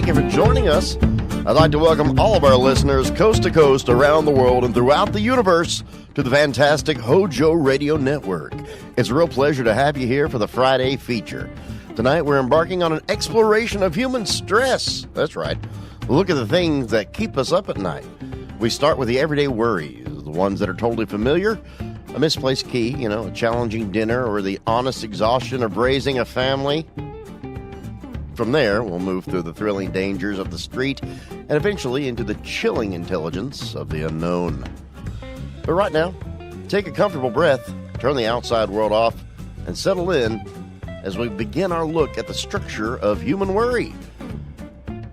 you for joining us. I'd like to welcome all of our listeners coast to coast around the world and throughout the universe to the fantastic Hojo Radio Network. It's a real pleasure to have you here for the Friday feature. Tonight we're embarking on an exploration of human stress. That's right. Look at the things that keep us up at night. We start with the everyday worries, the ones that are totally familiar, a misplaced key, a challenging dinner, or the honest exhaustion of raising a family. From there, we'll move through the thrilling dangers of the street and eventually into the chilling intelligence of the unknown. But right now, take a comfortable breath, turn the outside world off, and settle in as we begin our look at the structure of human worry.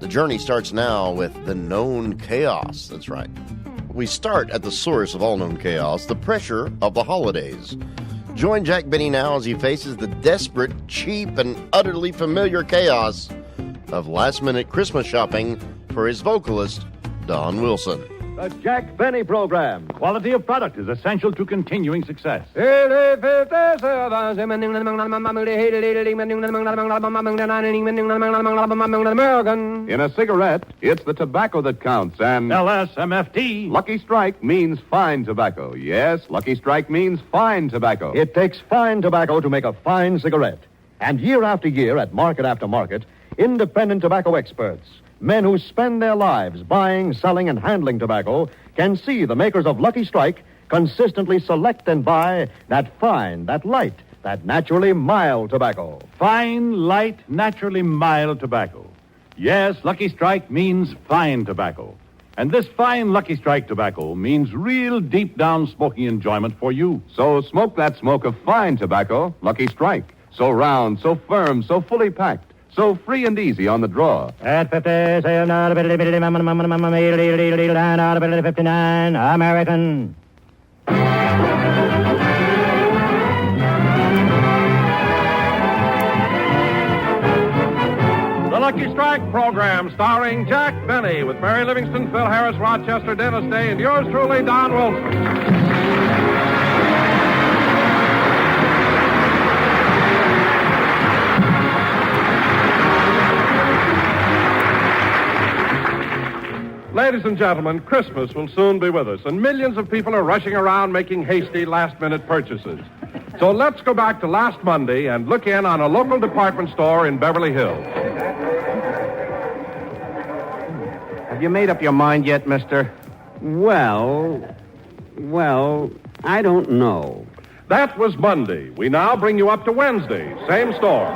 The journey starts now with the known chaos. That's right. We start at the source of all known chaos, the pressure of the holidays. Join Jack Benny now as he faces the desperate, cheap, and utterly familiar chaos of last-minute Christmas shopping for his vocalist, Don Wilson. The Jack Benny Program. Quality of product is essential to continuing success. In a cigarette, it's the tobacco that counts, and LSMFT. Lucky Strike means fine tobacco. Yes, Lucky Strike means fine tobacco. It takes fine tobacco to make a fine cigarette. And year after year, at market after market, independent tobacco experts, men who spend their lives buying, selling, and handling tobacco, can see the makers of Lucky Strike consistently select and buy that fine, that light, that naturally mild tobacco. Fine, light, naturally mild tobacco. Yes, Lucky Strike means fine tobacco. And this fine Lucky Strike tobacco means real deep-down smoking enjoyment for you. So smoke that smoke of fine tobacco, Lucky Strike. So round, so firm, so fully packed. So free and easy on the draw. At 59 American. The Lucky Strike program starring Jack Benny with Mary Livingston, Phil Harris, Rochester, Dennis Day, and yours truly, Don Wilson. Ladies and gentlemen, Christmas will soon be with us, and millions of people are rushing around making hasty last-minute purchases. So let's go back to last Monday and look in on a local department store in Beverly Hills. Have you made up your mind yet, mister? Well, I don't know. That was Monday. We now bring you up to Wednesday. Same store.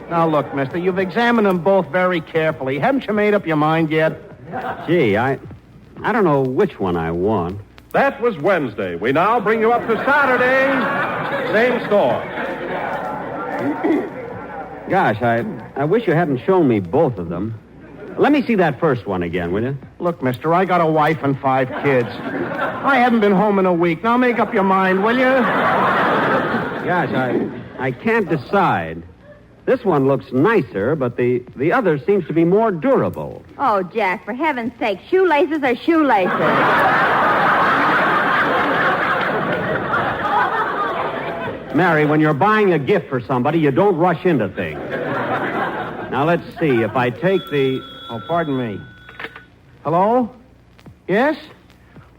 Now, look, mister, you've examined them both very carefully. Haven't you made up your mind yet? Gee, I don't know which one I want. That was Wednesday. We now bring you up to Saturday. Same store. Gosh, I wish you hadn't shown me both of them. Let me see that first one again, will you? Look, mister, I got a wife and 5 kids. I haven't been home in a week. Now make up your mind, will you? Gosh, I can't decide. This one looks nicer, but the other seems to be more durable. Oh, Jack, for heaven's sake, shoelaces are shoelaces. Mary, when you're buying a gift for somebody, you don't rush into things. Now, let's see. If I take the... Oh, pardon me. Hello? Yes?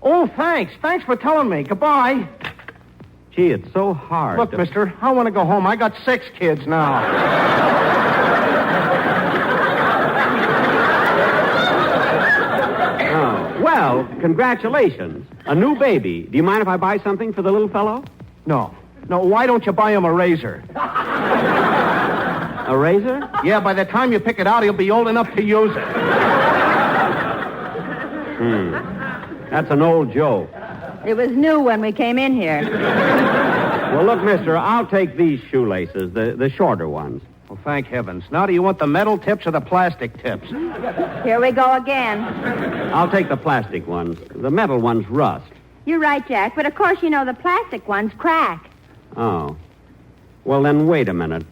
Oh, thanks. Thanks for telling me. Goodbye. Gee, it's so hard. Look, mister, I want to go home. I got 6 kids now. Oh, well, congratulations. A new baby. Do you mind if I buy something for the little fellow? No, why don't you buy him a razor? A razor? Yeah, by the time you pick it out, he'll be old enough to use it. That's an old joke. It was new when we came in here. Well, look, mister, I'll take these shoelaces, the shorter ones. Well, thank heavens. Now, do you want the metal tips or the plastic tips? Here we go again. I'll take the plastic ones. The metal ones rust. You're right, Jack, but of course you know the plastic ones crack. Oh. Well, then wait a minute.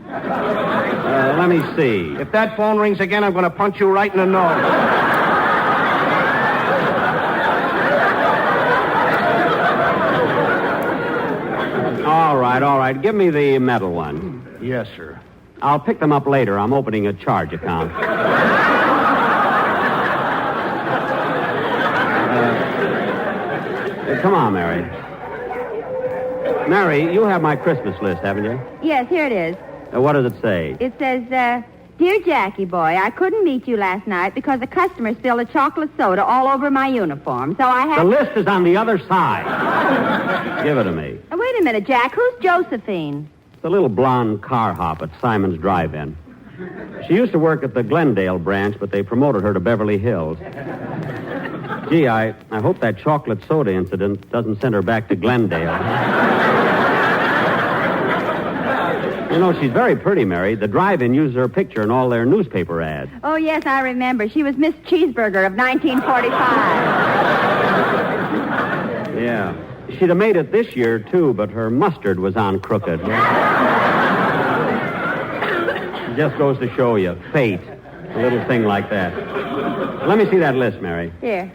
Let me see. If that phone rings again, I'm going to punch you right in the nose. All right. Give me the metal one. Yes, sir. I'll pick them up later. I'm opening a charge account. Come on, Mary. Mary, you have my Christmas list, haven't you? Yes, here it is. What does it say? It says, Dear Jackie boy, I couldn't meet you last night because a customer spilled a chocolate soda all over my uniform, so I had... The list is on the other side. Give it to me. Wait a minute, Jack. Who's Josephine? The little blonde car hop at Simon's Drive-In. She used to work at the Glendale branch, but they promoted her to Beverly Hills. Gee, I hope that chocolate soda incident doesn't send her back to Glendale. You know, she's very pretty, Mary. The Drive-In uses her picture in all their newspaper ads. Oh, yes, I remember. She was Miss Cheeseburger of 1945. Yeah. She'd have made it this year, too, but her mustard was on crooked. It just goes to show you, fate, a little thing like that. Let me see that list, Mary. Here.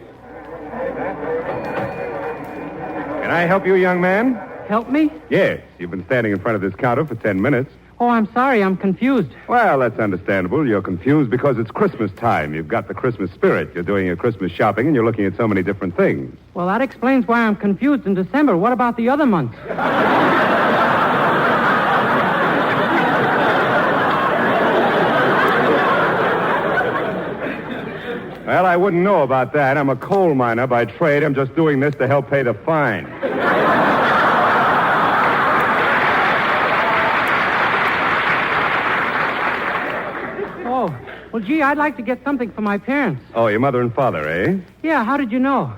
Can I help you, young man? Help me? Yes. You've been standing in front of this counter for 10 minutes. Oh, I'm sorry. I'm confused. Well, that's understandable. You're confused because it's Christmas time. You've got the Christmas spirit. You're doing your Christmas shopping, and you're looking at so many different things. Well, that explains why I'm confused in December. What about the other months? Well, I wouldn't know about that. I'm a coal miner by trade. I'm just doing this to help pay the fine. Oh, well, gee, I'd like to get something for my parents. Oh, your mother and father, eh? Yeah, how did you know?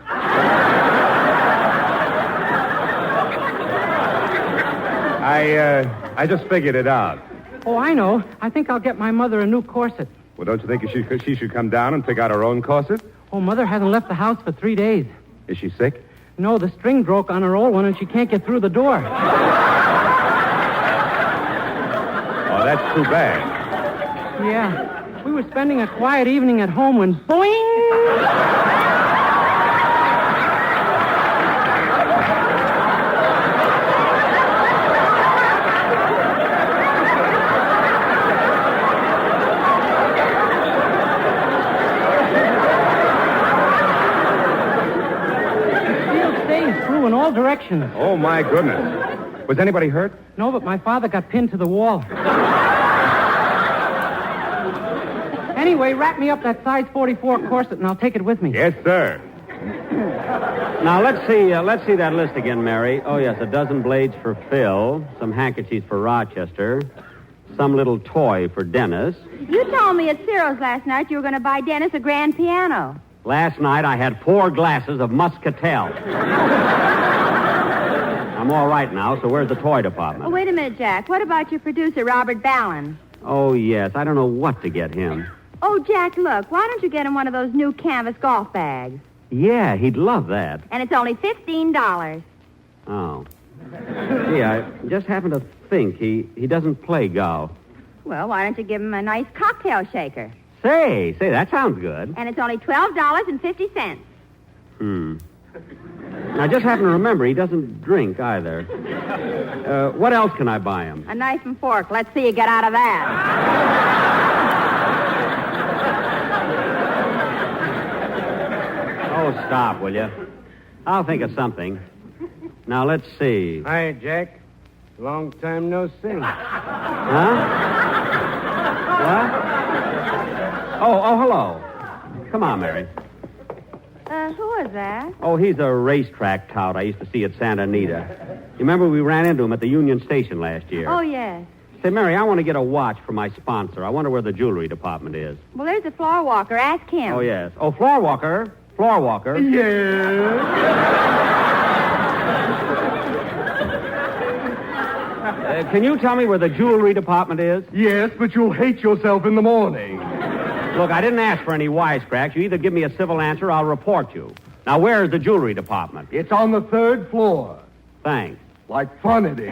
I just figured it out. Oh, I know. I think I'll get my mother a new corset. Well, don't you think she should come down and pick out her own corset? Oh, Mother hasn't left the house for 3 days. Is she sick? No, the string broke on her old one and she can't get through the door. Oh, that's too bad. Yeah. We were spending a quiet evening at home when boing! In all directions. Oh, my goodness. Was anybody hurt? No, but my father got pinned to the wall. Anyway, wrap me up that size 44 corset and I'll take it with me. Yes, sir. Now, let's see that list again, Mary. Oh, yes, a dozen blades for Phil, some handkerchiefs for Rochester, some little toy for Dennis. You told me at Ciro's last night you were going to buy Dennis a grand piano. Last night, I had 4 glasses of Muscatel. I'm all right now, so where's the toy department? Oh, wait a minute, Jack. What about your producer, Robert Ballin? Oh, yes. I don't know what to get him. Oh, Jack, look. Why don't you get him one of those new canvas golf bags? Yeah, he'd love that. And it's only $15. Oh. Gee, I just happened to think he doesn't play golf. Well, why don't you give him a nice cocktail shaker? Say, that sounds good. And it's only $12.50. I just happen to remember he doesn't drink either. What else can I buy him? A knife and fork. Let's see you get out of that. Oh, stop, will you? I'll think of something. Now, let's see. Hi, Jack. Long time no see. Huh? What? Oh, hello. Come on, Mary. Who was that? Oh, he's a racetrack tout I used to see at Santa Anita. You remember we ran into him at the Union Station last year? Oh, yes. Say, Mary, I want to get a watch for my sponsor. I wonder where the jewelry department is. Well, there's the floor walker. Ask him. Oh, yes. Oh, floor walker. Yeah. Can you tell me where the jewelry department is? Yes, but you'll hate yourself in the morning. Look, I didn't ask for any wisecracks. You either give me a civil answer or I'll report you. Now, where is the jewelry department? It's on the 3rd floor. Thanks. Like fun it is.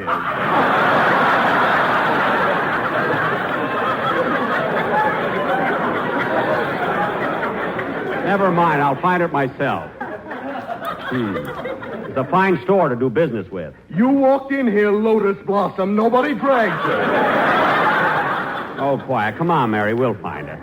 Never mind. I'll find it myself. It's a fine store to do business with. You walked in here, Lotus Blossom. Nobody dragged you. Oh, quiet. Come on, Mary. We'll find it.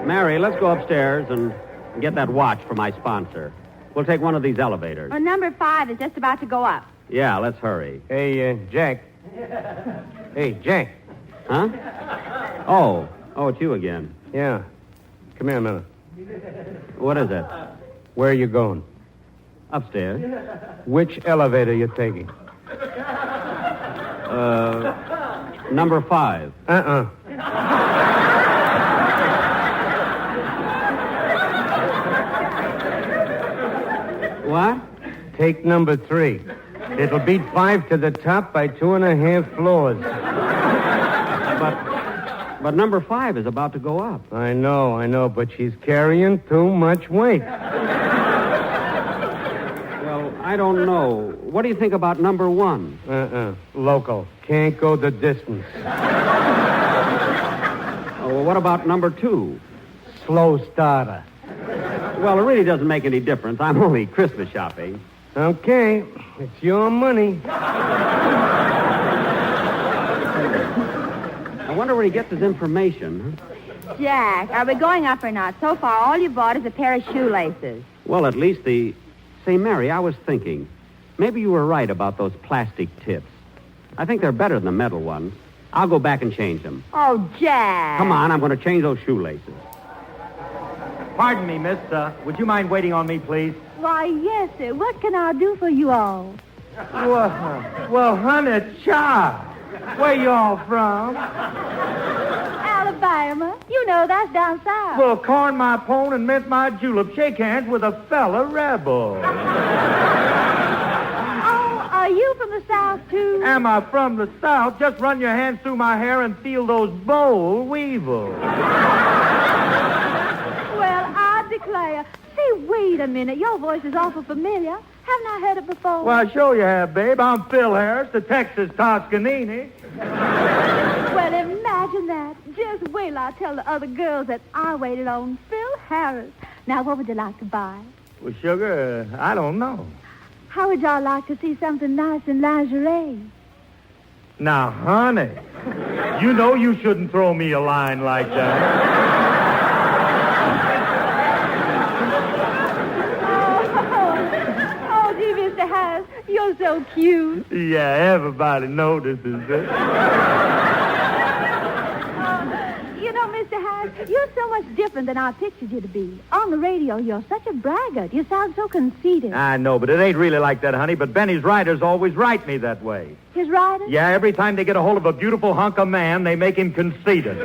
Mary, let's go upstairs and get that watch for my sponsor. We'll take one of these elevators. Well, number 5 is just about to go up. Yeah, let's hurry. Hey, Jack. Hey, Jack. Huh? Oh, it's you again. Yeah. Come here a minute. What is it? Where are you going? Upstairs. Which elevator you taking? Number 5. What? Take number 3. It'll beat 5 to the top by 2.5 floors. But number 5 is about to go up. I know, but she's carrying too much weight. Well, I don't know. What do you think about number 1? Local. Can't go the distance. Oh, well, what about number 2? Slow starter. Well, it really doesn't make any difference. I'm only Christmas shopping. Okay. It's your money. I wonder where he gets his information. Jack, are we going up or not? So far, all you bought is a pair of shoelaces. Well, at least the... Say, Mary, I was thinking. Maybe you were right about those plastic tips. I think they're better than the metal ones. I'll go back and change them. Oh, Jack. Come on, I'm going to change those shoelaces. Pardon me, miss. Would you mind waiting on me, please? Why, yes, sir. What can I do for you all? Well, honey, child. Where you all from? Alabama. You know, that's down south. Well, corn my pone and mint my julep. Shake hands with a fella rebel. Oh, are you from the south, too? Am I from the south? Just run your hands through my hair and feel those boll weevils. Well, I declare. Say, wait a minute. Your voice is awful familiar. Haven't I heard it before? Well, sure you have, babe. I'm Phil Harris, the Texas Toscanini. Well, imagine that. Just wait till I tell the other girls that I waited on Phil Harris. Now, what would you like to buy? Well, sugar, I don't know. How would y'all like to see something nice in lingerie? Now, honey, you know you shouldn't throw me a line like that. Mr. Harris, you're so cute. Yeah, everybody notices it. You know, Mr. Harris, you're so much different than I pictured you to be. On the radio, you're such a braggart. You sound so conceited. I know, but it ain't really like that, honey. But Benny's writers always write me that way. His writers? Yeah, every time they get a hold of a beautiful hunk of man, they make him conceited.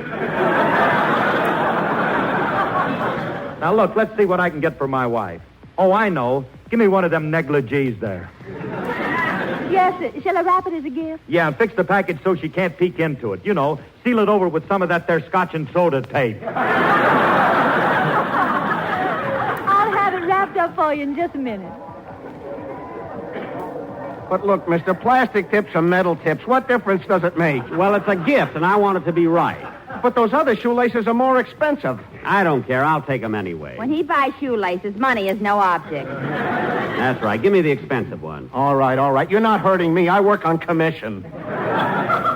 Now, look, let's see what I can get for my wife. Oh, I know. Give me one of them negligees there. Yes, sir. Shall I wrap it as a gift? Yeah, and fix the package so she can't peek into it. You know, seal it over with some of that there scotch and soda tape. I'll have it wrapped up for you in just a minute. But look, mister, plastic tips or metal tips, what difference does it make? Well, it's a gift, and I want it to be right. But those other shoelaces are more expensive. I don't care. I'll take them anyway. When he buys shoelaces, money is no object. That's right. Give me the expensive one. All right. You're not hurting me. I work on commission.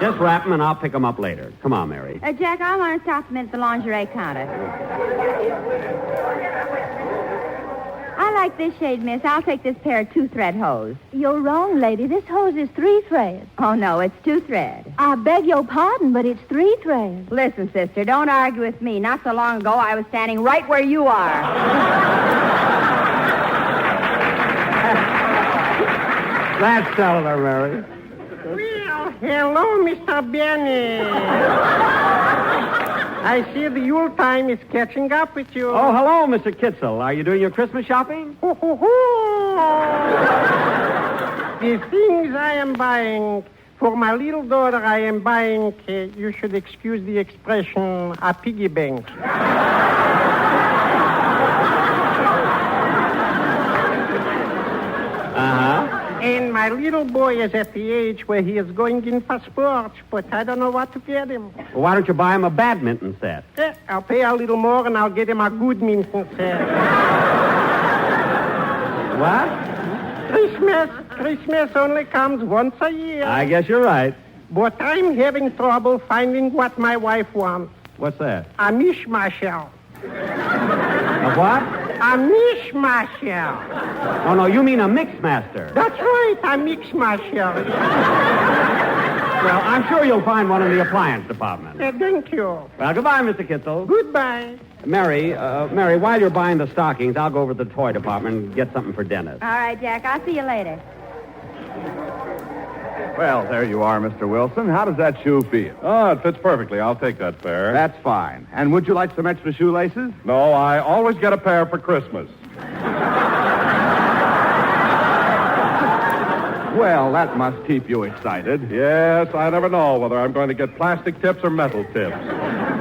Just wrap them, and I'll pick them up later. Come on, Mary. Jack, I want to stop a minute at the lingerie counter. I like this shade, miss. I'll take this pair of 2-thread hose. You're wrong, lady. This hose is 3 threads. Oh, no, it's 2-thread. I beg your pardon, but it's 3 threads. Listen, sister, don't argue with me. Not so long ago, I was standing right where you are. That's cellular, Mary. Well, hello, Mr. Benny. I see the Yule time is catching up with you. Oh, hello, Mr. Kitzel. Are you doing your Christmas shopping? The things I am buying, for my little daughter I am buying, you should excuse the expression, a piggy bank. Uh-huh. And my little boy is at the age where he is going in for sports, but I don't know what to get him. Well, why don't you buy him a badminton set? I'll pay a little more and I'll get him a good minton set. What? Christmas only comes once a year. I guess you're right. But I'm having trouble finding what my wife wants. What's that? A mishmashel. A what? A mishmashel. Oh, no, you mean a mix master. That's right, a mishmashel. Well, I'm sure you'll find one in the appliance department. Thank you. Well, goodbye, Mr. Kitzel. Goodbye. Mary, while you're buying the stockings, I'll go over to the toy department and get something for Dennis. All right, Jack. I'll see you later. Well, there you are, Mr. Wilson. How does that shoe feel? Oh, it fits perfectly. I'll take that pair. That's fine. And would you like some extra shoelaces? No, I always get a pair for Christmas. Well, that must keep you excited. Yes, I never know whether I'm going to get plastic tips or metal tips.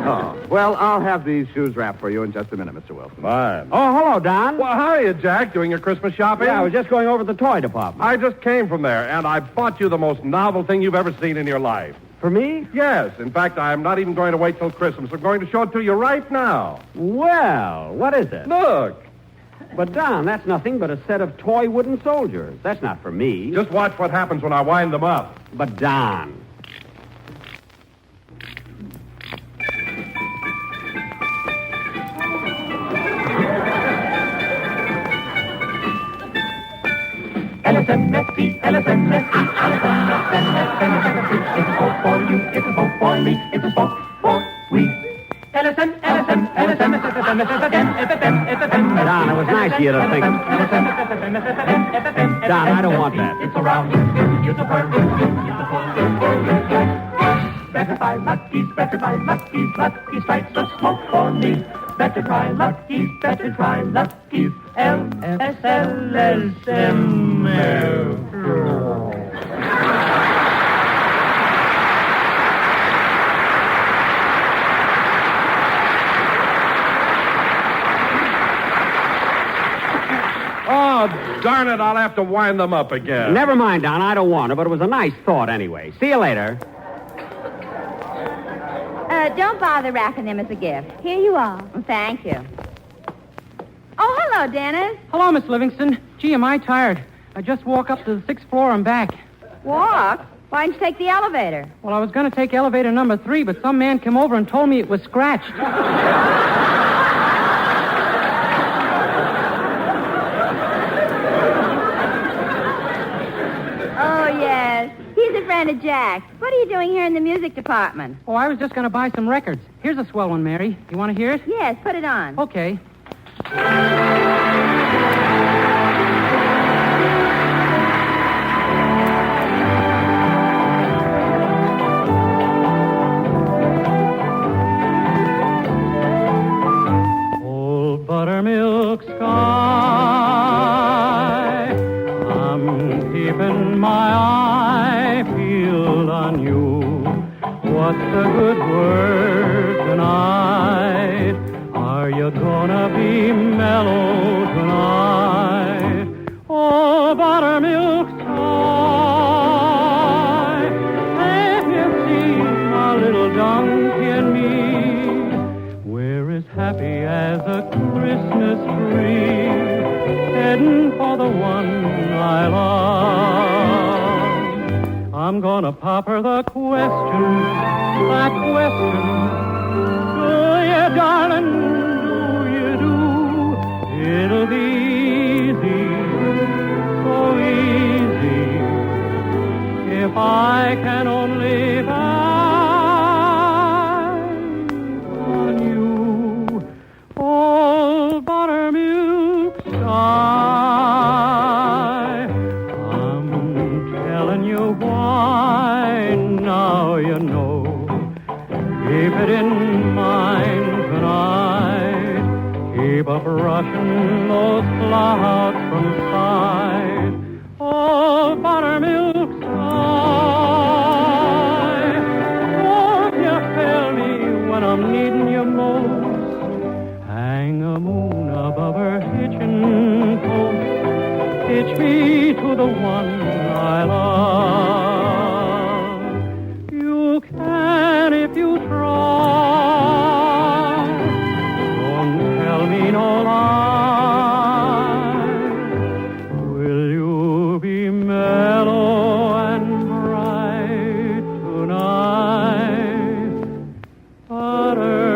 Oh, well, I'll have these shoes wrapped for you in just a minute, Mr. Wilson. Fine. Oh, hello, Don. Well, how are you, Jack? Doing your Christmas shopping? Yeah, I was just going over to the toy department. I just came from there, and I bought you the most novel thing you've ever seen in your life. For me? Yes. In fact, I'm not even going to wait till Christmas. I'm going to show it to you right now. Well, what is it? Look. But, Don, that's nothing but a set of toy wooden soldiers. That's not for me. Just watch what happens when I wind them up. But, Don... LSMFT, LSMFT, LSMFT, it's a vote for you, it's a vote for me, it's a vote for we. LSM, LSM, LSM, FFM, FFM. Don, it was nice of you to think. Don, I don't want that. It's around, it's a firm, better buy Lucky's, Lucky Strikes a smoke for me. Better try Lucky's, LSLSM. Oh, darn it, I'll have to wind them up again. Never mind, Don, I don't want it, but it was a nice thought anyway. See you later. Don't bother wrapping them as a gift. Here you are. Thank you. Oh, hello, Dennis. Hello, Miss Livingston. Gee, am I tired. I just walk up to the 6th floor and back. Walk? Why didn't you take the elevator? Well, I was going to take elevator number 3, but some man came over and told me it was scratched. Oh, yes. He's a friend of Jack's. What are you doing here in the music department? Oh, I was just going to buy some records. Here's a swell one, Mary. You want to hear it? Yes, put it on. Okay. Old buttermilk sky, I'm keeping my eye peeled on you. What's the good word tonight? Are you gonna be mellow tonight? Oh, buttermilk sky, have you seen a little donkey and me? We're as happy as a Christmas tree, heading for the one I love. I'm gonna pop her the question, that question. Do you, darling, do you do? It'll be easy, so easy, if I can only find on you. Oh, buttermilk sky, I'm telling you why, now you know. Keep it in mind tonight. Keep a brushing those clouds from sight. Oh, buttermilk sky, won't you fill me when I'm needing you most? Hang a moon above her hitching post. Hitch me to the one I love. You can if you try. Don't tell me no lie. Will you buttermilk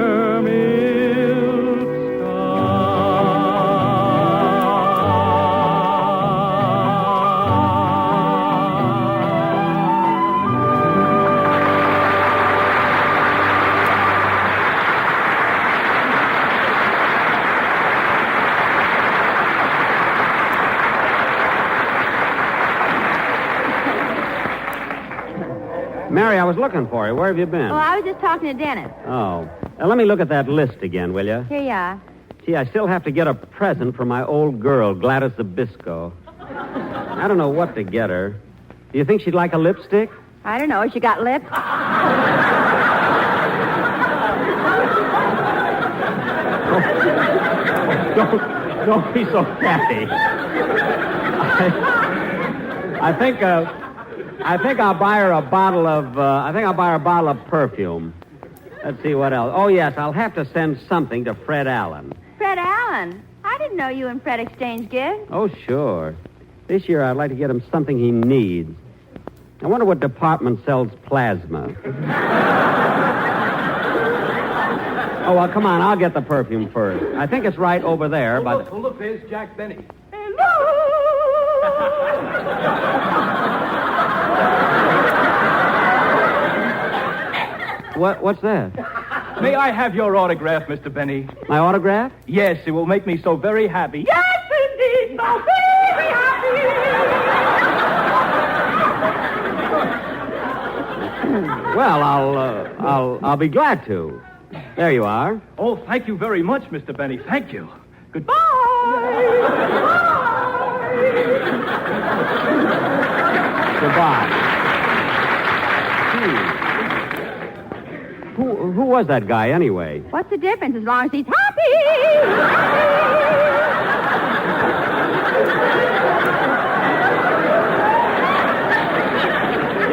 Mary, I was looking for you. Where have you been? Oh, I was just talking to Dennis. Oh. Now, let me look at that list again, will you? Here you are. Gee, I still have to get a present for my old girl, Gladys Zabisco. I don't know what to get her. Do you think she'd like a lipstick? I don't know. She got lips. Don't be so catty. I think I'll buy her a bottle of. I think I'll buy her a bottle of perfume. Let's see what else. Oh yes, I'll have to send something to Fred Allen. Fred Allen? I didn't know you and Fred exchanged gifts. Oh sure. This year I'd like to get him something he needs. I wonder what department sells plasma. Oh well, come on. I'll get the perfume first. I think it's right over there. Look, there's Jack Benny. What's that? May I have your autograph, Mr. Benny? My autograph? Yes, it will make me so very happy. Yes, indeed, so very happy. Well, I'll be glad to. There you are. Oh, thank you very much, Mr. Benny. Thank you. Goodbye. Goodbye. Who was that guy, anyway? What's the difference as long as he's happy?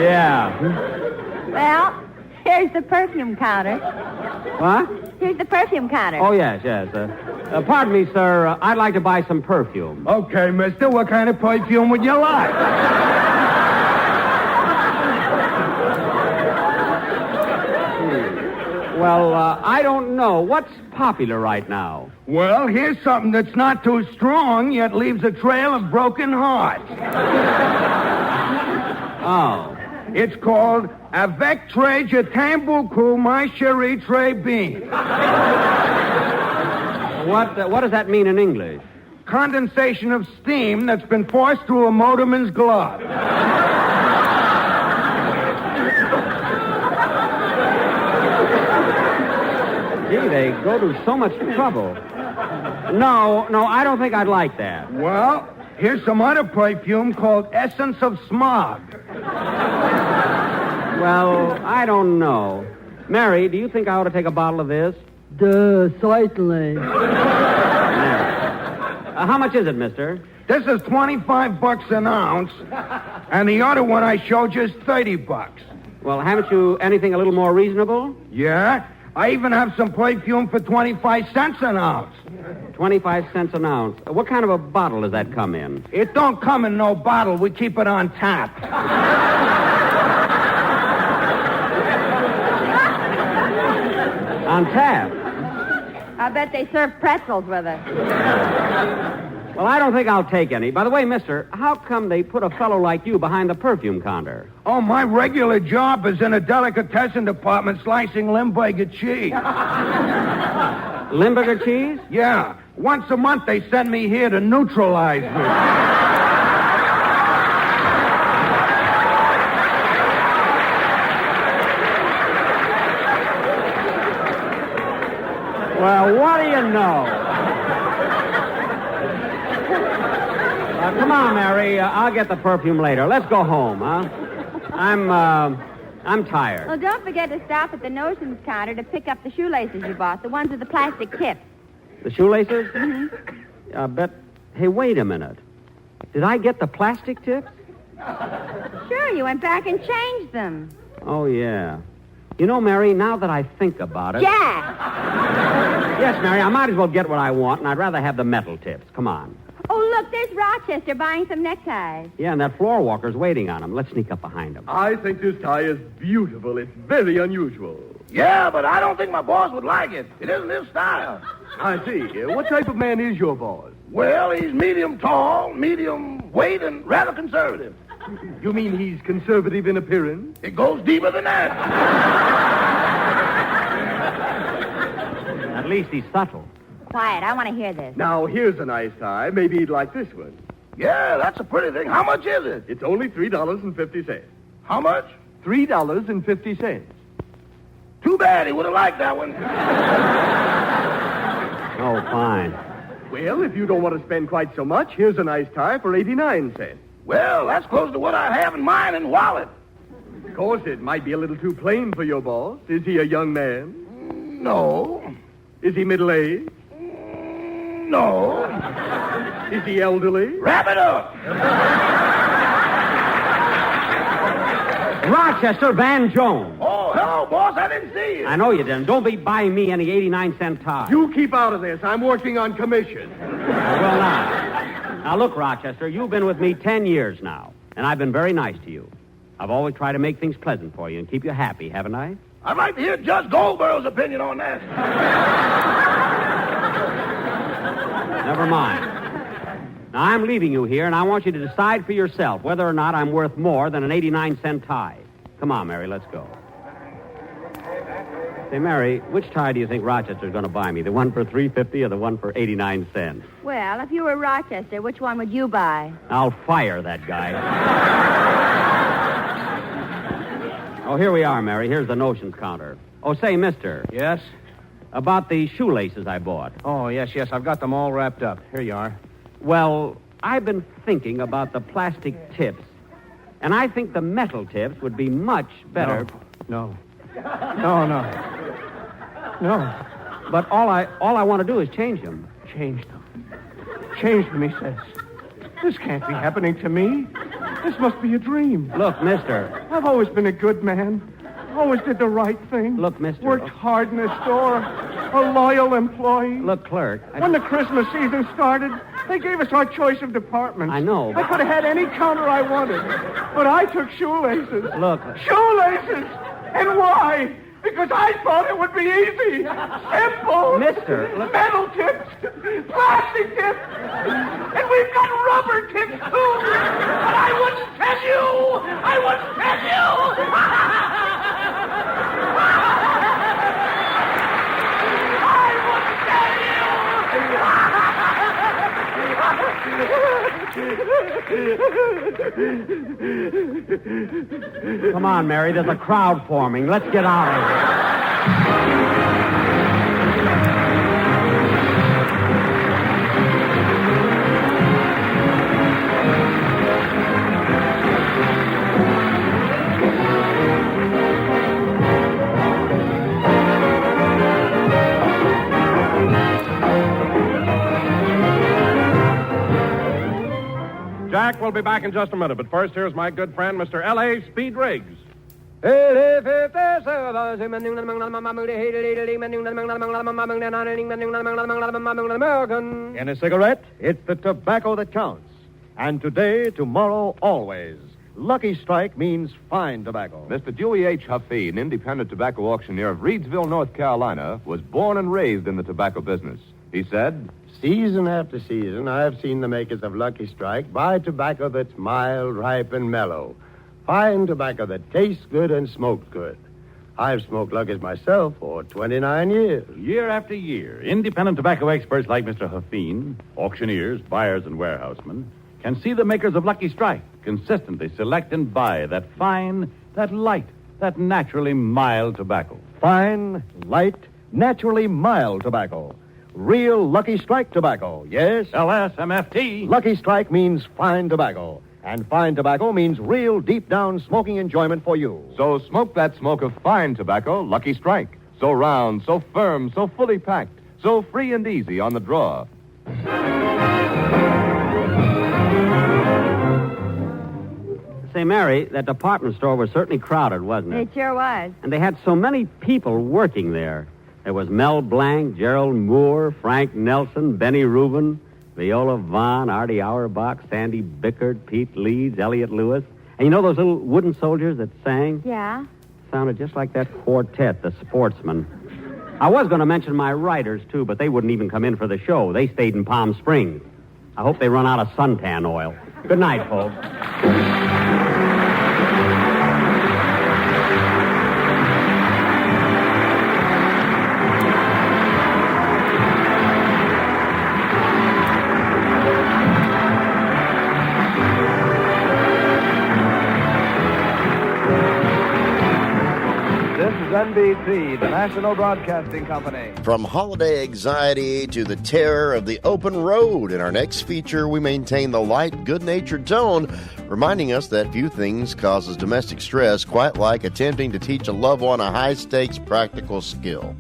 Yeah. Well, here's the perfume counter. What? Here's the perfume counter. Oh, yes. Pardon me, sir. I'd like to buy some perfume. Okay, mister, what kind of perfume would you like? Well, I don't know. What's popular right now? Well, here's something that's not too strong, yet leaves a trail of broken hearts. Oh. It's called Avec Très Je t'aime beaucoup, my chérie très bien. What does that mean in English? Condensation of steam that's been forced through a motorman's glove. Gee, they go to so much trouble. No, I don't think I'd like that. Well, here's some other perfume called Essence of Smog. Well, I don't know. Mary, do you think I ought to take a bottle of this? Certainly. How much is it, mister? This is $25 an ounce, and the other one I showed you is $30. Well, haven't you anything a little more reasonable? Yeah? I even have some perfume for 25 cents an ounce. 25 cents an ounce. What kind of a bottle does that come in? It don't come in no bottle. We keep it on tap. On tap? I bet they serve pretzels with it. Well, I don't think I'll take any. By the way, mister, how come they put a fellow like you behind the perfume counter? Oh, my regular job is in a delicatessen department slicing Limburger cheese. Limburger cheese? Yeah. Once a month they send me here to neutralize me. Well, what do you know? Come on, Mary. I'll get the perfume later. Let's go home, huh? I'm tired. Well, don't forget to stop at the notions counter to pick up the shoelaces you bought, the ones with the plastic tips. The shoelaces? Mm-hmm. I bet. Hey, wait a minute. Did I get the plastic tips? Sure, you went back and changed them. Oh, yeah. You know, Mary, now that I think about it... Jack! Yes, Mary, I might as well get what I want, and I'd rather have the metal tips. Come on. Oh, look, there's Rochester buying some neckties. Yeah, and that floor walker's waiting on him. Let's sneak up behind him. I think this tie is beautiful. It's very unusual. Yeah, but I don't think my boss would like it. It isn't his style. I see. What type of man is your boss? Well, he's medium tall, medium weight, and rather conservative. You mean he's conservative in appearance? It goes deeper than that. At least he's subtle. Quiet, I want to hear this. Now, here's a nice tie. Maybe he'd like this one. Yeah, that's a pretty thing. How much is it? It's only $3.50. How much? $3.50. Too bad. He would have liked that one. Oh, fine. Well, if you don't want to spend quite so much, here's a nice tie for 89 cents. Well, that's close to what I have in mine and wallet. Of course, it might be a little too plain for your boss. Is he a young man? No. Is he middle-aged? No. Is he elderly? Wrap it up. Rochester Van Jones. Oh, hello, boss. I didn't see you. I know you didn't. Don't be buying me any 89-cent tie. You keep out of this. I'm working on commission. Well, now, look, Rochester, you've been with me 10 years now, and I've been very nice to you. I've always tried to make things pleasant for you and keep you happy, haven't I? I'd like to hear Judge Goldberg's opinion on that. Never mind. Now, I'm leaving you here, and I want you to decide for yourself whether or not I'm worth more than an 89-cent tie. Come on, Mary, let's go. Say, Mary, which tie do you think Rochester's going to buy me? The one for $3.50 or the one for 89 cents? Well, if you were Rochester, which one would you buy? I'll fire that guy. Oh, here we are, Mary. Here's the notions counter. Oh, say, mister. Yes? About the shoelaces I bought. Oh, yes. I've got them all wrapped up. Here you are. Well, I've been thinking about the plastic tips, and I think the metal tips would be much better. No. But all I want to do is change them. Change them, he says. This can't be happening to me. This must be a dream. Look, mister. I've always been a good man. Always did the right thing. Look, mister. Worked hard in the store. A loyal employee. Look, clerk. When the Christmas season started, they gave us our choice of departments. I know. I could have had any counter I wanted. But I took shoelaces. Look. Shoelaces! And why? Because I thought it would be easy. Simple. Mister. Look. Metal tips. Plastic tips. And we've got rubber tips, too. But I wouldn't tell you. I wouldn't tell you. Come on, Mary. There's a crowd forming. Let's get out of here. Jack will be back in just a minute, but first, here's my good friend, Mr. L.A. Speed Riggs. In a cigarette, it's the tobacco that counts. And today, tomorrow, always. Lucky Strike means fine tobacco. Mr. Dewey H. Huffey, an independent tobacco auctioneer of Reedsville, North Carolina, was born and raised in the tobacco business. He said, season after season, I've seen the makers of Lucky Strike buy tobacco that's mild, ripe, and mellow. Fine tobacco that tastes good and smokes good. I've smoked Lucky's myself for 29 years. Year after year, independent tobacco experts like Mr. Huffine, auctioneers, buyers, and warehousemen, can see the makers of Lucky Strike consistently select and buy that fine, that light, that naturally mild tobacco. Fine, light, naturally mild tobacco. Real Lucky Strike tobacco, yes? LSMFT. Lucky Strike means fine tobacco. And fine tobacco means real deep-down smoking enjoyment for you. So smoke that smoke of fine tobacco, Lucky Strike. So round, so firm, so fully packed, so free and easy on the draw. Say, Mary, that department store was certainly crowded, wasn't it? It sure was. And they had so many people working there. There was Mel Blanc, Gerald Moore, Frank Nelson, Benny Rubin, Viola Vaughn, Artie Auerbach, Sandy Bickert, Pete Leeds, Elliot Lewis. And you know those little wooden soldiers that sang? Yeah. sounded just like that quartet, the Sportsmen. I was going to mention my writers, too, but they wouldn't even come in for the show. They stayed in Palm Springs. I hope they run out of suntan oil. Good night, folks. NBC, the National Broadcasting Company. From holiday anxiety to the terror of the open road, in our next feature, we maintain the light, good-natured tone, reminding us that few things causes domestic stress quite like attempting to teach a loved one a high-stakes practical skill.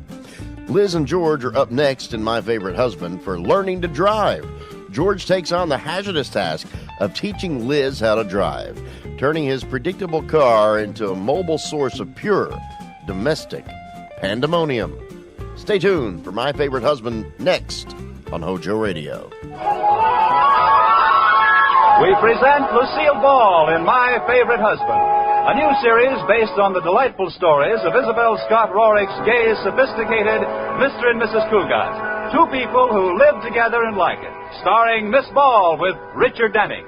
Liz and George are up next in My Favorite Husband for learning to drive. George takes on the hazardous task of teaching Liz how to drive, turning his predictable car into a mobile source of pure domestic pandemonium. Stay tuned for My Favorite Husband next on Hojo Radio. We present Lucille Ball in My Favorite Husband, a new series based on the delightful stories of Isabel Scott Rorick's gay, sophisticated Mr. and Mrs. Cougat, two people who live together and like it, starring Miss Ball with Richard Denning.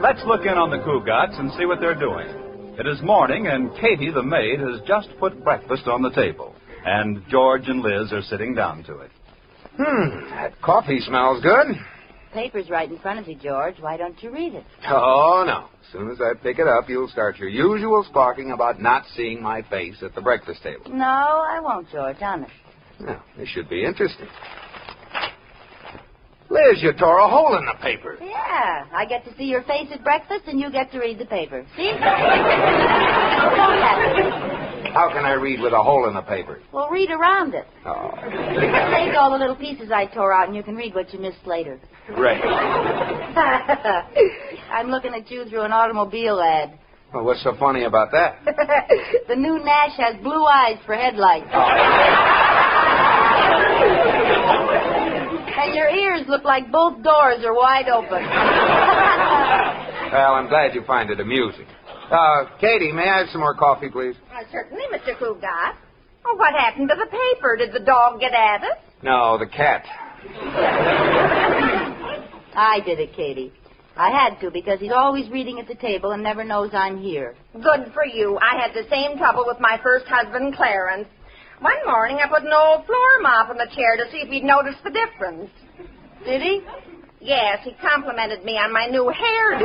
Let's look in on the Cougats and see what they're doing. It is morning, and Katie, the maid, has just put breakfast on the table. And George and Liz are sitting down to it. That coffee smells good. Paper's right in front of you, George. Why don't you read it? Oh, no. As soon as I pick it up, you'll start your usual squawking about not seeing my face at the breakfast table. No, I won't, George, honest. Now, this should be interesting. Liz, you tore a hole in the paper. Yeah, I get to see your face at breakfast, and you get to read the paper. See? How can I read with a hole in the paper? Well, read around it. Oh. I saved all the little pieces I tore out, and you can read what you missed later. Great. I'm looking at you through an automobile ad. Well, what's so funny about that? The new Nash has blue eyes for headlights. And your ears look like both doors are wide open. Well, I'm glad you find it amusing. Katie, may I have some more coffee, please? Certainly, Mr. Cougat. Oh, what happened to the paper? Did the dog get at it? No, the cat. I did it, Katie. I had to, because he's always reading at the table and never knows I'm here. Good for you. I had the same trouble with my first husband, Clarence. One morning, I put an old floor mop in the chair to see if he'd noticed the difference. Did he? Yes, he complimented me on my new hairdo.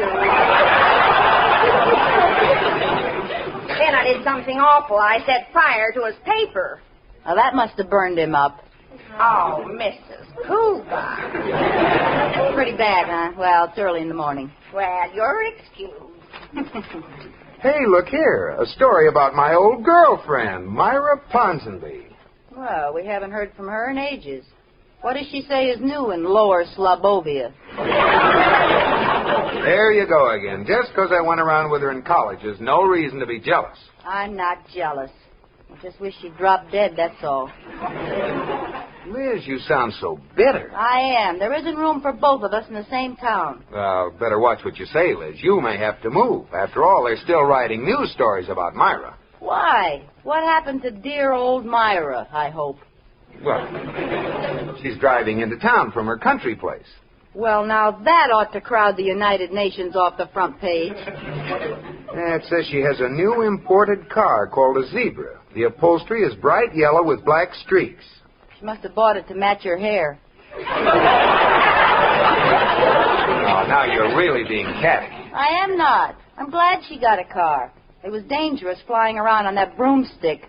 Then I did something awful. I set fire to his paper. Well, that must have burned him up. Oh, Mrs. Cougar. That's pretty bad, huh? Well, it's early in the morning. Well, you're excused. Hey, look here. A story about my old girlfriend, Myra Ponsonby. Well, we haven't heard from her in ages. What does she say is new in Lower Slobovia? There you go again. Just because I went around with her in college is no reason to be jealous. I'm not jealous. I just wish she'd drop dead, that's all. Liz, you sound so bitter. I am. There isn't room for both of us in the same town. Well, better watch what you say, Liz. You may have to move. After all, they're still writing news stories about Myra. Why? What happened to dear old Myra, I hope? Well, she's driving into town from her country place. Well, now that ought to crowd the United Nations off the front page. It says she has a new imported car called a Zebra. The upholstery is bright yellow with black streaks. She must have bought it to match her hair. Oh, now you're really being catty. I am not. I'm glad she got a car. It was dangerous flying around on that broomstick.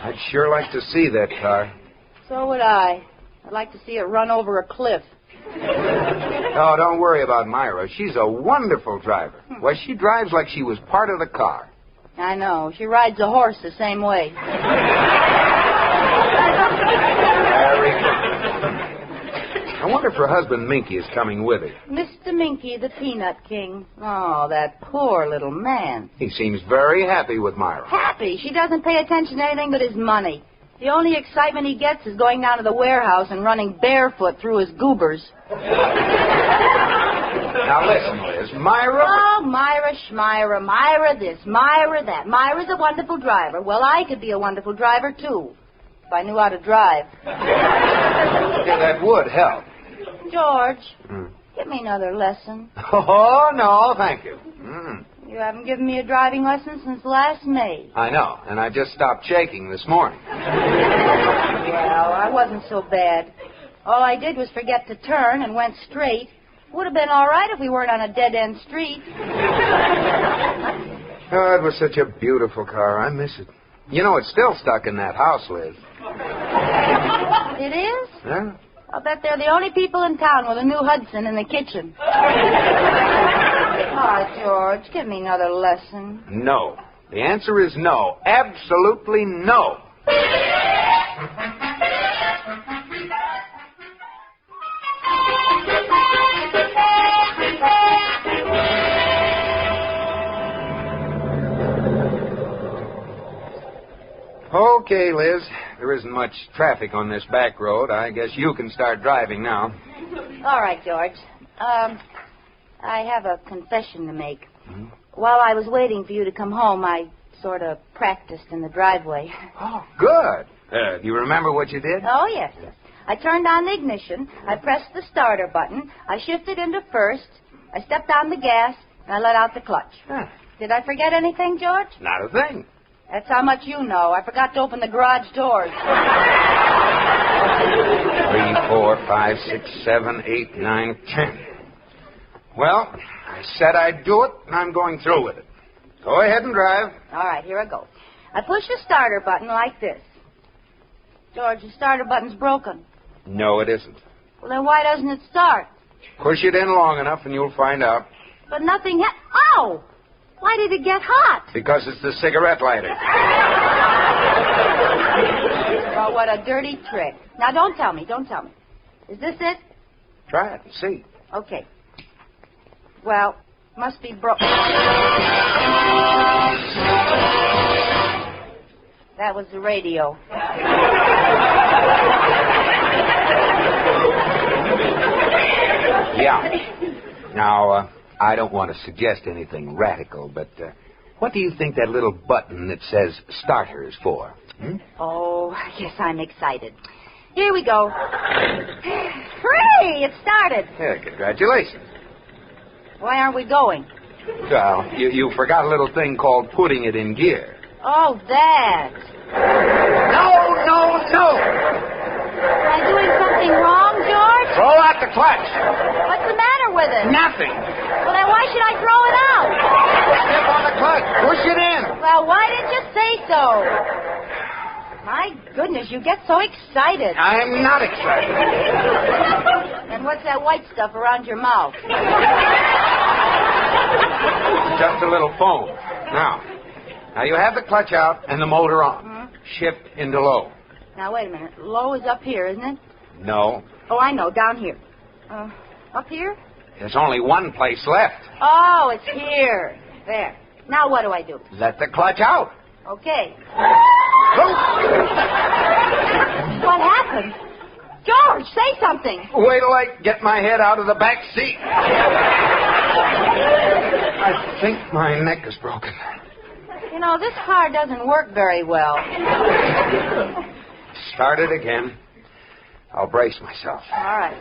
I'd sure like to see that car. So would I. I'd like to see it run over a cliff. Oh, don't worry about Myra. She's a wonderful driver. Well, she drives like she was part of the car. I know. She rides a horse the same way. Very good. Now, wonder if her husband Minky is coming with her. Mr. Minky, the Peanut King. Oh, that poor little man. He seems very happy with Myra. Happy. She doesn't pay attention to anything but his money. The only excitement he gets is going down to the warehouse and running barefoot through his goobers. Now listen, Liz. Myra... Oh, Myra Schmyra. Myra this, Myra that. Myra's a wonderful driver. Well, I could be a wonderful driver, too, if I knew how to drive. Yeah, that would help. George, give me another lesson. Oh, no, thank you. You haven't given me a driving lesson since last May. I know, and I just stopped shaking this morning. Well, I wasn't so bad. All I did was forget to turn and went straight. Would have been all right if we weren't on a dead-end street. Oh, it was such a beautiful car. I miss it. You know, it's still stuck in that house, Liz. It is? Yeah. I'll bet they're the only people in town with a new Hudson in the kitchen. Oh, George, give me another lesson. No. The answer is no. Absolutely no. Okay, Liz. There isn't much traffic on this back road. I guess you can start driving now. All right, George. I have a confession to make. While I was waiting for you to come home, I sort of practiced in the driveway. Oh, good. Do you remember what you did? Oh, yes. I turned on the ignition. I pressed the starter button. I shifted into first. I stepped on the gas, and I let out the clutch. Did I forget anything, George? Not a thing. That's how much you know. I forgot to open the garage doors. 3, 4, 5, 6, 7, 8, 9, 10. Well, I said I'd do it, and I'm going through with it. Go ahead and drive. All right, here I go. I push the starter button like this. George, the starter button's broken. No, it isn't. Well, then why doesn't it start? Push it in long enough, and you'll find out. But nothing Oh! Why did it get hot? Because it's the cigarette lighter. Oh, what a dirty trick. Now, don't tell me. Is this it? Try it and see. Okay. Well, must be broken. That was the radio. Yeah. Now, I don't want to suggest anything radical, but what do you think that little button that says starter is for? Oh, yes, I'm excited. Here we go. Hooray! It started. Yeah, congratulations. Why aren't we going? Well, you forgot a little thing called putting it in gear. Oh, that. No! Am I doing something wrong, George? Throw out the clutch. What's the matter with it? Nothing. Well, then why should I throw it out? Step on the clutch. Push it in. Well, why didn't you say so? My goodness, you get so excited. I'm not excited. And what's that white stuff around your mouth? Just a little foam. Now you have the clutch out and the motor on. Shift into low. Now, wait a minute. Low is up here, isn't it? No. Oh, I know. Down here. Up here? There's only one place left. Oh, it's here. There. Now what do I do? Let the clutch out. Okay. What happened? George, say something. Wait till I get my head out of the back seat. I think my neck is broken. You know, this car doesn't work very well. Start it again. I'll brace myself. All right.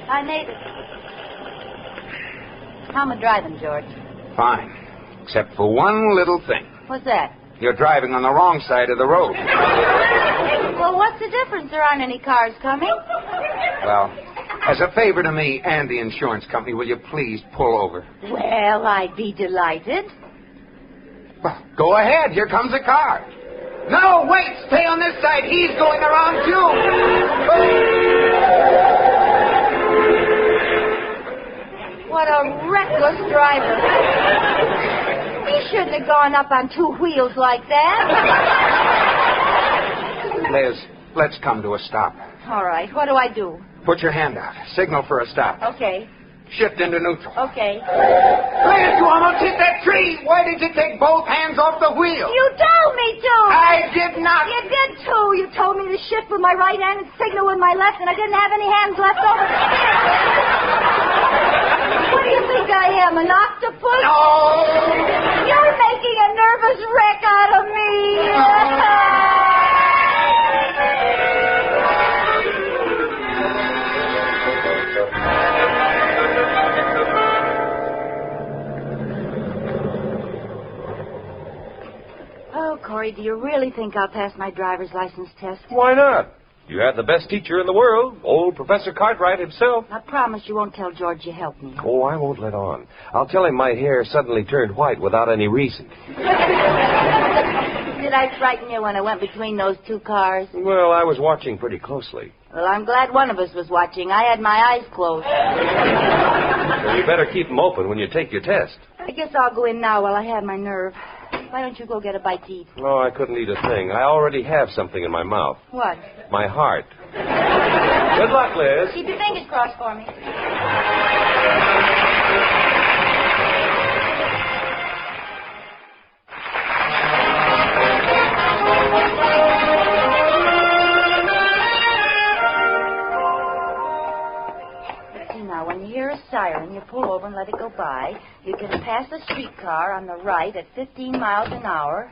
I made it. How am I driving, George? Fine. Except for one little thing. What's that? You're driving on the wrong side of the road. Well, what's the difference? There aren't any cars coming. Well, as a favor to me and the insurance company, will you please pull over? Well, I'd be delighted. Well, go ahead. Here comes a car. No, wait. Stay on this side. He's going around too. What a reckless driver. He should shouldn't have gone up on 2 wheels like that. Liz, let's come to a stop. All right, what do I do? Put your hand out. Signal for a stop. Okay. Shift into neutral. Okay. Liz, you almost hit that tree. Why did you take both hands off the wheel? You told me to. I did not. You did too. You told me to shift with my right hand and signal with my left, and I didn't have any hands left over. What do you think I am, an octopus? No. You're making a nervous wreck out of me. Oh, Corey, do you really think I'll pass my driver's license test? Why not? You have the best teacher in the world, old Professor Cartwright himself. I promise you won't tell George you helped me. Oh, I won't let on. I'll tell him my hair suddenly turned white without any reason. Did I frighten you when I went between those 2 cars? Well, I was watching pretty closely. Well, I'm glad one of us was watching. I had my eyes closed. Well, you better keep them open when you take your test. I guess I'll go in now while I have my nerve. Why don't you go get a bite to eat? Oh, I couldn't eat a thing. I already have something in my mouth. What? My heart. Good luck, Liz. Keep your fingers crossed for me. When you hear a siren, you pull over and let it go by. You can pass a streetcar on the right at 15 miles an hour.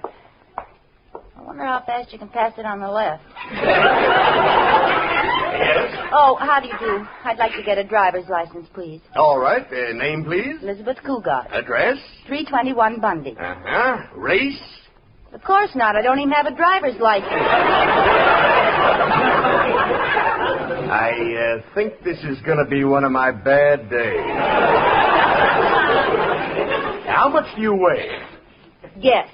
I wonder how fast you can pass it on the left. Yes? Oh, how do you do? I'd like to get a driver's license, please. All right. Name, please? Elizabeth Cougat. Address? 321 Bundy. Uh-huh. Race? Of course not. I don't even have a driver's license. I think this is going to be one of my bad days. How much do you weigh? Yes.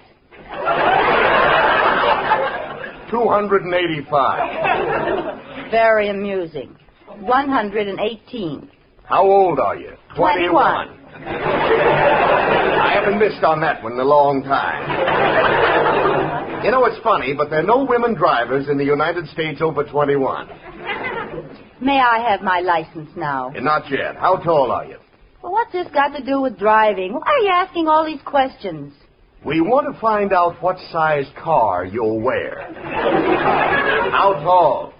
285. Very amusing. 118. How old are you? 21. I haven't missed on that one in a long time. You know, it's funny, but there are no women drivers in the United States over 21. May I have my license now? Not yet. How tall are you? Well, what's this got to do with driving? Why are you asking all these questions? We want to find out what size car you'll wear. How tall?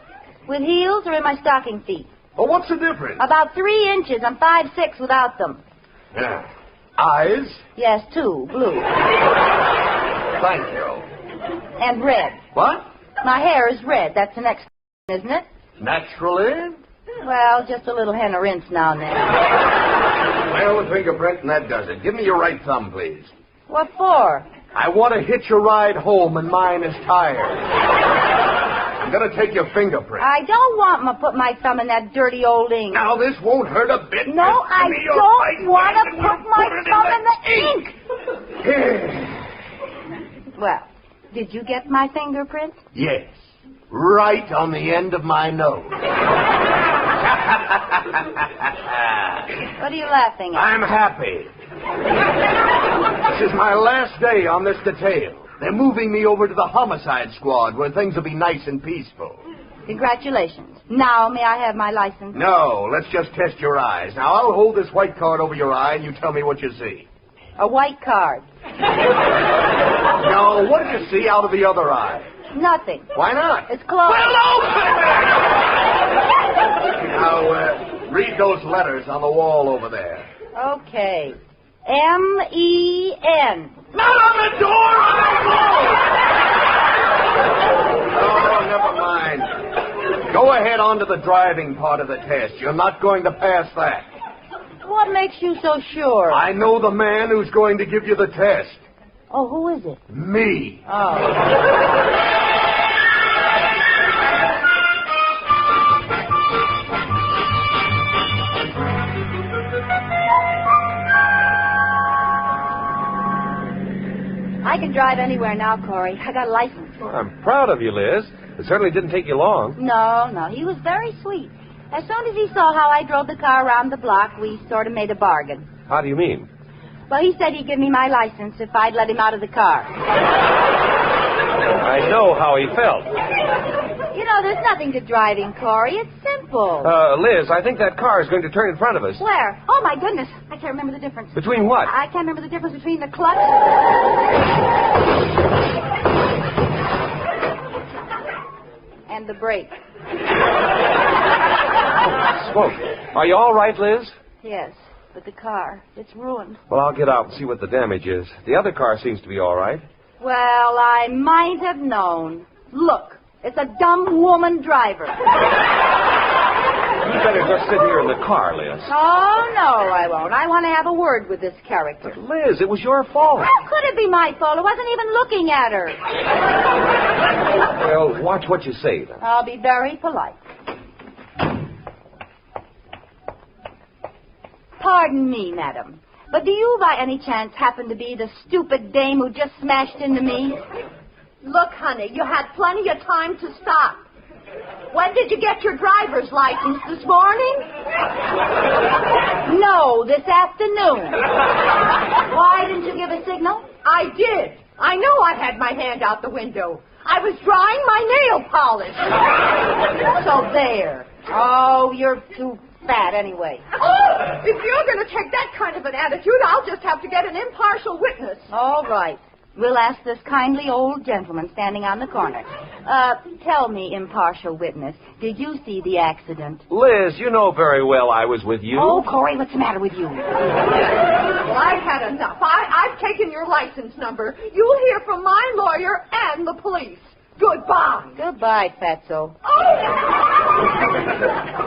With heels or in my stocking feet? Well, what's the difference? About 3 inches. I'm 5'6" without them. Yeah. Eyes? Yes, 2. Blue. Thank you. And red. What? My hair is red. That's the next, isn't it? Naturally? Well, just a little henna rinse now and then. Well, the fingerprint, and that does it. Give me your right thumb, please. What for? I want to hitch a ride home, and mine is tired. I'm going to take your fingerprint. I don't want to put my thumb in that dirty old ink. Now, this won't hurt a bit. No, I don't want to put my thumb in the ink. Well, did you get my fingerprint? Yes. Right on the end of my nose. What are you laughing at? I'm happy. This is my last day on this detail. They're moving me over to the homicide squad where things will be nice and peaceful. Congratulations. Now, may I have my license? No, let's just test your eyes. Now, I'll hold this white card over your eye and you tell me what you see. A white card. No, what do you see out of the other eye? Nothing. Why not? It's closed. Well, now, read those letters on the wall over there. Okay. M-E-N. Not on the door! Oh, never mind. Go ahead on to the driving part of the test. You're not going to pass that. What makes you so sure? I know the man who's going to give you the test. Oh, who is it? Me. Oh. I can drive anywhere now, Corey. I got a license. Well, I'm proud of you, Liz. It certainly didn't take you long. No. He was very sweet. As soon as he saw how I drove the car around the block, we sort of made a bargain. How do you mean? Well, he said he'd give me my license if I'd let him out of the car. I know how he felt. You know, there's nothing to driving, Corey. It's simple. Liz, I think that car is going to turn in front of us. Where? Oh, my goodness. I can't remember the difference. Between what? I can't remember the difference between the clutch and the brake. Smoke. Are you all right, Liz? Yes, but the car, it's ruined. Well, I'll get out and see what the damage is. The other car seems to be all right. Well, I might have known. Look, it's a dumb woman driver. You better just sit here in the car, Liz. Oh, no, I won't. I want to have a word with this character. But, Liz, it was your fault. How could it be my fault? I wasn't even looking at her. Well, watch what you say, then. I'll be very polite. Pardon me, madam, but do you by any chance happen to be the stupid dame who just smashed into me? Look, honey, you had plenty of time to stop. When did you get your driver's license? This morning? No, this afternoon. Why didn't you give a signal? I did. I know I had my hand out the window. I was drying my nail polish. So there. Oh, you're too fat anyway. Oh, if you're going to take that kind of an attitude, I'll just have to get an impartial witness. All right. We'll ask this kindly old gentleman standing on the corner. Tell me, impartial witness, did you see the accident? Liz, you know very well I was with you. Oh, Corey, what's the matter with you? Well, I've had enough. I've taken your license number. You'll hear from my lawyer and the police. Goodbye. Goodbye, Fatso. Oh!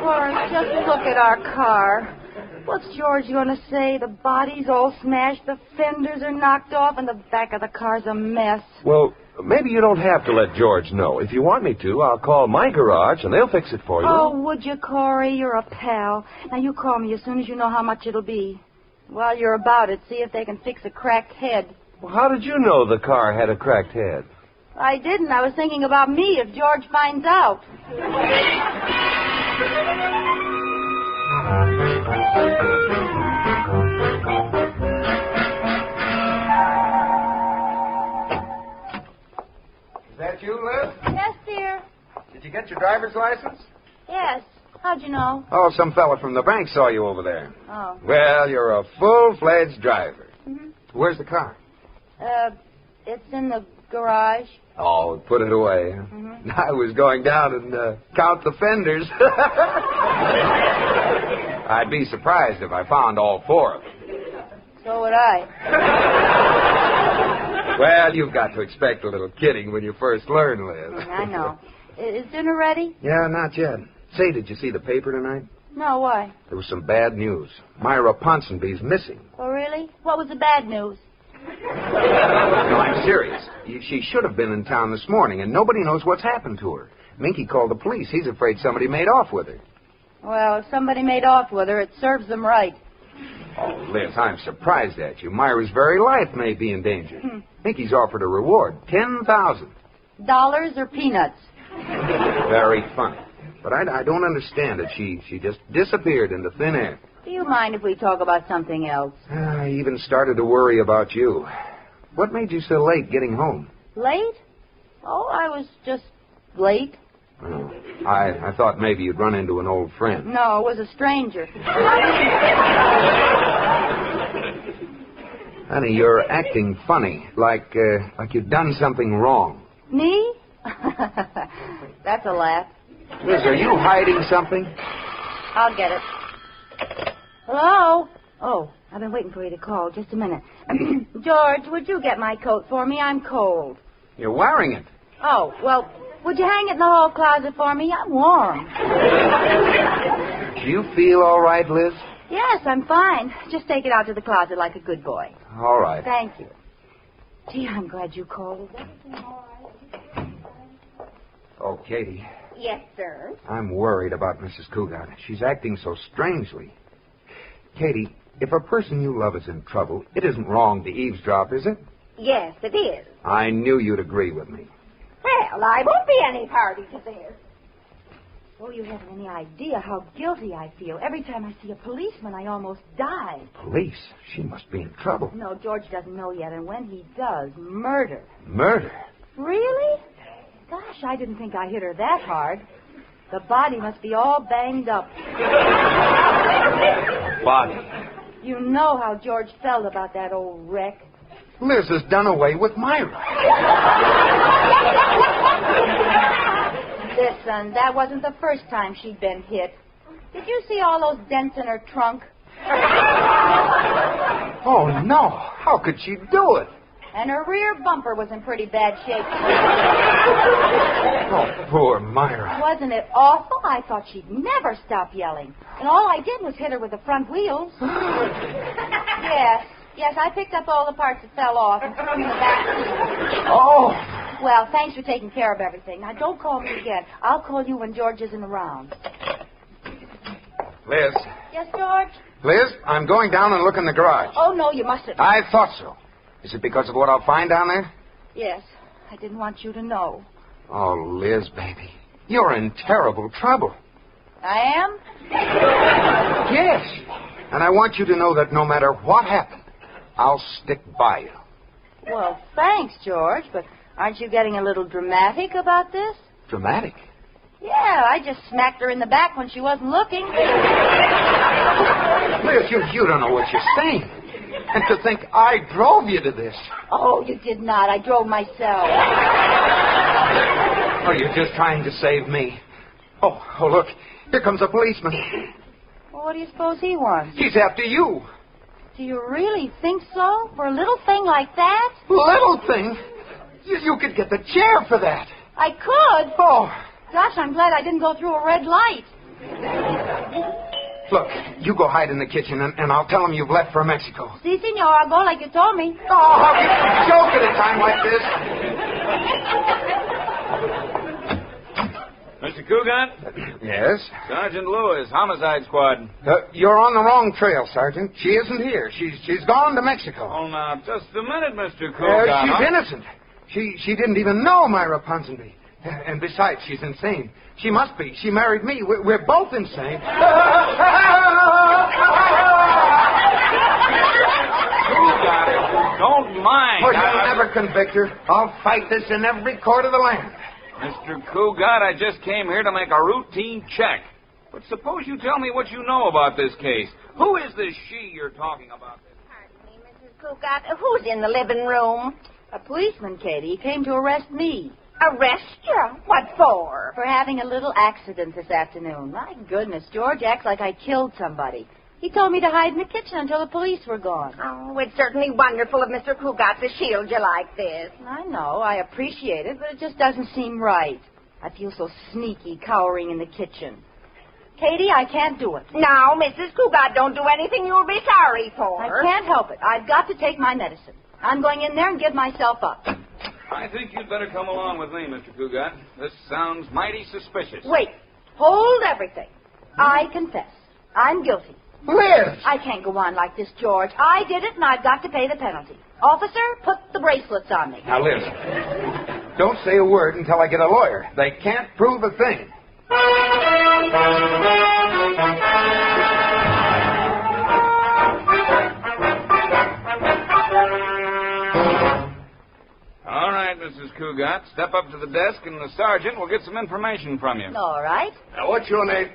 Corey, just look at our car. What's George going to say? The body's all smashed, the fenders are knocked off, and the back of the car's a mess. Well, maybe you don't have to let George know. If you want me to, I'll call my garage, and they'll fix it for you. Oh, would you, Corey? You're a pal. Now, you call me as soon as you know how much it'll be. While you're about it, see if they can fix a cracked head. Well, how did you know the car had a cracked head? I didn't. I was thinking about me if George finds out. Is that you, Liz? Yes, dear. Did you get your driver's license? Yes. How'd you know? Oh, some fella from the bank saw you over there. Oh. Well, you're a full-fledged driver. Mm-hmm. Where's the car? It's in the garage. Oh, put it away. Mm-hmm. I was going down and count the fenders. I'd be surprised if I found all four of them. So would I. Well, you've got to expect a little kidding when you first learn, Liz. I know. Is dinner ready? Yeah, not yet. Say, did you see the paper tonight? No, why? There was some bad news. Myra Ponsonby's missing. Oh, really? What was the bad news? No, I'm serious. She should have been in town this morning, and nobody knows what's happened to her. Minky called the police. He's afraid somebody made off with her. Well, if somebody made off with her, it serves them right. Oh, Liz, I'm surprised at you. Myra's very life may be in danger. Minky's offered a reward, $10,000. Dollars or peanuts? Very funny. But I don't understand it. She just disappeared into thin air. Do you mind if we talk about something else? I even started to worry about you. What made you so late getting home? Late? Oh, I was just late. Oh, I thought maybe you'd run into an old friend. No, it was a stranger. Honey, you're acting funny, like you've done something wrong. Me? That's a laugh. Liz, are you hiding something? I'll get it. Hello? Oh, I've been waiting for you to call. Just a minute. George, would you get my coat for me? I'm cold. You're wearing it. Oh, well, would you hang it in the hall closet for me? I'm warm. Do you feel all right, Liz? Yes, I'm fine. Just take it out to the closet like a good boy. All right. Thank you. Gee, I'm glad you called. Oh, Katie. Yes, sir. I'm worried about Mrs. Cougat. She's acting so strangely. Katie, if a person you love is in trouble, it isn't wrong to eavesdrop, is it? Yes, it is. I knew you'd agree with me. Well, I won't be any party to this. Oh, you haven't any idea how guilty I feel. Every time I see a policeman, I almost die. Police? She must be in trouble. No, George doesn't know yet, and when he does, murder. Murder? Really? Gosh, I didn't think I hit her that hard. The body must be all banged up. Body? You know how George felt about that old wreck. Liz has done away with Myra. Listen, that wasn't the first time she'd been hit. Did you see all those dents in her trunk? Oh, no. How could she do it? And her rear bumper was in pretty bad shape. Oh, poor Myra. Wasn't it awful? I thought she'd never stop yelling. And all I did was hit her with the front wheels. Yes, I picked up all the parts that fell off and threw them in the back seat. Oh. Well, thanks for taking care of everything. Now, don't call me again. I'll call you when George isn't around. Liz. Yes, George? Liz, I'm going down and look in the garage. Oh, no, you mustn't. I thought so. Is it because of what I'll find down there? Yes, I didn't want you to know. Oh, Liz, baby. You're in terrible trouble. I am? Yes. And I want you to know that no matter what happened, I'll stick by you. Well, thanks, George, but aren't you getting a little dramatic about this? Dramatic? Yeah, I just smacked her in the back when she wasn't looking. Liz, you don't know what you're saying. And to think I drove you to this. Oh, you did not. I drove myself. Oh, you're just trying to save me. Oh, look. Here comes a policeman. Well, what do you suppose he wants? He's after you. Do you really think so? For a little thing like that? Little thing? You could get the chair for that. I could? Oh. Gosh, I'm glad I didn't go through a red light. Look, you go hide in the kitchen, and I'll tell them you've left for Mexico. Si, senor. I'll go like you told me. Oh, how can you joke at a time like this? Mr. Cougat? Yes? Sergeant Lewis, Homicide Squad. You're on the wrong trail, Sergeant. She isn't here. She's gone to Mexico. Oh, now, just a minute, Mr. Cougat. She's innocent. She didn't even know Myra Ponsonby. And besides, she's insane. She must be. She married me. We're both insane. Cougat, don't mind. Oh, you'll never convict her. I'll fight this in every court of the land. Mr. Cougat, I just came here to make a routine check. But suppose you tell me what you know about this case. Who is this she you're talking about? Pardon me, Mrs. Cougat. Who's in the living room? A policeman, Katie. He came to arrest me. Arrest you? What for? For having a little accident this afternoon. My goodness, George acts like I killed somebody. He told me to hide in the kitchen until the police were gone. Oh, it's certainly wonderful of Mr. Cougat to shield you like this. I know. I appreciate it, but it just doesn't seem right. I feel so sneaky cowering in the kitchen. Katie, I can't do it. Now, Mrs. Cougat, don't do anything you'll be sorry for. I can't help it. I've got to take my medicine. I'm going in there and give myself up. I think you'd better come along with me, Mr. Cougat. This sounds mighty suspicious. Wait. Hold everything. I confess. I'm guilty. Liz! I can't go on like this, George. I did it, and I've got to pay the penalty. Officer, put the bracelets on me. Now, Liz, don't say a word until I get a lawyer. They can't prove a thing. All right, Mrs. Cougat, step up to the desk, and the sergeant will get some information from you. All right. Now, what's your name?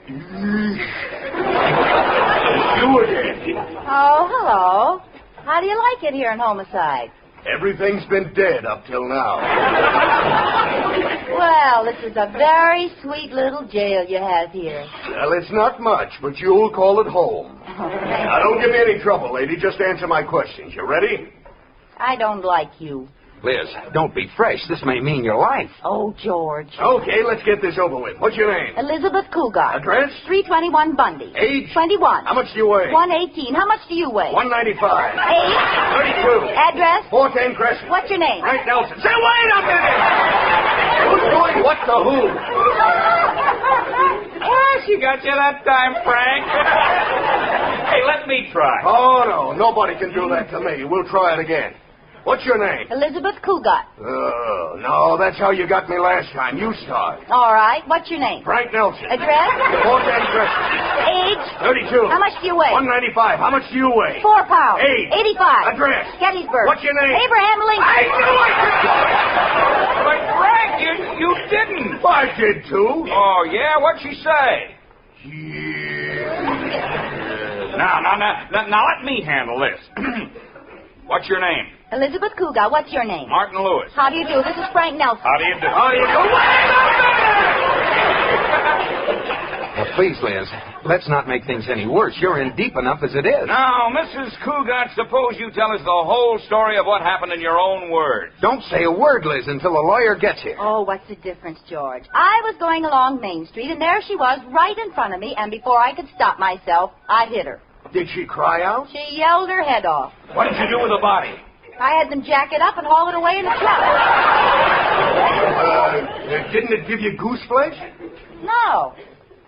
You again. Oh, hello. How do you like it here in Homicide? Everything's been dead up till now. Well, this is a very sweet little jail you have here. Well, it's not much, but you'll call it home. Now, don't give me any trouble, lady. Just answer my questions. You ready? I don't like you. Liz, don't be fresh. This may mean your life. Oh, George. Okay, let's get this over with. What's your name? Elizabeth Cougat. Address? 321 Bundy. Age? 21. How much do you weigh? 118. How much do you weigh? 195. Age? 32. Address? 410 Crescent. What's your name? Frank Nelson. Say, wait a minute! Who's doing what to who? Ah, she got you that time, Frank. Hey, let me try. Oh, no. Nobody can do that to me. We'll try it again. What's your name? Elizabeth Cougat. Oh, no, that's how you got me last time. You start. All right. What's your name? Frank Nelson. Address? Fort and Crescent. Age? 32. How much do you weigh? 195. How much do you weigh? 4 pounds. Age? 85. Address? Gettysburg. What's your name? Abraham Lincoln. I knew I could do it! But, Frank, you didn't. Well, I did, too. Oh, yeah? What'd she say? Now, let me handle this. What's your name? Elizabeth Cougat. What's your name? Martin Lewis. How do you do? This is Frank Nelson. How do you do? How do you do? Now, please, Liz, let's not make things any worse. You're in deep enough as it is. Now, Mrs. Cougat, suppose you tell us the whole story of what happened in your own words. Don't say a word, Liz, until the lawyer gets here. Oh, what's the difference, George? I was going along Main Street, and there she was right in front of me, and before I could stop myself, I hit her. Did she cry out? She yelled her head off. What did you do with the body? I had them jack it up and haul it away in a truck. Didn't it give you goose flesh? No.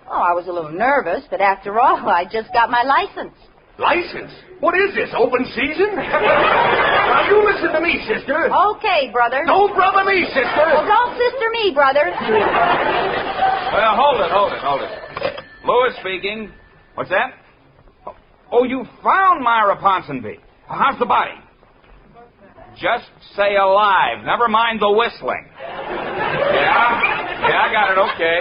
Oh, I was a little nervous, but after all, I just got my license. License? What is this, open season? Now, you listen to me, sister. Okay, brother. Don't brother me, sister. Well, don't sister me, brother. Well, hold it. Lewis speaking. What's that? Oh, you found Myra Ponsonby. How's the body? Just say alive. Never mind the whistling. Yeah, I got it. Okay.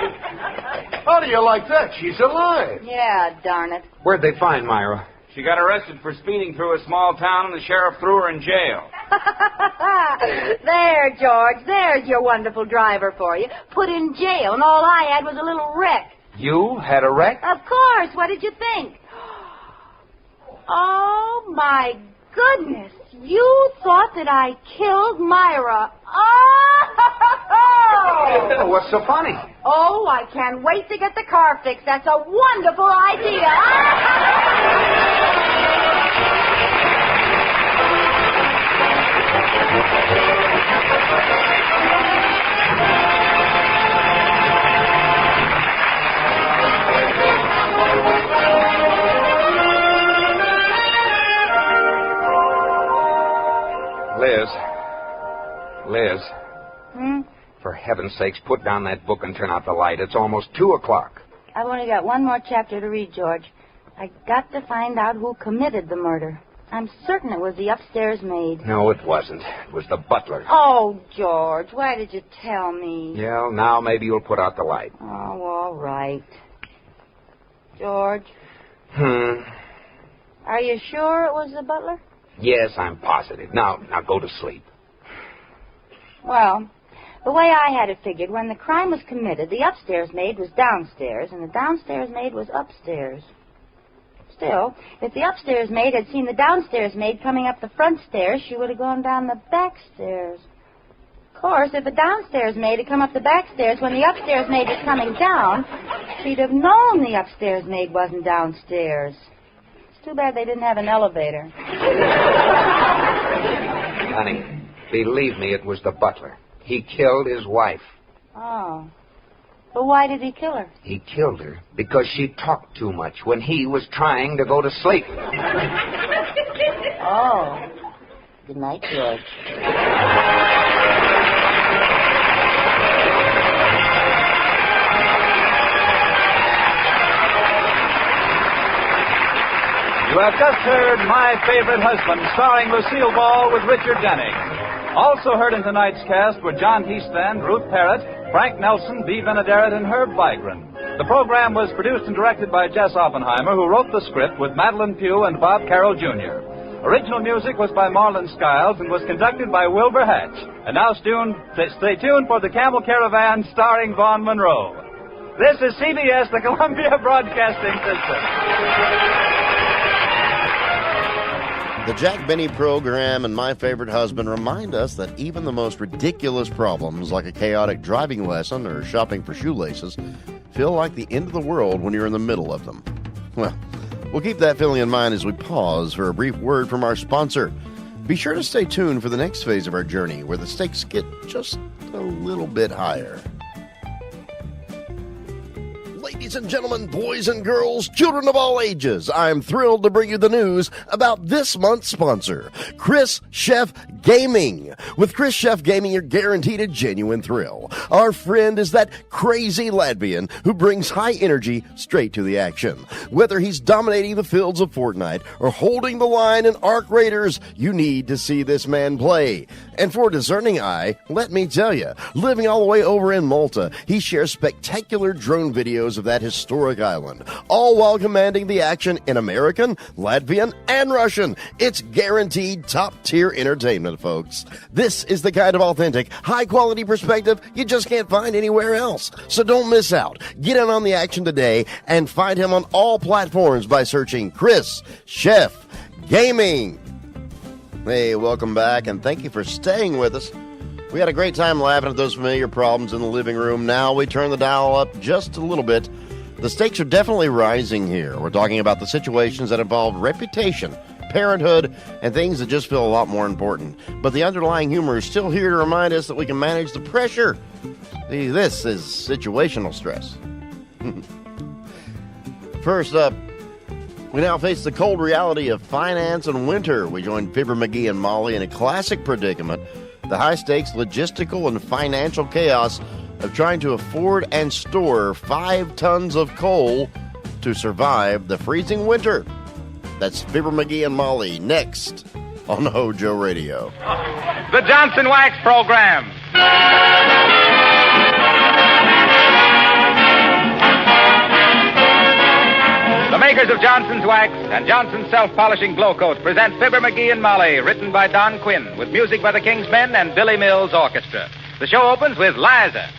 How do you like that? She's alive. Yeah, darn it. Where'd they find Myra? She got arrested for speeding through a small town, and the sheriff threw her in jail. There, George. There's your wonderful driver for you. Put in jail, and all I had was a little wreck. You had a wreck? Of course. What did you think? Oh, my goodness. You thought that I killed Myra. Oh! What's so funny? Oh, I can't wait to get the car fixed. That's a wonderful idea. Liz. For heaven's sakes, put down that book and turn out the light. It's almost 2 o'clock. I've only got one more chapter to read, George. I got to find out who committed the murder. I'm certain it was the upstairs maid. No, it wasn't. It was the butler. Oh, George, why did you tell me? Yeah, now maybe you'll put out the light. Oh, all right. George? Are you sure it was the butler? Yes, I'm positive. Now go to sleep. Well, the way I had it figured, when the crime was committed, the upstairs maid was downstairs, and the downstairs maid was upstairs. Still, if the upstairs maid had seen the downstairs maid coming up the front stairs, she would have gone down the back stairs. Of course, if the downstairs maid had come up the back stairs when the upstairs maid was coming down, she'd have known the upstairs maid wasn't downstairs. It's too bad they didn't have an elevator. Honey, believe me, it was the butler. He killed his wife. Oh. But why did he kill her? He killed her because she talked too much when he was trying to go to sleep. Oh. Good night, George. You have just heard My Favorite Husband, starring Lucille Ball with Richard Denning. Also heard in tonight's cast were John Heasland, Ruth Parrott, Frank Nelson, Bea Benaderet, and Herb Vigran. The program was produced and directed by Jess Oppenheimer, who wrote the script with Madeline Pugh and Bob Carroll, Jr. Original music was by Marlon Skiles and was conducted by Wilbur Hatch. And now stay tuned for The Camel Caravan, starring Vaughn Monroe. This is CBS, the Columbia Broadcasting System. The Jack Benny program and My Favorite Husband remind us that even the most ridiculous problems, like a chaotic driving lesson or shopping for shoelaces, feel like the end of the world when you're in the middle of them. Well, we'll keep that feeling in mind as we pause for a brief word from our sponsor. Be sure to stay tuned for the next phase of our journey, where the stakes get just a little bit higher. Ladies Ladies and gentlemen, boys and girls, children of all ages, I'm thrilled to bring you the news about this month's sponsor, Chris Chef Gaming. With Chris Chef Gaming, you're guaranteed a genuine thrill. Our friend is that crazy Latvian who brings high energy straight to the action. Whether he's dominating the fields of Fortnite or holding the line in Ark Raiders, you need to see this man play. And for a discerning eye, let me tell you, living all the way over in Malta, he shares spectacular drone videos of that historic island, all while commanding the action in American, Latvian, and Russian. It's guaranteed top-tier entertainment, folks. This is the kind of authentic, high-quality perspective you just can't find anywhere else. So don't miss out. Get in on the action today and find him on all platforms by searching Chris Chef Gaming. Hey, welcome back, and thank you for staying with us. We had a great time laughing at those familiar problems in the living room. Now we turn the dial up just a little bit. The stakes are definitely rising here. We're talking about the situations that involve reputation, parenthood, and things that just feel a lot more important. But the underlying humor is still here to remind us that we can manage the pressure. See, this is situational stress. First up, we now face the cold reality of finance and winter. We join Fibber McGee and Molly in a classic predicament, the high-stakes logistical and financial chaos of trying to afford and store 5 tons of coal to survive the freezing winter. That's Fibber McGee and Molly next on Hojo Radio. The Johnson Wax Program. The makers of Johnson's Wax and Johnson's Self-Polishing Glow Coat present Fibber McGee and Molly, written by Don Quinn, with music by the King's Men and Billy Mills Orchestra. The show opens with Liza.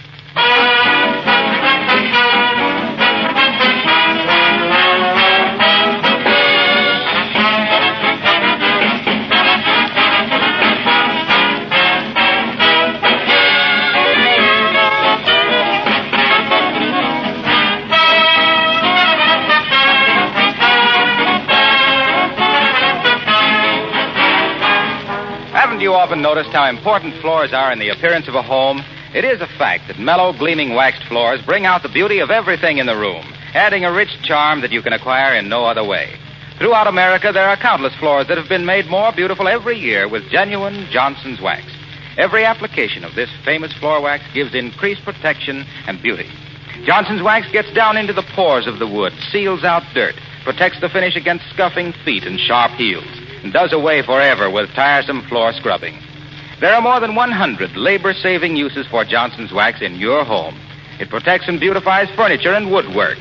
Haven't you often noticed how important floors are in the appearance of a home? It is a fact that mellow, gleaming waxed floors bring out the beauty of everything in the room, adding a rich charm that you can acquire in no other way. Throughout America, there are countless floors that have been made more beautiful every year with genuine Johnson's Wax. Every application of this famous floor wax gives increased protection and beauty. Johnson's Wax gets down into the pores of the wood, seals out dirt, protects the finish against scuffing feet and sharp heels, and does away forever with tiresome floor scrubbing. There are more than 100 labor-saving uses for Johnson's Wax in your home. It protects and beautifies furniture and woodwork,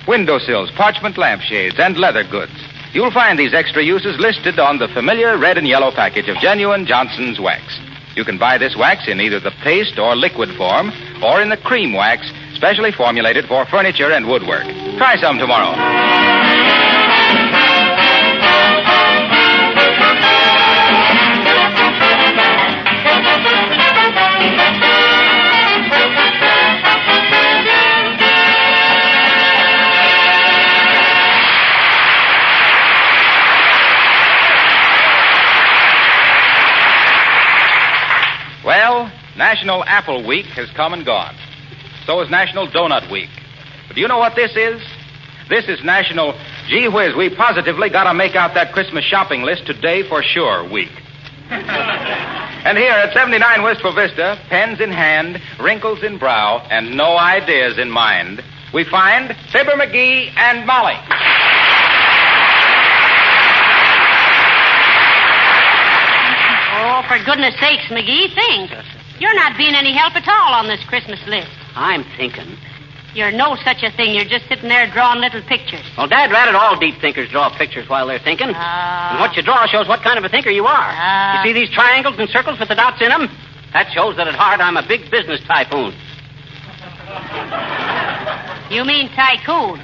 windowsills, parchment lampshades, and leather goods. You'll find these extra uses listed on the familiar red and yellow package of genuine Johnson's Wax. You can buy this wax in either the paste or liquid form, or in the cream wax, specially formulated for furniture and woodwork. Try some tomorrow. Well, National Apple Week has come and gone. So is National Donut Week. But do you know what this is? This is National Gee Whiz, we positively got to make out that Christmas shopping list today for sure week. And here at 79 Wistful Vista, pens in hand, wrinkles in brow, and no ideas in mind, we find Fibber McGee and Molly. Oh, for goodness sakes, McGee, think. You're not being any help at all on this Christmas list. I'm thinking. You're no such a thing. You're just sitting there drawing little pictures. Well, Dad ratted all deep thinkers draw pictures while they're thinking. And what you draw shows what kind of a thinker you are. You see these triangles and circles with the dots in them? That shows that at heart I'm a big business tycoon. You mean tycoon?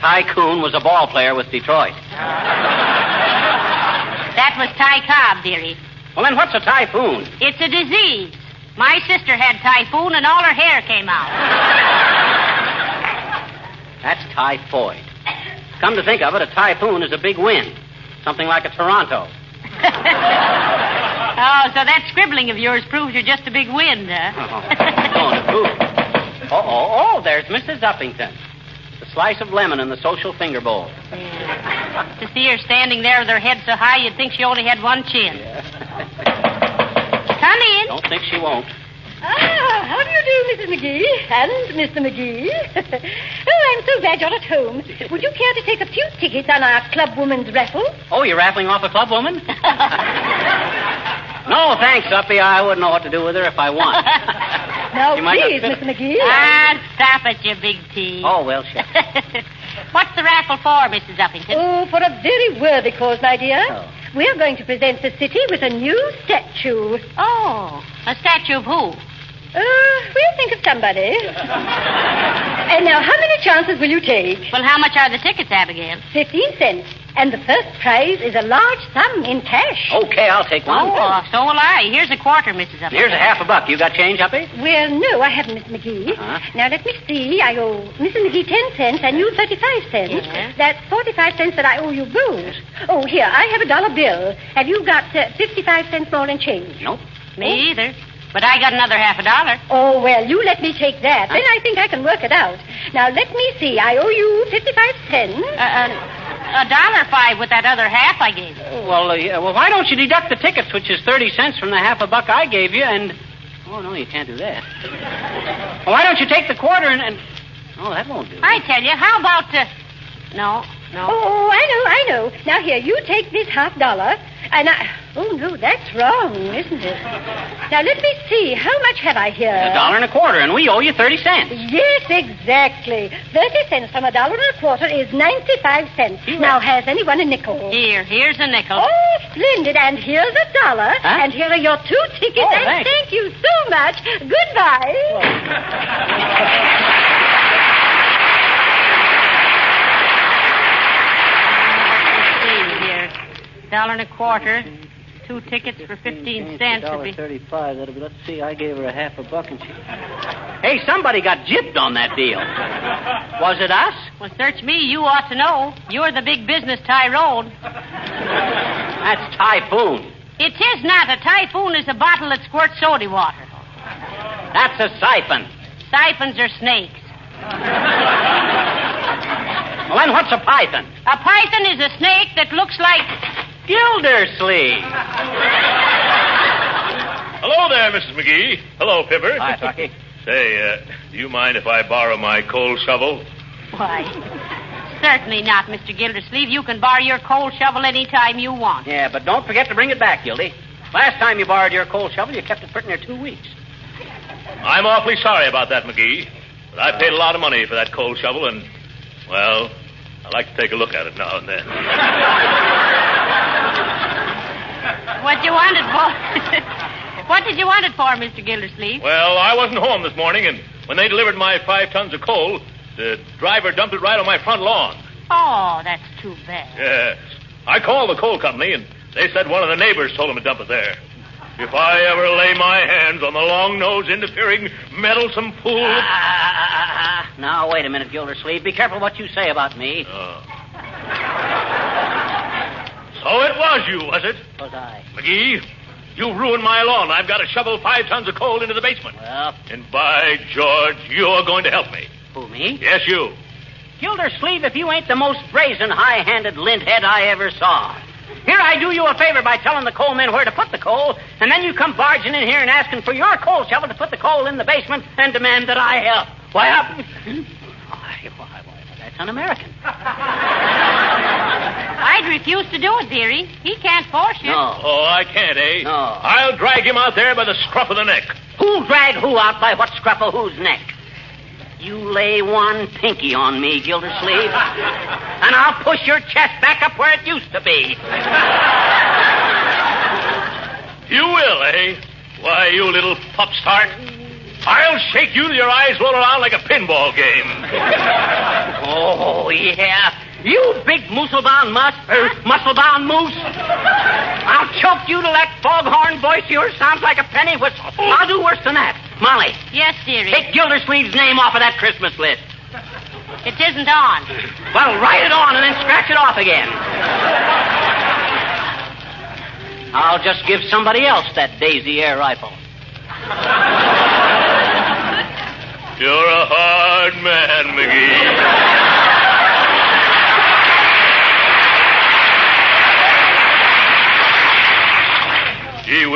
Tycoon was a ball player with Detroit. That was Ty Cobb, dearie. Well, then what's a typhoon? It's a disease. My sister had typhoon and all her hair came out. That's typhoid. Come to think of it, a typhoon is a big wind. Something like a Toronto. Oh, so that scribbling of yours proves you're just a big wind, huh? Oh, there's Mrs. Uppington. A slice of lemon in the social finger bowl. To see her standing there with her head so high, you'd think she only had one chin. Come in. Don't think she won't. How do you do, Mrs. McGee? And Mr. McGee? I'm so glad you're at home. Would you care to take a few tickets on our club woman's raffle? Oh, you're raffling off a club woman? No, thanks, Uppy. I wouldn't know what to do with her if I won. Now, please, Mr. McGee. Stop it, you big T. Oh, well, sure. What's the raffle for, Mrs. Uppington? Oh, for a very worthy cause, my dear. Oh. We're going to present the city with a new statue. Oh, a statue of who? We'll think of somebody. And now, how many chances will you take? Well, how much are the tickets, Abigail? 15 cents. And the first prize is a large sum in cash. Okay, I'll take one. Oh, so will I. Here's a quarter, Mrs. Uppington. Here's a half a buck. You got change, Uppy? Well, no, I haven't, Miss McGee. Now, let me see. I owe Mrs. McGee 10 cents and you 35 cents. Yeah. That's 45 cents that I owe you both. Oh, here, I have a dollar bill. Have you got 55 cents more in change? Nope. Me either. But I got another $50. Oh, well, you let me take that. Then I think I can work it out. Now, let me see. I owe you 55 cents. $1.05 with that other half I gave you. Well, why don't you deduct the tickets, which is 30 cents from the half a buck I gave you, and... Oh, no, you can't do that. Well, why don't you take the quarter and... Oh, that won't do. I tell you, how about... No. Oh, I know. Now, here, you take this $50, and I... Oh, no, that's wrong, isn't it? Now, let me see. How much have I here? $1.25, and we owe you 30 cents. Yes, exactly. 30 cents from $1.25 is 95 cents. Now, has anyone a nickel? Here's a nickel. Oh, splendid. And here's $1. And here are your 2 tickets. Oh, and thanks. thank you so much. Goodbye. $1.25. 2 tickets for 15 cents. $1.35. That'll be. Let's see. I gave her a half a buck, and she. Hey, somebody got gypped on that deal. Was it us? Well, search me. You ought to know. You're the big business Tyrone. That's Typhoon. It is not. A typhoon is a bottle that squirts soda water. That's a siphon. Siphons are snakes. Well, then what's a python? A python is a snake that looks like Gildersleeve. Hello there, Mrs. McGee. Hello, Pipper. Hi, Tucky. Say, do you mind if I borrow my coal shovel? Why, certainly not, Mr. Gildersleeve. You can borrow your coal shovel any time you want. Yeah, but don't forget to bring it back, Gildy. Last time you borrowed your coal shovel, you kept it put in there 2 weeks. I'm awfully sorry about that, McGee. But I paid a lot of money for that coal shovel, and, well, I like to take a look at it now and then. What you want it for? What did you want it for, Mr. Gildersleeve? Well, I wasn't home this morning, and when they delivered my 5 tons of coal, the driver dumped it right on my front lawn. Oh, that's too bad. Yes. I called the coal company, and they said one of the neighbors told them to dump it there. If I ever lay my hands on the long-nosed, interfering, meddlesome fool... Now, wait a minute, Gildersleeve. Be careful what you say about me. So it was you, was it? Was I? McGee, you ruined my lawn. I've got to shovel 5 tons of coal into the basement. Well... And by George, you're going to help me. Who, me? Yes, you. Gildersleeve, if you ain't the most brazen, high-handed linthead I ever saw. Here I do you a favor by telling the coal men where to put the coal, and then you come barging in here and asking for your coal shovel to put the coal in the basement and demand that I help. Why, that's un-American. I'd refuse to do it, dearie. He can't force you. No. Oh, I can't, eh? No. I'll drag him out there by the scruff of the neck. Who'll drag who out by what scruff of whose neck? You lay one pinky on me, Gildersleeve, and I'll push your chest back up where it used to be. You will, eh? Why, you little pupstart. I'll shake you till your eyes roll around like a pinball game. Oh, yeah. You big muscle-bound muscle-bound moose. I'll choke you till that foghorn voice of yours sounds like a penny whistle. I'll do worse than that. Molly. Yes, dearie. Take Gildersleeve's name off of that Christmas list. It isn't on. Well, write it on and then scratch it off again. I'll just give somebody else that Daisy air rifle. You're a hard man, McGee.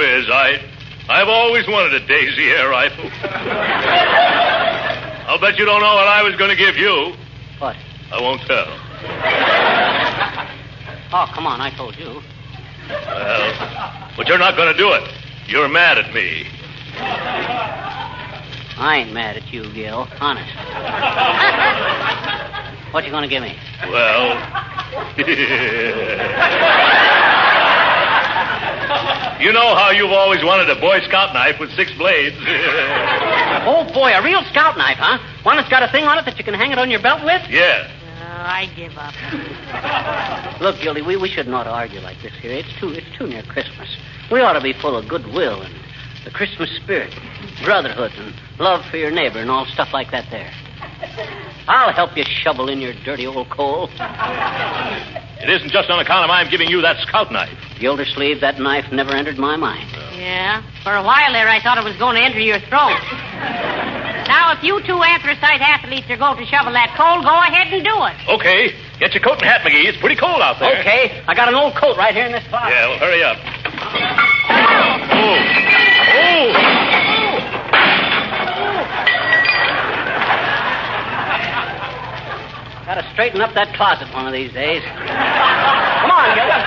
whiz, I've always wanted a Daisy air rifle. I'll bet you don't know what I was going to give you. What? I won't tell. Oh, come on, I told you. Well, but you're not going to do it. You're mad at me. I ain't mad at you, Gil. Honest. What you going to give me? Well... You know how you've always wanted a Boy Scout knife with 6 blades. Oh, boy, a real scout knife, huh? One that's got a thing on it that you can hang it on your belt with? Yeah. I give up. Look, Gildy, we shouldn't ought to argue like this here. It's too near Christmas. We ought to be full of goodwill and the Christmas spirit, brotherhood and love for your neighbor and all stuff like that there. I'll help you shovel in your dirty old coal. It isn't just on account of I'm giving you that scout knife. Gildersleeve, that knife never entered my mind. Yeah? For a while there, I thought it was going to enter your throat. Now, if you two anthracite athletes are going to shovel that coal, go ahead and do it. Okay. Get your coat and hat, McGee. It's pretty cold out there. Okay. I got an old coat right here in this closet. Yeah, well, hurry up. Got to straighten up that closet one of these days. Come on, Gilda.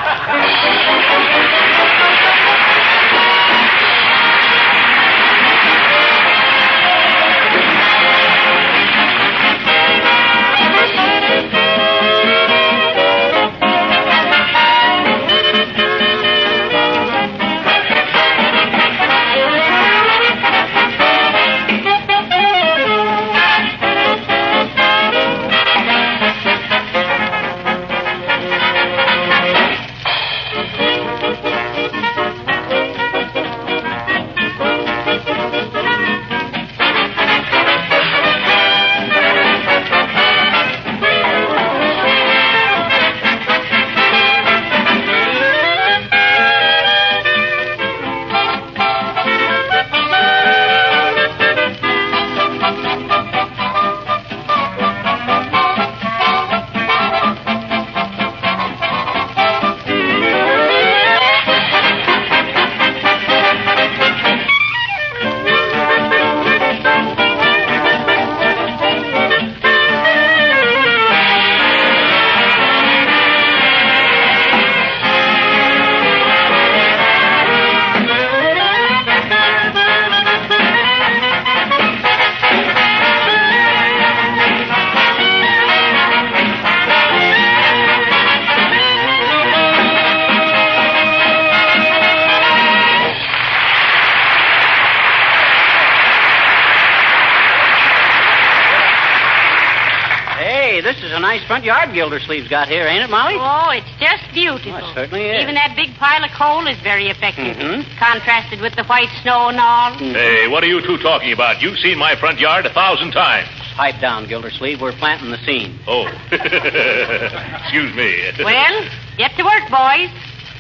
Front yard Gildersleeve's got here, ain't it, Molly? Oh, it's just beautiful. Oh, it certainly is. Even that big pile of coal is very effective. Mm-hmm. Contrasted with the white snow and all. Hey, what are you two talking about? You've seen my front yard 1,000 times. Pipe down, Gildersleeve. We're planting the scene. Oh. Excuse me. Well, get to work, boys.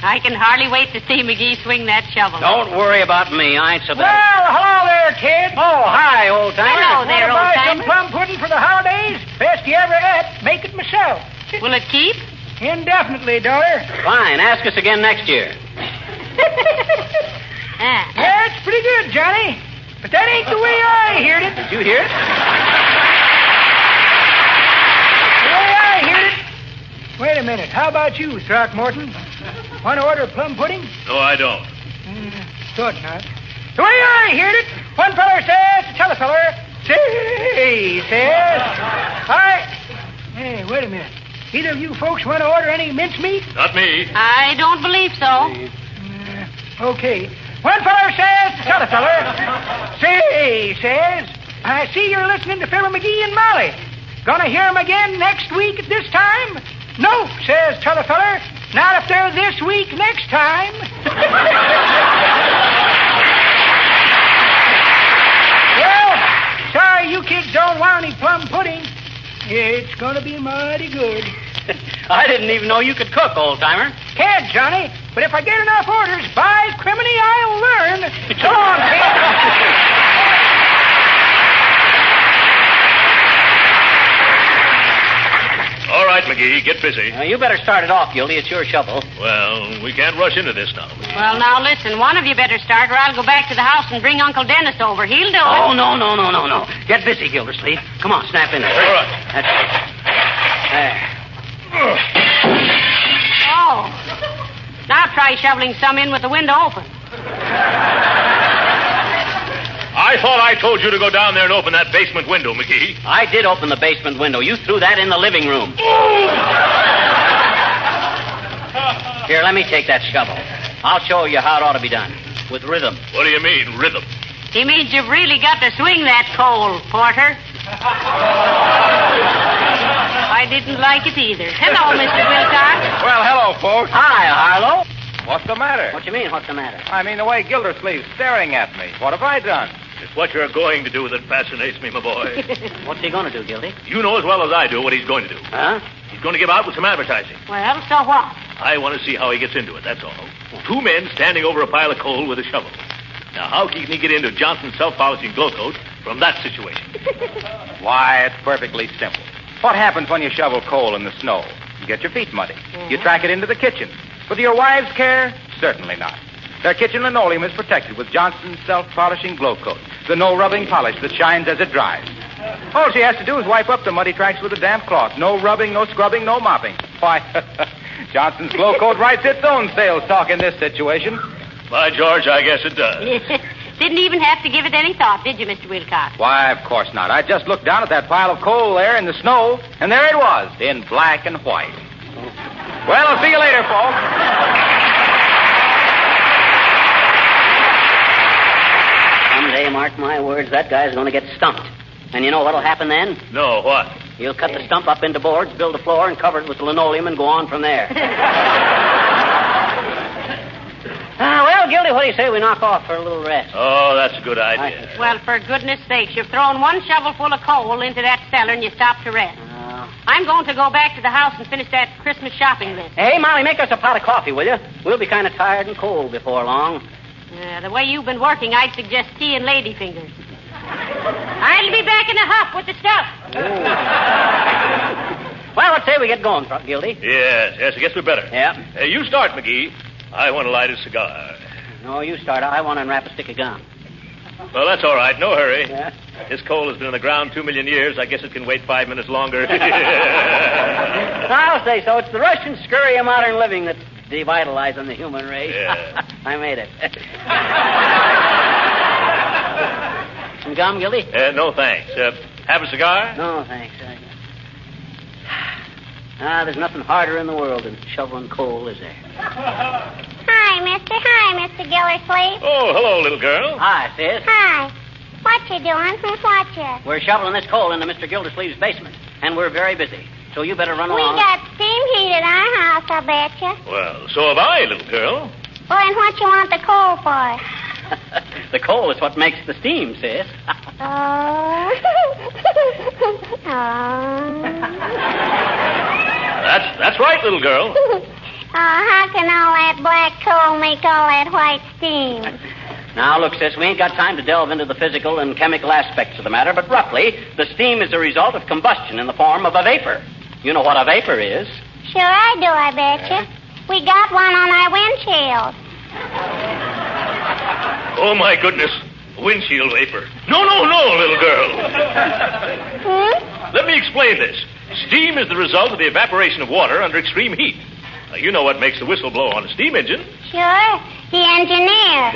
I can hardly wait to see McGee swing that shovel. Don't worry about me. I ain't so bad. Well, hello there, kid. Oh, hi, old timer. Hello there, old buy timer. some plum pudding for the holidays? Best you ever ate. Make it myself. Will it keep? Indefinitely, daughter. Fine. Ask us again next year. Yeah, it's pretty good, Johnny. But that ain't the way I heard it. Did you hear it? The way I heard it. Wait a minute. How about you, Throckmorton? Want to order plum pudding? No, I don't. Thought not. The way I heard it, one feller says to t'other feller, say, says, Hey, wait a minute. Either of you folks want to order any mincemeat? Not me. I don't believe so. Okay. One feller says to t'other feller, say, says, I see you're listening to Fibber McGee and Molly. Gonna hear 'em again next week at this time? No, says t'other feller. Not if they're this week next time. Well, sorry you kids don't want any plum pudding. It's going to be mighty good. I didn't even know you could cook, old timer. Can't, Johnny. But if I get enough orders, by criminy, I'll learn. So long, kid. All right, McGee. Get busy. You better start it off, Gildy. It's your shovel. Well, we can't rush into this now. Well, now listen. One of you better start, or I'll go back to the house and bring Uncle Dennis over. He'll do it. Oh, no. Get busy, Gildersleeve. Come on, snap in there. All right. That's it. There. Oh. Now try shoveling some in with the window open. I thought I told you to go down there and open that basement window, McGee. I did open the basement window. You threw that in the living room. Here, let me take that shovel. I'll show you how it ought to be done. With rhythm. What do you mean, rhythm? He means you've really got to swing that coal, Porter. I didn't like it either. Hello, Mr. Wilcox. Well, hello, folks. Hi, Harlow. What's the matter? What you mean, what's the matter? I mean, the way Gildersleeve's staring at me. What have I done? It's what you're going to do that fascinates me, my boy. What's he going to do, Gildy? You know as well as I do what he's going to do. Huh? He's going to give out with some advertising. Well, so what? I want to see how he gets into it, that's all. Two men standing over a pile of coal with a shovel. Now, how can he get into Johnson's self-polishing glow coat from that situation? Why, it's perfectly simple. What happens when you shovel coal in the snow? You get your feet muddy. You track it into the kitchen. But do your wives care? Certainly not. Their kitchen linoleum is protected with Johnson's self-polishing glow coat, the no-rubbing polish that shines as it dries. All she has to do is wipe up the muddy tracks with a damp cloth. No rubbing, no scrubbing, no mopping. Why, Johnson's glow coat writes its own sales talk in this situation. By George, I guess it does. Didn't even have to give it any thought, did you, Mr. Wilcox? Why, of course not. I just looked down at that pile of coal there in the snow, and there it was, in black and white. Well, I'll see you later, folks. Someday, mark my words, that guy's going to get stumped. And you know what'll happen then? No, what? He'll cut the stump up into boards, build a floor, and cover it with linoleum and go on from there. Well, Gildy, what do you say we knock off for a little rest? Oh, that's a good idea. Well, for goodness sakes, you've thrown one shovelful of coal into that cellar and you stop to rest. I'm going to go back to the house and finish that Christmas shopping list. Hey, Molly, make us a pot of coffee, will you? We'll be kind of tired and cold before long. The way you've been working, I'd suggest tea and ladyfingers. I'll be back in a huff with the stuff. Well, let's say we get going, Gildy. Yes, I guess we better. Yeah. Hey, you start, McGee. I want to light a cigar. No, you start. I want to unwrap a stick of gum. Well, that's all right. No hurry. Yeah? This coal has been in the ground 2 million years. I guess it can wait 5 minutes longer. I'll say so. It's the rush and scurry of modern living that's devitalizing the human race. Yeah. I made it. Some gum, Gildy? No, thanks. Have a cigar? No, thanks. There's nothing harder in the world than shoveling coal, is there? Hi, Mr. Gildersleeve. Oh, hello, little girl. Hi, sis. Hi. What you doing? Who's watching? We're shoveling this coal into Mr. Gildersleeve's basement, and we're very busy. So you better run along. We got steam heat at our house, I betcha. Well, so have I, little girl. Well, and what you want the coal for? The coal is what makes the steam, sis. That's right, little girl. How can all that black coal make all that white steam? Now, look, sis, we ain't got time to delve into the physical and chemical aspects of the matter, but roughly, the steam is a result of combustion in the form of a vapor. You know what a vapor is? Sure I do, I betcha. We got one on our windshield. Oh, my goodness. Windshield vapor. No, little girl. Let me explain this. Steam is the result of the evaporation of water under extreme heat. Now, you know what makes the whistle blow on a steam engine. Sure. The engineer.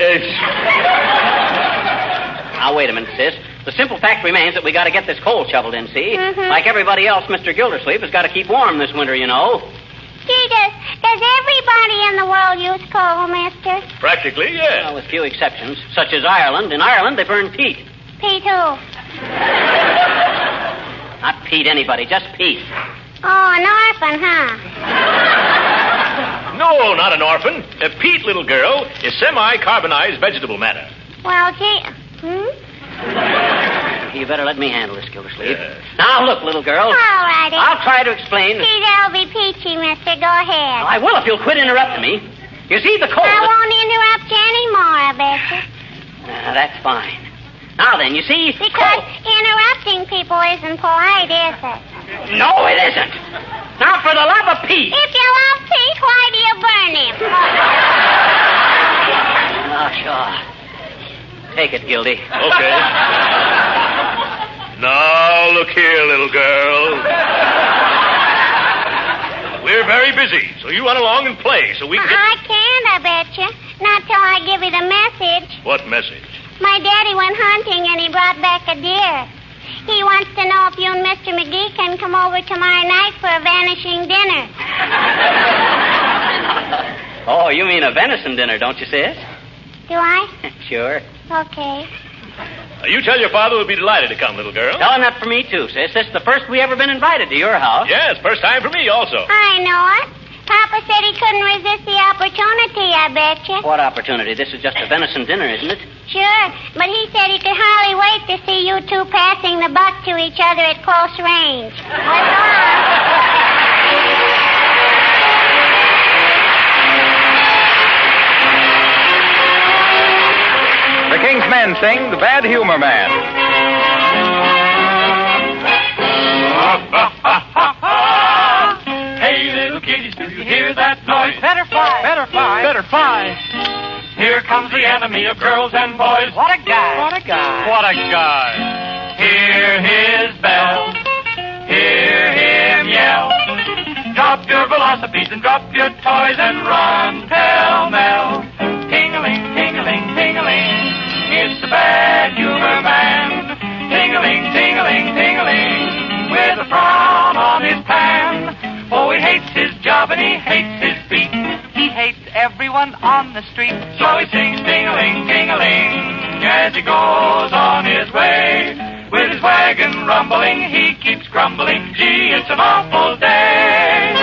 Now, wait a minute, sis. The simple fact remains that we got to get this coal shoveled in, see? Mm-hmm. Like everybody else, Mr. Gildersleeve has got to keep warm this winter, you know. Gee, does everybody in the world use coal, mister? Practically, yes. Well, with few exceptions, such as Ireland. In Ireland, they burn peat. Pete who? Not peat anybody, just peat. Oh, an orphan, huh? No, not an orphan. Peat, little girl, is semi-carbonized vegetable matter. Well, gee... You better let me handle this, Gildersleeve. Yes. Now, look, little girl. All righty. I'll try to explain. Gee, that'll be peachy, mister. Go ahead. I will if you'll quit interrupting me. You see, the coal... I won't interrupt you anymore, I betcha. That's fine. Now then, you see... Because interrupting people isn't polite, is it? No, it isn't. Now, for the love of Pete. If you love Pete, why do you burn him? Oh, sure. Take it, Gildy. Okay. Now, look here, little girl. We're very busy, so you run along and play so we can get... I can't, I betcha. Not till I give you the message. What message? My daddy went hunting and he brought back a deer. He wants to know if you and Mr. McGee can come over tomorrow night for a vanishing dinner. Oh, you mean a venison dinner, don't you, sis? Do I? Sure. Okay. You tell your father we'll be delighted to come, little girl. Tell him that for me, too, sis. This is the first we ever been invited to your house. Yes, first time for me also. I know it. Papa said he couldn't resist the opportunity, I betcha. What opportunity? This is just a venison dinner, isn't it? Sure, but he said he could hardly wait to see you two passing the buck to each other at close range. The King's Men sing The Bad Humor Man. Hey, little kiddies, do you hear that noise? Better fly. Better fly. Better fly. Here comes the enemy of girls and boys. What a guy. What a guy. What a guy. Hear his bell. Hear him yell. Drop your philosophies and drop your toys and run pell-mell. Ting-a-ling, ting-a-ling, ting-a-ling. It's the Bad Humor Man. Ting-a-ling, ting-a-ling, ting-a-ling. With a frown on his pan. Oh, he hates his job and he hates his beat. He hates everyone on the street. So he sings ting-a-ling, ting-a-ling as he goes on his way. With his wagon rumbling, he keeps grumbling. Gee, it's an awful day.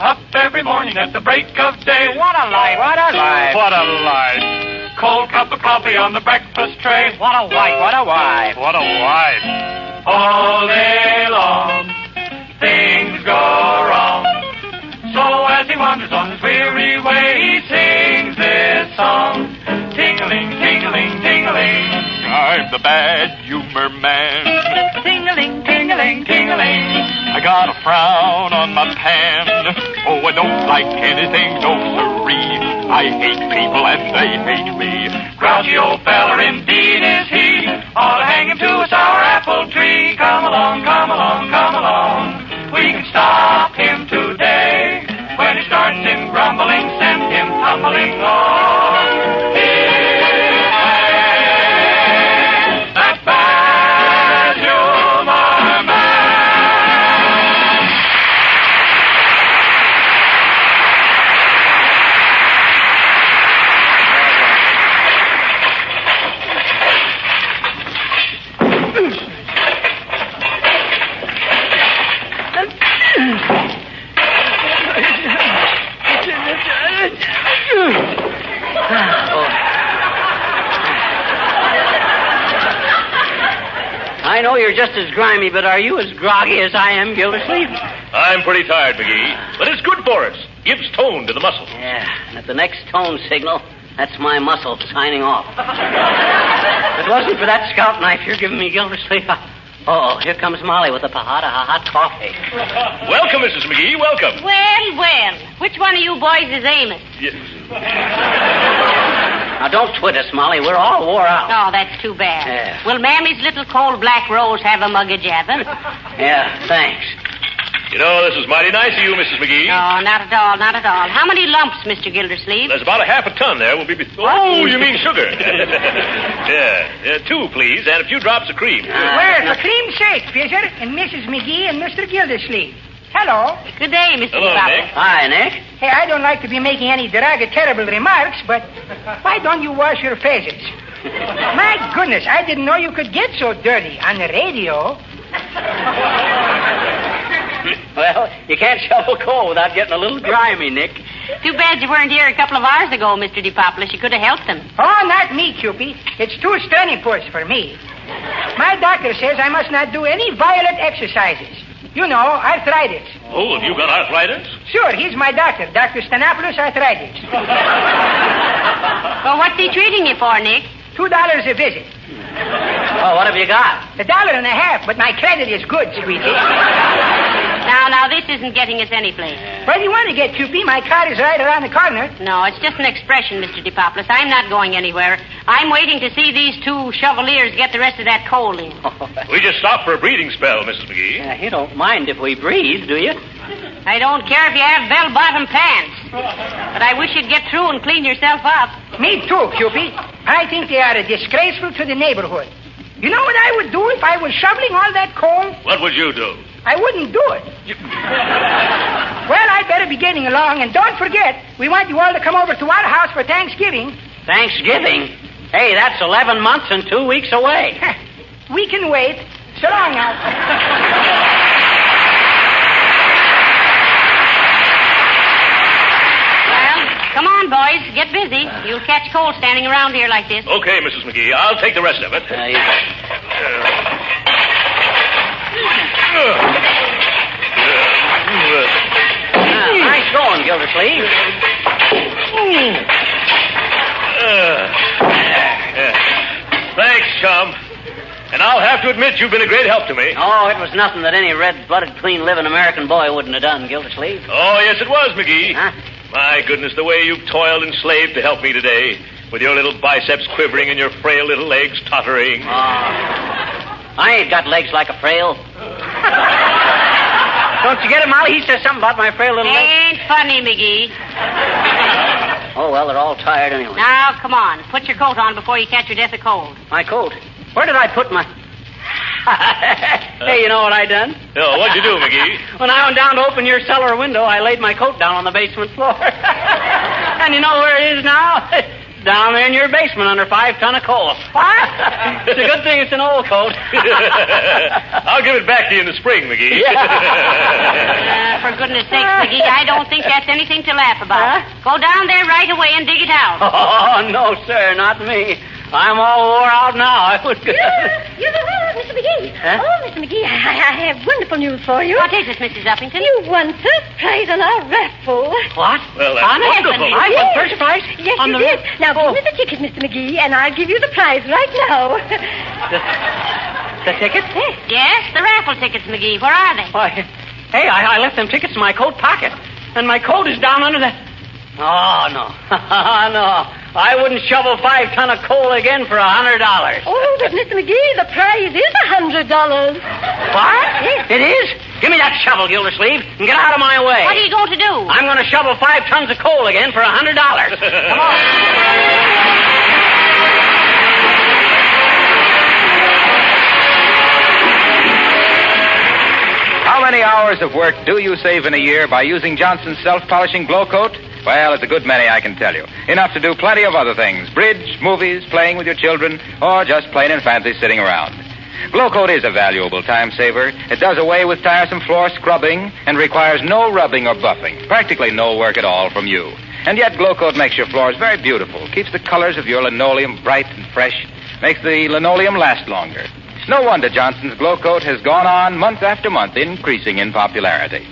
Up every morning at the break of day. What a life, what a life. What a life. Cold cup of coffee on the breakfast tray. What a wife, what a wife. What a wife. All day long, things go wrong. So as he wanders on his weary way, he sings this song. Ting-a-ling, ting-a-ling, ting-a-ling. I'm the Bad Humor Man. Ting-a-ling, ting-a-ling, ting-a-ling. I got a frown on my pan. Oh, I don't like anything, no siree. I hate people and they hate me. Grouchy old feller indeed is he. Ought to hang him to a sour apple tree. Come along, come along, come along. We can stop him today. When he starts in grumbling, send him tumbling on. That Bad Humor Man. I know you're just as grimy, but are you as groggy as I am, Gildersleeve? I'm pretty tired, McGee, but it's good for us. Gives tone to the muscles. Yeah, and at the next tone signal, that's my muscle signing off. If it wasn't for that scalp knife you're giving me, Gildersleeve, oh, here comes Molly with a hot coffee. Welcome, Mrs. McGee, welcome. Well, which one of you boys is Amos? Yes. Now, don't twit us, Molly. We're all wore out. Oh, that's too bad. Yeah. Will Mammy's little cold black rose have a mug of jabbin'? Yeah, thanks. You know, this is mighty nice of you, Mrs. McGee. No, not at all, not at all. How many lumps, Mr. Gildersleeve? There's about a half a ton there. Will be... Oh, you mean sugar. Yeah, 2, please, and a few drops of cream. Where's the cream shake, Fisher, and Mrs. McGee and Mr. Gildersleeve? Hello. Good day, Mr. Hello, Papa. Nick. Hi, Nick. Hey, I don't like to be making any derogatory remarks, but why don't you wash your faces? My goodness, I didn't know you could get so dirty on the radio. Well, you can't shovel coal without getting a little grimy, Nick. Too bad you weren't here a couple of hours ago, Mr. DePopoulos. You could have helped them. Oh, not me, Cupid. It's too strenuous for me. My doctor says I must not do any violent exercises. You know, arthritis. Oh, have you got arthritis? Sure, he's my doctor, Dr. Stanopoulos Arthritis. Well, what's he treating you for, Nick? $2 a visit. Oh, what have you got? $1.50, but my credit is good, sweetie. Now, this isn't getting us any place. Where do you want to get, Cupid? My car is right around the corner. No, it's just an expression, Mr. DePoplis. I'm not going anywhere. I'm waiting to see these two Chevaliers get the rest of that coal in. We just stopped for a breathing spell, Mrs. McGee. You don't mind if we breathe, do you? I don't care if you have bell-bottom pants. But I wish you'd get through and clean yourself up. Me too, Cupid. I think they are disgraceful to the neighborhood. You know what I would do if I was shoveling all that coal? What would you do? I wouldn't do it. Well, I'd better be getting along, and don't forget, we want you all to come over to our house for Thanksgiving. Thanksgiving? Hey, that's 11 months and 2 weeks away. We can wait. So long now. Come on, boys. Get busy. You'll catch cold standing around here like this. Okay, Mrs. McGee. I'll take the rest of it. Nice going, Gildersleeve. Thanks, chum. And I'll have to admit you've been a great help to me. Oh, it was nothing that any red-blooded, clean-living American boy wouldn't have done, Gildersleeve. Oh, yes, it was, McGee. Huh? My goodness, the way you've toiled and slaved to help me today, with your little biceps quivering and your frail little legs tottering. I ain't got legs like a frail. Don't you get it, Molly? He says something about my frail little legs. Ain't funny, McGee. Oh, well, they're all tired anyway. Now, come on. Put your coat on before you catch your death of cold. My coat? Where did I put my... Hey, you know what I done? Oh, what'd you do, McGee? When I went down to open your cellar window, I laid my coat down on the basement floor. And you know where it is now? Down there in your basement under 5 ton of coal. It's a good thing it's an old coat. I'll give it back to you in the spring, McGee. For goodness sakes, McGee, I don't think that's anything to laugh about. Go down there right away and dig it out. Oh, no, sir, not me. I'm all wore out now. I would... Mr. McGee. Huh? Oh, Mr. McGee, I have wonderful news for you. What is it, Mrs. Uppington? You won first prize on our raffle. What? Well, that's wonderful. I won first prize? Yes, you did. Now, give me the ticket, Mr. McGee, and I'll give you the prize right now. The ticket? Yes, the raffle tickets, McGee. Where are they? Why, hey, I left them tickets in my coat pocket, and my coat is down under the... Oh, no. No. I wouldn't shovel 5 ton of coal again for $100. Oh, but Mr. McGee, the prize is $100. What? Yes. It is? Give me that shovel, Gildersleeve, and get out of my way. What are you going to do? I'm going to shovel 5 tons of coal again for $100. Come on. How many hours of work do you save in a year by using Johnson's self-polishing glow coat? Well, it's a good many, I can tell you. Enough to do plenty of other things. Bridge, movies, playing with your children, or just plain and fancy sitting around. Glow Coat is a valuable time saver. It does away with tiresome floor scrubbing and requires no rubbing or buffing. Practically no work at all from you. And yet Glow Coat makes your floors very beautiful, keeps the colors of your linoleum bright and fresh, makes the linoleum last longer. No wonder Johnson's Glow Coat has gone on month after month, increasing in popularity.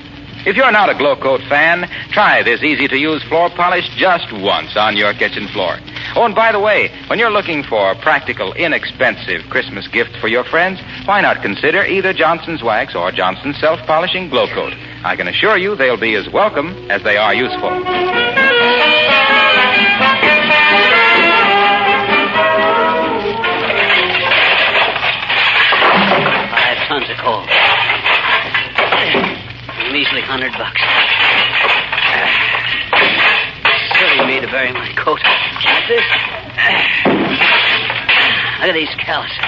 If you're not a Glow Coat fan, try this easy-to-use floor polish just once on your kitchen floor. Oh, and by the way, when you're looking for a practical, inexpensive Christmas gift for your friends, why not consider either Johnson's Wax or Johnson's Self-Polishing Glow Coat? I can assure you they'll be as welcome as they are useful. 5 tons of coal. A measly $100. Silly me to bury my coat like this. Look at these calluses.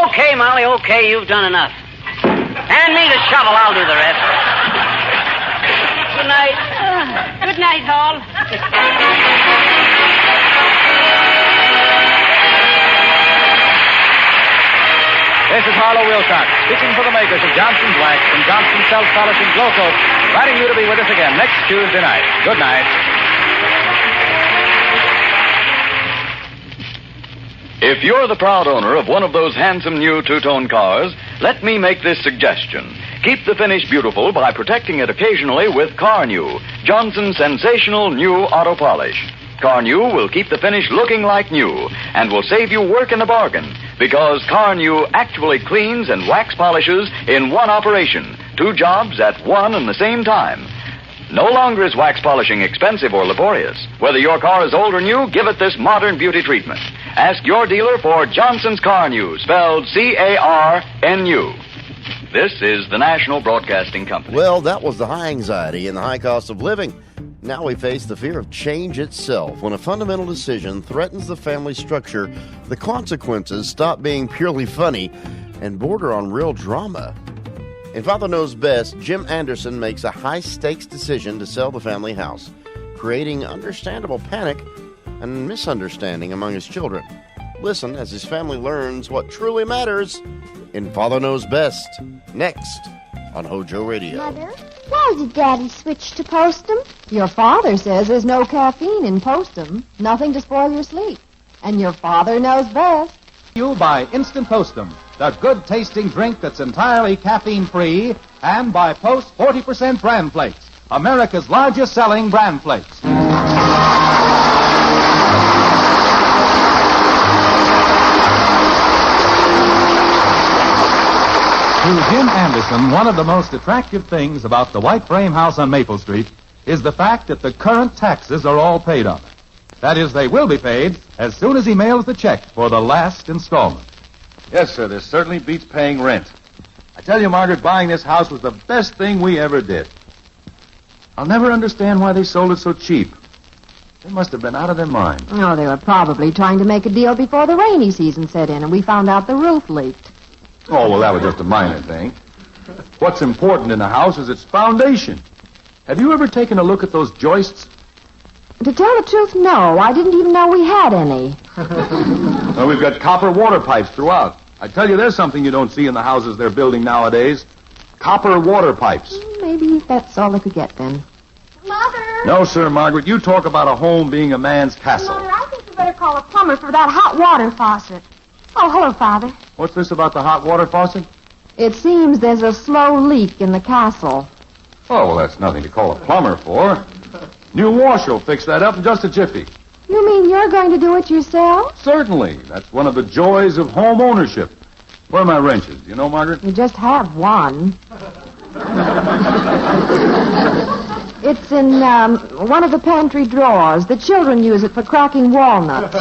Okay, Molly, okay, you've done enough. Hand me the shovel, I'll do the rest. Good night. Good night, Hall. This is Harlow Wilcox, speaking for the makers of Johnson's Wax and Johnson's Self-Polishing Glow Coat, inviting you to be with us again next Tuesday night. Good night. If you're the proud owner of one of those handsome new two-tone cars, let me make this suggestion. Keep the finish beautiful by protecting it occasionally with Car New, Johnson's sensational new auto polish. Carnew will keep the finish looking like new and will save you work in the bargain because Carnew actually cleans and wax polishes in one operation, 2 jobs at one and the same time. No longer is wax polishing expensive or laborious. Whether your car is old or new, give it this modern beauty treatment. Ask your dealer for Johnson's Carnew, spelled C-A-R-N-U. This is the National Broadcasting Company. Well, that was the high anxiety and the high cost of living. Now we face the fear of change itself. When a fundamental decision threatens the family structure, the consequences stop being purely funny and border on real drama. In Father Knows Best, Jim Anderson makes a high-stakes decision to sell the family house, creating understandable panic and misunderstanding among his children. Listen as his family learns what truly matters in Father Knows Best, next on Hojo Radio. Mother, why did Daddy switch to Postum? Your father says there's no caffeine in Postum, nothing to spoil your sleep. And your father knows best. You by Instant Postum, the good-tasting drink that's entirely caffeine-free, and by Post 40% Bran Flakes, America's largest-selling Bran Flakes. To Jim Anderson, one of the most attractive things about the white frame house on Maple Street is the fact that the current taxes are all paid on it. That is, they will be paid as soon as he mails the check for the last installment. Yes, sir, this certainly beats paying rent. I tell you, Margaret, buying this house was the best thing we ever did. I'll never understand why they sold it so cheap. They must have been out of their mind. Oh, they were probably trying to make a deal before the rainy season set in, and we found out the roof leaked. Oh, well, that was just a minor thing. What's important in a house is its foundation. Have you ever taken a look at those joists? To tell the truth, no. I didn't even know we had any. Well, we've got copper water pipes throughout. I tell you, there's something you don't see in the houses they're building nowadays. Copper water pipes. Maybe that's all they could get then. Mother! No, sir, Margaret. You talk about a home being a man's castle. Mother, I think you better call a plumber for that hot water faucet. Oh, hello, Father. What's this about the hot water faucet? It seems there's a slow leak in the castle. Oh, well, that's nothing to call a plumber for. New wash will fix that up in just a jiffy. You mean you're going to do it yourself? Certainly. That's one of the joys of home ownership. Where are my wrenches? You know, Margaret? You just have one. It's in one of the pantry drawers. The children use it for cracking walnuts.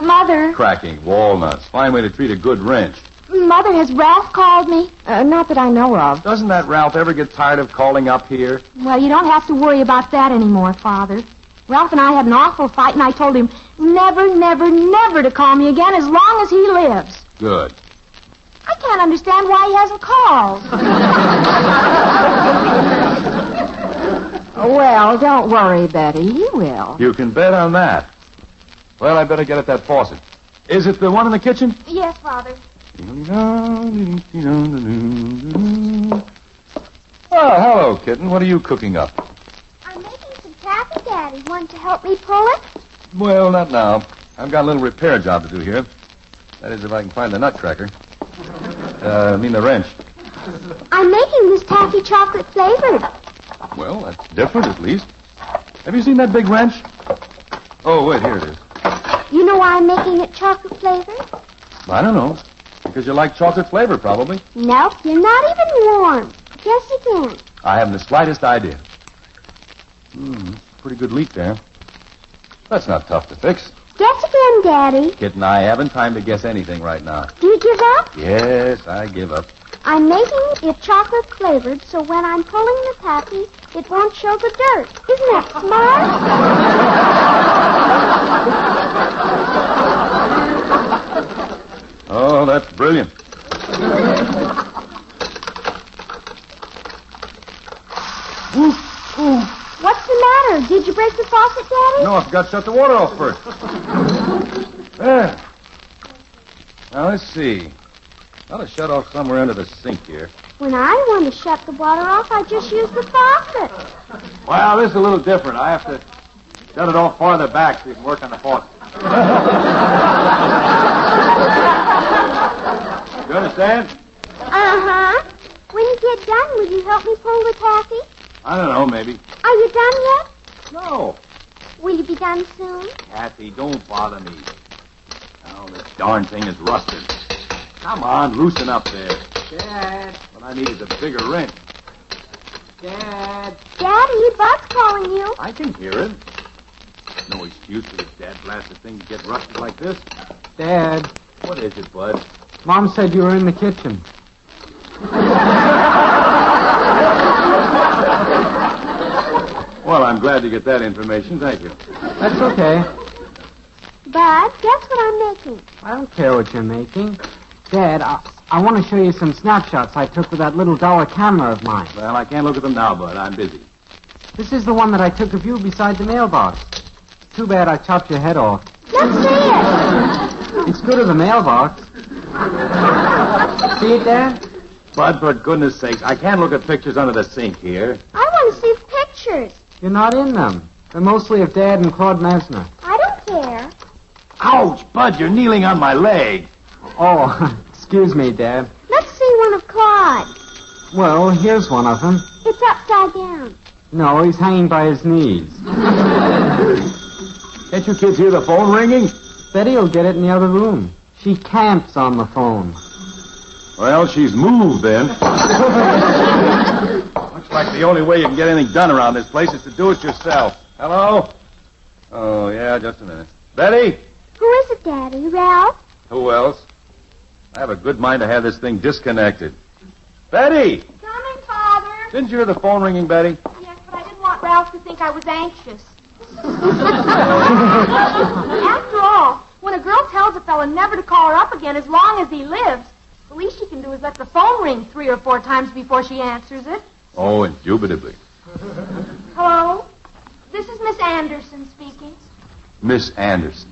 Mother. Cracking walnuts. Fine way to treat a good wrench. Mother, has Ralph called me? Not that I know of. Doesn't that Ralph ever get tired of calling up here? Well, you don't have to worry about that anymore, Father. Ralph and I had an awful fight, and I told him never, never, never to call me again as long as he lives. Good. I can't understand why he hasn't called. Well, don't worry, Betty. He will. You can bet on that. Well, I better get at that faucet. Is it the one in the kitchen? Yes, Father. Oh, hello, kitten. What are you cooking up? I'm making some taffy, Daddy. Want to help me pull it? Well, not now. I've got a little repair job to do here. That is, if I can find the nutcracker. The wrench. I'm making this taffy chocolate flavored. Well, that's different, at least. Have you seen that big wrench? Oh, wait, here it is. You know why I'm making it chocolate flavored? I don't know. Because you like chocolate flavor, probably. Nope, you're not even warm. Guess again. I haven't the slightest idea. Pretty good leak there. That's not tough to fix. Guess again, Daddy. Kitten, I haven't time to guess anything right now. Do you give up? Yes, I give up. I'm making it chocolate flavored, so when I'm pulling the taffy, it won't show the dirt. Isn't that smart? Oh, that's brilliant. What's the matter? Did you break the faucet, Daddy? No, I forgot to shut the water off first. There. Now, let's see. I'll have shut off somewhere under the sink here. When I want to shut the water off, I just use the faucet. Well, this is a little different. I have to shut it off farther back so you can work on the faucet. You understand? Uh-huh. When you get done, will you help me pull the taffy? I don't know, maybe. Are you done yet? No. Will you be done soon? Kathy, don't bother me. Oh, this darn thing is rusted. Come on, loosen up there. Dad. What I need is a bigger wrench. Dad. Daddy, Bud's calling you. I can hear it. No excuse for this dad-blasted thing to get rusted like this. Dad. What is it, Bud? Mom said you were in the kitchen. Well, I'm glad to get that information. Thank you. That's okay. Bud, guess what I'm making? I don't care what you're making. Dad, I want to show you some snapshots I took with that little dollar camera of mine. Well, I can't look at them now, Bud. I'm busy. This is the one that I took of you beside the mailbox. Too bad I chopped your head off. Let's see it. It's good of the mailbox. See it, Dad? Bud, for goodness sakes, I can't look at pictures under the sink here. I want to see pictures. You're not in them. They're mostly of Dad and Claude Mesner. I don't care. Ouch, Bud, you're kneeling on my leg. Oh, excuse me, Dad. Let's see one of Claude. Well, here's one of them. It's upside down. No, he's hanging by his knees. Can't you kids hear the phone ringing? Betty'll get it in the other room. She camps on the phone. Well, she's moved then. Looks like the only way you can get anything done around this place is to do it yourself. Hello? Oh, yeah, just a minute. Betty? Who is it, Daddy? Ralph? Who else? I have a good mind to have this thing disconnected. Betty! Coming, Father. Didn't you hear the phone ringing, Betty? Yes, but I didn't want Ralph to think I was anxious. After all, when a girl tells a fella never to call her up again as long as he lives, the least she can do is let the phone ring 3 or 4 times before she answers it. Oh, indubitably. Hello? This is Miss Anderson speaking. Miss Anderson.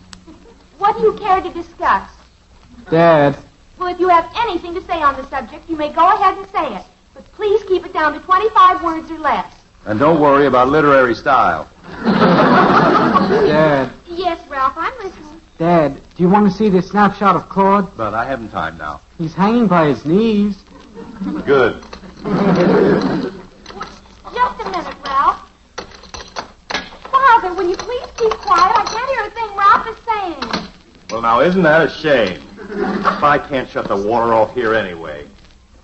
What do you care to discuss? Dad. Well, if you have anything to say on the subject, you may go ahead and say it. But please keep it down to 25 words or less. And don't worry about literary style. Dad. Yes, Ralph, I'm listening. Dad, do you want to see this snapshot of Claude? But I haven't time now. He's hanging by his knees. Good. Just a minute, Ralph. Father, will you please keep quiet? I can't hear a thing Ralph is saying. Well, now, isn't that a shame? If I can't shut the water off here anyway.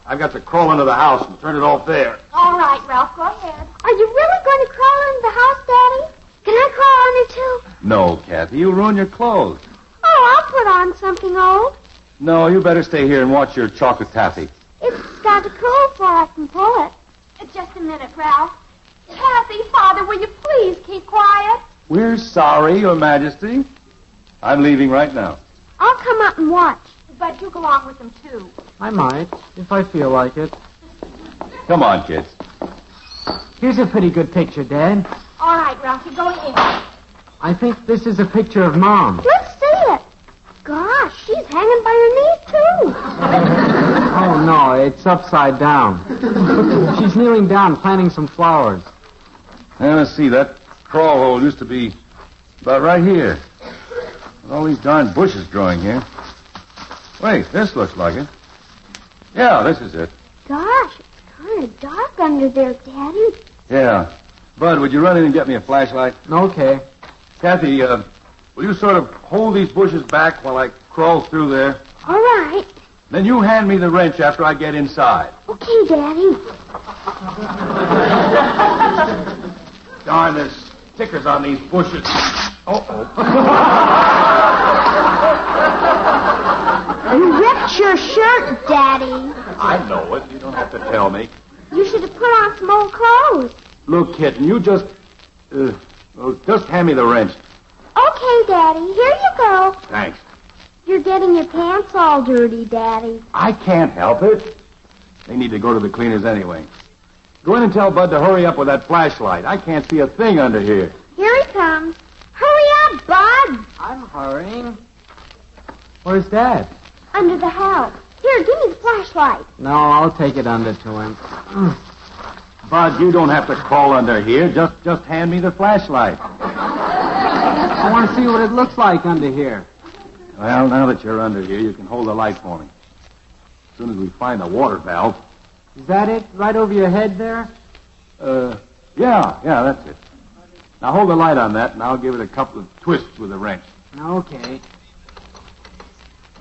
I've got to crawl into the house and turn it off there. All right, Ralph, go ahead. Are you really going to crawl into the house, Daddy? Can I crawl under, too? No, Kathy, you'll ruin your clothes. Oh, I'll put on something old. No, you better stay here and watch your chocolate taffy. It's got to cool before I can pull it. Just a minute, Ralph. Kathy, Father, will you please keep quiet? We're sorry, Your Majesty. I'm leaving right now. I'll come up and watch. But you go along with them, too. I might, if I feel like it. Come on, kids. Here's a pretty good picture, Dad. All right, Ralph, you go ahead. I think this is a picture of Mom. Let's see it. Gosh, she's hanging by her knees, too. Oh, no, it's upside down. She's kneeling down, planting some flowers. Now, let's see, that crawl hole used to be about right here. With all these darn bushes growing here. Wait, this looks like it. Yeah, this is it. Gosh, it's kind of dark under there, Daddy. Yeah. Bud, would you run in and get me a flashlight? Okay. Kathy, will you sort of hold these bushes back while I crawl through there? All right. Then you hand me the wrench after I get inside. Okay, Daddy. Darn, there's stickers on these bushes. Uh-oh. You ripped your shirt, Daddy. I know it. You don't have to tell me. You should have put on some old clothes. Look, kitten, you just hand me the wrench. Okay, Daddy. Here you go. Thanks. You're getting your pants all dirty, Daddy. I can't help it. They need to go to the cleaners anyway. Go in and tell Bud to hurry up with that flashlight. I can't see a thing under here. Here he comes. Hurry up, Bud. I'm hurrying. Where's Dad? Under the house. Here, give me the flashlight. No, I'll take it under to him. Bud, you don't have to crawl under here. Just hand me the flashlight. I want to see what it looks like under here. Well, now that you're under here, you can hold the light for me. As soon as we find the water valve. Is that it? Right over your head there? Yeah, that's it. Now hold the light on that, and I'll give it a couple of twists with a wrench. Okay.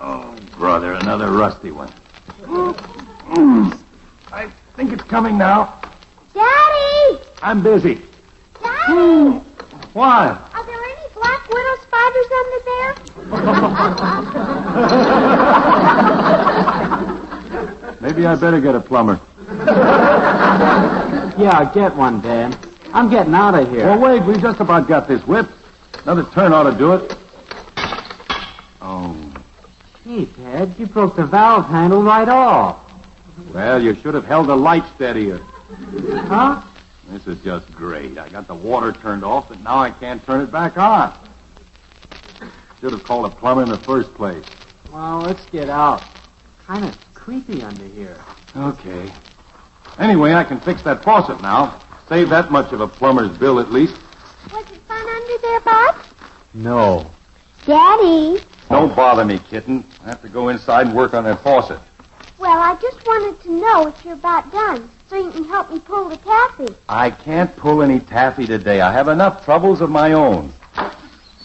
Oh, brother, another rusty one. I think it's coming now. Daddy! I'm busy. Daddy! Why? Are there any black widow spiders under there? Maybe I better get a plumber. Yeah, get one, Dad. I'm getting out of here. Well, wait, we just about got this whipped. Another turn ought to do it. Oh. Hey, Dad, you broke the valve handle right off. Well, you should have held the light steadier. Huh? This is just great. I got the water turned off, but now I can't turn it back on. Should have called a plumber in the first place. Well, let's get out. Kind of creepy under here. Okay. Anyway, I can fix that faucet now. Save that much of a plumber's bill at least. Was it fun under there, Bud? No. Daddy? Don't bother me, kitten. I have to go inside and work on that faucet. Well, I just wanted to know if you're about done, so you can help me pull the taffy. I can't pull any taffy today. I have enough troubles of my own.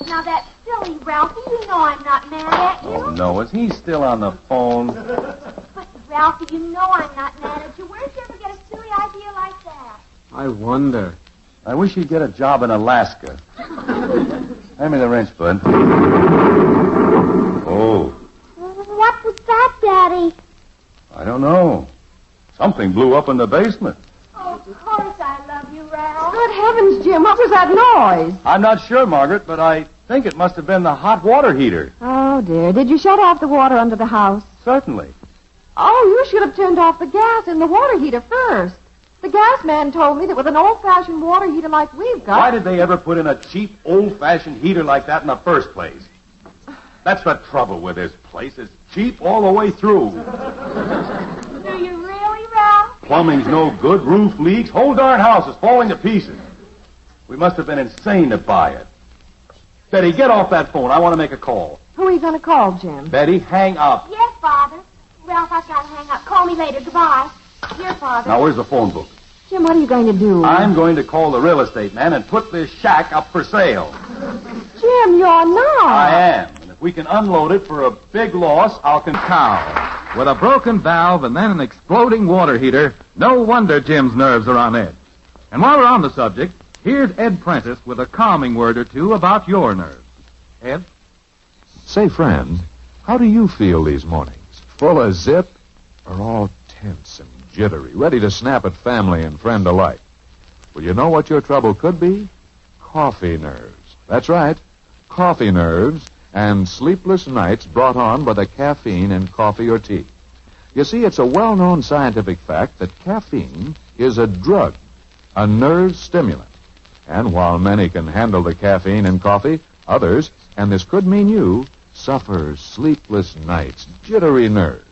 Now, that silly Ralphie, you know I'm not mad at you. Oh, no. Is he still on the phone? But, Ralphie, you know I'm not mad at you. Where'd you ever get a silly idea like that? I wonder. I wish you'd get a job in Alaska. Hand me the wrench, bud. Oh, What was that, Daddy? I don't know. Something blew up in the basement. Oh, of course I love you, Ralph. Good heavens, Jim, what was that noise? I'm not sure, Margaret, but I think it must have been the hot water heater. Oh, dear. Did you shut off the water under the house? Certainly. Oh, you should have turned off the gas in the water heater first. The gas man told me that with an old-fashioned water heater like we've got... Why did they ever put in a cheap, old-fashioned heater like that in the first place? That's the trouble with this place. It's cheap all the way through. Do you really, Ralph? Plumbing's no good, roof leaks, whole darn house is falling to pieces. We must have been insane to buy it. Betty, get off that phone. I want to make a call. Who are you going to call, Jim? Betty, hang up. Yes, Father. Ralph, I've got to hang up. Call me later. Goodbye. Dear Father. Now, where's the phone book? Jim, what are you going to do? I'm going to call the real estate man and put this shack up for sale. Jim, you're not. I am. And if we can unload it for a big loss, I'll Cow. With a broken valve and then an exploding water heater, no wonder Jim's nerves are on edge. And while we're on the subject, here's Ed Prentice with a calming word or two about your nerves. Ed? Say, friend, how do you feel these mornings? Full of zip or all tense and jittery, ready to snap at family and friend alike? Well, you know what your trouble could be? Coffee nerves. That's right. Coffee nerves and sleepless nights brought on by the caffeine in coffee or tea. You see, it's a well-known scientific fact that caffeine is a drug, a nerve stimulant. And while many can handle the caffeine in coffee, others, and this could mean you, suffer sleepless nights, jittery nerves.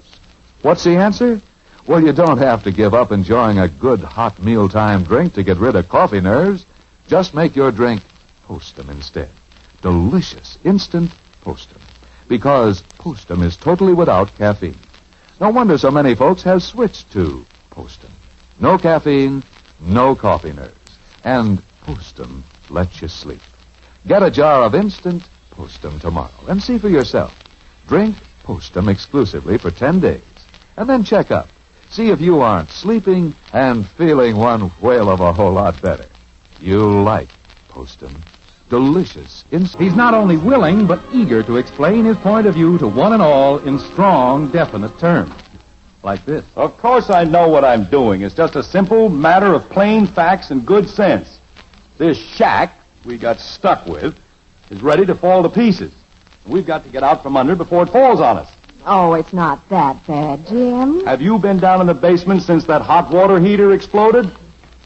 What's the answer? Well, you don't have to give up enjoying a good hot mealtime drink to get rid of coffee nerves. Just make your drink Postum instead. Delicious, instant Postum. Because Postum is totally without caffeine. No wonder so many folks have switched to Postum. No caffeine, no coffee nerves. And Postum lets you sleep. Get a jar of instant Postum tomorrow and see for yourself. Drink Postum exclusively for 10 days. And then check up. See if you aren't sleeping and feeling one whale of a whole lot better. You'll like Postum. Delicious. He's not only willing, but eager to explain his point of view to one and all in strong, definite terms. Like this. Of course I know what I'm doing. It's just a simple matter of plain facts and good sense. This shack we got stuck with is ready to fall to pieces. We've got to get out from under before it falls on us. Oh, it's not that bad, Jim. Have you been down in the basement since that hot water heater exploded?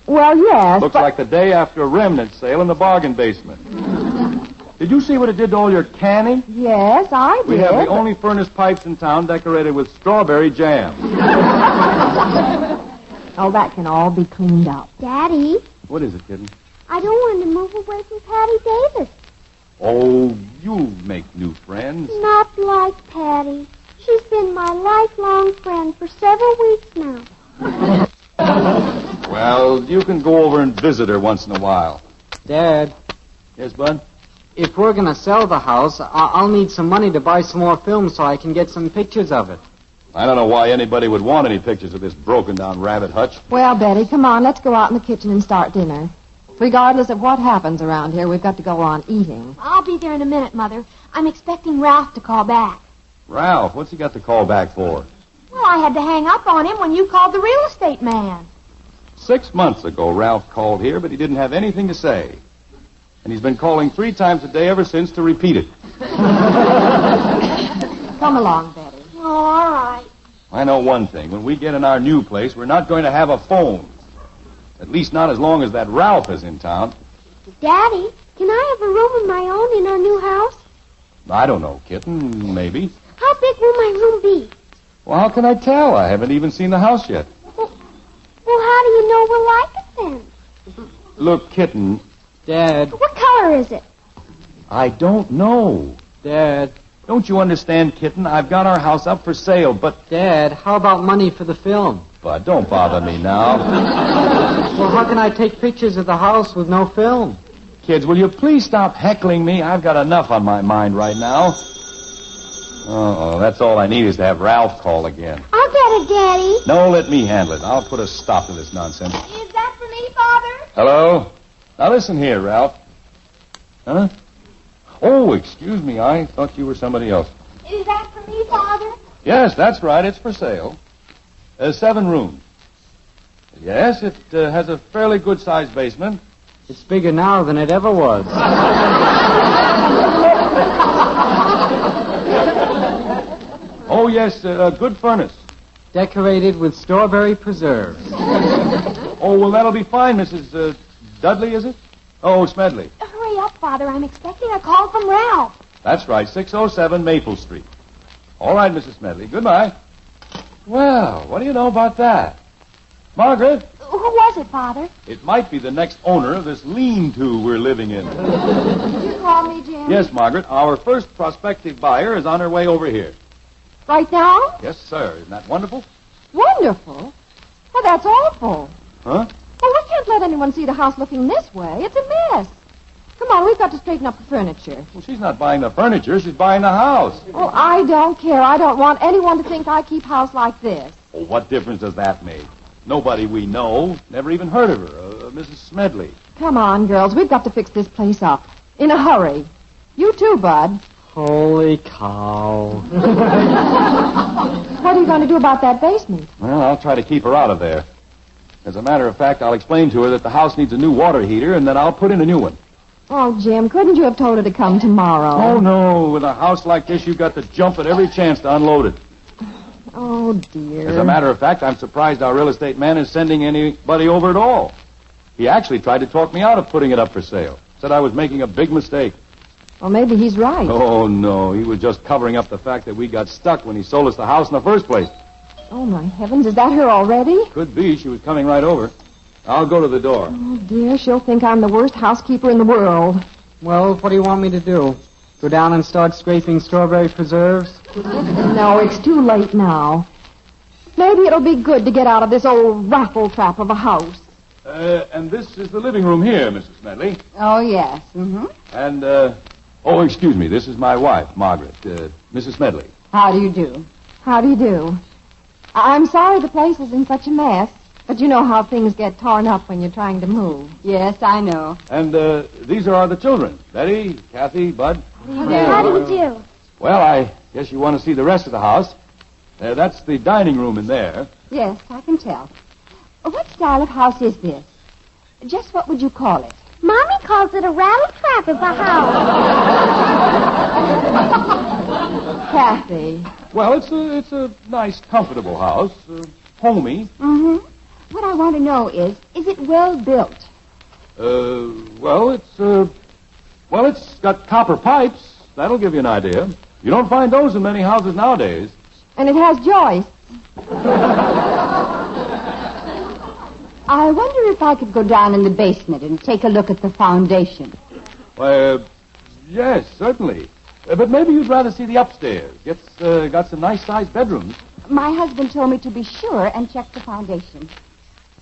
Well, yes, Looks like the day after a remnant sale in the bargain basement. Did you see what it did to all your canning? Yes, I did. We have the only furnace pipes in town decorated with strawberry jam. Oh, that can all be cleaned up. Daddy, What is it, kitten? I don't want to move away from Patty Davis. Oh, you'll make new friends. Not like Patty. She's been my lifelong friend for several weeks now. Well, you can go over and visit her once in a while. Dad, Yes, Bud? If we're going to sell the house, I'll need some money to buy some more film so I can get some pictures of it. I don't know why anybody would want any pictures of this broken-down rabbit hutch. Well, Betty, come on, let's go out in the kitchen and start dinner. Regardless of what happens around here, we've got to go on eating. I'll be there in a minute, Mother. I'm expecting Ralph to call back. Ralph, what's he got to call back for? Well, I had to hang up on him when you called the real estate man. 6 months ago, Ralph called here, but he didn't have anything to say. And he's been calling 3 times a day ever since to repeat it. Come along, Betty. Oh, all right. I know one thing. When we get in our new place, we're not going to have a phone. At least not as long as that Ralph is in town. Daddy, can I have a room of my own in our new house? I don't know, kitten. Maybe. How big will my room be? Well, how can I tell? I haven't even seen the house yet. Well, how do you know we'll like it then? Look, kitten. Dad. What color is it? I don't know. Dad. Don't you understand, kitten? I've got our house up for sale, but... Dad, how about money for the film? Bud, don't bother me now. Well, how can I take pictures of the house with no film? Kids, will you please stop heckling me? I've got enough on my mind right now. Uh-oh, that's all I need is to have Ralph call again. I'll get it, Daddy. No, let me handle it. I'll put a stop to this nonsense. Is that for me, Father? Hello? Now listen here, Ralph. Huh? Oh, excuse me. I thought you were somebody else. Is that for me, Father? Yes, that's right. It's for sale. 7 rooms. Yes, it has a fairly good-sized basement. It's bigger now than it ever was. Oh, yes, a good furnace. Decorated with strawberry preserves. Oh, well, that'll be fine, Mrs. Dudley, is it? Oh, Smedley. Hurry up, Father. I'm expecting a call from Ralph. That's right, 607 Maple Street. All right, Mrs. Smedley. Goodbye. Well, what do you know about that? Margaret? Who was it, Father? It might be the next owner of this lean-to we're living in. Did you call me, Jim? Yes, Margaret. Our first prospective buyer is on her way over here. Right now? Yes, sir. Isn't that wonderful? Wonderful. Well, that's awful. Huh? Well, we can't let anyone see the house looking this way. It's a mess. Come on, we've got to straighten up the furniture. Well, she's not buying the furniture. She's buying the house. Oh, I don't care. I don't want anyone to think I keep house like this. Oh, what difference does that make? Nobody we know, never even heard of her, Mrs. Smedley. Come on, girls. We've got to fix this place up. In a hurry. You too, Bud. Holy cow. What are you going to do about that basement? Well, I'll try to keep her out of there. As a matter of fact, I'll explain to her that the house needs a new water heater, and then I'll put in a new one. Oh, Jim, couldn't you have told her to come tomorrow? Oh, no. With a house like this, you've got to jump at every chance to unload it. Oh, dear. As a matter of fact, I'm surprised our real estate man is sending anybody over at all. He actually tried to talk me out of putting it up for sale. Said I was making a big mistake. Well, maybe he's right. Oh, no. He was just covering up the fact that we got stuck when he sold us the house in the first place. Oh, my heavens. Is that her already? Could be. She was coming right over. I'll go to the door. Oh, dear. She'll think I'm the worst housekeeper in the world. Well, what do you want me to do? Go down and start scraping strawberry preserves? No, it's too late now. Maybe it'll be good to get out of this old raffle trap of a house. And this is the living room here, Mrs. Smedley. Oh, yes. Mm-hmm. And, oh, excuse me. This is my wife, Margaret, Mrs. Smedley. How do you do? How do you do? I'm sorry the place is in such a mess, but you know how things get torn up when you're trying to move. Yes, I know. And, these are the children. Betty, Kathy, Bud. How do you do? Well, I guess you want to see the rest of the house. That's the dining room in there. Yes, I can tell. What style of house is this? Just what would you call it? Mommy calls it a rattle trap of a house. Kathy. Well, it's a nice, comfortable house. Homey. Mm-hmm. What I want to know is it well built? Well, it's got copper pipes. That'll give you an idea. You don't find those in many houses nowadays. And it has joists. I wonder if I could go down in the basement and take a look at the foundation. Yes, certainly. But maybe you'd rather see the upstairs. It's got some nice-sized bedrooms. My husband told me to be sure and check the foundation.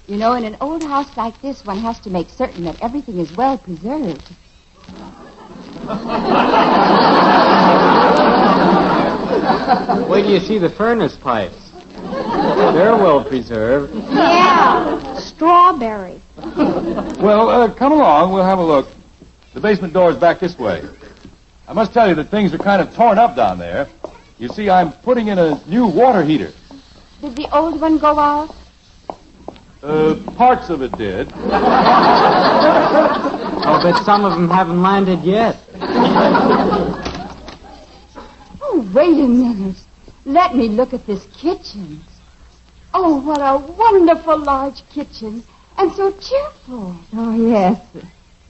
You know, in an old house like this, one has to make certain that everything is well preserved. Wait till you see the furnace pipes. They're well preserved. Yeah, strawberry. Well, come along. We'll have a look. The basement door is back this way. I must tell you that things are kind of torn up down there. You see, I'm putting in a new water heater. Did the old one go out? Parts of it did. I'll bet some of them haven't landed yet. Oh, wait a minute. Let me look at this kitchen. Oh, what a wonderful large kitchen. And so cheerful. Oh, yes.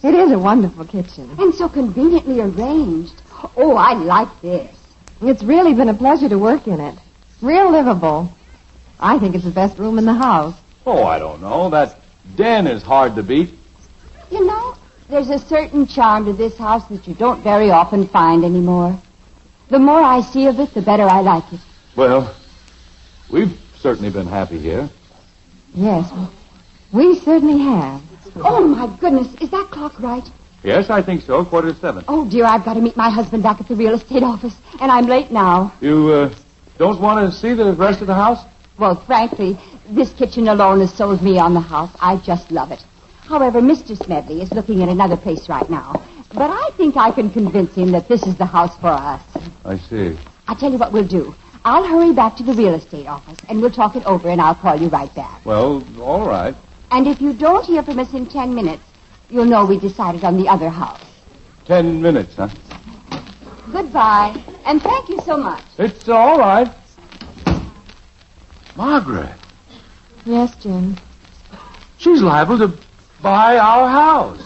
It is a wonderful kitchen. And so conveniently arranged. Oh, I like this. It's really been a pleasure to work in it. Real livable. I think it's the best room in the house. Oh, I don't know. That den is hard to beat. You know, there's a certain charm to this house that you don't very often find anymore. The more I see of it, the better I like it. Well, we've certainly been happy here. Yes, we certainly have. Oh, my goodness. Is that clock right? Yes, I think so. 7:15. Oh, dear, I've got to meet my husband back at the real estate office, and I'm late now. You, don't want to see the rest of the house? Well, frankly, this kitchen alone has sold me on the house. I just love it. However, Mr. Smedley is looking at another place right now. But I think I can convince him that this is the house for us. I see. I'll tell you what we'll do. I'll hurry back to the real estate office, and we'll talk it over, and I'll call you right back. Well, all right. And if you don't hear from us in 10 minutes, you'll know we decided on the other house. 10 minutes, huh? Goodbye, and thank you so much. It's all right. Margaret. Yes, Jim. She's liable to buy our house.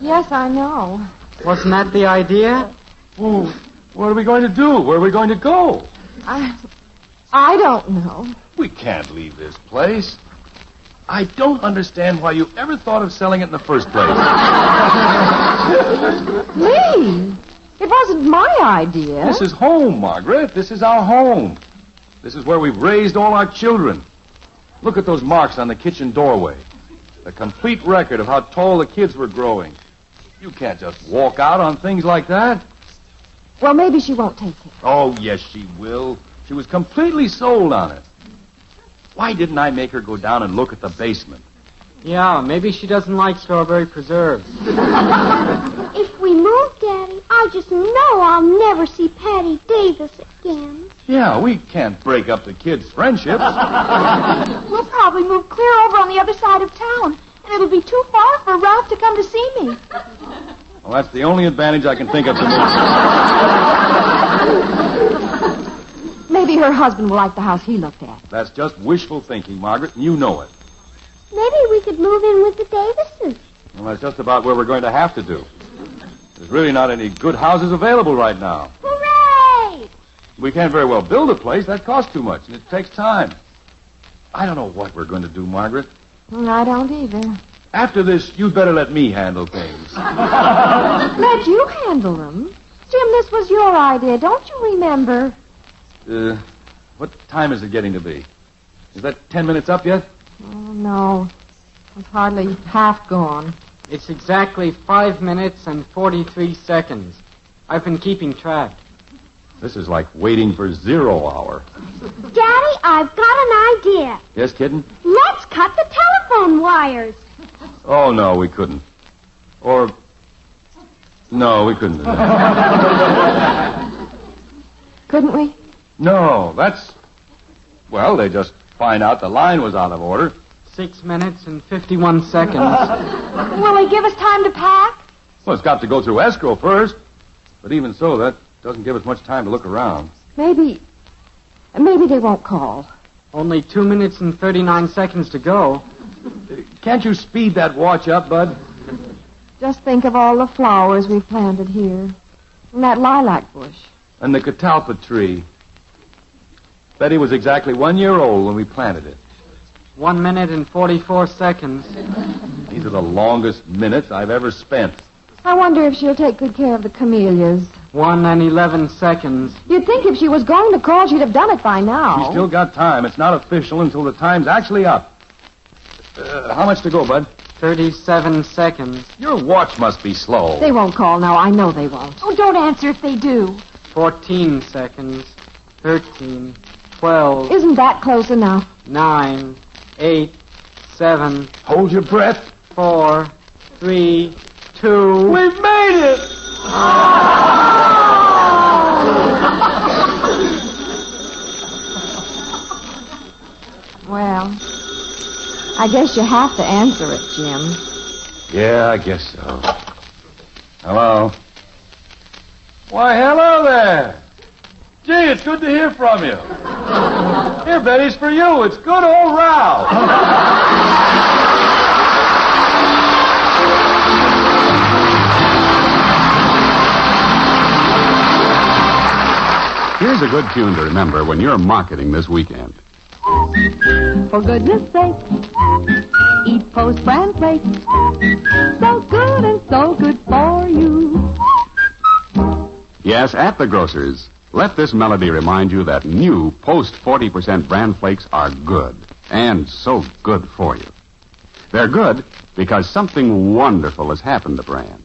Yes, I know. Wasn't that the idea? Well, what are we going to do? Where are we going to go? I don't know. We can't leave this place. I don't understand why you ever thought of selling it in the first place. Me? It wasn't my idea. This is home, Margaret. This is our home. This is where we've raised all our children. Look at those marks on the kitchen doorway. A complete record of how tall the kids were growing. You can't just walk out on things like that. Well, maybe she won't take it. Oh, yes, she will. She was completely sold on it. Why didn't I make her go down and look at the basement? Yeah, maybe she doesn't like strawberry preserves. If we move, Daddy, I just know I'll never see Patty Davis again. Yeah, we can't break up the kids' friendships. We'll probably move clear over on the other side of town, and it'll be too far for Ralph to come to see me. Well, that's the only advantage I can think of to me. Maybe her husband will like the house he looked at. That's just wishful thinking, Margaret, and you know it. Maybe we could move in with the Davises. Well, that's just about what we're going to have to do. There's really not any good houses available right now. Hooray! We can't very well build a place. That costs too much, and it takes time. I don't know what we're going to do, Margaret. I don't either. After this, you'd better let me handle things. Let you handle them? Jim, this was your idea. Don't you remember? What time is it getting to be? Is that 10 minutes up yet? Oh, no. It's hardly half gone. It's exactly 5 minutes and 43 seconds. I've been keeping track. This is like waiting for 0 hour. Daddy, I've got an idea. Yes, kitten? Let's cut the telephone wires. Oh, no, we couldn't. Or... No, we couldn't do that. Couldn't we? No, that's... Well, they just find out the line was out of order. 6 minutes and 51 seconds. Will they give us time to pack? Well, it's got to go through escrow first. But even so, that doesn't give us much time to look around. Maybe they won't call. Only 2 minutes and 39 seconds to go. Can't you speed that watch up, Bud? Just think of all the flowers we've planted here. And that lilac bush. And the catalpa tree. Betty was exactly 1 year old when we planted it. 1 minute and 44 seconds. These are the longest minutes I've ever spent. I wonder if she'll take good care of the camellias. 1 and 11 seconds. You'd think if she was going to call, she'd have done it by now. She's still got time. It's not official until the time's actually up. How much to go, Bud? 37 seconds. Your watch must be slow. They won't call now. I know they won't. Oh, don't answer if they do. 14 seconds. 13, 12. Isn't that close enough? 9, 8, 7. Hold your breath. 4, 3, 2. We've made it! Well, I guess you have to answer it, Jim. Yeah, I guess so. Hello? Why, hello there. Gee, it's good to hear from you. Here, Betty's for you. It's good old Ralph. Here's a good tune to remember when you're marketing this weekend. For goodness sake, eat Post brand flakes. So good and so good for you. Yes, at the grocer's, let this melody remind you that new Post 40% brand flakes are good, and so good for you. They're good because something wonderful has happened to brand.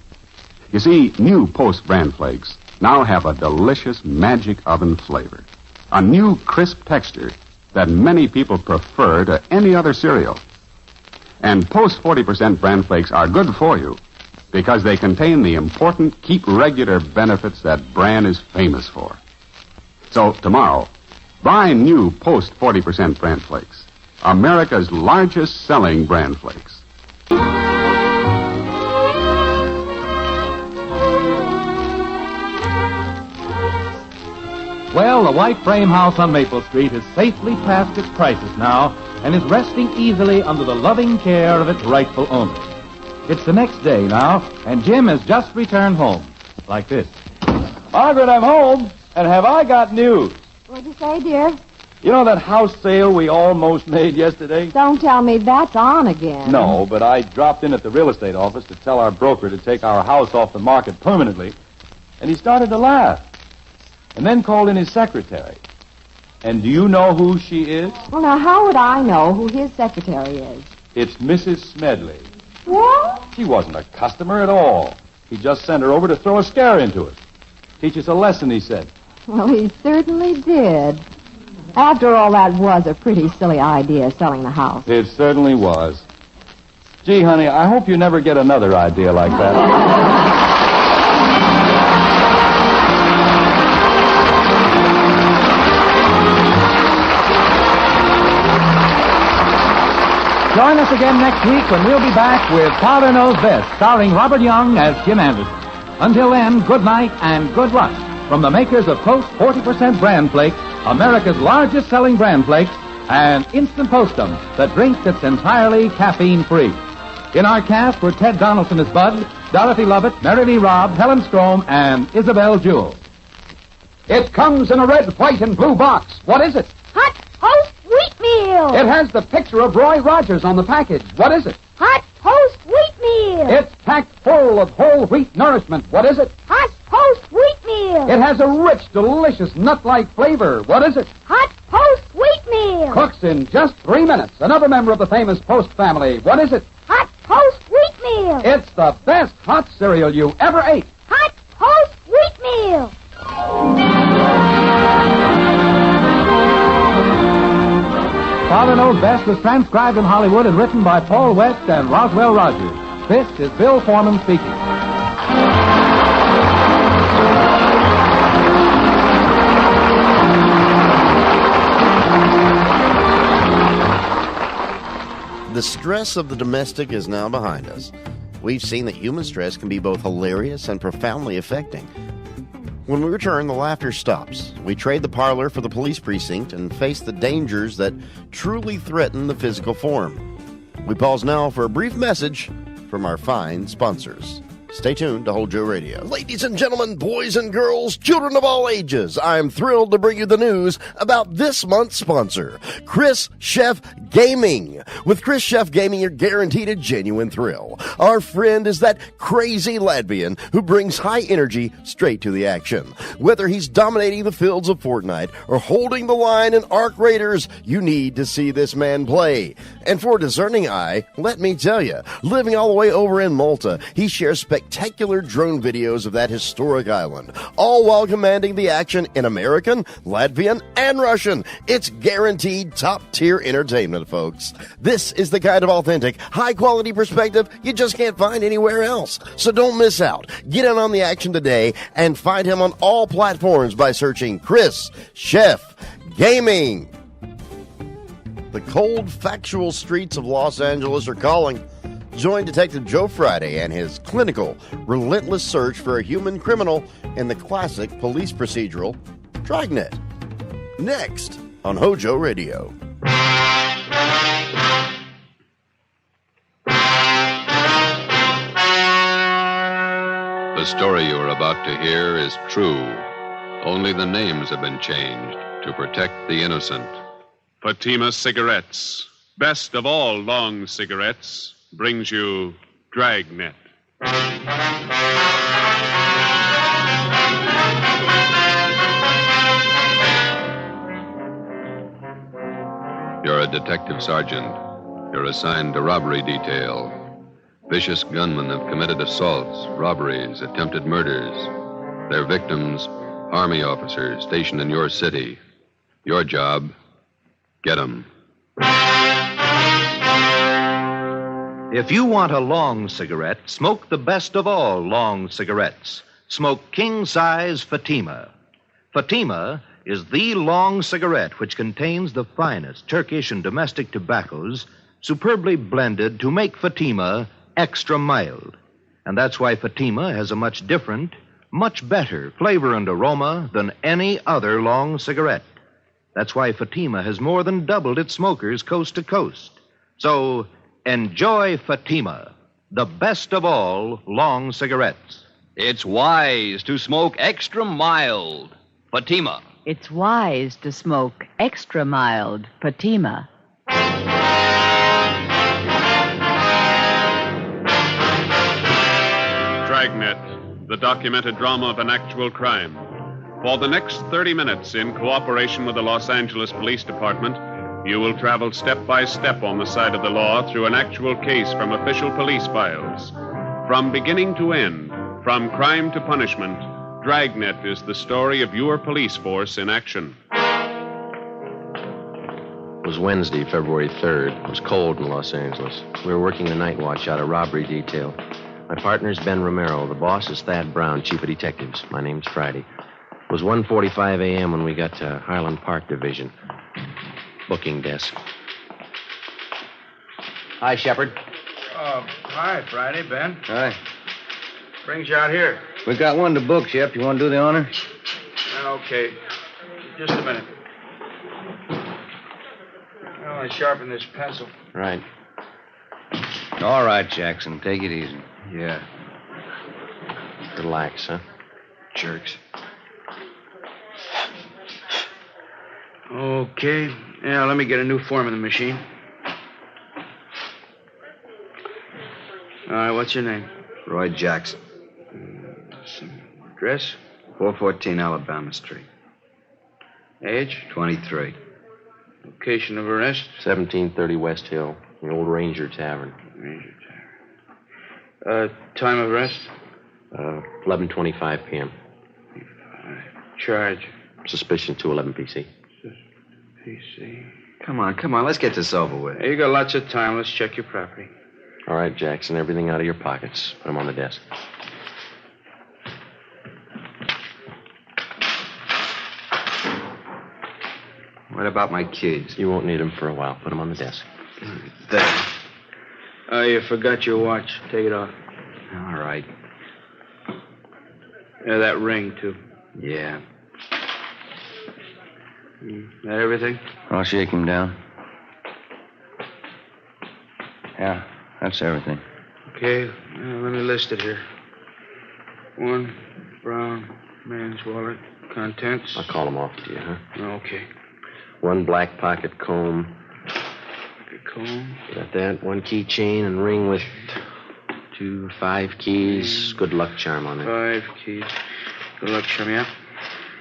You see, new Post brand flakes now have a delicious magic oven flavor, a new crisp texture that many people prefer to any other cereal. And Post 40% brand flakes are good for you because they contain the important keep regular benefits that Bran is famous for. So tomorrow, buy new Post 40% brand flakes, America's largest selling brand flakes. Well, the white frame house on Maple Street is safely past its crisis now and is resting easily under the loving care of its rightful owner. It's the next day now, and Jim has just returned home. Like this. Margaret, I'm home, and have I got news? What'd you say, dear? You know that house sale we almost made yesterday? Don't tell me that's on again. No, but I dropped in at the real estate office to tell our broker to take our house off the market permanently, and he started to laugh. And then called in his secretary. And do you know who she is? Well, now, how would I know who his secretary is? It's Mrs. Smedley. What? She wasn't a customer at all. He just sent her over to throw a scare into us. Teach us a lesson, he said. Well, he certainly did. After all, that was a pretty silly idea, selling the house. It certainly was. Gee, honey, I hope you never get another idea like that. Join us again next week when we'll be back with Father Knows Best, starring Robert Young as Jim Anderson. Until then, good night and good luck from the makers of Post 40% Brand Flakes, America's largest selling brand flakes, and Instant Postum, the drink that's entirely caffeine-free. In our cast were Ted Donaldson as Bud, Dorothy Lovett, Mary Lee Robb, Helen Strome, and Isabel Jewell. It comes in a red, white, and blue box. What is it? Hot Post Wheatmeal. It has the picture of Roy Rogers on the package. What is it? Hot Post Wheatmeal. It's packed full of whole wheat nourishment. What is it? Hot Post Wheatmeal. It has a rich, delicious, nut-like flavor. What is it? Hot Post Wheatmeal. Cooks in just 3 minutes. Another member of the famous Post family. What is it? Hot Post Wheatmeal. It's the best hot cereal you ever ate. Hot Post Wheatmeal. Father Knows Best was transcribed in Hollywood and written by Paul West and Roswell Rogers. This is Bill Foreman speaking. The stress of the domestic is now behind us. We've seen that human stress can be both hilarious and profoundly affecting. When we return, the laughter stops. We trade the parlor for the police precinct and face the dangers that truly threaten the physical form. We pause now for a brief message from our fine sponsors. Stay tuned to Hold Joe Radio. Ladies and gentlemen, boys and girls, children of all ages, I'm thrilled to bring you the news about this month's sponsor, Chris Chef Gaming. With Chris Chef Gaming, you're guaranteed a genuine thrill. Our friend is that crazy Latvian who brings high energy straight to the action. Whether he's dominating the fields of Fortnite or holding the line in Ark Raiders, you need to see this man play. And for a discerning eye, let me tell you, living all the way over in Malta, he shares spectacular drone videos of that historic island, all while commanding the action in American, Latvian, and Russian. It's guaranteed top-tier entertainment, folks. This is the kind of authentic, high-quality perspective you just can't find anywhere else. So don't miss out. Get in on the action today and find him on all platforms by searching Chris Chef Gaming. The cold, factual streets of Los Angeles are calling. Join Detective Joe Friday and his clinical, relentless search for a human criminal in the classic police procedural, Dragnet. Next on Hojo Radio. The story you are about to hear is true. Only the names have been changed to protect the innocent. Fatima Cigarettes, best of all long cigarettes, brings you Dragnet. You're a detective sergeant. You're assigned to robbery detail. Vicious gunmen have committed assaults, robberies, attempted murders. Their victims, Army officers stationed in your city. Your job, get 'em. If you want a long cigarette, smoke the best of all long cigarettes. Smoke king-size Fatima. Fatima is the long cigarette which contains the finest Turkish and domestic tobaccos superbly blended to make Fatima extra mild. And that's why Fatima has a much different, much better flavor and aroma than any other long cigarette. That's why Fatima has more than doubled its smokers coast to coast. So enjoy Fatima, the best of all long cigarettes. It's wise to smoke extra mild. Fatima. It's wise to smoke extra mild Fatima. Dragnet, the documented drama of an actual crime. For the next 30 minutes, in cooperation with the Los Angeles Police Department, you will travel step by step on the side of the law through an actual case from official police files. From beginning to end, from crime to punishment, Dragnet is the story of your police force in action. It was Wednesday, February 3rd. It was cold in Los Angeles. We were working the night watch out of robbery detail. My partner's Ben Romero. The boss is Thad Brown, chief of detectives. My name's Friday. It was 1:45 a.m. when we got to Highland Park Division. Booking desk. Hi, Shepard. Hi, Friday, Ben. Hi. Brings you out here. We got one to book, Shep. You want to do the honor? Okay. Just a minute. Well, I sharpen this pencil. Right. All right, Jackson. Take it easy. Yeah. Relax, huh? Jerks. Okay. Yeah, let me get a new form in the machine. All right, what's your name? Roy Jackson. Address? 414 Alabama Street. Age? 23. Location of arrest? 1730 West Hill, the old Ranger Tavern. Ranger Tavern. Time of arrest? 11:25 p.m. Charge? Suspicion 211 PC. PC. Come on, let's get this over with. Hey, you got lots of time. Let's check your property. All right, Jackson, everything out of your pockets. Put them on the desk. What about my kids? You won't need them for a while. Put them on the desk. There. Oh, you forgot your watch. Take it off. All right. Yeah, that ring, too. Yeah. That everything? I'll shake him down. Yeah, that's everything. Okay, let me list it here. One brown man's wallet. Contents. I'll call them off to you, huh? Okay. One black pocket comb. Comb. Got that. One keychain and ring with 5 keys. Good luck charm on it. 5 keys. Good luck, chum, yeah.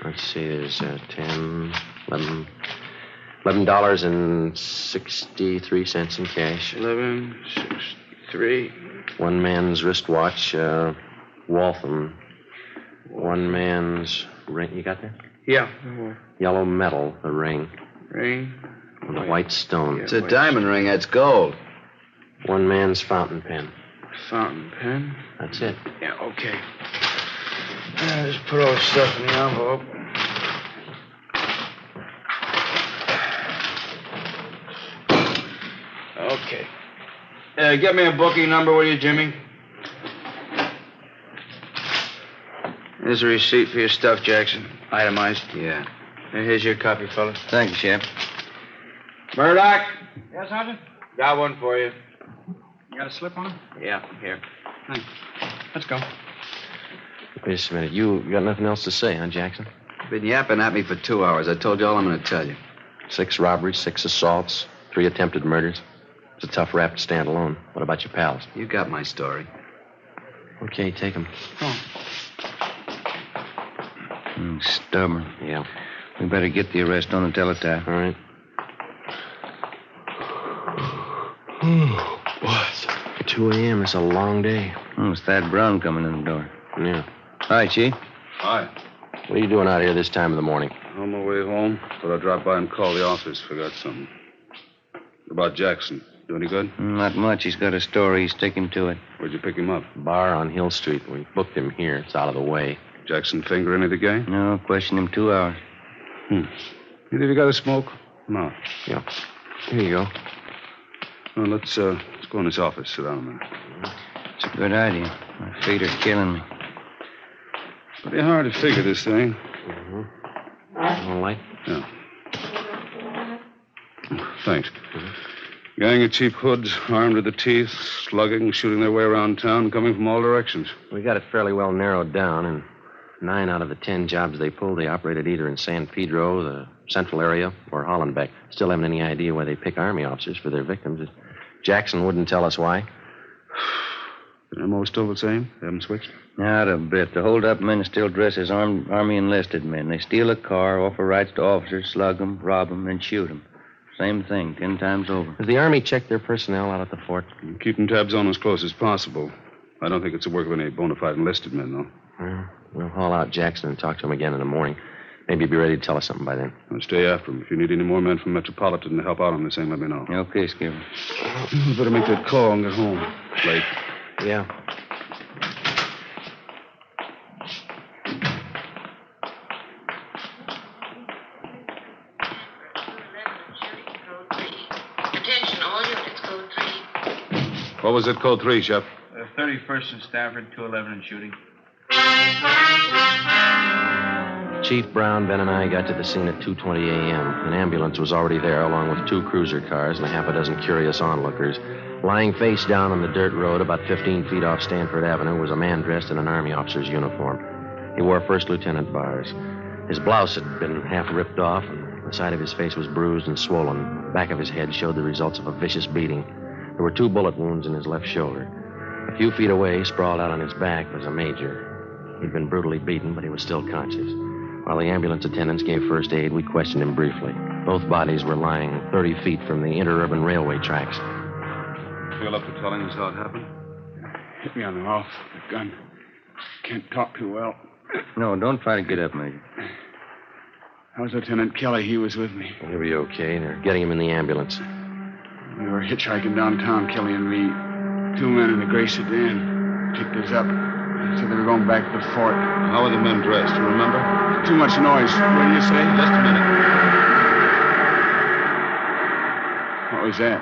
Let's see, there's $11.63 in cash. 11.63. One man's wristwatch, Waltham. One man's ring. You got that? Yeah. Yellow metal, the ring. Ring. With a white stone. It's a diamond ring. That's gold. One man's fountain pen. Fountain pen. That's it. Yeah, okay. Just put all the stuff in the envelope. Okay. Get me a booking number, will you, Jimmy? Here's a receipt for your stuff, Jackson. Itemized. Yeah. Here's your copy, fellas. Thank you, Shep. Murdoch, Yes, Sergeant? got one for you. You got a slip on? Yeah, here. Thanks. Let's go. Wait just a minute. You got nothing else to say, huh, Jackson? Been yapping at me for 2 hours. I told you all I'm going to tell you. 6 robberies, 6 assaults, 3 attempted murders. It's a tough rap to stand alone. What about your pals? You got my story. Okay, take them. Stubborn. Yeah. We better get the arrest on the teletype. All right. What? 2 a.m. It's a long day. It's Thad Brown coming in the door. Yeah. Hi, Chief. Hi. What are you doing out here this time of the morning? On my way home, thought I'd drop by and call the office. Forgot something. About Jackson. Do any good? Not much. He's got a story. Stick him to it. Where'd you pick him up? Bar on Hill Street. We booked him here. It's out of the way. Jackson finger any of the gang? No, question him 2 hours. Either you got a smoke? No. Yeah. Here you go. Well, let's go in his office. Sit down a minute. It's a good idea. My feet are killing me. Pretty hard to figure this thing. All right. Yeah. Thanks. Gang of cheap hoods, armed to the teeth, slugging, shooting their way around town, coming from all directions. We got it fairly well narrowed down, and 9 out of the 10 jobs they pulled, they operated either in San Pedro, the central area, or Hollenbeck. Still haven't any idea why they pick Army officers for their victims. Jackson wouldn't tell us why. The MO still the same? They haven't switched? Not a bit. The hold-up men still dress as Army enlisted men. They steal a car, offer rights to officers, slug them, rob them, and shoot them. Same thing, 10 times over. Does the Army check their personnel out at the fort? Keeping tabs on as close as possible. I don't think it's the work of any bona fide enlisted men, though. We'll haul out Jackson and talk to him again in the morning. Maybe he'll be ready to tell us something by then. I'll stay after him. If you need any more men from Metropolitan to help out on this thing, let me know. Okay, Skipper. You better make that call and get home. Late. Yeah. Attention, all units, code 3. What was it, code 3, Shep? 31st and Stafford, 211 and shooting. Chief Brown, Ben, and I got to the scene at 2:20 a.m. An ambulance was already there, along with 2 cruiser cars and a half a dozen curious onlookers. Lying face down on the dirt road about 15 feet off Stanford Avenue was a man dressed in an Army officer's uniform. He wore first lieutenant bars. His blouse had been half ripped off, and the side of his face was bruised and swollen. The back of his head showed the results of a vicious beating. There were 2 bullet wounds in his left shoulder. A few feet away, sprawled out on his back, was a major. He'd been brutally beaten, but he was still conscious. While the ambulance attendants gave first aid, we questioned him briefly. Both bodies were lying 30 feet from the interurban railway tracks. Feel up to telling us how it happened? Hit me on the mouth with a gun. Can't talk too well. No, don't try to get up, Major. That was Lieutenant Kelly. He was with me. He'll be okay. They're getting him in the ambulance. We were hitchhiking downtown, Kelly and me. 2 men in a gray sedan picked us up. So they were going back to the fort. How were the men dressed? Do you remember? Too much noise. What do you say? Just a minute. What was that?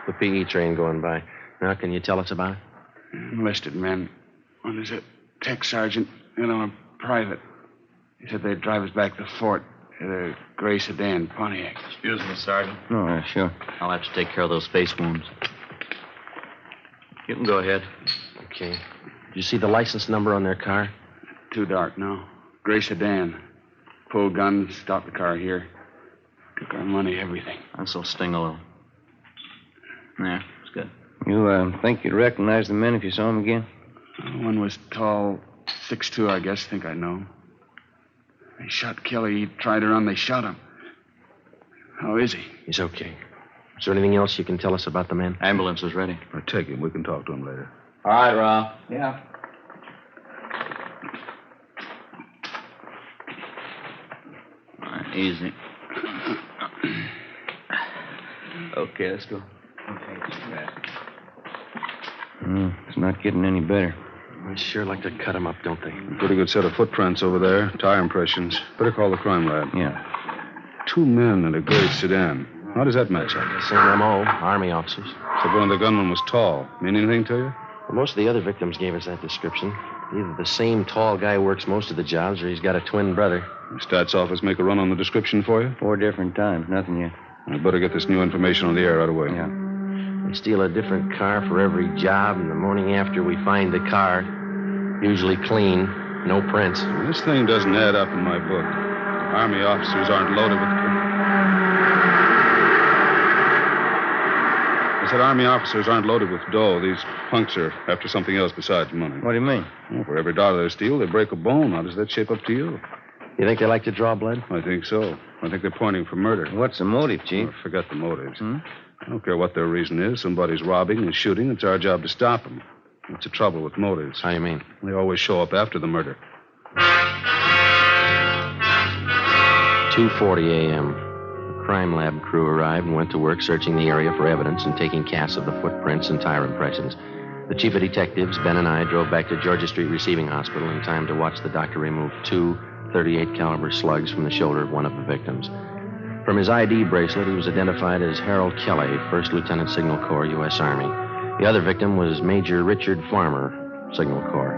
The PE train going by. Now, can you tell us about it? Enlisted men. One is a tech sergeant, and a private. He said they'd drive us back to the fort in a gray sedan, Pontiac. Excuse me, Sergeant. Oh, sure. I'll have to take care of those face wounds. You can go ahead. Okay. Did you see the license number on their car? Too dark, no. Gray sedan. Pulled guns, stopped the car here. Took our money, everything. This'll sting a little. Yeah, it's good. You think you'd recognize the men if you saw them again? One was tall, 6'2", I guess. Think I know. They shot Kelly. He tried to run. They shot him. How is he? He's okay. Is there anything else you can tell us about the men? Ambulance is ready. Take him. We can talk to him later. All right, Rob. Yeah. All right, easy. Okay, let's go. It's not getting any better. They sure like to cut him up, don't they? Pretty good set of footprints over there. Tire impressions. Better call the crime lab. Yeah. 2 men in a gray sedan. How does that match up? Same M.O., Army officers. Said one of the gunmen was tall. Mean anything to you? Well, most of the other victims gave us that description. Either the same tall guy works most of the jobs, or he's got a twin brother. The stats office make a run on the description for you? 4 different times. Nothing yet. I'd better get this new information on the air right away. Yeah. They steal a different car for every job, and the morning after we find the car, usually clean, no prints. This thing doesn't add up in my book. Army officers aren't loaded with... I said Army officers aren't loaded with dough. These punks are after something else besides money. What do you mean? Well, for every dollar they steal, they break a bone. How does that shape up to you? You think they like to draw blood? I think so. I think they're pointing for murder. What's the motive, Chief? Oh, forget the motives. I don't care what their reason is. Somebody's robbing and shooting. It's our job to stop them. What's the trouble with motives? How do you mean? They always show up after the murder. 2:40 a.m. The crime lab crew arrived and went to work searching the area for evidence and taking casts of the footprints and tire impressions. The chief of detectives, Ben, and I drove back to Georgia Street Receiving Hospital in time to watch the doctor remove 2 .38 caliber slugs from the shoulder of one of the victims. From his ID bracelet, he was identified as Harold Kelly, 1st Lieutenant Signal Corps, U.S. Army. The other victim was Major Richard Farmer, Signal Corps.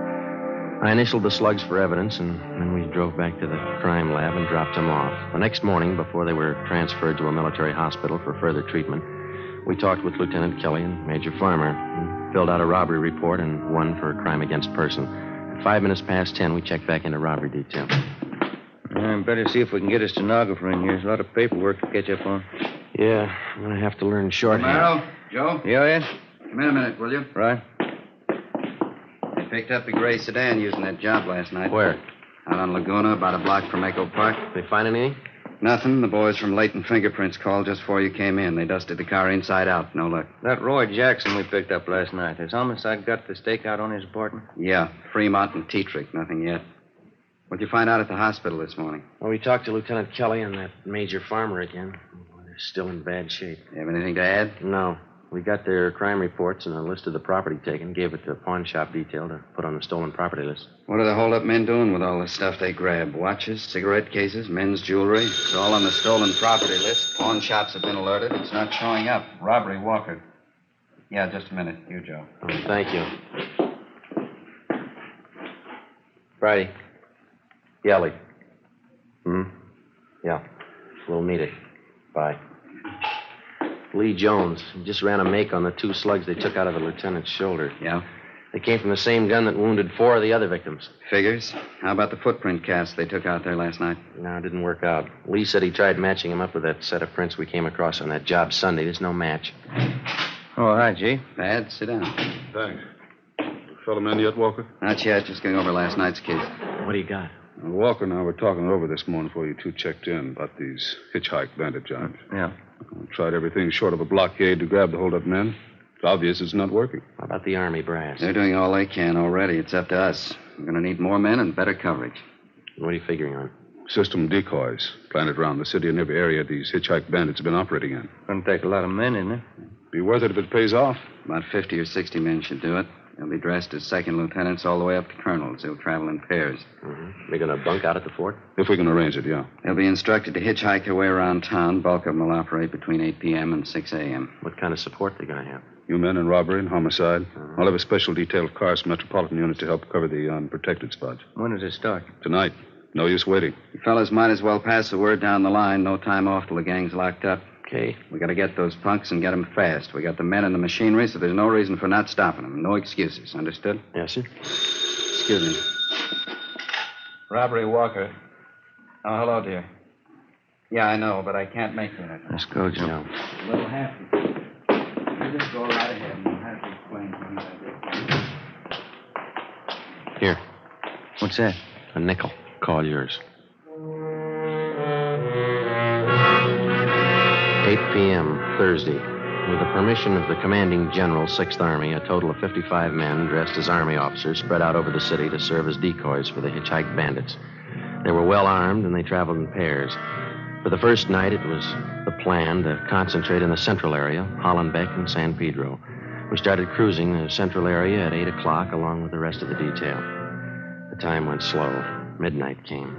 I initialed the slugs for evidence, and then we drove back to the crime lab and dropped them off. The next morning, before they were transferred to a military hospital for further treatment, we talked with Lieutenant Kelly and Major Farmer and filled out a robbery report and one for a crime against person. At 5 minutes past 10, we checked back into robbery detail. Better see if we can get a stenographer in here. There's a lot of paperwork to catch up on. Yeah, I'm going to have to learn shorthand. Romero, Joe? Yeah? Come in a minute, will you? Right. They picked up the gray sedan using that job last night. Where? Out on Laguna, about a block from Echo Park. They find anything? Nothing. The boys from Leighton Fingerprints called just before you came in. They dusted the car inside out. No luck. That Roy Jackson we picked up last night. Has homicide got the stakeout on his apartment? Yeah, Fremont and Tetrick. Nothing yet. What'd you find out at the hospital this morning? Well, we talked to Lieutenant Kelly and that Major Farmer again. They're still in bad shape. You have anything to add? No. We got their crime reports and a list of the property taken, gave it to a pawn shop detail to put on the stolen property list. What are the hold-up men doing with all the stuff they grabbed? Watches, cigarette cases, men's jewelry? It's all on the stolen property list. Pawn shops have been alerted. It's not showing up. Robbery, Walker. Yeah, just a minute. You, Joe. Oh, thank you. Friday. Yelly. Yeah. We'll meet it. Bye. Lee Jones. He just ran a make on the 2 slugs they took out of the lieutenant's shoulder. Yeah? They came from the same gun that wounded 4 of the other victims. Figures. How about the footprint cast they took out there last night? No, it didn't work out. Lee said he tried matching him up with that set of prints we came across on that job Sunday. There's no match. Oh, hi, G. Bad. Sit down. Thanks. Fellow men yet, Walker? Not yet. Just going over last night's case. What do you got? Walker and I were talking over this morning before you 2 checked in about these hitchhike bandit jobs. Yeah. Tried everything short of a blockade to grab the hold-up men. It's obvious it's not working. How about the Army brass? They're doing all they can already. It's up to us. We're going to need more men and better coverage. What are you figuring on? System decoys planted around the city and every area these hitchhike bandits have been operating in. Gonna take a lot of men, isn't it? Be worth it if it pays off. About 50 or 60 men should do it. They'll be dressed as second lieutenants all the way up to colonels. They'll travel in pairs. They're going to bunk out at the fort? If we can arrange it, yeah. They'll be instructed to hitchhike their way around town. Bulk of them will operate between 8 p.m. and 6 a.m. What kind of support are they going to have? You men in robbery and homicide. I'll have a special detailed cars from Metropolitan Unit to help cover the unprotected spots. When does it start? Tonight. No use waiting. You fellas might as well pass the word down the line. No time off till the gang's locked up. Okay. We got to get those punks and get them fast. We got the men and the machinery, so there's no reason for not stopping them. No excuses. Understood? Yes, sir. Excuse me. Robbery, Walker. Oh, hello, dear. Yeah, I know, but I can't make that. Let's go, Joe. A little happy. You just go right ahead and I'll have to explain things I did. Here. What's that? A nickel. Call yours. 8 p.m., Thursday. With the permission of the commanding general, 6th Army, a total of 55 men dressed as Army officers spread out over the city to serve as decoys for the hitchhiked bandits. They were well armed, and they traveled in pairs. For the first night, it was the plan to concentrate in the central area, Hollenbeck and San Pedro. We started cruising the central area at 8 o'clock along with the rest of the detail. The time went slow. Midnight came.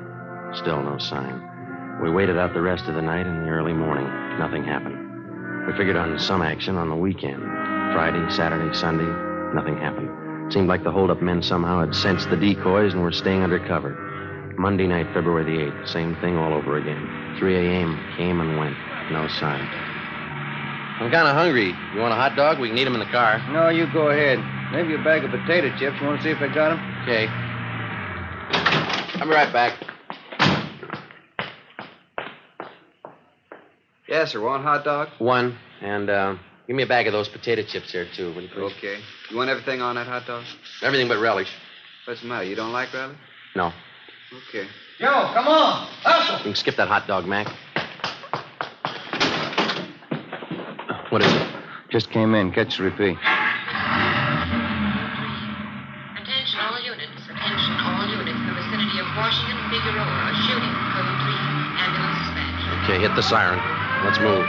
Still no sign. We waited out the rest of the night and the early morning. Nothing happened. We figured on some action on the weekend. Friday, Saturday, Sunday, nothing happened. It seemed like the hold-up men somehow had sensed the decoys and were staying under cover. Monday night, February the 8th, same thing all over again. 3 a.m. came and went. No sign. I'm kind of hungry. You want a hot dog? We can eat them in the car. No, you go ahead. Maybe a bag of potato chips. You want to see if I got them? Okay. I'll be right back. Yes, sir. Want hot dog? One. And give me a bag of those potato chips there, too, will you please? Okay. You want everything on that hot dog? Everything but relish. What's the matter? You don't like relish? No. Okay. Joe, come on. Hustle. You can skip that hot dog, Mac. What is it? Just came in. Catch the repeat. Attention all units. Attention all units. The vicinity of Washington, Figueroa. Shooting. Code 3. Ambulance dispatch. Okay, hit the siren. Let's move.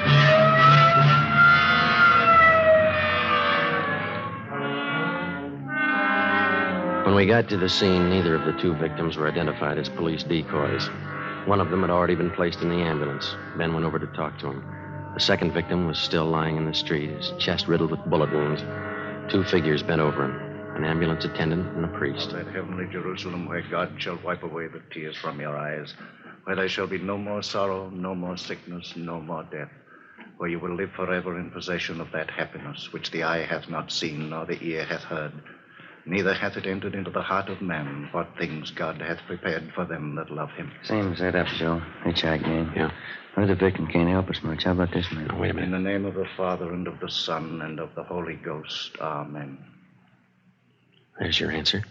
When we got to the scene, neither of the two victims were identified as police decoys. One of them had already been placed in the ambulance. Ben went over to talk to him. The second victim was still lying in the street, his chest riddled with bullet wounds. Two figures bent over him, an ambulance attendant and a priest. That heavenly Jerusalem where God shall wipe away the tears from your eyes, where there shall be no more sorrow, no more sickness, no more death, where you will live forever in possession of that happiness which the eye hath not seen nor the ear hath heard, neither hath it entered into the heart of man what things God hath prepared for them that love him. Same as that up, Joe. Hitchhike game. Yeah. Well, the victim can't help us much. How about this man? Oh, wait a minute. In the name of the Father, and of the Son, and of the Holy Ghost. Amen. There's your answer.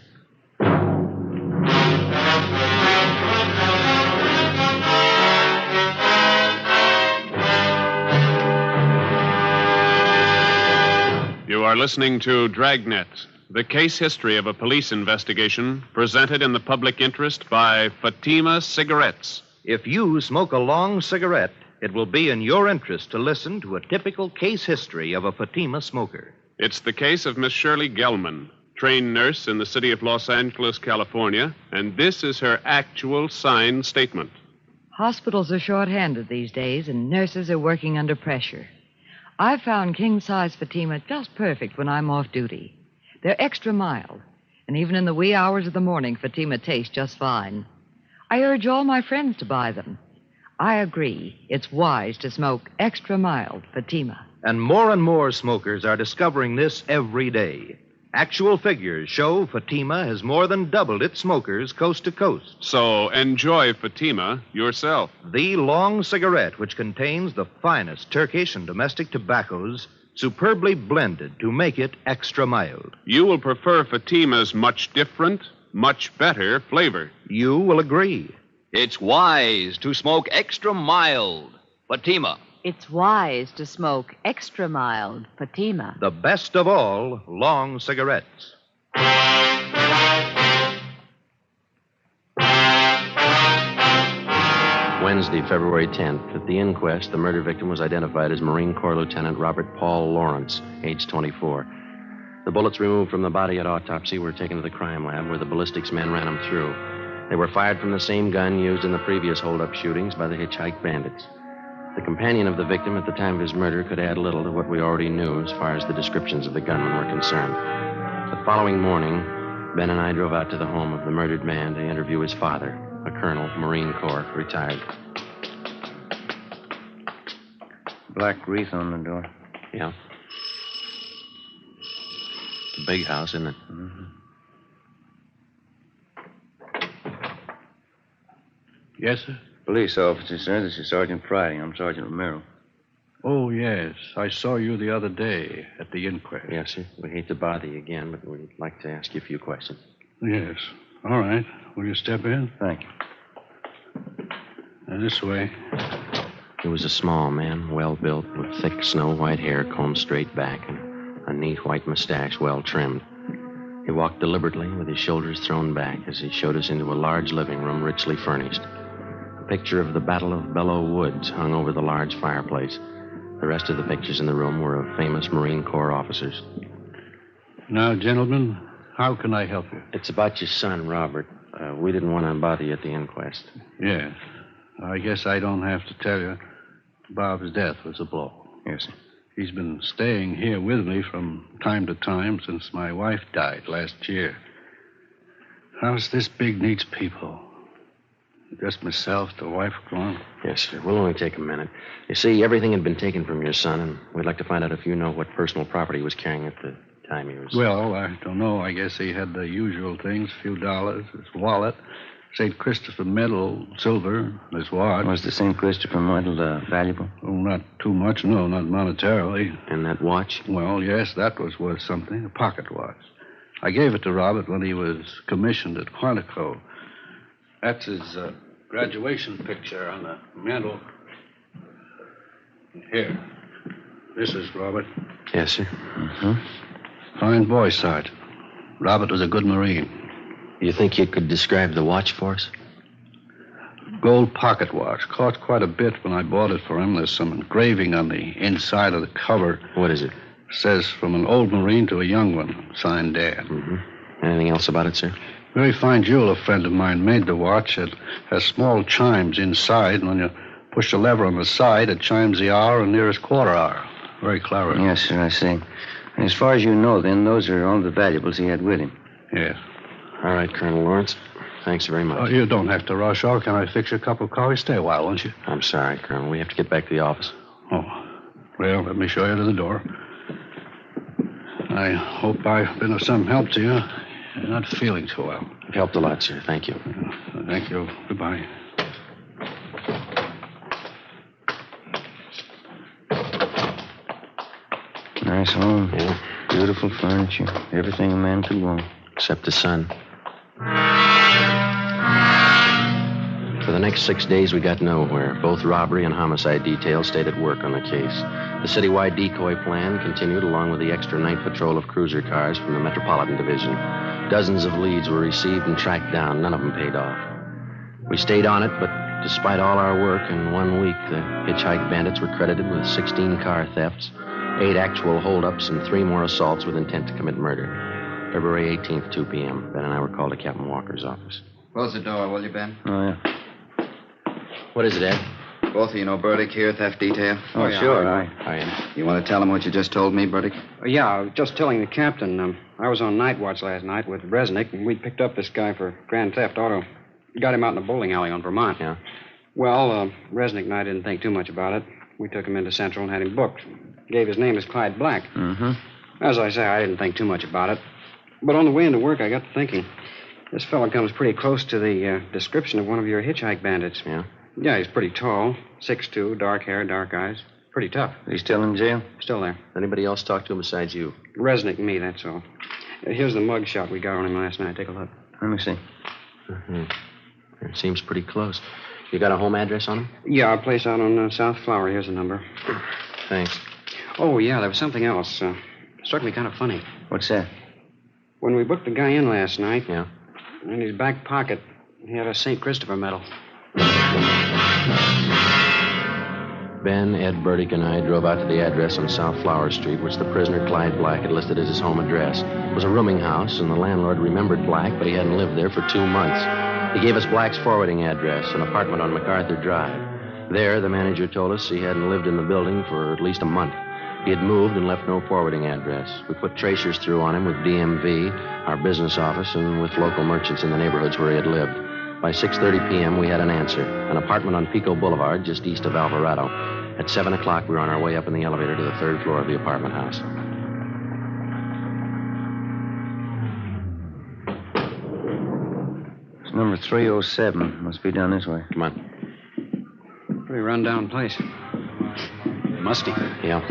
You are listening to Dragnet, the case history of a police investigation presented in the public interest by Fatima Cigarettes. If you smoke a long cigarette, it will be in your interest to listen to a typical case history of a Fatima smoker. It's the case of Miss Shirley Gelman, trained nurse in the city of Los Angeles, California, and this is her actual signed statement. Hospitals are short-handed these days, and nurses are working under pressure. I've found king-size Fatima just perfect when I'm off duty. They're extra mild, and even in the wee hours of the morning, Fatima tastes just fine. I urge all my friends to buy them. I agree. It's wise to smoke extra mild Fatima. And more smokers are discovering this every day. Actual figures show Fatima has more than doubled its smokers coast to coast. So enjoy Fatima yourself. The long cigarette, which contains the finest Turkish and domestic tobaccos, superbly blended to make it extra mild. You will prefer Fatima's much different, much better flavor. You will agree. It's wise to smoke extra mild Fatima. It's wise to smoke extra mild Fatima. The best of all long cigarettes. Wednesday, February 10th. At the inquest, the murder victim was identified as Marine Corps Lieutenant Robert Paul Lawrence, age 24. The bullets removed from the body at autopsy were taken to the crime lab where the ballistics men ran them through. They were fired from the same gun used in the previous hold-up shootings by the hitchhike bandits. The companion of the victim at the time of his murder could add little to what we already knew as far as the descriptions of the gunmen were concerned. The following morning, Ben and I drove out to the home of the murdered man to interview his father, a colonel, Marine Corps, retired. black wreath on the door. Yeah. It's a big house, isn't it? Mm-hmm. Yes, sir? Police officer, sir. This is Sergeant Friday. I'm Sergeant Romero. Oh, yes. I saw you the other day at the inquest. Yes, sir. We hate to bother you again, but we'd like to ask you a few questions. Yes. All right. Will you step in? Thank you. This way. He was a small man, well-built, with thick snow-white hair combed straight back and a neat white mustache well trimmed. He walked deliberately with his shoulders thrown back as he showed us into a large living room richly furnished. A picture of the Battle of Belleau Woods hung over the large fireplace. The rest of the pictures in the room were of famous Marine Corps officers. Now, gentlemen, how can I help you? It's about your son, Robert. We didn't want to bother you at the inquest. Yes. I guess I don't have to tell you. Bob's death was a blow. Yes, sir. He's been staying here with me from time to time since my wife died last year. House this big needs people. Just myself, the wife gone. Yes, sir. We'll only take a minute. You see, everything had been taken from your son, and we'd like to find out if you know what personal property he was carrying at the time he was... Well, I don't know. I guess he had the usual things, a few dollars, his wallet, St. Christopher medal, silver, his watch. Was the St. Christopher medal valuable? Oh, not too much, no, not monetarily. And that watch? Well, yes, that was worth something, a pocket watch. I gave it to Robert when he was commissioned at Quantico. That's his graduation picture on the mantel. Here. This is Robert. Yes, sir. Mm-hmm. Fine boy, Sergeant. Robert was a good Marine. You think you could describe the watch for us? Gold pocket watch. Cost quite a bit when I bought it for him. There's some engraving on the inside of the cover. What is it? Says from an old Marine to a young one. Signed Dad. Mm-hmm. Anything else about it, sir? Very fine jeweler friend of mine made the watch. It has small chimes inside, and when you push the lever on the side, it chimes the hour and nearest quarter hour. Very clever. Yes, sir, I see. As far as you know, then, those are all the valuables he had with him. Yes. All right, Colonel Lawrence. Thanks very much. Oh, you don't have to rush off. Can I fix you a cup of coffee? Stay a while, won't you? I'm sorry, Colonel. We have to get back to the office. Oh. Well, let me show you to the door. I hope I've been of some help to you. You're not feeling too well. You've helped a lot, sir. Thank you. Thank you. Goodbye. Nice home. Yeah. Beautiful furniture. Everything a man could want. Except the sun. For the next 6 days, we got nowhere. Both robbery and homicide details stayed at work on the case. The citywide decoy plan continued along with the extra night patrol of cruiser cars from the Metropolitan Division. Dozens of leads were received and tracked down. None of them paid off. We stayed on it, but despite all our work, in 1 week, the hitchhike bandits were credited with 16 car thefts, 8 actual holdups, and 3 more assaults with intent to commit murder. February 18th, 2 p.m. Ben and I were called to Captain Walker's office. Close the door, will you, Ben? Oh, yeah. What is it, Ed? Both of you know Burdick here, theft detail? Oh, yeah, sure. You want to tell him what you just told me, Burdick? Yeah, I was just telling the captain. I was on night watch last night with Resnick, and we picked up this guy for grand theft auto. Got him out in a bowling alley on Vermont. Yeah. Well, Resnick and I didn't think too much about it. We took him into Central and had him booked. Gave his name as Clyde Black. Mm-hmm. As I say, I didn't think too much about it. But on the way into work, I got to thinking. This fellow comes pretty close to the description of one of your hitchhike bandits. Yeah? Yeah, he's pretty tall, 6'2", dark hair, dark eyes. Pretty tough. He's still in jail? Still there. Anybody else talk to him besides you? Resnick and me, that's all. Here's the mug shot we got on him last night. Take a look. Let me see. Mm-hmm. It seems pretty close. You got a home address on him? Yeah, a place out on South Flower. Here's the number. Thanks. Oh, yeah, there was something else. Struck me kind of funny. What's that? When we booked the guy in last night... Yeah? In his back pocket, he had a St. Christopher medal. Ben, Ed, Burdick, and I drove out to the address on South Flower Street, which the prisoner Clyde Black had listed as his home address. It was a rooming house, and the landlord remembered Black, but he hadn't lived there for 2 months. He gave us Black's forwarding address, an apartment on MacArthur Drive. There, the manager told us he hadn't lived in the building for at least a month. He had moved and left no forwarding address. We put tracers through on him with DMV, our business office, and with local merchants in the neighborhoods where he had lived. By 6:30 p.m., we had an answer. An apartment on Pico Boulevard, just east of Alvarado. At 7 o'clock, we were on our way up in the elevator to the 3rd floor of the apartment house. It's number 307. Must be down this way. Come on. Pretty run-down place. Musty. Yeah.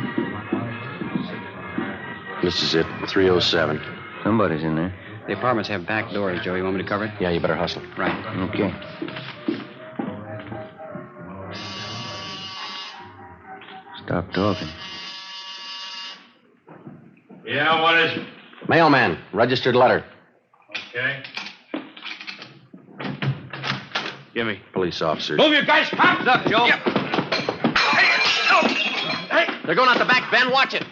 This is it, 307. Somebody's in there. The apartments have back doors, Joe. You want me to cover it? Yeah, you better hustle. Right. Okay. Stop talking. Yeah, what is it? Mailman, registered letter. Okay. Give me. Police officers. Move, you guys! Hands up, Joe! Yeah. They're going out the back, Ben. Watch it.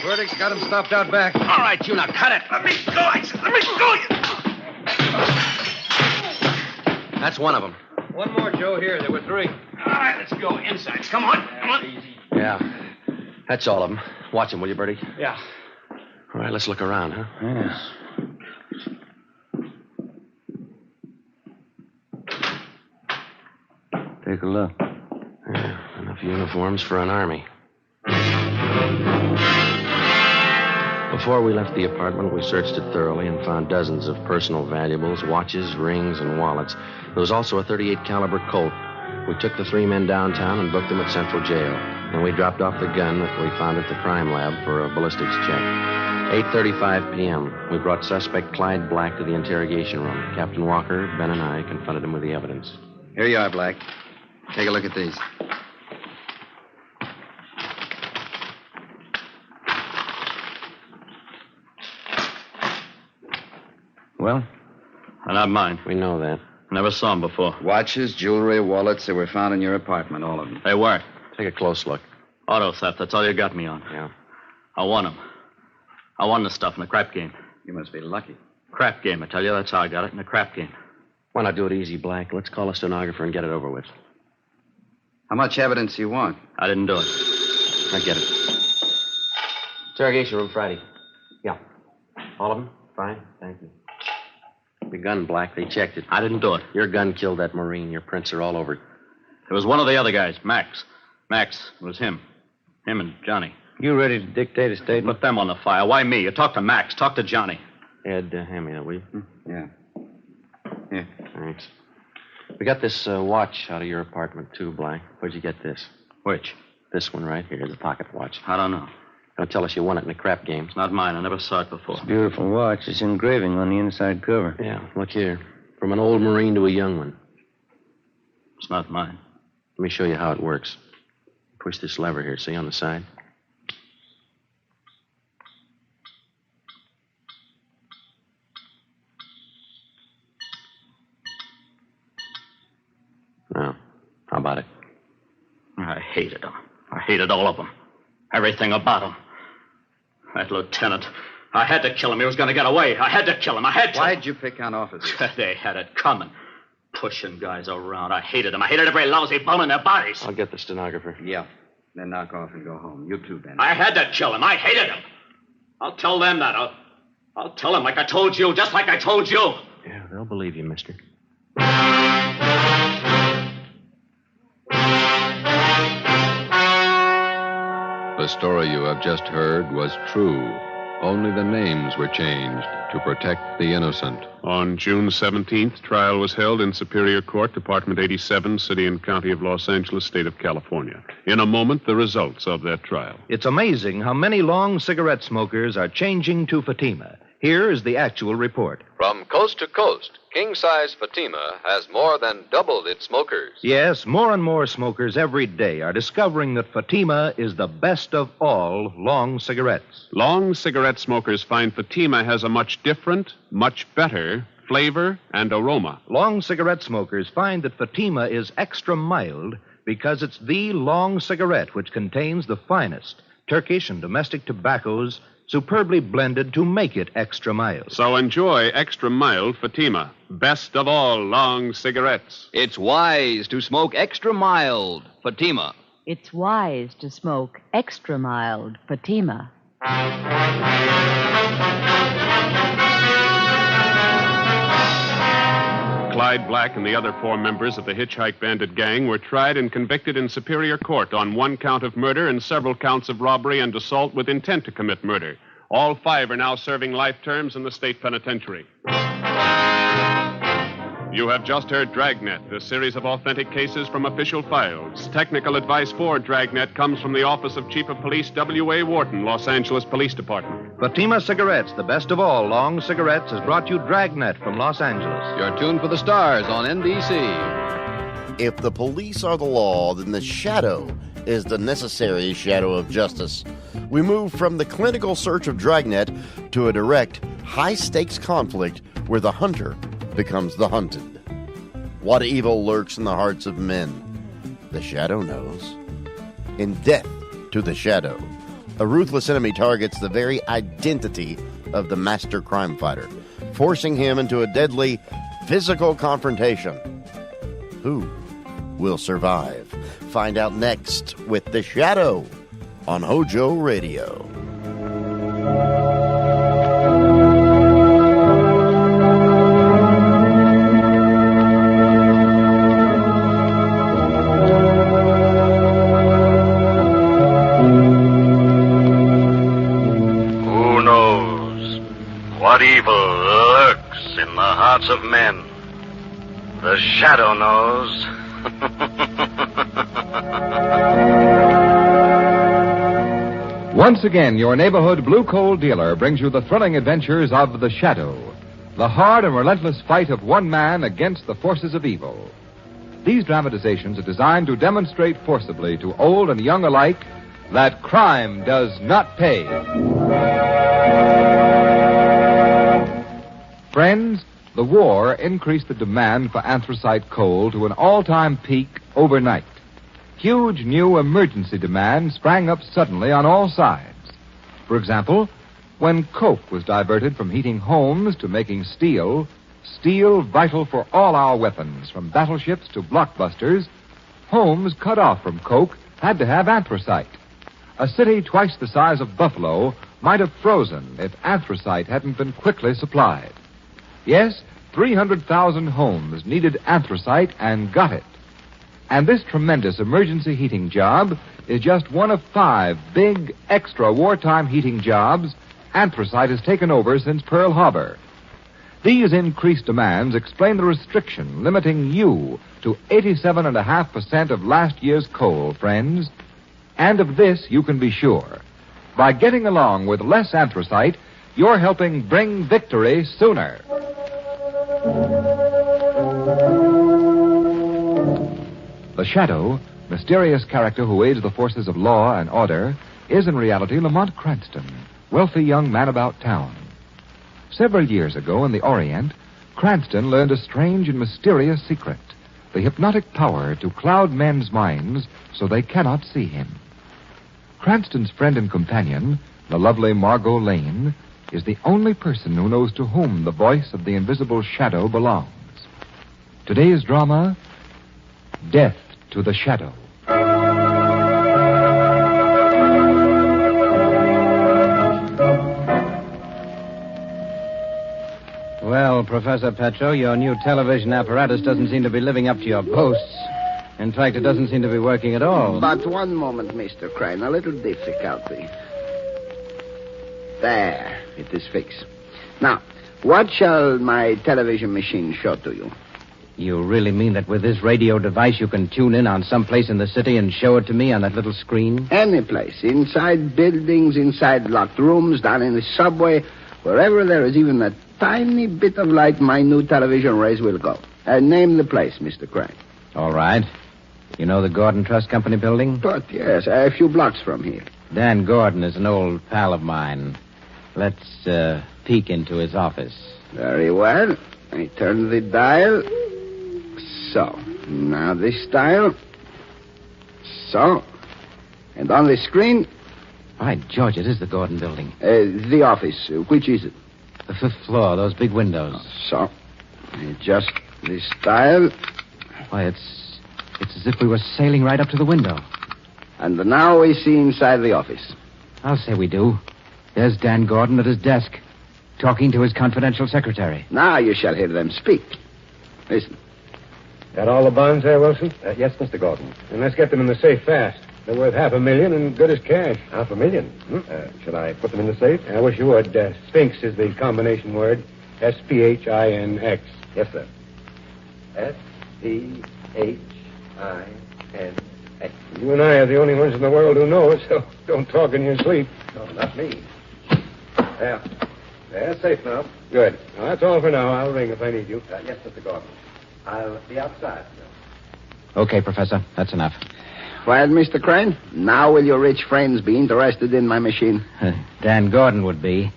Verdict's got him stopped out back. All right, you now, cut it. Let me go, I said. Let me go! That's one of them. One more, Joe, here. There were 3. All right, let's go inside. Come on, come on. Yeah, that's all of them. Watch them, will you, Bertie? Yeah. All right, let's look around, huh? Yeah. Take a look. Yeah, enough uniforms for an army. Before we left the apartment, we searched it thoroughly and found dozens of personal valuables, watches, rings, and wallets. There was also a .38 caliber Colt. We took the 3 men downtown and booked them at Central Jail. Then we dropped off the gun that we found at the crime lab for a ballistics check. 8:35 p.m., we brought suspect Clyde Black to the interrogation room. Captain Walker, Ben, and I confronted him with the evidence. Here you are, Black. Take a look at these. Well? They're not mine. We know that. Never saw them before. Watches, jewelry, wallets, they were found in your apartment, all of them. They were. Take a close look. Auto theft, that's all you got me on. Yeah. I won them. I won the stuff in the crap game. You must be lucky. Crap game, I tell you. That's how I got it, in the crap game. Why not do it easy, Black? Let's call a stenographer and get it over with. How much evidence do you want? I didn't do it. I get it. Interrogation room Friday. Yeah. All of them? Fine, thank you. The gun, Black, they checked it. I didn't do it. Your gun killed that Marine. Your prints are all over it. It was one of the other guys, Max. Max, it was him. Him and Johnny. You ready to dictate a statement? Put them on the file. Why me? You talk to Max. Talk to Johnny. Ed, hand me that, will you? Yeah. Here. Thanks. We got this watch out of your apartment, too, Black. Where'd you get this? Which? This one right here, the pocket watch. I don't know. Don't tell us you won it in a crap game. It's not mine. I never saw it before. It's a beautiful watch. It's engraving on the inside cover. Yeah, look here. From an old Marine to a young one. It's not mine. Let me show you how it works. Push this lever here, see, on the side? Now, how about it? I hated them. I hated all of them. Everything about them. That lieutenant. I had to kill him. He was going to get away. I had to kill him. I had to. Why'd you pick on officers? They had it coming. Pushing guys around. I hated them. I hated every lousy bone in their bodies. I'll get the stenographer. Yeah. Then knock off and go home. You too, Ben. I had to kill him. I hated him. I'll tell them that. I'll tell them like I told you, just like I told you. Yeah, they'll believe you, mister. The story you have just heard was true. Only the names were changed to protect the innocent. On June 17th, trial was held in Superior Court, Department 87, City and County of Los Angeles, State of California. In a moment, the results of that trial. It's amazing how many long cigarette smokers are changing to Fatima. Here is the actual report. From coast to coast, king-size Fatima has more than doubled its smokers. Yes, more and more smokers every day are discovering that Fatima is the best of all long cigarettes. Long cigarette smokers find Fatima has a much different, much better flavor and aroma. Long cigarette smokers find that Fatima is extra mild because it's the long cigarette which contains the finest Turkish and domestic tobaccos superbly blended to make it extra mild. So enjoy extra mild Fatima, best of all long cigarettes. It's wise to smoke extra mild Fatima. It's wise to smoke extra mild Fatima. Clyde Black and the other 4 members of the Hitchhike Bandit gang were tried and convicted in Superior Court on 1 count of murder and several counts of robbery and assault with intent to commit murder. All 5 are now serving life terms in the state penitentiary. You have just heard Dragnet, a series of authentic cases from official files. Technical advice for Dragnet comes from the Office of Chief of Police W.A. Wharton, Los Angeles Police Department. Fatima Cigarettes, the best of all long cigarettes, has brought you Dragnet from Los Angeles. You're tuned for the stars on NBC. If the police are the law, then the shadow is the necessary shadow of justice. We move from the clinical search of Dragnet to a direct, high-stakes conflict where the hunter becomes the hunted. What evil lurks in the hearts of men? The shadow knows. In Death to the Shadow, a ruthless enemy targets the very identity of the master crime fighter, forcing him into a deadly physical confrontation. Who will survive? Find out next with The Shadow on Hojo Radio. What evil lurks in the hearts of men? The shadow knows. Once again, your neighborhood blue coal dealer brings you the thrilling adventures of The Shadow, the hard and relentless fight of one man against the forces of evil. These dramatizations are designed to demonstrate forcibly to old and young alike that crime does not pay. Friends, the war increased the demand for anthracite coal to an all-time peak overnight. Huge new emergency demand sprang up suddenly on all sides. For example, when coke was diverted from heating homes to making steel vital for all our weapons, from battleships to blockbusters, homes cut off from coke had to have anthracite. A city twice the size of Buffalo might have frozen if anthracite hadn't been quickly supplied. Yes, 300,000 homes needed anthracite and got it. And this tremendous emergency heating job is just one of 5 big, extra wartime heating jobs anthracite has taken over since Pearl Harbor. These increased demands explain the restriction limiting you to 87.5% of last year's coal, friends. And of this you can be sure. By getting along with less anthracite, you're helping bring victory sooner. The Shadow, mysterious character who aids the forces of law and order, is in reality Lamont Cranston, wealthy young man about town. Several years ago in the Orient, Cranston learned a strange and mysterious secret, the hypnotic power to cloud men's minds so they cannot see him. Cranston's friend and companion, the lovely Margot Lane, is the only person who knows to whom the voice of the invisible shadow belongs. Today's drama, Death to the Shadow. Well, Professor Petro, your new television apparatus doesn't seem to be living up to your boasts. In fact, it doesn't seem to be working at all. But one moment, Mr. Crane. A little difficulty. There, it is fixed. Now, what shall my television machine show to you? You really mean that with this radio device you can tune in on some place in the city and show it to me on that little screen? Any place. Inside buildings, inside locked rooms, down in the subway, wherever there is even a tiny bit of light, my new television rays will go. Name the place, Mr. Crane. All right. You know the Gordon Trust Company building? But, yes, a few blocks from here. Dan Gordon is an old pal of mine. Let's peek into his office. Very well. I turn the dial. So. Now this dial. So. And on the screen. By George, it is the Gordon building. The office. Which is it? The 5th floor, those big windows. So. Adjust this dial. Why, it's as if we were sailing right up to the window. And now we see inside the office. I'll say we do. There's Dan Gordon at his desk, talking to his confidential secretary. Now you shall hear them speak. Listen. Got all the bonds there, Wilson? Yes, Mr. Gordon. And let's get them in the safe fast. They're worth $500,000 and good as cash. $500,000? Should I put them in the safe? I wish you would. Sphinx is the combination word. S-P-H-I-N-X. Yes, sir. S-P-H-I-N-X. You and I are the only ones in the world who know it, so don't talk in your sleep. No, not me. Yeah. Yeah, safe now. Good. Well, that's all for now. I'll ring if I need you. Yes, Mr. Gordon. I'll be outside, sir. Okay, Professor. That's enough. Well, Mr. Crane, now will your rich friends be interested in my machine? Dan Gordon would be.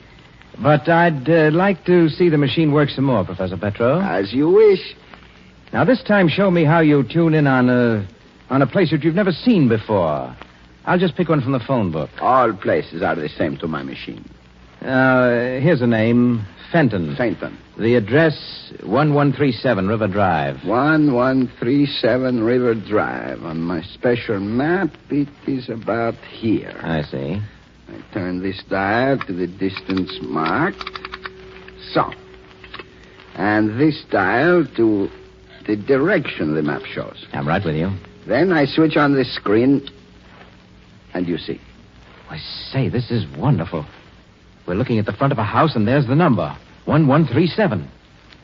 But I'd like to see the machine work some more, Professor Petro. As you wish. Now, this time, show me how you tune in on a place that you've never seen before. I'll just pick one from the phone book. All places are the same to my machine. Here's a name. Fenton. Fenton. The address, 1137 River Drive. 1137 River Drive. On my special map, it is about here. I see. I turn this dial to the distance marked. So. And this dial to the direction the map shows. I'm right with you. Then I switch on the screen, and you see. I say, this is wonderful. We're looking at the front of a house, and there's the number. 1137.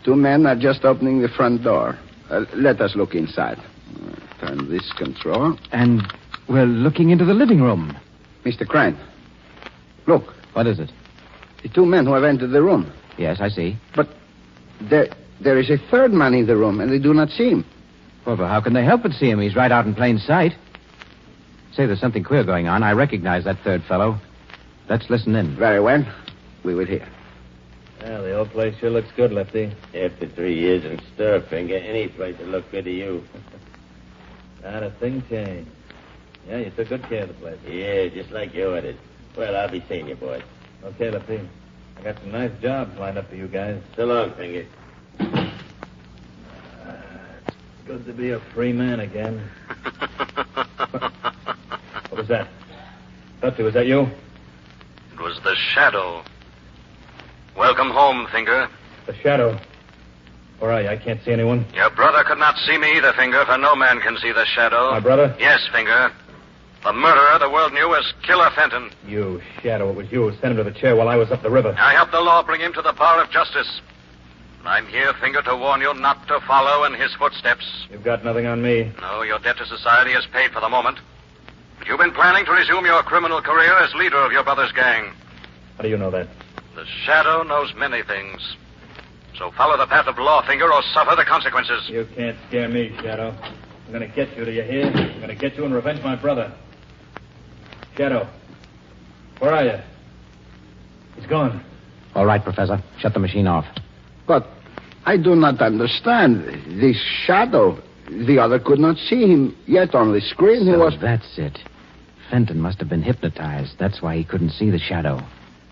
2 men are just opening the front door. Let us look inside. Turn this control. And we're looking into the living room. Mr. Crane, look. What is it? The 2 men who have entered the room. Yes, I see. But there is a third man in the room, and they do not see him. Well, how can they help but see him? He's right out in plain sight. Say, there's something queer going on. I recognize that third fellow. Let's listen in. Very well. We will hear. Well, the old place sure looks good, Lefty. After 3 years in stir, Finger, any place will look good to you. Not a thing changed. Yeah, you took good care of the place. Yeah, just like you ordered. Well, I'll be seeing you, boys. Okay, Lefty. I got some nice jobs lined up for you guys. So long, Finger. It's good to be a free man again. What was that? Lefty, was that you? It was the Shadow. Welcome home, Finger. The Shadow. Where are you? I can't see anyone. Your brother could not see me either, Finger, for no man can see the Shadow. My brother? Yes, Finger. The murderer the world knew as Killer Fenton. You, Shadow, it was you who sent him to the chair while I was up the river. I helped the law bring him to the bar of justice. I'm here, Finger, to warn you not to follow in his footsteps. You've got nothing on me. No, your debt to society is paid for the moment. But you've been planning to resume your criminal career as leader of your brother's gang. How do you know that? The Shadow knows many things. So follow the path of law, Finger, or suffer the consequences. You can't scare me, Shadow. I'm going to get you, do you hear? I'm going to get you and revenge my brother. Shadow, where are you? He's gone. All right, Professor. Shut the machine off. But I do not understand. This Shadow, the other could not see him, yet on the screen he was... That's it. Fenton must have been hypnotized. That's why he couldn't see the Shadow.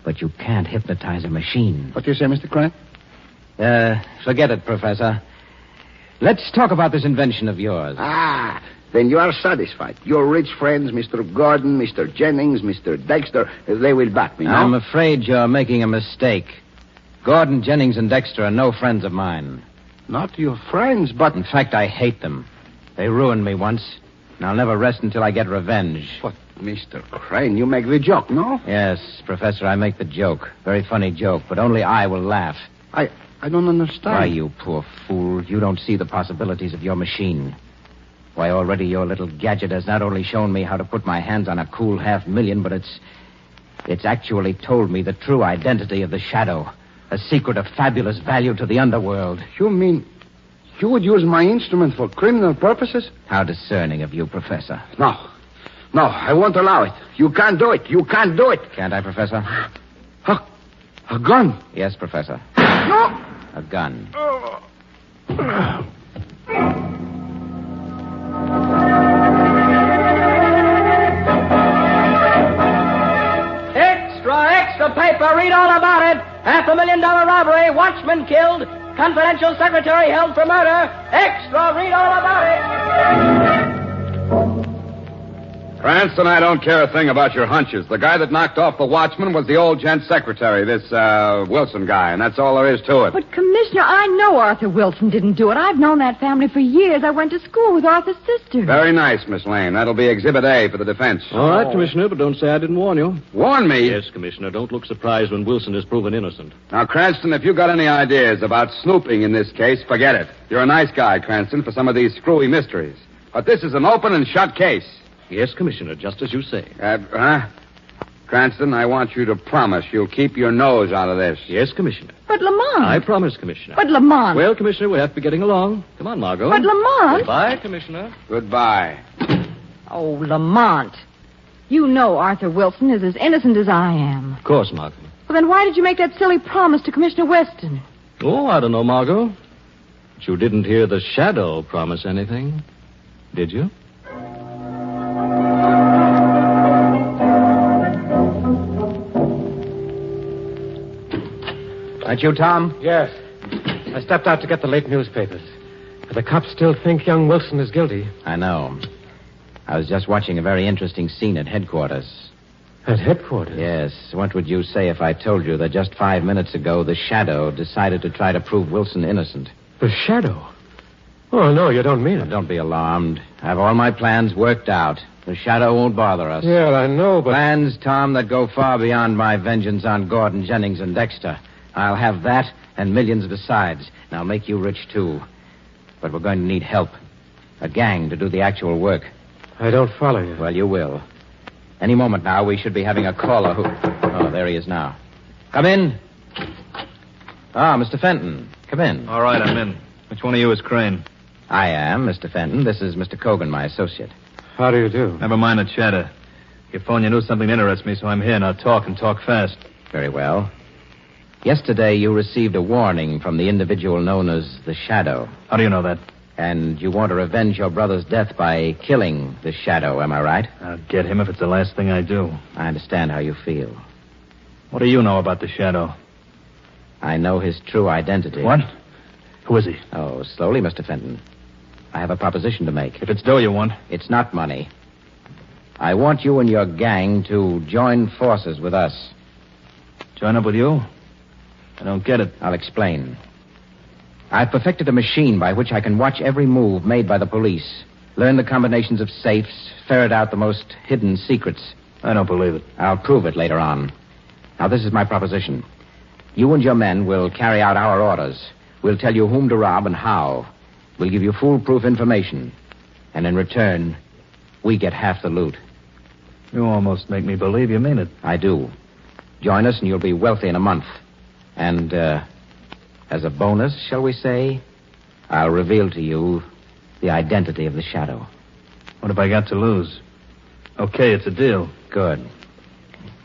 But you can't hypnotize a machine. What do you say, Mr. Crane? Forget it, Professor. Let's talk about this invention of yours. Ah, then you are satisfied. Your rich friends, Mr. Gordon, Mr. Jennings, Mr. Dexter, they will back me, no? I'm afraid you're making a mistake. Gordon, Jennings, and Dexter are no friends of mine. Not your friends, but... In fact, I hate them. They ruined me once, and I'll never rest until I get revenge. But, Mr. Crane, you make the joke, no? Yes, Professor, I make the joke. Very funny joke, but only I will laugh. I don't understand. Why, you poor fool, you don't see the possibilities of your machine. Why, already your little gadget has not only shown me how to put my hands on a cool $500,000, but it's actually told me the true identity of the Shadow. A secret of fabulous value to the underworld. You mean you would use my instrument for criminal purposes? How discerning of you, Professor. No, I won't allow it. You can't do it. You can't do it. Can't I, Professor? A gun? Yes, Professor. No! A gun. Extra paper. Read all about it. $500,000 robbery. Watchman killed. Confidential secretary held for murder. Extra. Read all about it. Cranston, I don't care a thing about your hunches. The guy that knocked off the watchman was the old gent's secretary, this Wilson guy, and that's all there is to it. But, Commissioner, I know Arthur Wilson didn't do it. I've known that family for years. I went to school with Arthur's sister. Very nice, Miss Lane. That'll be Exhibit A for the defense. All right, Commissioner, but don't say I didn't warn you. Warn me? Yes, Commissioner. Don't look surprised when Wilson is proven innocent. Now, Cranston, if you got any ideas about snooping in this case, forget it. You're a nice guy, Cranston, for some of these screwy mysteries. But this is an open and shut case. Yes, Commissioner, just as you say. Cranston, I want you to promise you'll keep your nose out of this. Yes, Commissioner. But Lamont. I promise, Commissioner. But Lamont. Well, Commissioner, we have to be getting along. Come on, Margot. But Lamont. Goodbye, Commissioner. Goodbye. Oh, Lamont. You know Arthur Wilson is as innocent as I am. Of course, Margot. Well, then why did you make that silly promise to Commissioner Weston? Oh, I don't know, Margot. But you didn't hear the Shadow promise anything, did you? That you, Tom? Yes. I stepped out to get the late newspapers. But the cops still think young Wilson is guilty. I know. I was just watching a very interesting scene at headquarters. At headquarters? Yes. What would you say if I told you that just 5 minutes ago the Shadow decided to try to prove Wilson innocent? The Shadow? Oh, no, you don't mean it. Don't be alarmed. I have all my plans worked out. The Shadow won't bother us. Yeah, I know, but... Plans, Tom, that go far beyond my vengeance on Gordon, Jennings, and Dexter. I'll have that and millions besides. And I'll make you rich, too. But we're going to need help. A gang to do the actual work. I don't follow you. Well, you will. Any moment now, we should be having a caller who... Oh, there he is now. Come in. Mr. Fenton. Come in. All right, I'm in. Which one of you is Crane? I am, Mr. Fenton. This is Mr. Cogan, my associate. How do you do? Never mind the chatter. Your phone, you knew something interests me, so I'm here. Now talk and talk fast. Very well. Yesterday, you received a warning from the individual known as the Shadow. How do you know that? And you want to revenge your brother's death by killing the Shadow, am I right? I'll get him if it's the last thing I do. I understand how you feel. What do you know about the Shadow? I know his true identity. What? Who is he? Oh, slowly, Mr. Fenton. I have a proposition to make. If it's dough you want. It's not money. I want you and your gang to join forces with us. Join up with you? I don't get it. I'll explain. I've perfected a machine by which I can watch every move made by the police, learn the combinations of safes, ferret out the most hidden secrets. I don't believe it. I'll prove it later on. Now, this is my proposition. You and your men will carry out our orders. We'll tell you whom to rob and how. We'll give you foolproof information. And in return, we get half the loot. You almost make me believe you mean it. I do. Join us and you'll be wealthy in a month. And, as a bonus, shall we say, I'll reveal to you the identity of the Shadow. What have I got to lose? Okay, it's a deal. Good.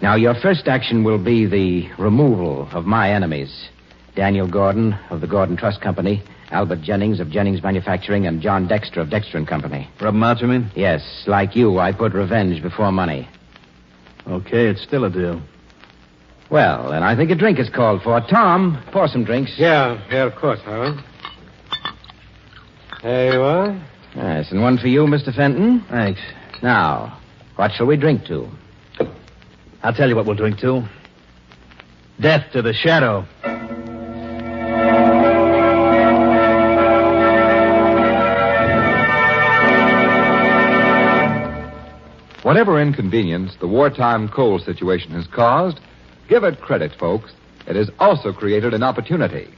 Now, your first action will be the removal of my enemies. Daniel Gordon of the Gordon Trust Company, Albert Jennings of Jennings Manufacturing, and John Dexter of Dexter & Company. Rub them out, you mean? Yes, like you, I put revenge before money. Okay, it's still a deal. Well, then I think a drink is called for. Tom, pour some drinks. Yeah, of course, Howard. There you are. Yes, and one for you, Mr. Fenton. Thanks. Now, what shall we drink to? I'll tell you what we'll drink to. Death to the Shadow. Whatever inconvenience the wartime coal situation has caused, give it credit, folks. It has also created an opportunity.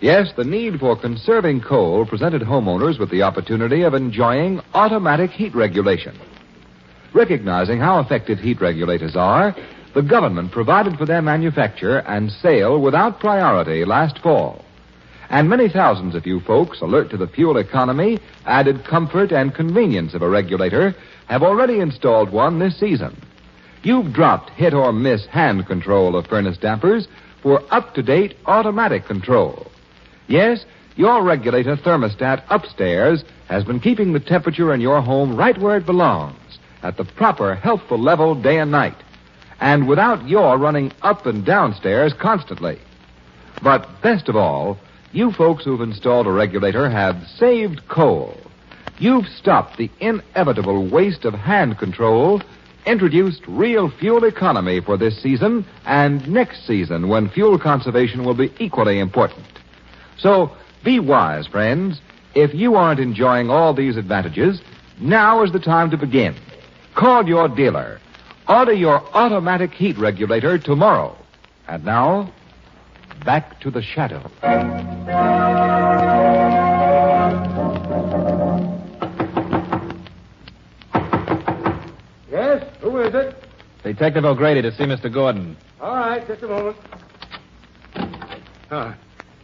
Yes, the need for conserving coal presented homeowners with the opportunity of enjoying automatic heat regulation. Recognizing how effective heat regulators are, the government provided for their manufacture and sale without priority last fall. And many thousands of you folks, alert to the fuel economy, added comfort, and convenience of a regulator, have already installed one this season. You've dropped hit or miss hand control of furnace dampers for up-to-date automatic control. Yes, your regulator thermostat upstairs has been keeping the temperature in your home right where it belongs, at the proper healthful level day and night, and without your running up and downstairs constantly. But best of all, you folks who've installed a regulator have saved coal. you've stopped the inevitable waste of hand control, introduced real fuel economy for this season and next season when fuel conservation will be equally important. So be wise, friends. If you aren't enjoying all these advantages, now is the time to begin. Call your dealer. Order your automatic heat regulator tomorrow. And now, back to the shadow. Yes? Who is it? Detective O'Grady to see Mr. Gordon. All right, just a moment.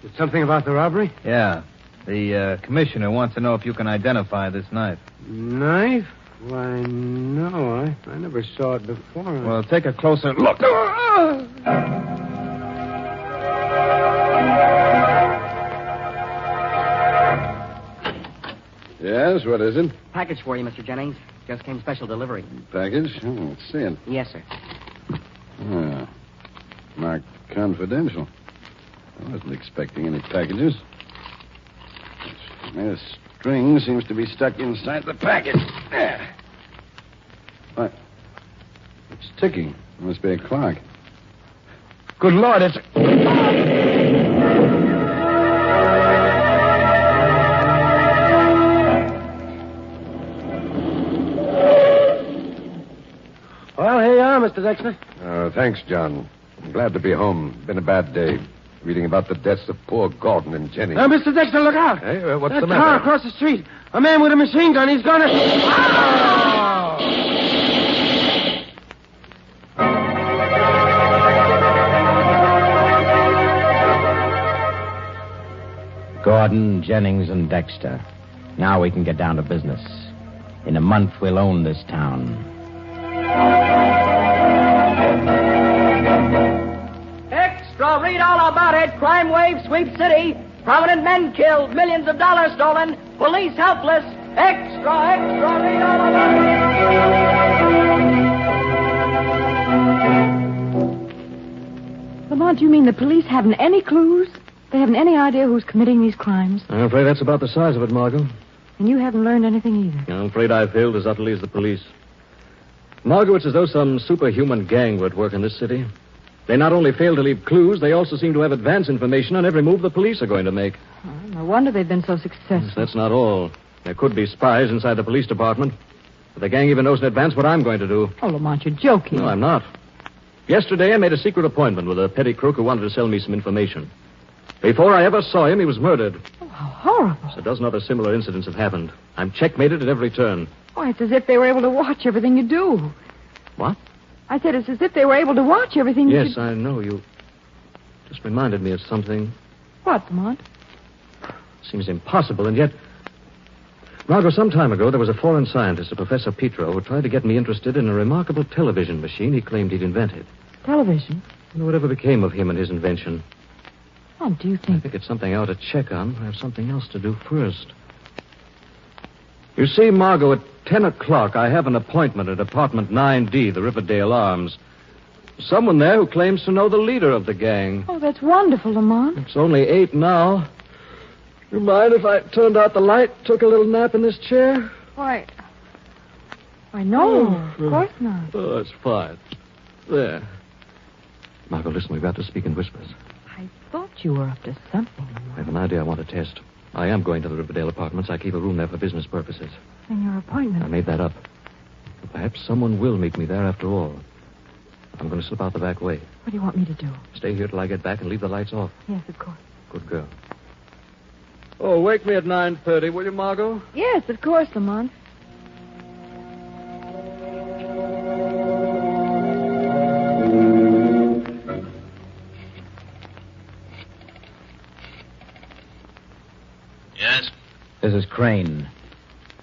Did something about the robbery? Yeah. The commissioner wants to know if you can identify this knife. Knife? Why, no, I never saw it before. Well, take a closer look. Yes, what is it? Package for you, Mr. Jennings. Just came special delivery. Package? Oh, let's see it. Yes, sir. Marked confidential. I wasn't expecting any packages. This string seems to be stuck inside the package. There. What? It's ticking. It must be a clock. Good Lord, it's... Well, here you are, Mr. Dexter. Thanks, John. I'm glad to be home. Been a bad day. Reading about the deaths of poor Gordon and Jenny. Now, Mr. Dexter, look out. Hey, what's the That matter? car across the street. A man with a machine gun. He's gonna... Gordon, Jennings, and Dexter. Now we can get down to business. In a month, we'll own this town. Extra, read all about it. Crime wave sweep city. Prominent men killed. Millions of dollars stolen. Police helpless. Extra, extra, read all about it. Lamont, you mean the police haven't any clues? They haven't any idea who's committing these crimes? I'm afraid that's about the size of it, Margot. And you haven't learned anything either? I'm afraid I failed as utterly as the police. Margot, it's as though some superhuman gang were at work in this city. They not only fail to leave clues, they also seem to have advance information on every move the police are going to make. Oh, no wonder they've been so successful. Yes, that's not all. There could be spies inside the police department. But the gang even knows in advance what I'm going to do. Oh, Lamont, you're joking. No, I'm not. Yesterday, I made a secret appointment with a petty crook who wanted to sell me some information. Before I ever saw him, he was murdered. Oh, how horrible. A dozen other similar incidents have happened. I'm checkmated at every turn. Why, it's as if they were able to watch everything you do. What? I said it's as if they were able to watch everything you Yes, I know. You just reminded me of something. What, Lamont? Seems impossible, and yet... Margot, some time ago, there was a foreign scientist, a Professor Petro, who tried to get me interested in a remarkable television machine he claimed he'd invented. Television? I whatever became of him and his invention. Oh, do you think... I think it's something I ought to check on. I have something else to do first. You see, Margot, at 10 o'clock, I have an appointment at apartment 9D, the Riverdale Arms. Someone there who claims to know the leader of the gang. Oh, that's wonderful, Lamont. It's only 8 now. You mind if I turned out the light, took a little nap in this chair? Why, no, of course not. Oh, that's fine. There. Margot, listen, we've got to speak in whispers. I thought you were up to something. I have an idea I want to test. I am going to the Riverdale apartments. I keep a room there for business purposes. And your appointment? I made that up. But perhaps someone will meet me there after all. I'm going to slip out the back way. What do you want me to do? Stay here till I get back and leave the lights off. Yes, of course. Good girl. Oh, wake me at 9:30, will you, Margot? Yes, of course, Lamont. Yes? This is Crane.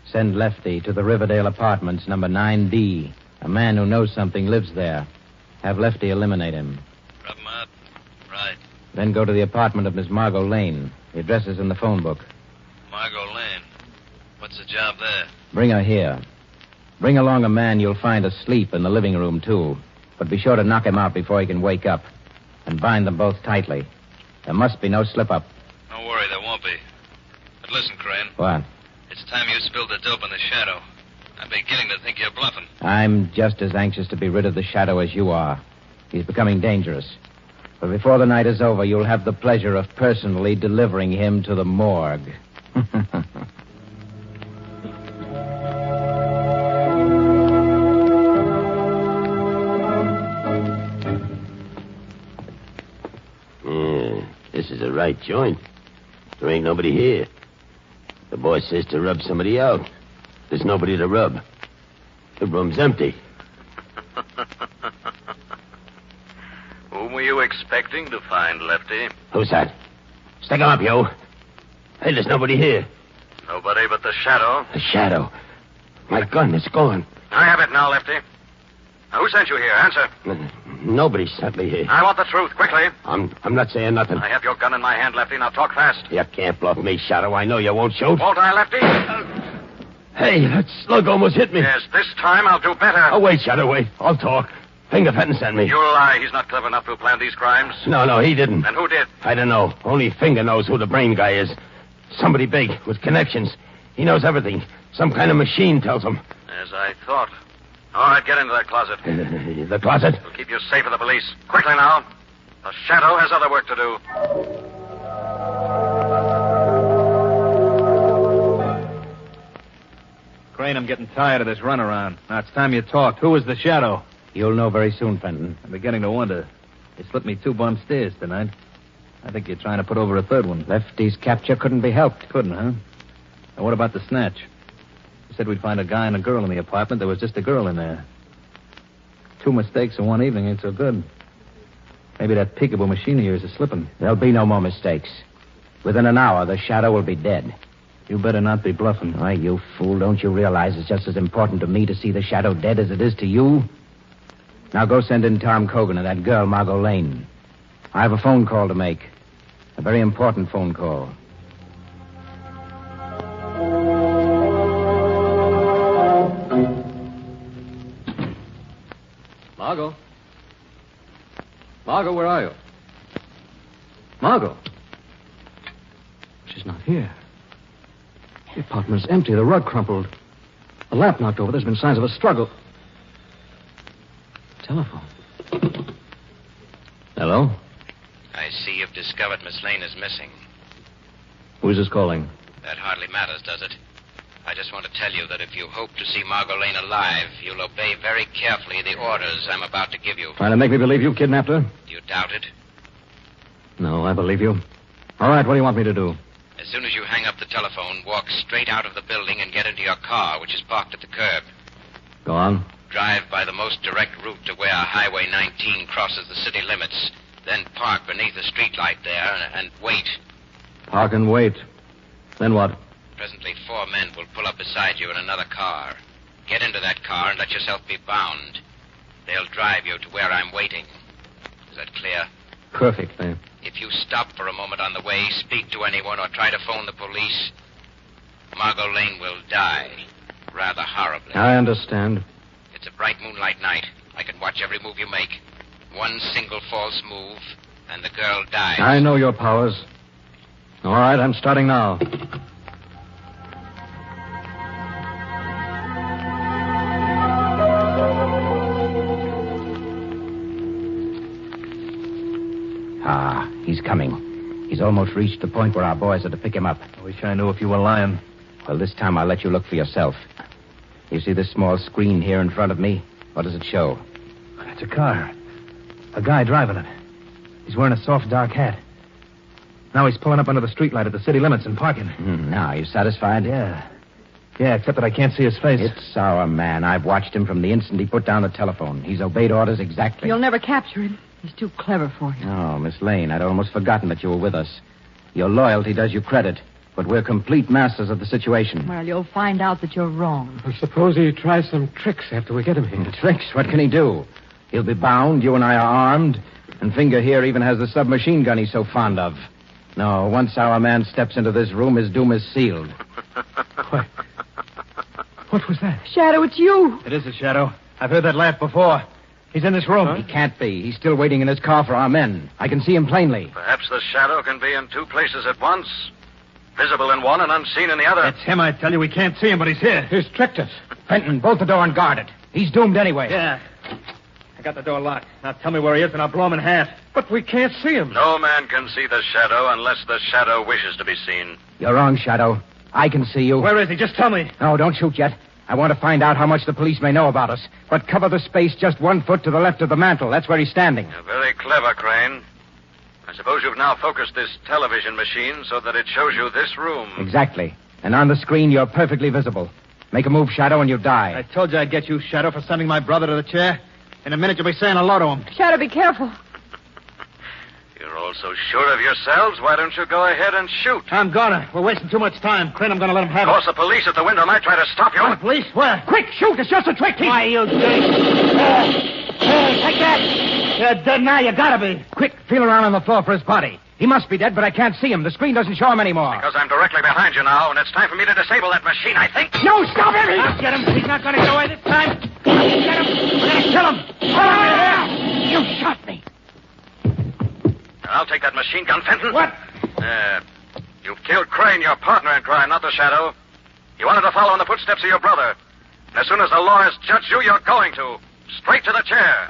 Send Lefty to the Riverdale Apartments, number 9D. A man who knows something lives there. Have Lefty eliminate him. Rub him up. Right. Then go to the apartment of Miss Margot Lane. The address is in the phone book. Margot Lane. What's the job there? Bring her here. Bring along a man you'll find asleep in the living room, too. But be sure to knock him out before he can wake up. And bind them both tightly. There must be no slip-up. Don't worry, there won't be. But listen, Crane. What? It's time you spilled the dope on the Shadow. I'm beginning to think you're bluffing. I'm just as anxious to be rid of the Shadow as you are. He's becoming dangerous. But before the night is over, you'll have the pleasure of personally delivering him to the morgue. This is the right joint. There ain't nobody here. The boy says to rub somebody out. There's nobody to rub. The room's empty. Whom were you expecting to find, Lefty? Who's that? Stick 'em up, you. Hey, there's nobody here. Nobody but the Shadow. The Shadow. My gun is gone. I have it now, Lefty. Now, who sent you here? Answer. Nobody sent me here. I want the truth, quickly. I'm not saying nothing. I have your gun in my hand, Lefty. Now talk fast. You can't bluff me, Shadow. I know you won't shoot. Won't I, Lefty? Hey, that slug almost hit me. Yes, this time I'll do better. Oh, wait, Shadow, wait. I'll talk. Finger Fenton sent me. You lie. He's not clever enough to plan these crimes. No, he didn't. Then who did? I don't know. Only Finger knows who the brain guy is. Somebody big, with connections. He knows everything. Some kind of machine tells him. As I thought. All right, get into that closet. The closet? We'll keep you safe of the police. Quickly now. The Shadow has other work to do. Crane, I'm getting tired of this runaround. Now it's time you talked. Who is the Shadow? You'll know very soon, Fenton. I'm beginning to wonder. They slipped me 2 bum stairs tonight. I think you're trying to put over a third one. Lefty's capture couldn't be helped. Couldn't, huh? Now, what about the snatch? You said we'd find a guy and a girl in the apartment. There was just a girl in there. 2 mistakes in one evening ain't so good. Maybe that peekaboo machine of yours is slipping. There'll be no more mistakes. Within an hour, the Shadow will be dead. You better not be bluffing. Why, you fool, don't you realize it's just as important to me to see the Shadow dead as it is to you? Now go send in Tom Cogan and that girl, Margot Lane. I have a phone call to make. A very important phone call. Margot? Margot, where are you? Margot? She's not here. The apartment's empty. The rug crumpled. The lamp knocked over. There's been signs of a struggle. Telephone. Hello? I see you've discovered Miss Lane is missing. Who's this calling? That hardly matters, does it? I just want to tell you that if you hope to see Margot Lane alive, you'll obey very carefully the orders I'm about to give you. Trying to make me believe you kidnapped her? You doubt it? No, I believe you. All right, what do you want me to do? As soon as you hang up the telephone, walk straight out of the building and get into your car, which is parked at the curb. Go on. Drive by the most direct route to where Highway 19 crosses the city limits. Then park beneath a streetlight there and wait. Park and wait. Then what? Presently, 4 men will pull up beside you in another car. Get into that car and let yourself be bound. They'll drive you to where I'm waiting. Is that clear? Perfect, man. If you stop for a moment on the way, speak to anyone, or try to phone the police, Margot Lane will die. Rather horribly. I understand. It's a bright moonlight night. I can watch every move you make. One single false move, and the girl dies. I know your powers. All right, I'm starting now. Ah, he's coming. He's almost reached the point where our boys are to pick him up. I wish I knew if you were lying. Well, this time I'll let you look for yourself. You see this small screen here in front of me? What does it show? It's a car. A guy driving it. He's wearing a soft, dark hat. Now he's pulling up under the streetlight at the city limits and parking. Now, you satisfied? Yeah. Yeah, except that I can't see his face. It's our man. I've watched him from the instant he put down the telephone. He's obeyed orders exactly. You'll never capture him. He's too clever for you. Oh, Miss Lane, I'd almost forgotten that you were with us. Your loyalty does you credit, but we're complete masters of the situation. Well, you'll find out that you're wrong. Well, suppose he tries some tricks after we get him here. Tricks? What can he do? He'll be bound, you and I are armed, and Finger here even has the submachine gun he's so fond of. No, once our man steps into this room, his doom is sealed. What was that? Shadow, it's you. It is a Shadow. I've heard that laugh before. He's in this room. He can't be. He's still waiting in his car for our men. I can see him plainly. Perhaps the Shadow can be in 2 places at once. Visible in one and unseen in the other. It's him, I tell you. We can't see him, but he's here. He's tricked us. Fenton, bolt the door and guard it. He's doomed anyway. Yeah. I got the door locked. Now tell me where he is, and I'll blow him in half. But we can't see him. No man can see the shadow unless the shadow wishes to be seen. You're wrong, Shadow. I can see you. Where is he? Just tell me. No, don't shoot yet. I want to find out how much the police may know about us. But cover the space just 1 foot to the left of the mantel. That's where he's standing. You're very clever, Crane. I suppose you've now focused this television machine so that it shows you this room. Exactly. And on the screen, you're perfectly visible. Make a move, Shadow, and you die. I told you I'd get you, Shadow, for sending my brother to the chair. In a minute, you'll be saying hello to him. Shadow, be careful. You're all so sure of yourselves, why don't you go ahead and shoot? I'm gonna. We're wasting too much time. Crane, I'm gonna let him have Of course, the police at the window might try to stop you. The police? Where? Quick, shoot! It's just a trick. Why, you take that. You're dead now. You gotta be. Quick, feel around on the floor for his body. He must be dead, but I can't see him. The screen doesn't show him anymore. Because I'm directly behind you now, and it's time for me to disable that machine, I think. No, stop him! I'll get him. He's not gonna get away this time. I'll get him. We're gonna kill him. Hold on here. You shot me. I'll take that machine gun, Fenton. What? You've killed Crane, your partner in crime, not the Shadow. You wanted to follow in the footsteps of your brother. And as soon as the law has judged you, you're going to. Straight to the chair.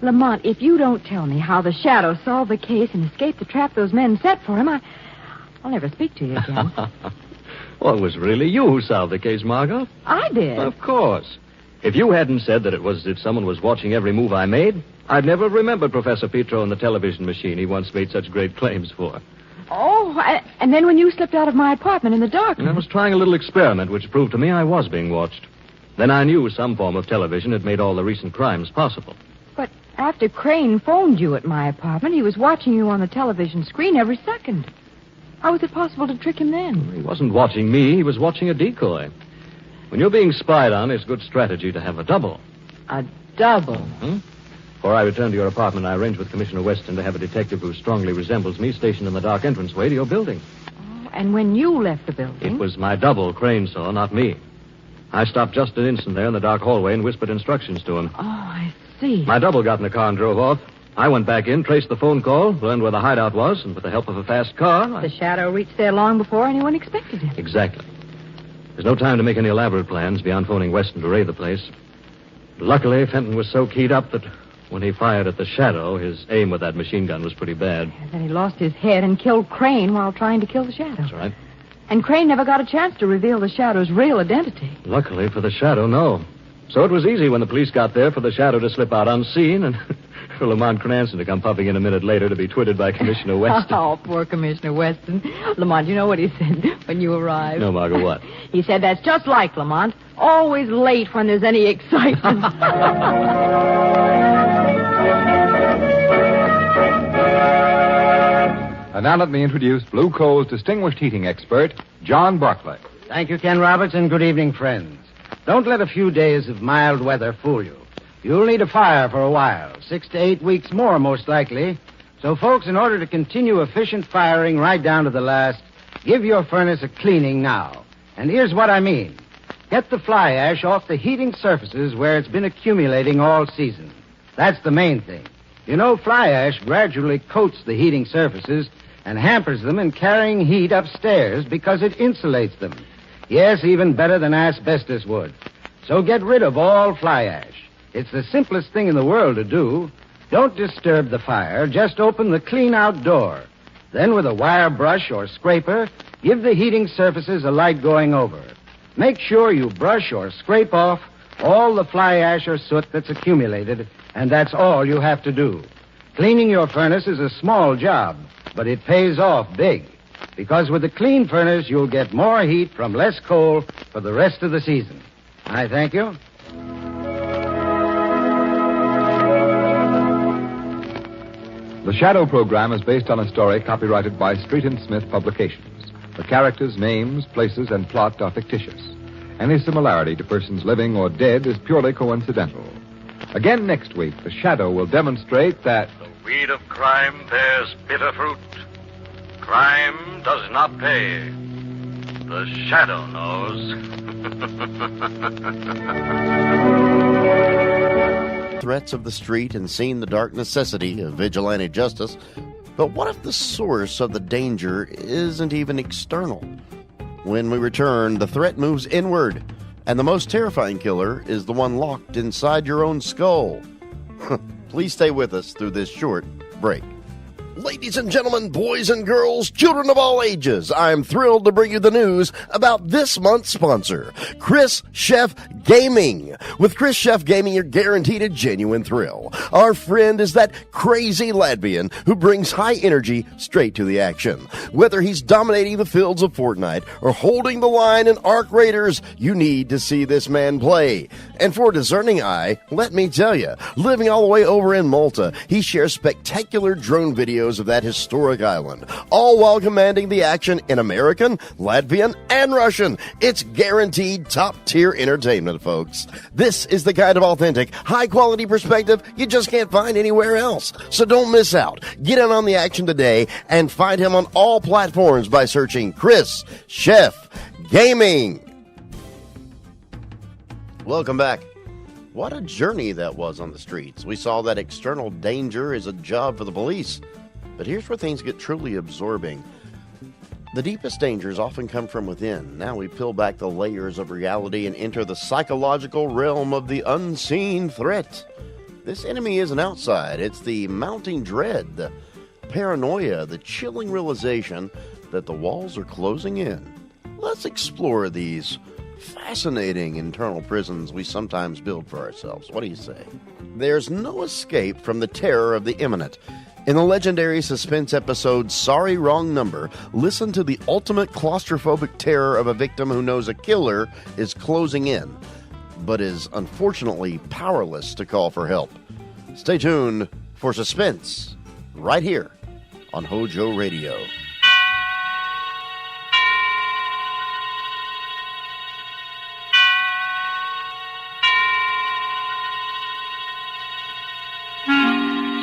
Lamont, if you don't tell me how the Shadow solved the case and escaped the trap those men set for him, I'll never speak to you again. Well, it was really you who solved the case, Margot. I did. Of course. If you hadn't said that it was as if someone was watching every move I made, I'd never have remembered Professor Petro and the television machine he once made such great claims for. Oh, and then when you slipped out of my apartment in the dark. And I was trying a little experiment which proved to me I was being watched. Then I knew some form of television had made all the recent crimes possible. But after Crane phoned you at my apartment, he was watching you on the television screen every second. How was it possible to trick him then? He wasn't watching me. He was watching a decoy. When you're being spied on, it's good strategy to have a double. A double? Mm-hmm. Before I returned to your apartment, I arranged with Commissioner Weston to have a detective who strongly resembles me stationed in the dark entranceway to your building. Oh, and when you left the building? It was my double Crane saw, not me. I stopped just an instant there in the dark hallway and whispered instructions to him. Oh, I see. My double got in the car and drove off. I went back in, traced the phone call, learned where the hideout was, and with the help of a fast car... The Shadow reached there long before anyone expected him. Exactly. There's no time to make any elaborate plans beyond phoning Weston to raid the place. Luckily, Fenton was so keyed up that when he fired at the Shadow, his aim with that machine gun was pretty bad. And then he lost his head and killed Crane while trying to kill the Shadow. That's right. And Crane never got a chance to reveal the Shadow's real identity. Luckily for the Shadow, no. So it was easy when the police got there for the Shadow to slip out unseen and for Lamont Cranston to come puffing in a minute later to be twitted by Commissioner Weston. Oh, poor Commissioner Weston. Lamont, you know what he said when you arrived? No, Margot, what? He said that's just like Lamont. Always late when there's any excitement. And now let me introduce Blue Coal's distinguished heating expert, John Barclay. Thank you, Ken Roberts, and good evening, friends. Don't let a few days of mild weather fool you. You'll need a fire for a while, 6 to 8 weeks more, most likely. So, folks, in order to continue efficient firing right down to the last, give your furnace a cleaning now. And here's what I mean. Get the fly ash off the heating surfaces where it's been accumulating all season. That's the main thing. You know, fly ash gradually coats the heating surfaces and hampers them in carrying heat upstairs because it insulates them. Yes, even better than asbestos would. So get rid of all fly ash. It's the simplest thing in the world to do. Don't disturb the fire. Just open the clean-out door. Then with a wire brush or scraper, give the heating surfaces a light going over. Make sure you brush or scrape off all the fly ash or soot that's accumulated, and that's all you have to do. Cleaning your furnace is a small job, but it pays off big. Because with a clean furnace, you'll get more heat from less coal for the rest of the season. I thank you. The Shadow program is based on a story copyrighted by Street and Smith Publications. The characters, names, places, and plot are fictitious. Any similarity to persons living or dead is purely coincidental. Again next week, the Shadow will demonstrate that The weed of crime bears bitter fruit. Crime does not pay. The Shadow knows. threats of the street and seen the dark necessity of vigilante justice. But what if the source of the danger isn't even external? When we return, the threat moves inward, and the most terrifying killer is the one locked inside your own skull. Please stay with us through this short break. Ladies and gentlemen, boys and girls, children of all ages, I'm thrilled to bring you the news about this month's sponsor, Chris Chef Gaming. With Chris Chef Gaming, you're guaranteed a genuine thrill. Our friend is that crazy Latvian who brings high energy straight to the action. Whether he's dominating the fields of Fortnite or holding the line in Ark Raiders, you need to see this man play. And for a discerning eye, let me tell you, living all the way over in Malta, he shares spectacular drone videos of that historic island, all while commanding the action in American, Latvian, and Russian. It's guaranteed top-tier entertainment, folks. This is the kind of authentic, high-quality perspective you just can't find anywhere else. So don't miss out. Get in on the action today and find him on all platforms by searching Chris Chef Gaming. Welcome back. What a journey that was on the streets. We saw that external danger is a job for the police. But here's where things get truly absorbing. The deepest dangers often come from within. Now we peel back the layers of reality and enter the psychological realm of the unseen threat. This enemy isn't outside. It's the mounting dread, the paranoia, the chilling realization that the walls are closing in. Let's explore these fascinating internal prisons we sometimes build for ourselves. What do you say? There's no escape from the terror of the imminent. In the legendary suspense episode, Sorry, Wrong Number, listen to the ultimate claustrophobic terror of a victim who knows a killer is closing in, but is unfortunately powerless to call for help. Stay tuned for Suspense, right here on Hojo Radio.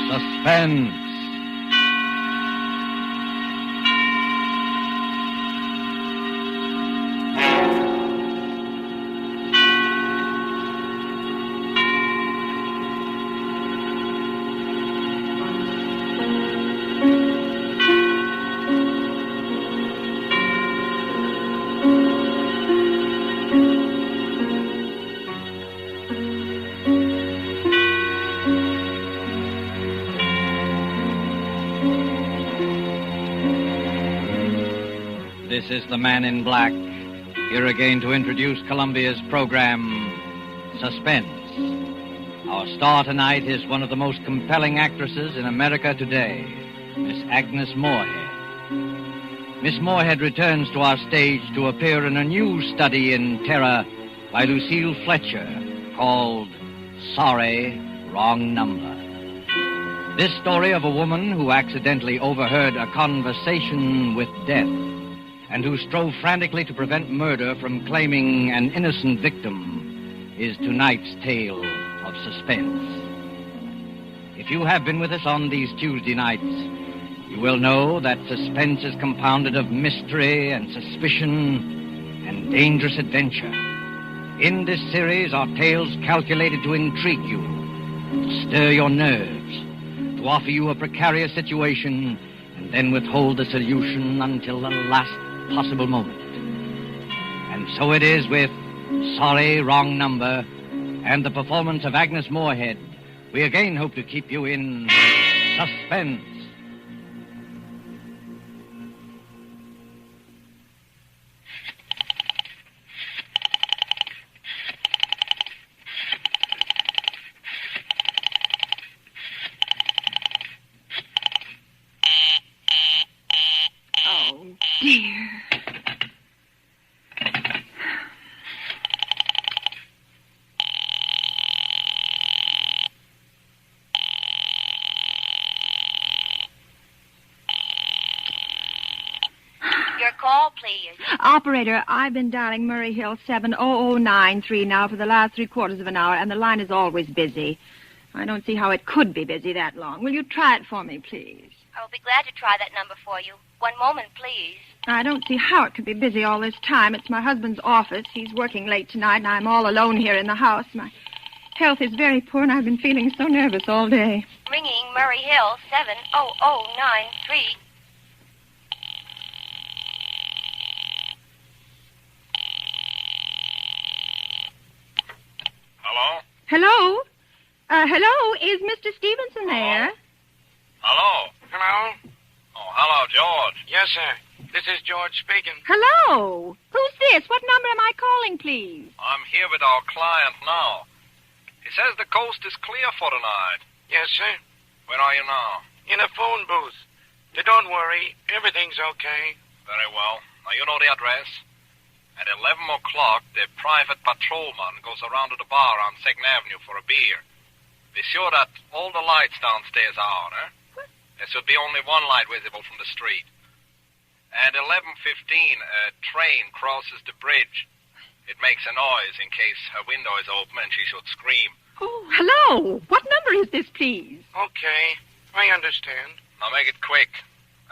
Suspense. This is the Man in Black, here again to introduce Columbia's program, Suspense. Our star tonight is one of the most compelling actresses in America today, Miss Agnes Moorehead. Miss Moorehead returns to our stage to appear in a new study in terror by Lucille Fletcher called Sorry, Wrong Number. This story of a woman who accidentally overheard a conversation with death and who strove frantically to prevent murder from claiming an innocent victim is tonight's tale of suspense. If you have been with us on these Tuesday nights, you will know that suspense is compounded of mystery and suspicion and dangerous adventure. In this series are tales calculated to intrigue you, to stir your nerves, to offer you a precarious situation, and then withhold the solution until the last possible moment. And so it is with Sorry, Wrong Number and the performance of Agnes Moorehead. We again hope to keep you in suspense. Oh, dear. Your call, please. Operator, I've been dialing Murray Hill 70093 now for the last 3/4 of an hour, and the line is always busy. I don't see how it could be busy that long. Will you try it for me, please? I'll be glad to try that number for you. One moment, please. I don't see how it could be busy all this time. It's my husband's office. He's working late tonight, and I'm all alone here in the house. health is very poor, and I've been feeling so nervous all day. Ringing Murray Hill 70093. Hello? Hello? Hello? Is Mr. Stevenson there? Hello? Hello? Oh, hello, George. Yes, sir. This is George speaking. Hello? Who's this? What number am I calling, please? I'm here with our client now. He says the coast is clear for tonight. Yes, sir. Where are you now? In a phone booth. But don't worry. Everything's okay. Very well. Now, you know the address? At 11 o'clock, the private patrolman goes around to the bar on 2nd Avenue for a beer. Be sure that all the lights downstairs are on, eh? There should be only one light visible from the street. At 11:15, a train crosses the bridge. It makes a noise in case her window is open and she should scream. Oh, hello. What number is this, please? Okay. I understand. Now make it quick.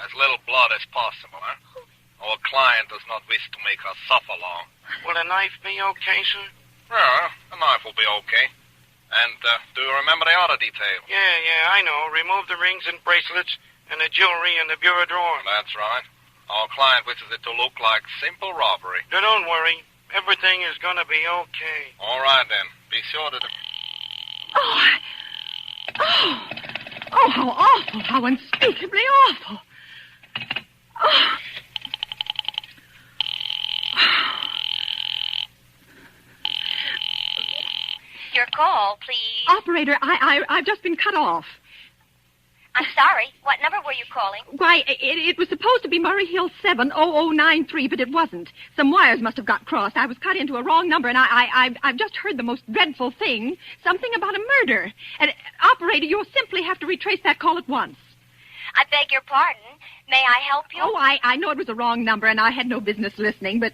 As little blood as possible, eh? Our client does not wish to make her suffer long. Will a knife be okay, sir? Yeah, a knife will be okay. And do you remember the other detail? Yeah, I know. Remove the rings and bracelets and the jewelry in the bureau drawer. That's right. Our client wishes it to look like simple robbery. Now, don't worry. Everything is going to be okay. All right, then. Be sure that... Oh, how awful. How unspeakably awful. Oh. Your call, please. Operator, I've just been cut off. I'm sorry. What number were you calling? Why, it was supposed to be Murray Hill 70093, but it wasn't. Some wires must have got crossed. I was cut into a wrong number, and I've just heard the most dreadful thing. Something about a murder. And, operator, you'll simply have to retrace that call at once. I beg your pardon. May I help you? Oh, I know it was a wrong number, and I had no business listening, but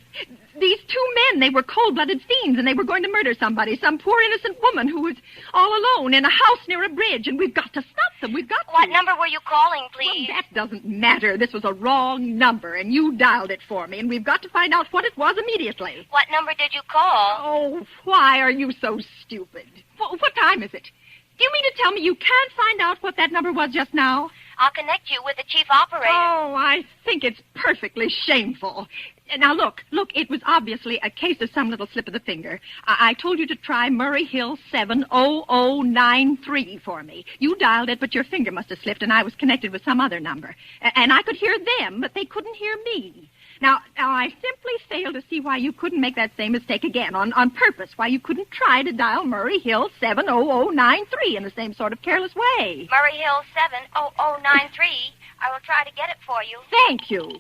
these two men, they were cold-blooded fiends, and they were going to murder somebody, some poor innocent woman who was all alone in a house near a bridge, and we've got to stop them. We've got to. What number were you calling, please? Well, that doesn't matter. This was a wrong number, and you dialed it for me, and we've got to find out what it was immediately. What number did you call? Oh, why are you so stupid? What time is it? Do you mean to tell me you can't find out what that number was just now? I'll connect you with the chief operator. Oh, I think it's perfectly shameful. Now, look, it was obviously a case of some little slip of the finger. I told you to try Murray Hill 70093 for me. You dialed it, but your finger must have slipped, and I was connected with some other number. And I could hear them, but they couldn't hear me. Now, I simply fail to see why you couldn't make that same mistake again, on purpose, why you couldn't try to dial Murray Hill 70093 in the same sort of careless way. Murray Hill 70093. I will try to get it for you. Thank you.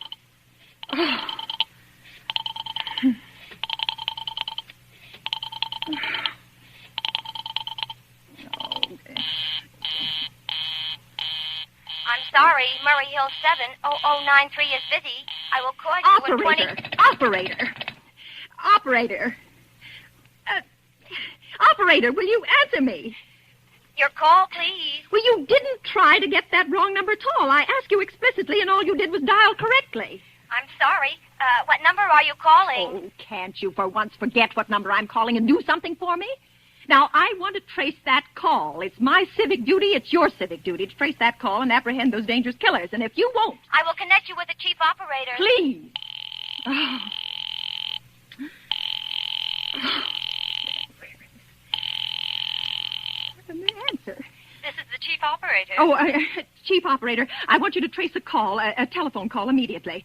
I'm sorry, Murray Hill 70093 is busy. I will call you in 20... Operator, will you answer me? Your call, please. Well, you didn't try to get that wrong number at all. I asked you explicitly, and all you did was dial correctly. I'm sorry. What number are you calling? Oh, can't you for once forget what number I'm calling and do something for me? Now, I want to trace that call. It's my civic duty, it's your civic duty to trace that call and apprehend those dangerous killers. And if you won't... I will connect you with the chief operator. Please. Oh. Where's the answer? This is the chief operator. Oh, chief operator, I want you to trace a call, a telephone call immediately.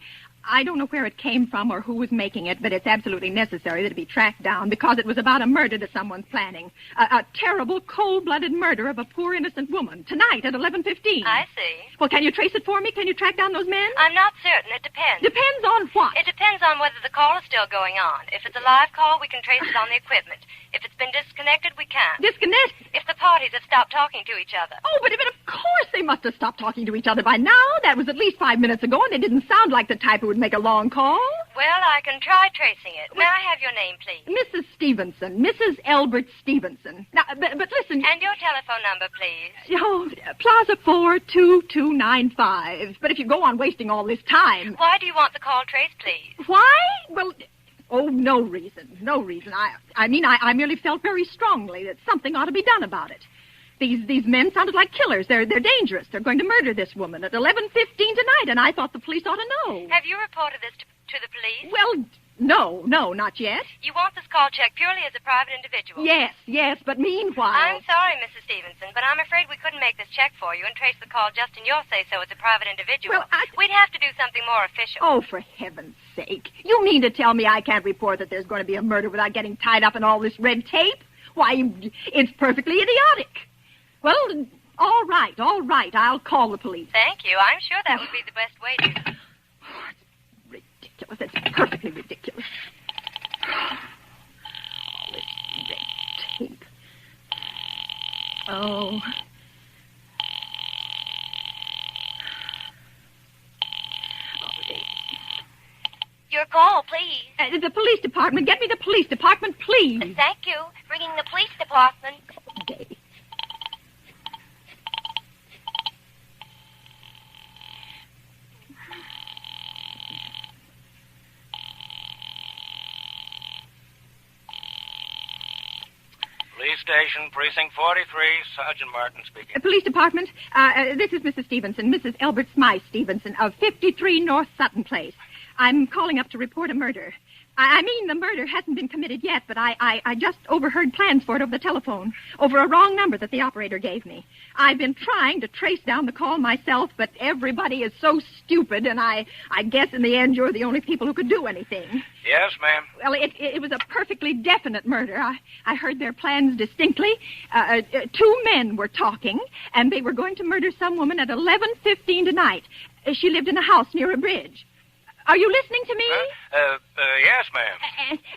I don't know where it came from or who was making it, but it's absolutely necessary that it be tracked down because it was about a murder that someone's planning. A terrible, cold-blooded murder of a poor, innocent woman. Tonight at 11:15. I see. Well, can you trace it for me? Can you track down those men? I'm not certain. It depends. Depends on what? It depends on whether the call is still going on. If it's a live call, we can trace it on the equipment. If it's been disconnected, we can't. Disconnected? If the parties have stopped talking to each other. Oh, but of course they must have stopped talking to each other by now. That was at least 5 minutes ago, and they didn't sound like the type who would make a long call. Well, I can try tracing it. May I have your name, please? Mrs. Stevenson. Mrs. Elbert Stevenson. Now, but listen... And your telephone number, please. Oh, Plaza 42295. But if you go on wasting all this time... Why do you want the call traced, please? Why? Well... Oh, no reason. No reason. I mean, I merely felt very strongly that something ought to be done about it. These men sounded like killers. They're dangerous. They're going to murder this woman at 11:15 tonight, and I thought the police ought to know. Have you reported this to the police? Well, no, not yet. You want this call checked purely as a private individual? Yes, but meanwhile... I'm sorry, Mrs. Stevenson, but I'm afraid we couldn't make this check for you and trace the call just in your say-so as a private individual. Well, we'd have to do something more official. Oh, for heaven's sake. You mean to tell me I can't report that there's going to be a murder without getting tied up in all this red tape? Why, it's perfectly idiotic. Well, all right. I'll call the police. Thank you. I'm sure that would be the best way to... Ridiculous. It's perfectly ridiculous. All this red tape. Oh. Your call, please. The police department. Get me the police department, please. Thank you. Ringing the police department. Okay. Police station, precinct 43, Sergeant Martin speaking. Police department, this is Mrs. Stevenson, Mrs. Elbert Smythe Stevenson of 53 North Sutton Place. I'm calling up to report a murder. I mean, the murder hasn't been committed yet, but I just overheard plans for it over the telephone, over a wrong number that the operator gave me. I've been trying to trace down the call myself, but everybody is so stupid, and I guess in the end you're the only people who could do anything. Yes, ma'am. Well, it was a perfectly definite murder. I heard their plans distinctly. Two men were talking, and they were going to murder some woman at 11:15 tonight. She lived in a house near a bridge. Are you listening to me? Yes, ma'am.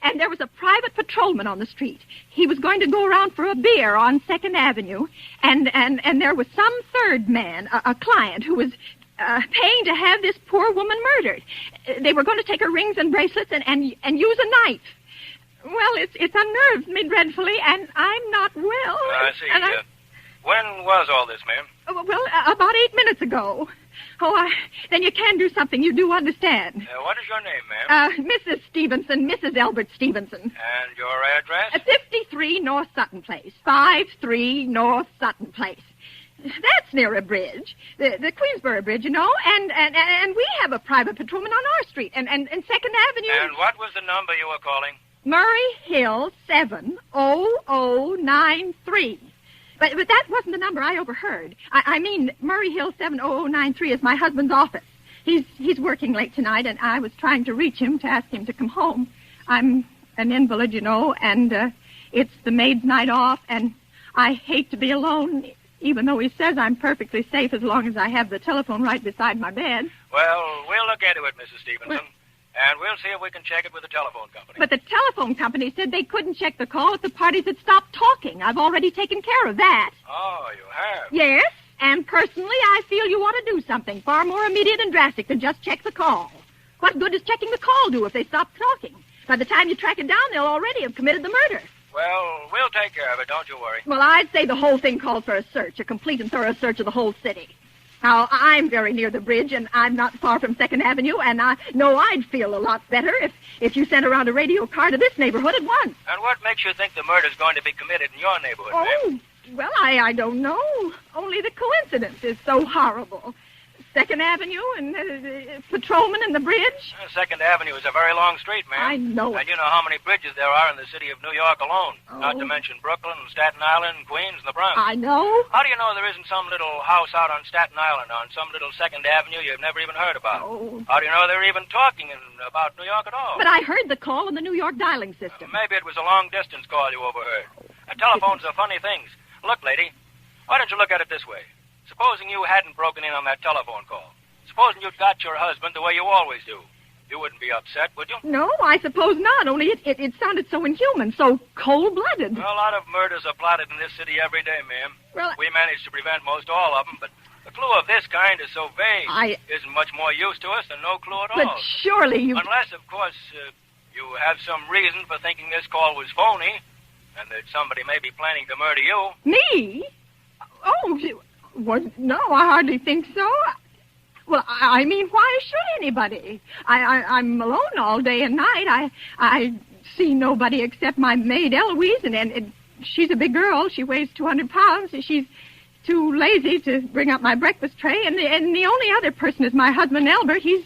And there was a private patrolman on the street. He was going to go around for a beer on 2nd Avenue, and there was some third man, a client, who was paying to have this poor woman murdered. They were going to take her rings and bracelets and use a knife. Well, it's unnerved me dreadfully, and I'm not well. I see. When was all this, ma'am? Well, about 8 minutes ago. Oh, then you can do something. You do understand. What is your name, ma'am? Mrs. Stevenson, Mrs. Albert Stevenson. And your address? 53 North Sutton Place. 53 North Sutton Place. That's near a bridge. The Queensboro Bridge, you know, and we have a private patrolman on our street, and 2nd Avenue... And what was the number you were calling? Murray Hill 70093. But that wasn't the number I overheard. I mean, Murray Hill 70093 is my husband's office. He's working late tonight, and I was trying to reach him to ask him to come home. I'm an invalid, you know, and it's the maid's night off, and I hate to be alone, even though he says I'm perfectly safe as long as I have the telephone right beside my bed. Well, we'll look into it, Mrs. Stevenson. And we'll see if we can check it with the telephone company. But the telephone company said they couldn't check the call if the parties had stopped talking. I've already taken care of that. Oh, you have? Yes, and personally, I feel you ought to do something far more immediate and drastic than just check the call. What good does checking the call do if they stop talking? By the time you track it down, they'll already have committed the murder. Well, we'll take care of it, don't you worry. Well, I'd say the whole thing calls for a search, a complete and thorough search of the whole city. Now, I'm very near the bridge, and I'm not far from 2nd Avenue, and I know I'd feel a lot better if you sent around a radio car to this neighborhood at once. And what makes you think the murder's going to be committed in your neighborhood, ma'am? Well, I don't know. Only the coincidence is so horrible. 2nd Avenue and patrolman and the bridge. 2nd Avenue is a very long street, ma'am. I know it. And you know how many bridges there are in the city of New York alone. Not to mention Brooklyn and Staten Island, Queens, and the Bronx. I know. How do you know there isn't some little house out on Staten Island, on some little 2nd Avenue you've never even heard about? How do you know they're even talking about New York at all? But I heard the call in the New York dialing system. Maybe it was a long-distance call you overheard. Telephones are funny things. Look, lady, why don't you look at it this way? Supposing you hadn't broken in on that telephone call. Supposing you'd got your husband the way you always do. You wouldn't be upset, would you? No, I suppose not, only it sounded so inhuman, so cold-blooded. Well, a lot of murders are plotted in this city every day, ma'am. Well, we managed to prevent most all of them, but a clue of this kind is so vague. Isn't much more use to us than no clue at all. But surely you... Unless, of course, you have some reason for thinking this call was phony, and that somebody may be planning to murder you. Me? Oh, well, no, I hardly think so. Well, I mean, why should anybody? I'm alone all day and night. I see nobody except my maid, Eloise, and she's a big girl. She weighs 200 pounds. She's too lazy to bring up my breakfast tray. And the only other person is my husband, Albert. He's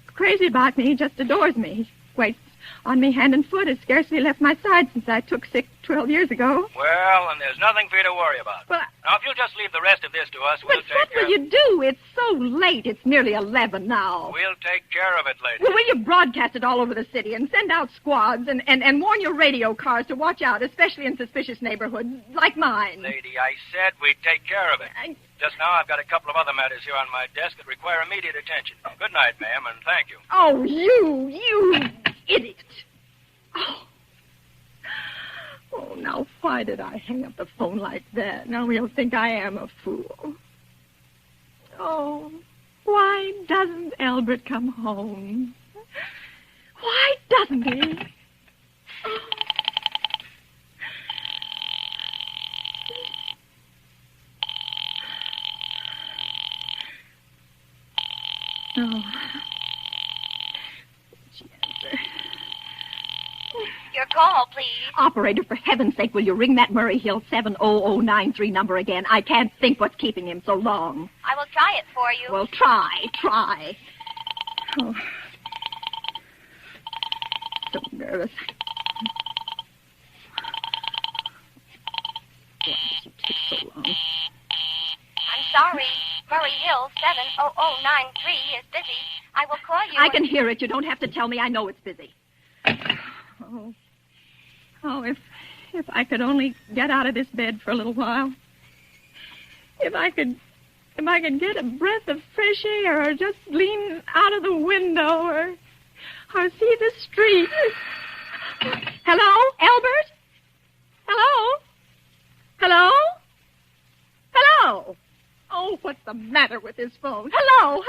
crazy about me. He just adores me. He waits on me hand and foot. Has scarcely left my side since I took sick 12 years ago. Well, and there's nothing for you to worry about. Well, now, if you'll just leave the rest of this to us, we'll but take what care will you do? It's so late. It's nearly 11 now. We'll take care of it, lady. Well, will you broadcast it all over the city and send out squads and warn your radio cars to watch out, especially in suspicious neighborhoods like mine? Lady, I said we'd take care of it. Just now, I've got a couple of other matters here on my desk that require immediate attention. Good night, ma'am, and thank you. Oh, you idiot. Oh, now, why did I hang up the phone like that? Now he'll think I am a fool. Oh, why doesn't Albert come home? Why doesn't he? Oh. Your call, please. Operator, for heaven's sake, will you ring that Murray Hill 70093 number again? I can't think what's keeping him so long. I will try it for you. Well, try. Oh. So nervous. Why does it take so long? I'm sorry. Murray Hill 70093 is busy. I will call you. I can hear it. You don't have to tell me. I know it's busy. Oh, if I could only get out of this bed for a little while. If I could get a breath of fresh air or just lean out of the window or see the street. Hello, Albert? Hello? Oh, what's the matter with this phone? Hello?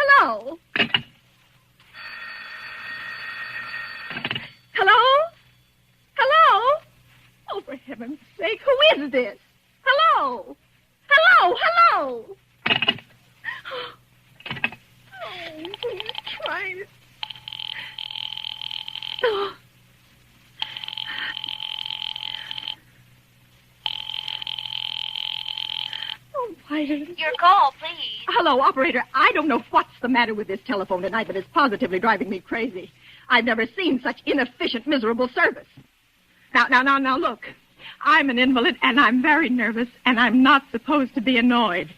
Oh, for heaven's sake, who is this? Hello? Oh, who's trying to... Oh. Oh, why did it... Your call, please. Hello, operator. I don't know what's the matter with this telephone tonight, but it's positively driving me crazy. I've never seen such inefficient, miserable service. Now, look. I'm an invalid, and I'm very nervous, and I'm not supposed to be annoyed.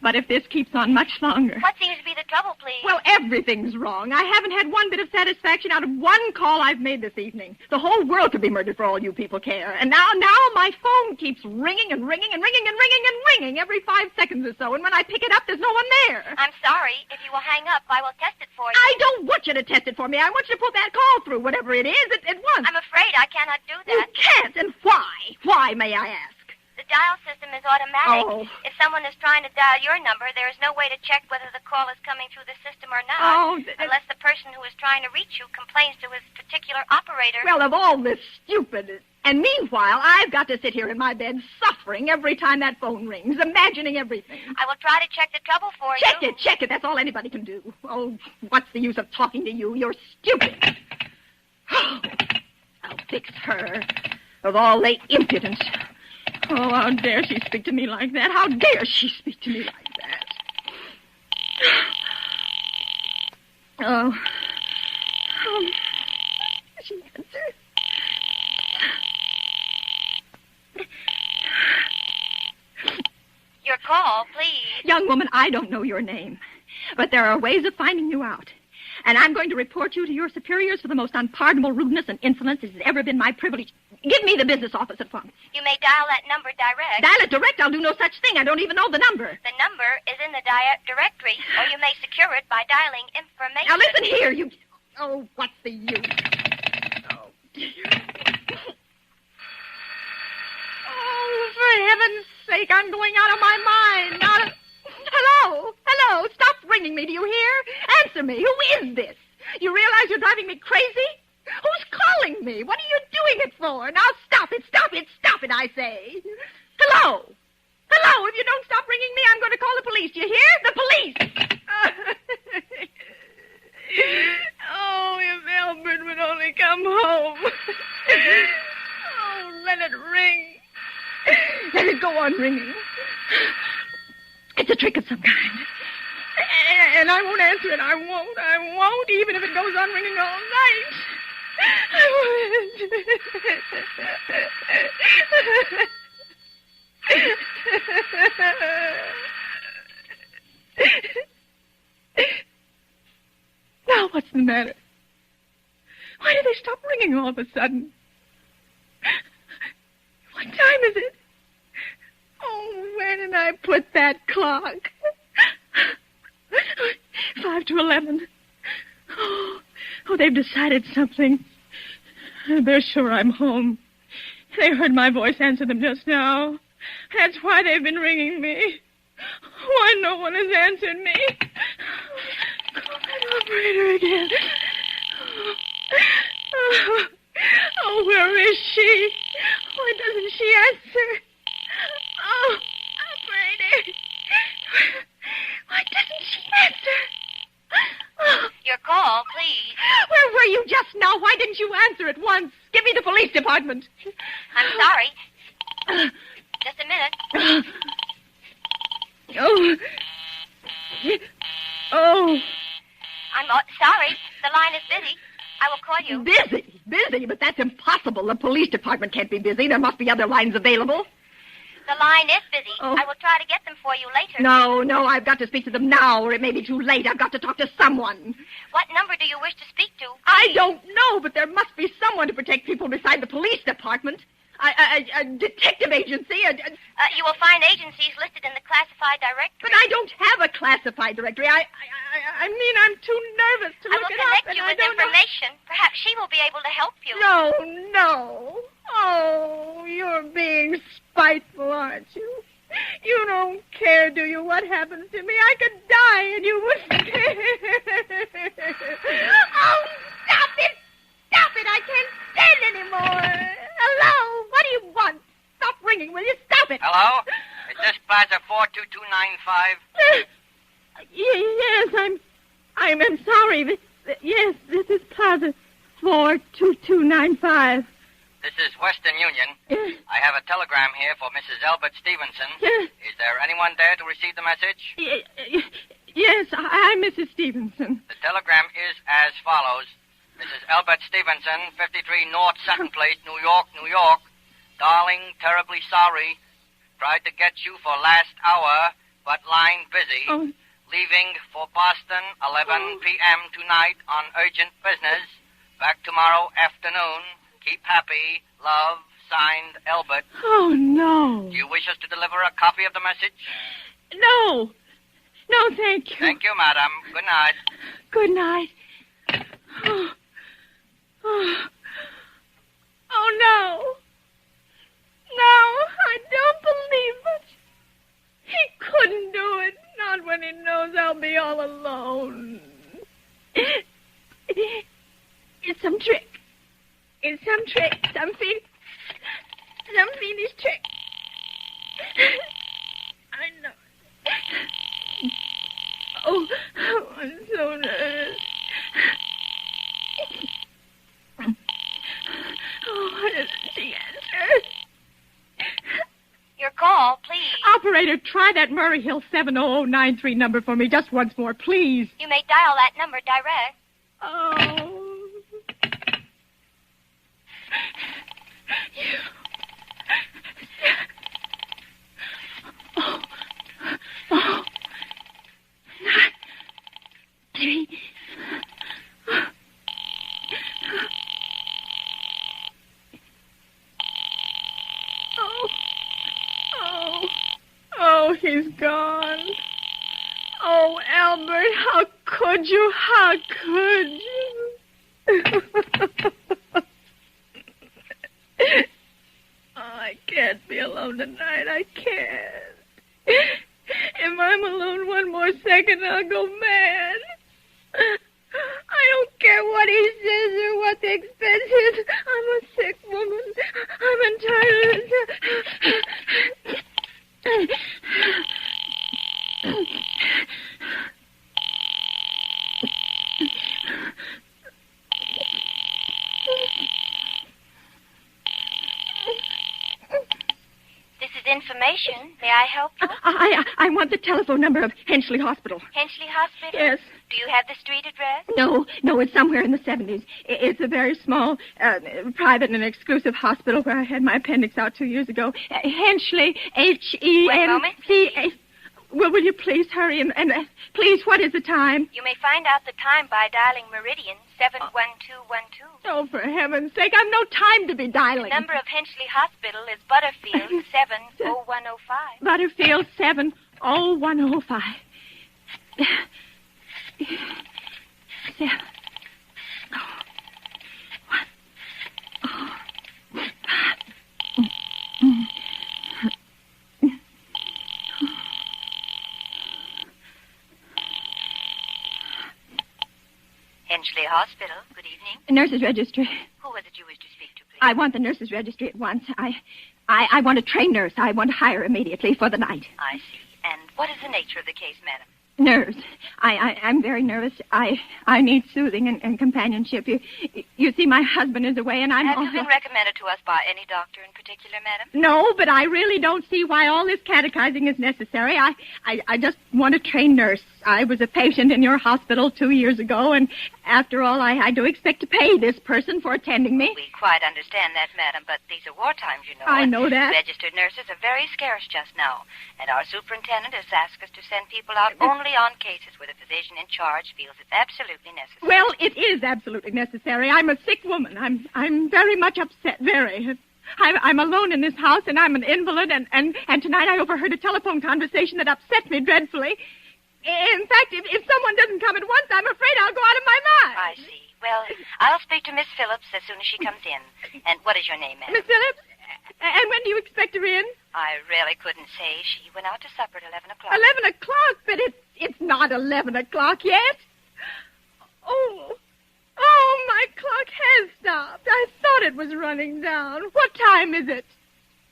But if this keeps on much longer... What seems to be the trouble, please? Well, everything's wrong. I haven't had one bit of satisfaction out of one call I've made this evening. The whole world could be murdered for all you people care. And now my phone keeps ringing and ringing and ringing and ringing and ringing every 5 seconds or so. And when I pick it up, there's no one there. I'm sorry. If you will hang up, I will test it for you. I don't want you to test it for me. I want you to put that call through, whatever it is, at once. I'm afraid I cannot do that. You can't, and why? Why, may I ask? The dial system is automatic. Oh. If someone is trying to dial your number, there is no way to check whether the call is coming through the system or not. Oh, unless the person who is trying to reach you complains to his particular operator. Well, of all this stupid... And meanwhile, I've got to sit here in my bed suffering every time that phone rings, imagining everthing. I will try to check the trouble for you. Check it. That's all anybody can do. Oh, what's the use of talking to you? You're stupid. I'll fix her. Of all the impudence. Oh, how dare she speak to me like that? How dare she speak to me like that? Oh. She answered. Your call, please. Young woman, I don't know your name, but there are ways of finding you out. And I'm going to report you to your superiors for the most unpardonable rudeness and insolence it has ever been my privilege. Give me the business office at once. You may dial that number direct. Dial it direct? I'll do no such thing. I don't even know the number. The number is in the directory, or you may secure it by dialing information. Now listen here, you... Oh, what's the use? Oh, dear. Oh, for heaven's sake, I'm going out of my mind. Hello. Stop ringing me. Do you hear? Answer me. Who is this? You realize you're driving me crazy? Who's calling me? What are you doing it for? Now stop it, I say. Hello. Hello, if you don't stop ringing me, I'm going to call the police. You hear? The police! Oh, if Albert would only come home. Oh, let it ring. Let it go on ringing. It's a trick of some kind. And I won't answer it. I won't, even if it goes on ringing all night. Now, what's the matter? Why did they stop ringing all of a sudden? What time is it? Oh, where did I put that clock? 5 to 11. Oh, they've decided something. They're sure I'm home. They heard my voice answer them just now. That's why they've been ringing me. Why no one has answered me? Call that operator again. Oh, where is she? Why doesn't she answer? Oh, operator. Why doesn't she answer? Oh. Your call, please. Where were you just now? Why didn't you answer at once? Give me the police department. I'm sorry. Just a minute. Oh. Oh. I'm sorry. The line is busy. I will call you. Busy? But that's impossible. The police department can't be busy. There must be other lines available. The line is busy. Oh. I will try to get them for you later. No, I've got to speak to them now, or it may be too late. I've got to talk to someone. What number do you wish to speak to? I don't know, but there must be someone to protect people beside the police department. A detective agency. You will find agencies listed in the classified directory. But I don't have a classified directory. I mean, I'm too nervous to look it up. I will connect you with information. Perhaps she will be able to help you. No. Oh, you're being spiteful, aren't you? You don't care, do you, what happens to me? I could die and you wouldn't care. Oh, stop it! Stop it! I can't stand anymore. Hello? What do you want? Stop ringing, will you? Stop it. Hello? Is this Plaza 42295? Yes, I'm sorry. Yes, this is Plaza 42295. This is Western Union. Yes. I have a telegram here for Mrs. Elbert Stevenson. Yes. Is there anyone there to receive the message? Yes, I'm Mrs. Stevenson. The telegram is as follows. Mrs. Elbert Stevenson, 53 North Sutton Place, New York, New York. Darling, terribly sorry. Tried to get you for last hour, but line busy. Oh. Leaving for Boston, 11 p.m. tonight on urgent business. Back tomorrow afternoon. Keep happy. Love, signed, Elbert. Oh, no. Do you wish us to deliver a copy of the message? No, thank you. Thank you, madam. Good night. Good night. Oh, no. No, I don't believe it. He couldn't do it. Not when he knows I'll be all alone. It's some trick. It's some trick. Some fiendish trick. I know. Oh, I'm so nervous. Oh, why doesn't she answer? Your call, please. Operator, try that Murray Hill 70093 number for me just once more, please. You may dial that number direct. Oh. Oh. 9, 3. Oh, he's gone. Oh, Albert, how could you? How could you? Oh, I can't be alone tonight. I can't. If I'm alone one more second, I'll go mad. I don't care what he says or what the expense is. I'm a sick woman. I'm entitled to... information. May I help you? I want the telephone number of Henchley Hospital. Henchley Hospital? Yes. Do you have the street address? No, it's somewhere in the 70s. It's a very small, private and exclusive hospital where I had my appendix out 2 years ago. Henchley, H-E-N-C-A... Wait a moment, please. Well, will you please hurry and please, what is the time? You may find out the time by dialing Meridian 71212. Oh, for heaven's sake, I've no time to be dialing. The number of Henchley Hospital is Butterfield 70105. Butterfield 70105. 7. Henchley Hospital. Good evening. Nurse's registry. Who was it you wished to speak to, please? I want the nurse's registry at once. I want a trained nurse. I want to hire immediately for the night. I see. And what is the nature of the case, madam? Nerves. I'm very nervous. I need soothing and companionship. You see, my husband is away, and I'm... Have you been recommended to us by any doctor in particular, madam? No, but I really don't see why all this catechizing is necessary. I just want a trained nurse. I was a patient in your hospital 2 years ago, and after all, I do expect to pay this person for attending me. We quite understand that, madam, but these are war times, you know. I know that. Registered nurses are very scarce just now, and our superintendent has asked us to send people out only on cases where the physician in charge feels it's absolutely necessary. Well, it is absolutely necessary. I'm a sick woman. I'm very much upset, very. I'm alone in this house, and I'm an invalid, and tonight I overheard a telephone conversation that upset me dreadfully. In fact, if someone doesn't come at once, I'm afraid I'll go out of my mind. I see. Well, I'll speak to Miss Phillips as soon as she comes in. And what is your name, ma'am? Miss Phillips? And when do you expect her in? I really couldn't say. She went out to supper at 11 o'clock. 11 o'clock? But it's not 11 o'clock yet. Oh, my clock has stopped. I thought it was running down. What time is it?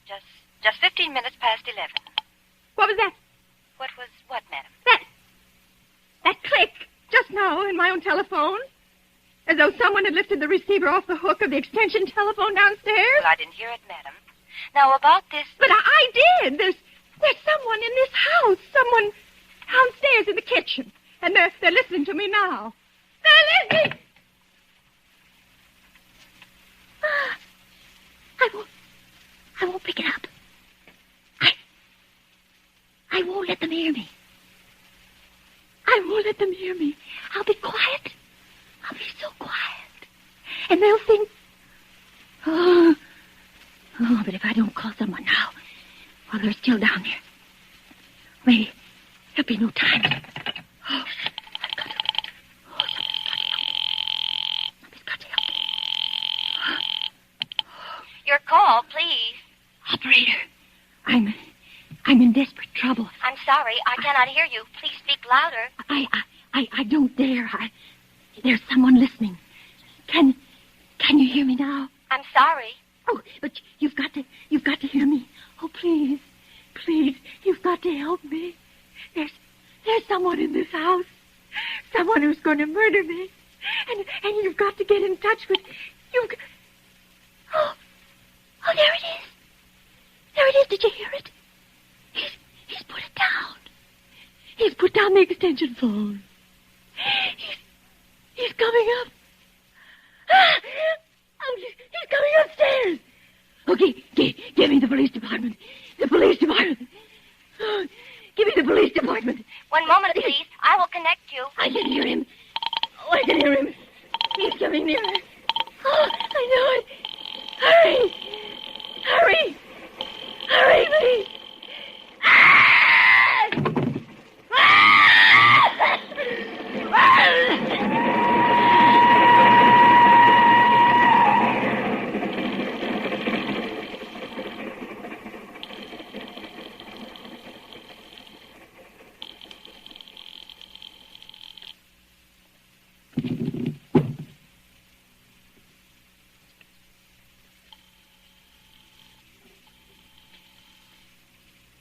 Just 15 minutes past 11. What was that? What was what, madam? That click just now in my own telephone. As though someone had lifted the receiver off the hook of the extension telephone downstairs. Well, I didn't hear it, madam. Now, about this... But I did. There's someone in this house. Someone downstairs in the kitchen. And they're listening to me now. They're listening! I won't pick it up. I won't let them hear me. I won't let them hear me. I'll be quiet. I'll be so quiet. And they'll think... Oh, but if I don't call someone now, while they're still down there, maybe there'll be no time. Oh, I've got to... Oh, somebody's got to help me. Your call, please. Operator, I'm in desperate trouble. I'm sorry, I cannot hear you. Please speak louder. I don't dare. There's someone listening. Can you hear me now? I'm sorry. Oh, but you've got to hear me. Oh, please, you've got to help me. There's someone in this house. Someone who's going to murder me. And you've got to get in touch with... Oh, there it is. There it is. Did you hear it? He's put it down. He's put down the extension phone. He's coming up. Oh, he's coming upstairs. Okay, give me the police department. The police department. Oh, give me the police department. One moment, please. I will connect you. I can hear him. Oh, I can hear him. He's coming nearer. Oh, I know it. Hurry. Hurry. Hurry, please.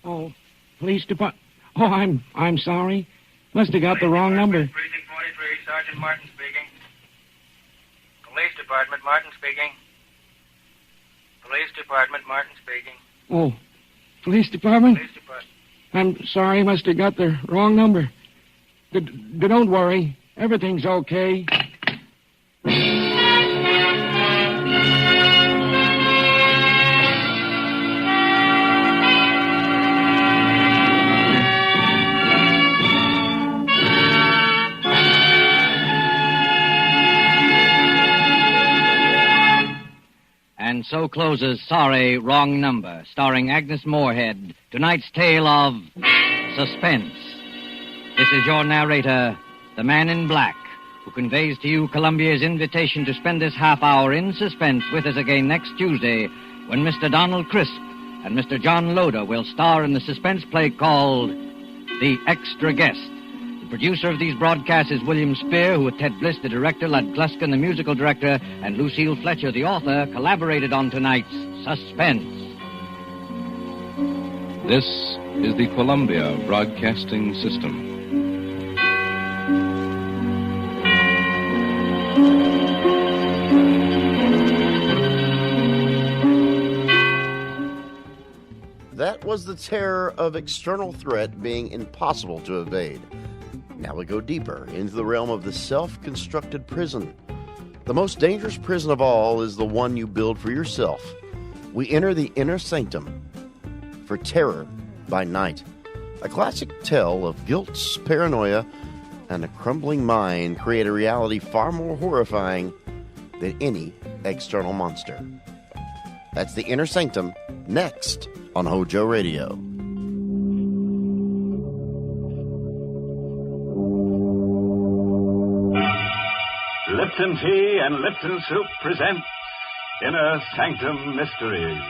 Oh, police department. Oh, I'm sorry. Must have got the wrong number. Precinct 43, Sergeant Martin speaking. Police Department, Martin speaking. Police Department, Martin speaking. Oh, Police department? I'm sorry, must have got the wrong number. Don't worry. Everything's okay. And so closes Sorry, Wrong Number, starring Agnes Moorehead, tonight's tale of suspense. This is your narrator, the Man in Black, who conveys to you Columbia's invitation to spend this half hour in suspense with us again next Tuesday, when Mr. Donald Crisp and Mr. John Loder will star in the suspense play called The Extra Guest. The producer of these broadcasts is William Spear, who with Ted Bliss, the director, Lud Gluskin, the musical director, and Lucille Fletcher, the author, collaborated on tonight's Suspense. This is the Columbia Broadcasting System. That was the terror of external threat being impossible to evade. Now we go deeper into the realm of the self-constructed prison. The most dangerous prison of all is the one you build for yourself. We enter the inner sanctum for Terror by Night, a classic tale of guilt, paranoia, and a crumbling mind create a reality far more horrifying than any external monster. That's the Inner Sanctum, next on Hojo Radio. Lipton Tea and Lipton Soup present Inner Sanctum Mysteries.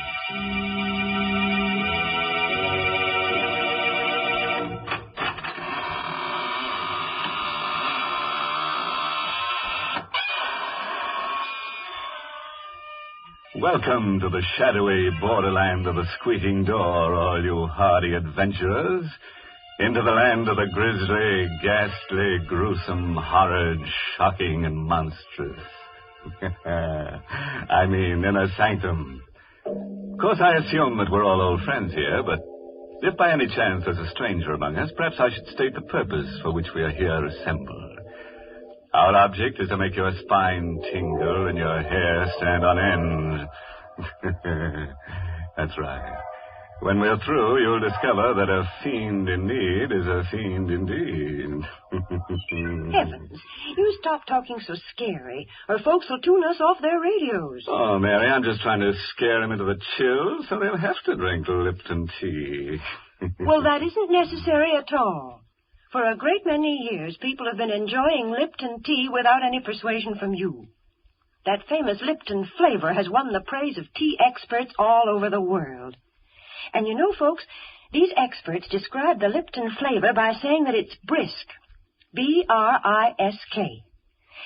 Welcome to the shadowy borderland of the squeaking door, all you hardy adventurers. Into the land of the grisly, ghastly, gruesome, horrid, shocking, and monstrous. I mean, Inner Sanctum. Of course, I assume that we're all old friends here, but if by any chance there's a stranger among us, perhaps I should state the purpose for which we are here assembled. Our object is to make your spine tingle and your hair stand on end. That's right. When we're through, you'll discover that a fiend in need is a fiend indeed. Heavens, you stop talking so scary, or folks will tune us off their radios. Oh, Mary, I'm just trying to scare them into the chills, so they'll have to drink Lipton tea. Well, that isn't necessary at all. For a great many years, people have been enjoying Lipton tea without any persuasion from you. That famous Lipton flavor has won the praise of tea experts all over the world. And you know, folks, these experts describe the Lipton flavor by saying that it's brisk. B-R-I-S-K.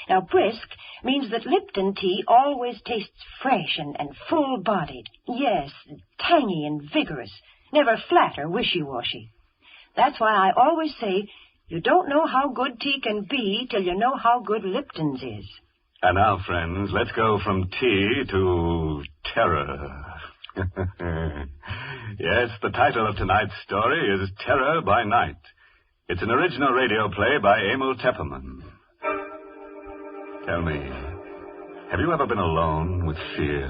Now, brisk means that Lipton tea always tastes fresh and full-bodied. Yes, tangy and vigorous. Never flat or wishy-washy. That's why I always say you don't know how good tea can be till you know how good Lipton's is. And now, friends, let's go from tea to terror. Yes, the title of tonight's story is Terror by Night. It's an original radio play by Emil Tepperman. Tell me, have you ever been alone with fear?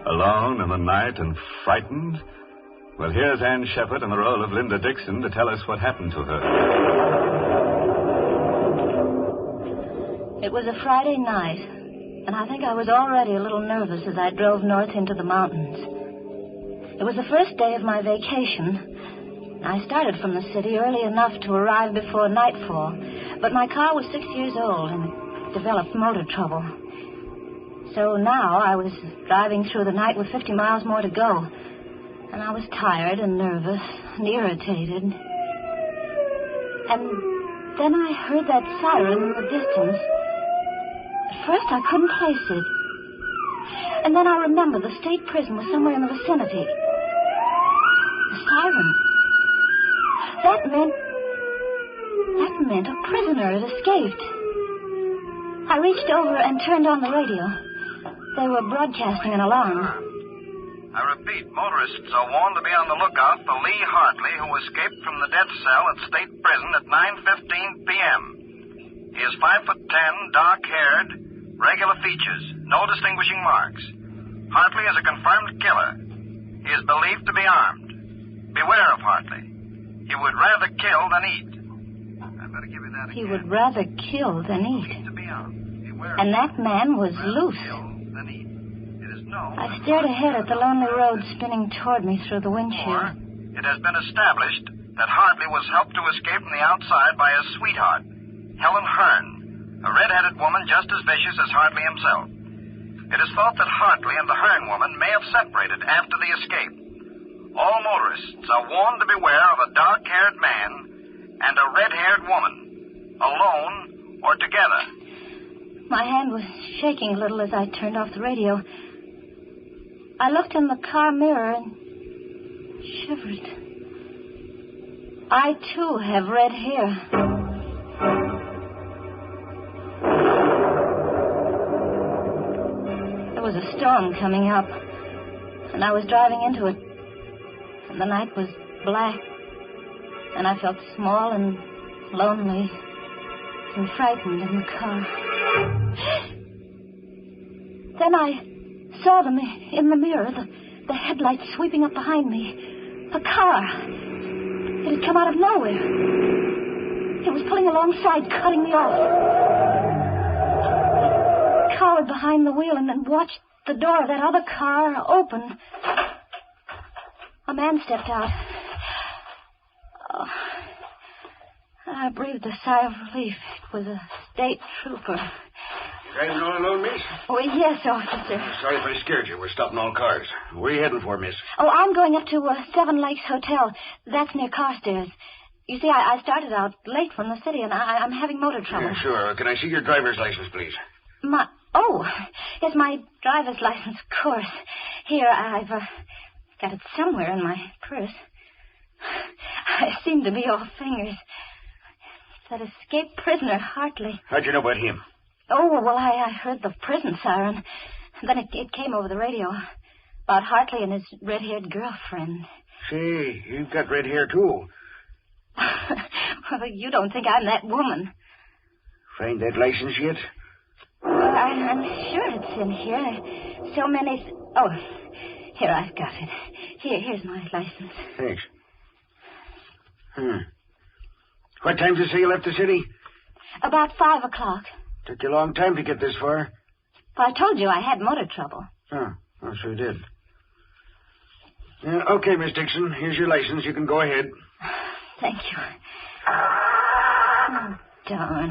Alone in the night and frightened? Well, here's Ann Shepard in the role of Linda Dixon to tell us what happened to her. It was a Friday night, and I think I was already a little nervous as I drove north into the mountains. It was the first day of my vacation. I started from the city early enough to arrive before nightfall, but my car was 6 years old and developed motor trouble. So now I was driving through the night with 50 miles more to go. And I was tired and nervous and irritated. And then I heard that siren in the distance. At first I couldn't place it. And then I remembered the state prison was somewhere in the vicinity. The siren. That meant a prisoner had escaped. I reached over and turned on the radio. They were broadcasting an alarm. I repeat, motorists are warned to be on the lookout for Lee Hartley, who escaped from the death cell at State Prison at 9:15 p.m. He is 5'10", dark-haired, regular features, no distinguishing marks. Hartley is a confirmed killer. He is believed to be armed. Beware of Hartley. He would rather kill than eat. I better give you that again. He would rather kill than eat. And that man was loose. I stared ahead at the lonely road spinning toward me through the windshield. It has been established that Hartley was helped to escape from the outside by his sweetheart, Helen Hearn, a red-headed woman just as vicious as Hartley himself. It is thought that Hartley and the Hearn woman may have separated after the escape. All motorists are warned to beware of a dark-haired man and a red-haired woman, alone or together. My hand was shaking a little as I turned off the radio. I looked in the car mirror and shivered. I, too, have red hair. There was a storm coming up, and I was driving into it. And the night was black, and I felt small and lonely and frightened in the car. Then I saw them in the mirror, the headlights sweeping up behind me. A car. It had come out of nowhere. It was pulling alongside, cutting me off. I cowered behind the wheel and then watched the door of that other car open. A man stepped out. Oh, I breathed a sigh of relief. It was a state trooper. Driving all alone, miss? Oh, yes, officer. Sorry if I scared you. We're stopping all cars. Where are you heading for, miss? Oh, I'm going up to Seven Lakes Hotel. That's near Carstairs. You see, I started out late from the city, and I'm having motor trouble. Yeah, sure. Can I see your driver's license, please? Yes, my driver's license, of course. Here, I've got it somewhere in my purse. I seem to be all fingers. It's that escaped prisoner, Hartley. How'd you know about him? Oh, well, I heard the prison siren. Then it came over the radio about Hartley and his red-haired girlfriend. Say, you've got red hair, too. Well, you don't think I'm that woman. Find that license yet? Well, I'm sure it's in here. So many... Oh, here, I've got it. Here's my license. Thanks. What time did you say you left the city? About 5 o'clock. Took you a long time to get this far. Well, I told you I had motor trouble. Oh, I sure did. Okay, Miss Dixon. Here's your license. You can go ahead. Thank you. Oh, darn.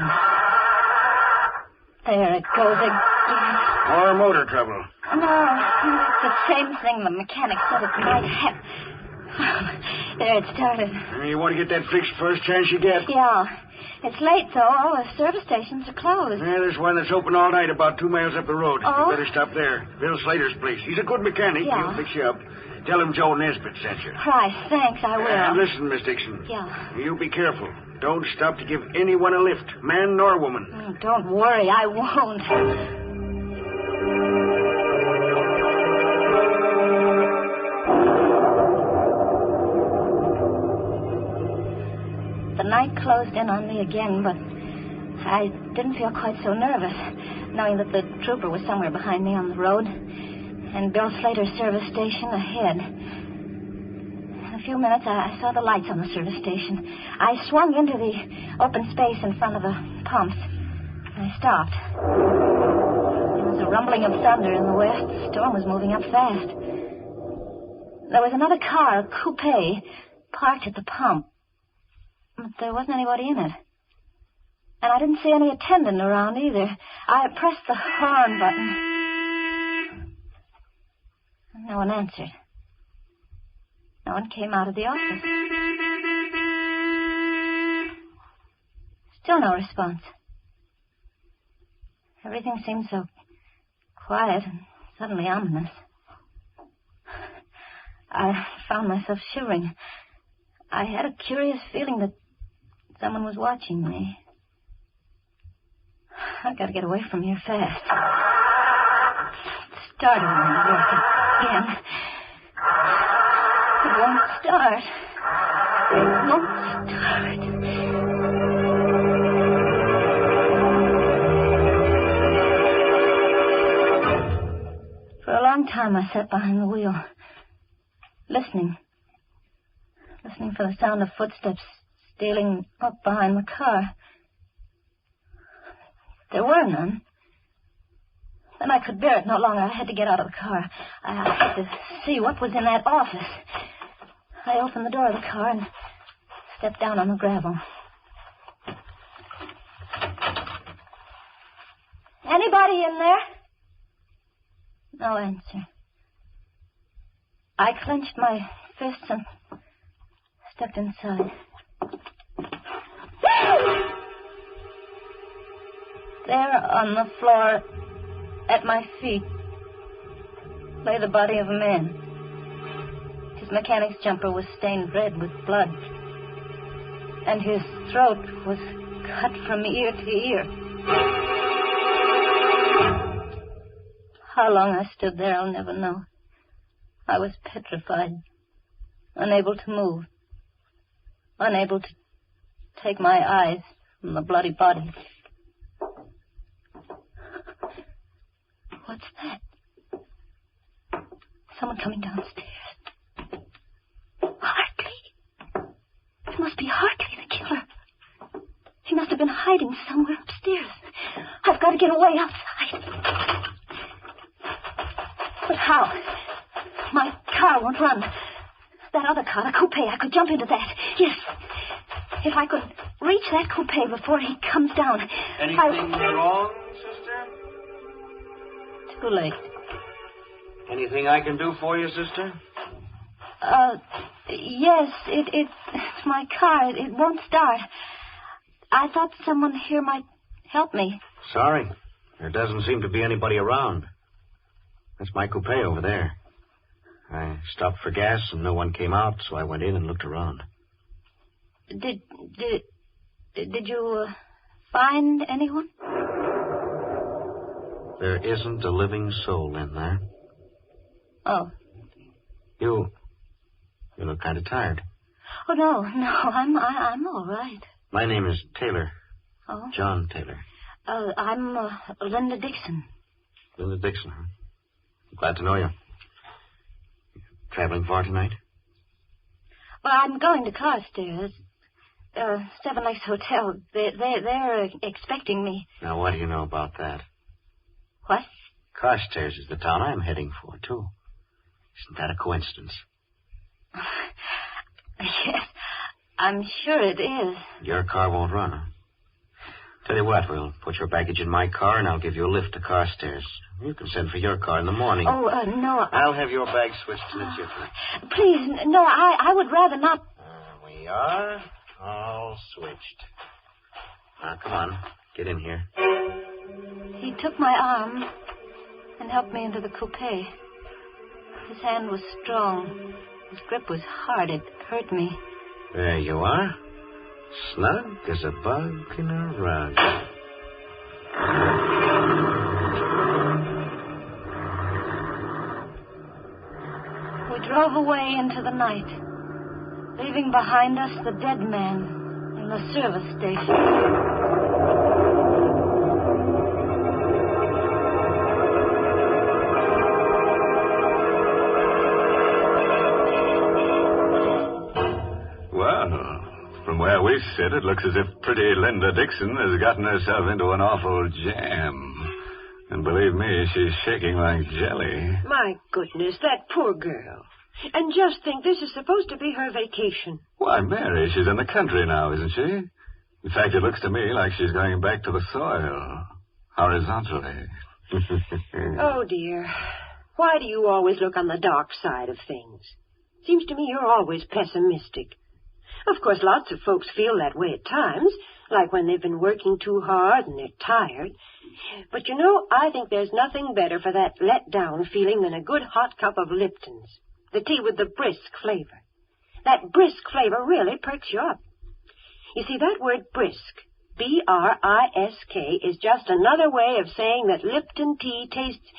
There it goes again. More motor trouble. No, it's the same thing the mechanic said it might have. There it started. You want to get that fixed first chance you get? Yeah. It's late, though. All the service stations are closed. Yeah, there's one that's open all night about 2 miles up the road. Oh? You better stop there. Bill Slater's place. He's a good mechanic. Yeah. He'll fix you up. Tell him Joe Nesbitt sent you. Price, thanks, I will. And listen, Miss Dixon. Yeah. You be careful. Don't stop to give anyone a lift, man nor woman. Oh, don't worry, I won't. The night closed in on me again, but I didn't feel quite so nervous, knowing that the trooper was somewhere behind me on the road, and Bill Slater's service station ahead. In a few minutes, I saw the lights on the service station. I swung into the open space in front of the pumps. I stopped. There was a rumbling of thunder in the west. The storm was moving up fast. There was another car, a coupe, parked at the pump. But there wasn't anybody in it. And I didn't see any attendant around either. I pressed the horn button. No one answered. No one came out of the office. Still no response. Everything seemed so quiet and suddenly ominous. I found myself shivering. I had a curious feeling that someone was watching me. I've got to get away from here fast. It started when I walked again. won't start. It won't start. For a long time I sat behind the wheel, listening for the sound of footsteps stealing up behind the car. There were none. Then I could bear it no longer. I had to get out of the car. I had to see what was in that office. I opened the door of the car and stepped down on the gravel. Anybody in there? No answer. I clenched my fists and stepped inside. There on the floor at my feet lay the body of a man. His mechanic's jumper was stained red with blood, and his throat was cut from ear to ear. How long I stood there, I'll never know. I was petrified, unable to move, unable to take my eyes from the bloody body. What's that? Someone coming downstairs. Hartley. It must be Hartley, the killer. He must have been hiding somewhere upstairs. I've got to get away outside. But how? My car won't run. That other car, the coupe, I could jump into that. Yes. If I could reach that coupe before he comes down. Anything wrong, sister? Too late. Anything I can do for you, sister? Yes, it's my car. It won't start. I thought someone here might help me. Sorry. There doesn't seem to be anybody around. That's my coupe over there. I stopped for gas and no one came out, so I went in and looked around. Did you find anyone? There isn't a living soul in there. Oh. You look kind of tired. Oh, no, I'm all right. My name is Taylor. Oh? John Taylor. I'm Linda Dixon. Linda Dixon, huh? Glad to know you. Traveling far tonight? Well, I'm going to Carstairs. Seven Lakes Hotel. They're expecting me. Now, what do you know about that? What? Carstairs is the town I'm heading for, too. Isn't that a coincidence? Yes, I'm sure it is. Your car won't run, huh? Tell you what, we'll put your baggage in my car and I'll give you a lift to Carstairs. You can send for your car in the morning. Oh, no. I'll have your bag switched to the jiffy. Please, no, I would rather not. We are all switched. Now, come on. Get in here. He took my arm and helped me into the coupe. His hand was strong. His grip was hard. It hurt me. There you are. Snug as a bug in a rug. We drove away into the night, leaving behind us the dead man in the service station. From where we sit, it looks as if pretty Linda Dixon has gotten herself into an awful jam. And believe me, she's shaking like jelly. My goodness, that poor girl. And just think, this is supposed to be her vacation. Why, Mary, she's in the country now, isn't she? In fact, it looks to me like she's going back to the soil. Horizontally. Oh, dear. Why do you always look on the dark side of things? Seems to me you're always pessimistic. Of course, lots of folks feel that way at times, like when they've been working too hard and they're tired. But you know, I think there's nothing better for that let-down feeling than a good hot cup of Lipton's, the tea with the brisk flavor. That brisk flavor really perks you up. You see, that word brisk, B-R-I-S-K, is just another way of saying that Lipton tea tastes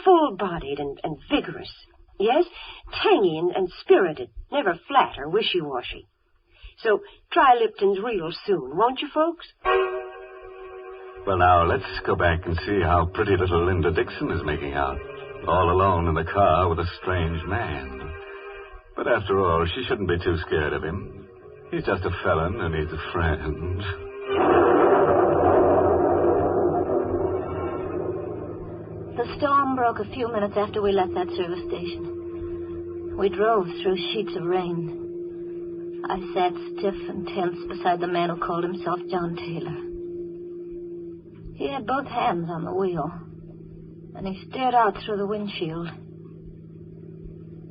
full-bodied and vigorous. Yes, tangy and spirited, never flat or wishy-washy. So try Lipton's real soon, won't you, folks? Well, now, let's go back and see how pretty little Linda Dixon is making out, all alone in the car with a strange man. But after all, she shouldn't be too scared of him. He's just a felon and he's a friend. The storm broke a few minutes after we left that service station. We drove through sheets of rain. I sat stiff and tense beside the man who called himself John Taylor. He had both hands on the wheel, and he stared out through the windshield.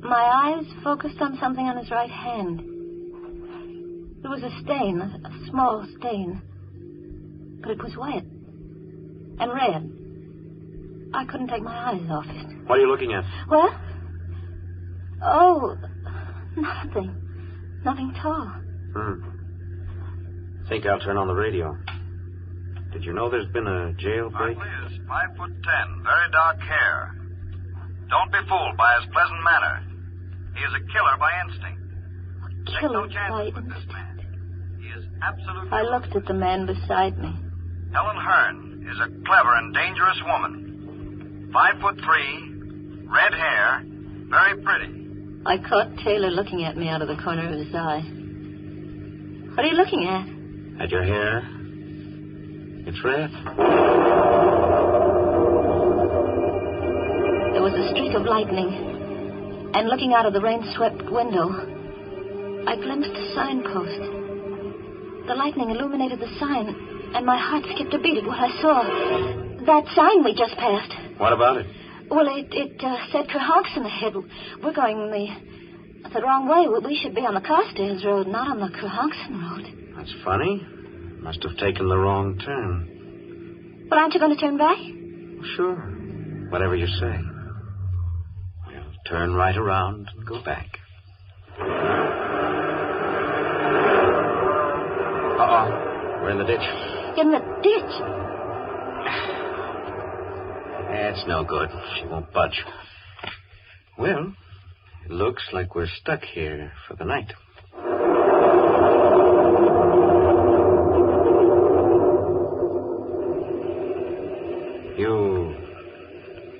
My eyes focused on something on his right hand. There was a stain, a small stain, but it was wet and red. I couldn't take my eyes off it. What are you looking at? What? Oh, nothing. Nothing at all. Think I'll turn on the radio. Did you know there's been a jailbreak? Liz, 5'10", very dark hair. Don't be fooled by his pleasant manner. He is a killer by instinct. Take no chances with this man. He is absolutely... I looked at the man beside me. Helen Hearn is a clever and dangerous woman. 5'3", red hair, very pretty. I caught Taylor looking at me out of the corner of his eye. What are you looking at? At your hair. It's red. There was a streak of lightning, and looking out of the rain-swept window, I glimpsed a signpost. The lightning illuminated the sign, and my heart skipped a beat at what I saw. That sign we just passed. What about it? Well, it said Kerhonkson ahead. We're going the wrong way. We should be on the Carstairs Road, not on the Kerhonkson Road. That's funny. Must have taken the wrong turn. But aren't you going to turn back? Sure. Whatever you say. We'll turn right around and go back. Uh-oh. We're in the ditch. In the ditch? That's no good. She won't budge. Well, it looks like we're stuck here for the night.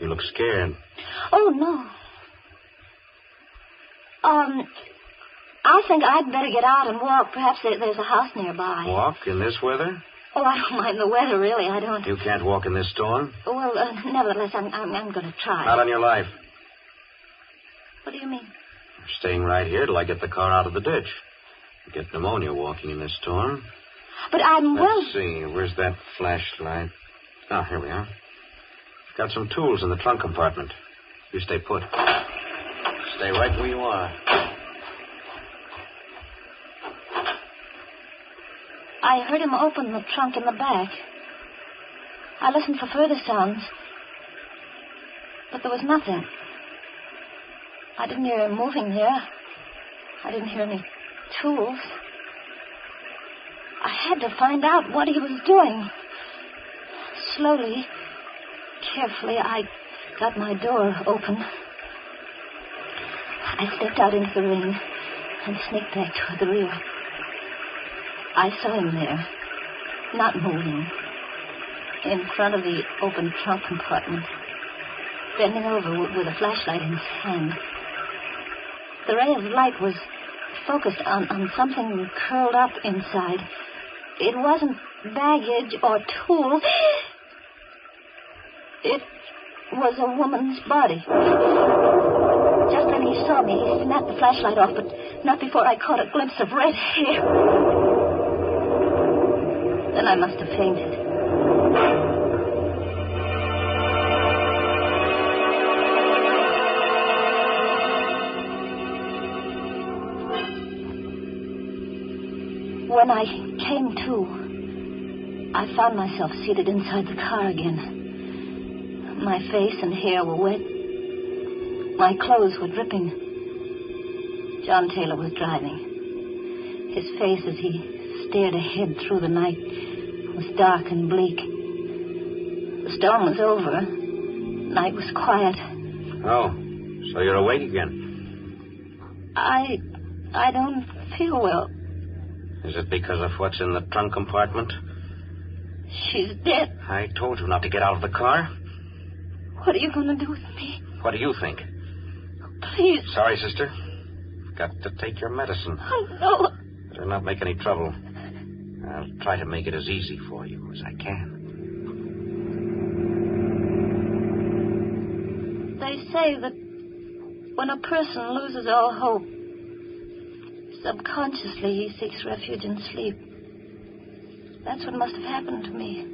You look scared. Oh, no. I think I'd better get out and walk. Perhaps there's a house nearby. Walk in this weather? Oh, I don't mind the weather, really. I don't. You can't walk in this storm? Well, nevertheless, I'm going to try. Not on your life. What do you mean? You're staying right here till I get the car out of the ditch. You get pneumonia walking in this storm. But I'm Let's see. Where's that flashlight? Ah, here we are. Got some tools in the trunk compartment. You stay put. Stay right where you are. I heard him open the trunk in the back. I listened for further sounds, but there was nothing. I didn't hear him moving there. I didn't hear any tools. I had to find out what he was doing. Slowly, carefully, I got my door open. I stepped out into the rain and sneaked back toward the rear. I saw him there, not moving, in front of the open trunk compartment, bending over with a flashlight in his hand. The ray of light was focused on something curled up inside. It wasn't baggage or tools. It was a woman's body. Just then he saw me. He snapped the flashlight off, but not before I caught a glimpse of red hair. Then I must have fainted. When I came to, I found myself seated inside the car again. My face and hair were wet. My clothes were dripping. John Taylor was driving. His face, as he stared ahead through the night, was dark and bleak. The storm was over. Night was quiet. Oh, So you're awake again? I don't feel well. Is it because of what's in the trunk compartment? She's dead. I told you not to get out of the car. What are you going to do with me? What do you think? Please. Sorry, sister. Got to take your medicine. Oh, no. Better not make any trouble. I'll try to make it as easy for you as I can. They say that when a person loses all hope, subconsciously he seeks refuge in sleep. That's what must have happened to me.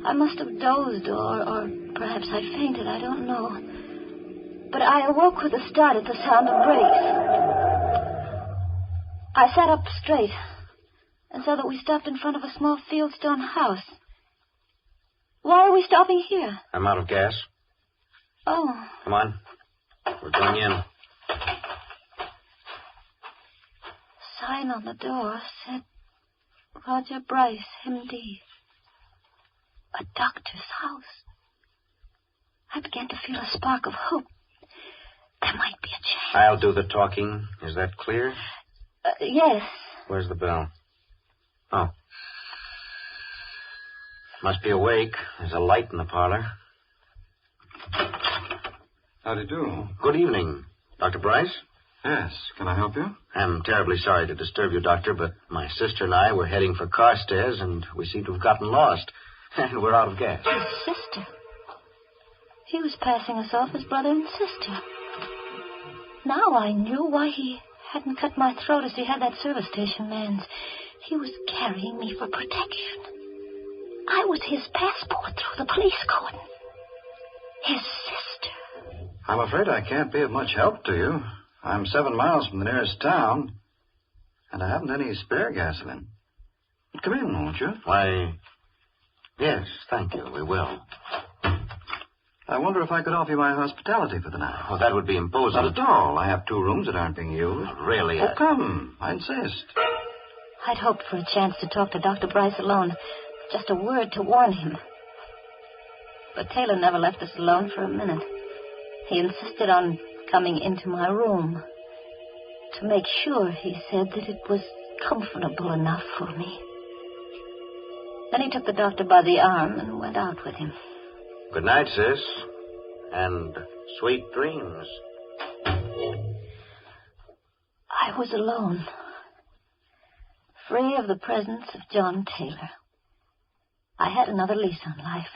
I must have dozed or perhaps I fainted, I don't know. But I awoke with a start at the sound of brakes. I sat up straight and saw that we stopped in front of a small fieldstone house. Why are we stopping here? I'm out of gas. Oh. Come on. We're going in. Sign on the door said Roger Bryce, M.D. A doctor's house. I began to feel a spark of hope. There might be a chance. I'll do the talking. Is that clear? Yes. Where's the bell? Oh. Must be awake. There's a light in the parlor. How do you do? Good evening. Dr. Bryce? Yes. Can I help you? I'm terribly sorry to disturb you, Doctor, but my sister and I were heading for Carstairs, and we seem to have gotten lost. And we're out of gas. His sister. He was passing us off as brother and sister. Now I knew why he hadn't cut my throat as he had that service station man's. He was carrying me for protection. I was his passport through the police cordon. His sister. I'm afraid I can't be of much help to you. I'm 7 miles from the nearest town, and I haven't any spare gasoline. Come in, won't you? Why, yes, thank you. We will. I wonder if I could offer you my hospitality for the night. Oh, that would be imposing. Not at all. I have 2 rooms that aren't being used. Oh, really? Oh, come. I insist. I'd hoped for a chance to talk to Dr. Bryce alone. Just a word to warn him. But Taylor never left us alone for a minute. He insisted on coming into my room. To make sure, he said, that it was comfortable enough for me. Then he took the doctor by the arm and went out with him. Good night, sis. And sweet dreams. I was alone. Free of the presence of John Taylor. I had another lease on life.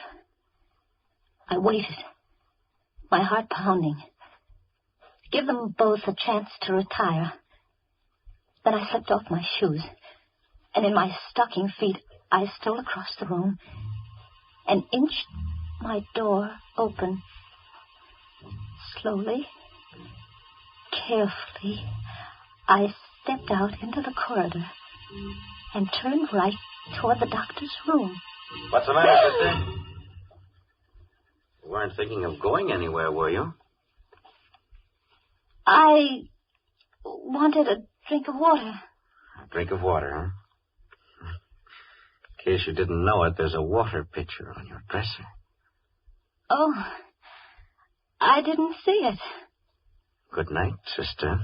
I waited, my heart pounding. Give them both a chance to retire. Then I slipped off my shoes, and in my stocking feet, I stole across the room and inched my door open. Slowly, carefully, I stepped out into the corridor and turned right toward the doctor's room. What's the matter, sister? You weren't thinking of going anywhere, were you? I wanted a drink of water. A drink of water, huh? In case you didn't know it, there's a water pitcher on your dresser. Oh, I didn't see it. Good night, sister.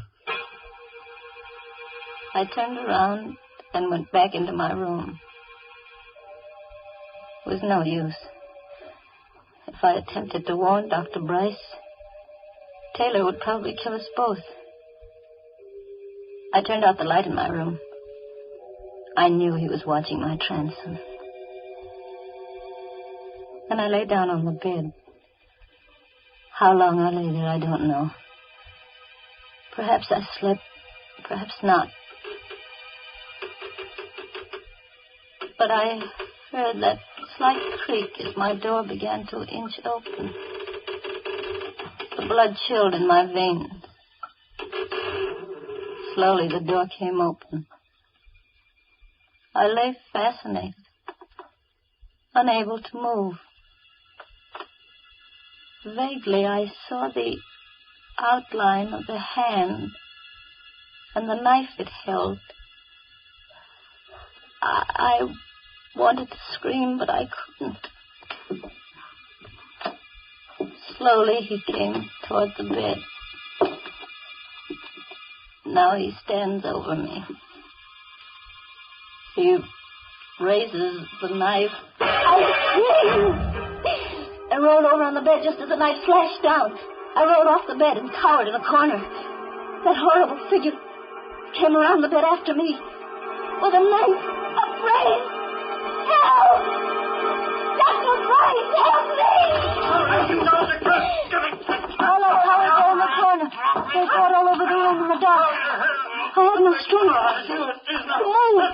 I turned around and went back into my room. It was no use. If I attempted to warn Dr. Bryce, Taylor would probably kill us both. I turned out the light in my room. I knew he was watching my transom. Then I lay down on the bed. How long I lay there, I don't know. Perhaps I slept, perhaps not. But I heard that slight creak as my door began to inch open. The blood chilled in my veins. Slowly the door came open. I lay fascinated, unable to move. Vaguely I saw the outline of the hand and the knife it held. I wanted to scream, but I couldn't. Slowly he came toward the bed. Now he stands over me. He raises the knife. I screamed. I rolled over on the bed just as the knife flashed down. I rolled off the bed and cowered in a corner. That horrible figure came around the bed after me with a knife. Afraid. Help! Dr. Price, help me! All right, you know the crust. All I saw was there in the corner. They fought all over the room in the dark. I had no strength to move,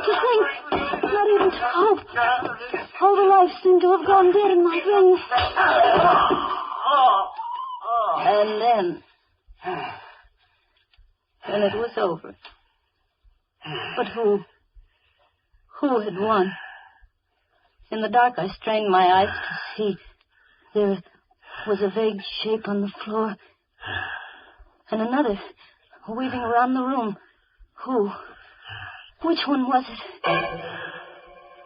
to think, not even to hope. All the life seemed to have gone dead in my veins. And then it was over. But who had won? In the dark, I strained my eyes to see. There was a vague shape on the floor, and another weaving around the room. Who? Which one was it?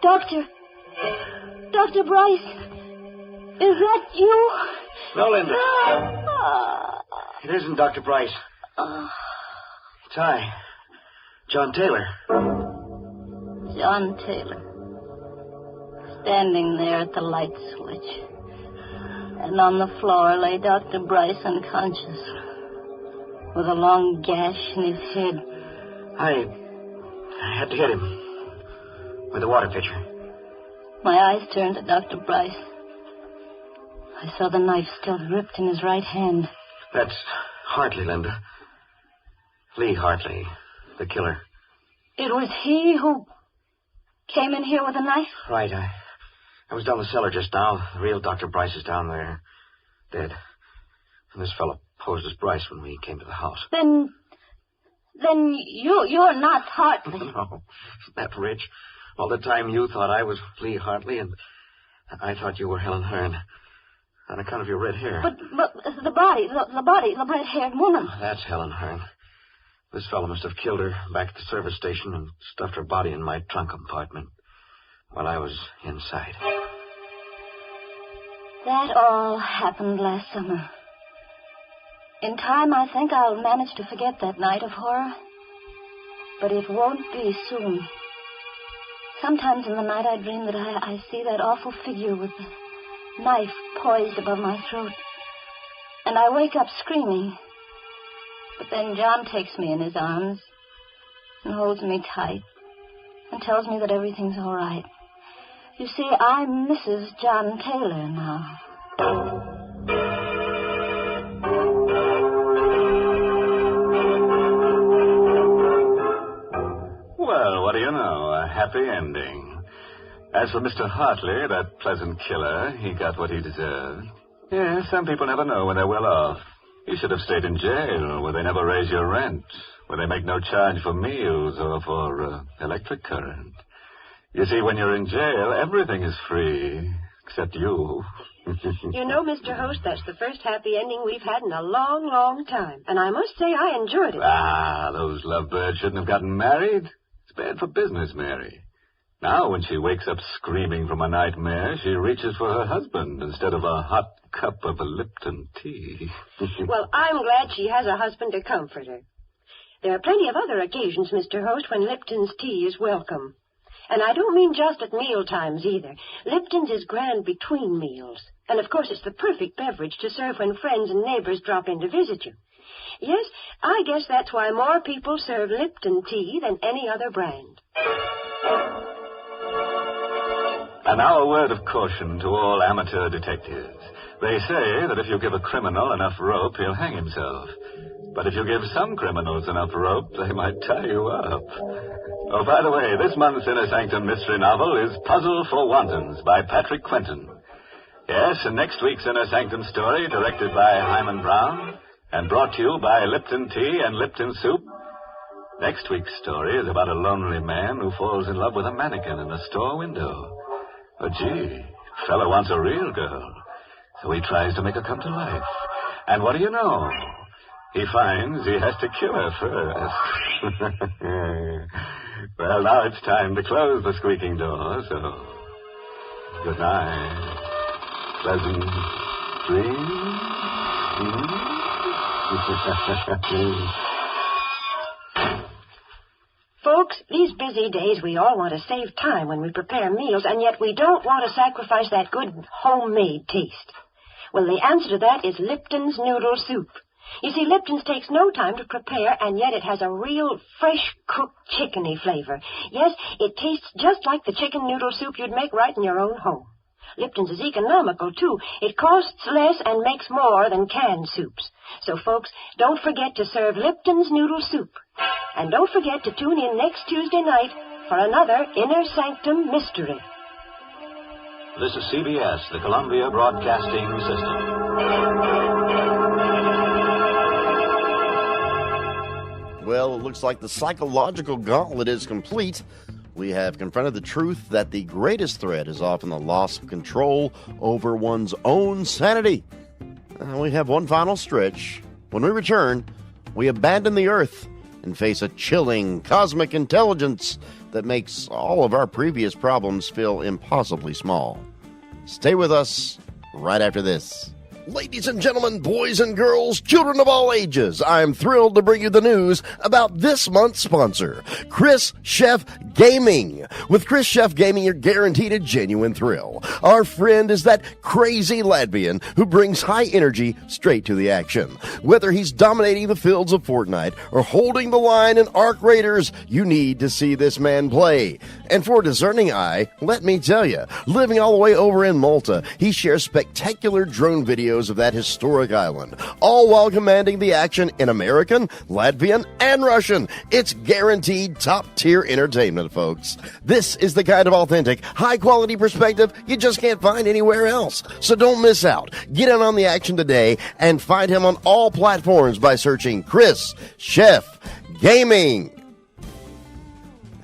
Dr. Bryce, is that you? No, Linda. It isn't Dr. Bryce. It's I, John Taylor. John Taylor. Standing there at the light switch. And on the floor lay Dr. Bryce unconscious, with a long gash in his head. I had to hit him with a water pitcher. My eyes turned to Dr. Bryce. I saw the knife still gripped in his right hand. That's Hartley, Linda. Lee Hartley, the killer. It was he who came in here with a knife? Right, I was down the cellar just now. The real Dr. Bryce is down there, dead. And this fellow posed as Bryce when we came to the house. Then you're not Hartley. No, isn't that rich? All the time you thought I was Lee Hartley, and I thought you were Helen Hearn. On account of your red hair. But the body, the red-haired woman. That's Helen Hearn. This fellow must have killed her back at the service station and stuffed her body in my trunk compartment while I was inside. That all happened last summer. In time, I think I'll manage to forget that night of horror. But it won't be soon. Sometimes in the night I dream that I see that awful figure with the knife poised above my throat. And I wake up screaming. But then John takes me in his arms and holds me tight and tells me that everything's all right. You see, I'm Mrs. John Taylor now. Well, what do you know? A happy ending. As for Mr. Hartley, that pleasant killer, he got what he deserved. Yes, some people never know when they're well off. You should have stayed in jail, where they never raise your rent, where they make no charge for meals or for electric current. You see, when you're in jail, everything is free, except you. You know, Mr. Host, that's the first happy ending we've had in a long, long time. And I must say I enjoyed it. Ah, those lovebirds shouldn't have gotten married. It's bad for business, Mary. Now, when she wakes up screaming from a nightmare, she reaches for her husband instead of a hot cup of a Lipton tea. Well, I'm glad she has a husband to comfort her. There are plenty of other occasions, Mr. Host, when Lipton's tea is welcome. And I don't mean just at meal times either. Lipton's is grand between meals. And, of course, it's the perfect beverage to serve when friends and neighbors drop in to visit you. Yes, I guess that's why more people serve Lipton tea than any other brand. And now a word of caution to all amateur detectives. They say that if you give a criminal enough rope, he'll hang himself. But if you give some criminals enough rope, they might tie you up. Oh, by the way, this month's Inner Sanctum mystery novel is Puzzle for Wantons by Patrick Quentin. Yes, and next week's Inner Sanctum story, directed by Hyman Brown, and brought to you by Lipton Tea and Lipton Soup. Next week's story is about a lonely man who falls in love with a mannequin in a store window. Oh, gee, fellow wants a real girl, so he tries to make her come to life. And what do you know? He finds he has to kill her first. Well, now it's time to close the squeaking door, so good night. Pleasant dreams. busy days, we all want to save time when we prepare meals, and yet we don't want to sacrifice that good homemade taste. Well, the answer to that is Lipton's Noodle Soup. You see, Lipton's takes no time to prepare, and yet it has a real fresh-cooked chickeny flavor. Yes, it tastes just like the chicken noodle soup you'd make right in your own home. Lipton's is economical, too. It costs less and makes more than canned soups. So, folks, don't forget to serve Lipton's Noodle Soup. And don't forget to tune in next Tuesday night for another Inner Sanctum Mystery. This is CBS, the Columbia Broadcasting System. Well, it looks like the psychological gauntlet is complete. We have confronted the truth that the greatest threat is often the loss of control over one's own sanity. We have one final stretch. When we return, we abandon the Earth and face a chilling cosmic intelligence that makes all of our previous problems feel impossibly small. Stay with us right after this. Ladies and gentlemen, boys and girls, children of all ages, I'm thrilled to bring you the news about this month's sponsor, Chris Chef Gaming. With Chris Chef Gaming, you're guaranteed a genuine thrill. Our friend is that crazy Latvian who brings high energy straight to the action. Whether he's dominating the fields of Fortnite or holding the line in Ark Raiders, you need to see this man play. And for a discerning eye, let me tell you, living all the way over in Malta, he shares spectacular drone videos of that historic island, all while commanding the action in American, Latvian, and Russian. It's guaranteed top-tier entertainment, folks. This is the kind of authentic, high-quality perspective you just can't find anywhere else. So don't miss out. Get in on the action today and find him on all platforms by searching Chris Chef Gaming.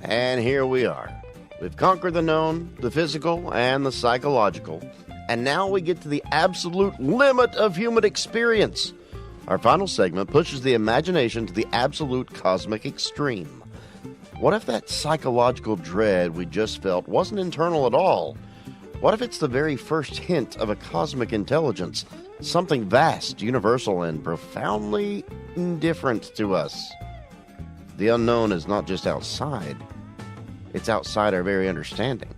And here we are. We've conquered the known, the physical, and the psychological. And now we get to the absolute limit of human experience. Our final segment pushes the imagination to the absolute cosmic extreme. What if that psychological dread we just felt wasn't internal at all? What if it's the very first hint of a cosmic intelligence, something vast, universal, and profoundly indifferent to us? The unknown is not just outside. It's outside our very understanding.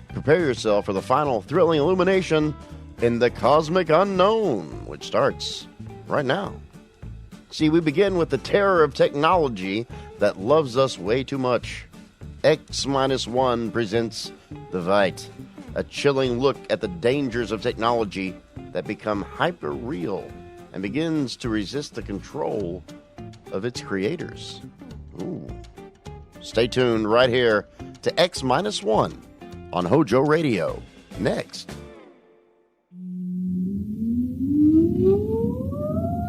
Prepare yourself for the final thrilling illumination in the cosmic unknown, which starts right now. See, we begin with the terror of technology that loves us way too much. X-1 presents The Vite, a chilling look at the dangers of technology that become hyper-real and begins to resist the control of its creators. Ooh. Stay tuned right here to X-1 on Hojo Radio. Next.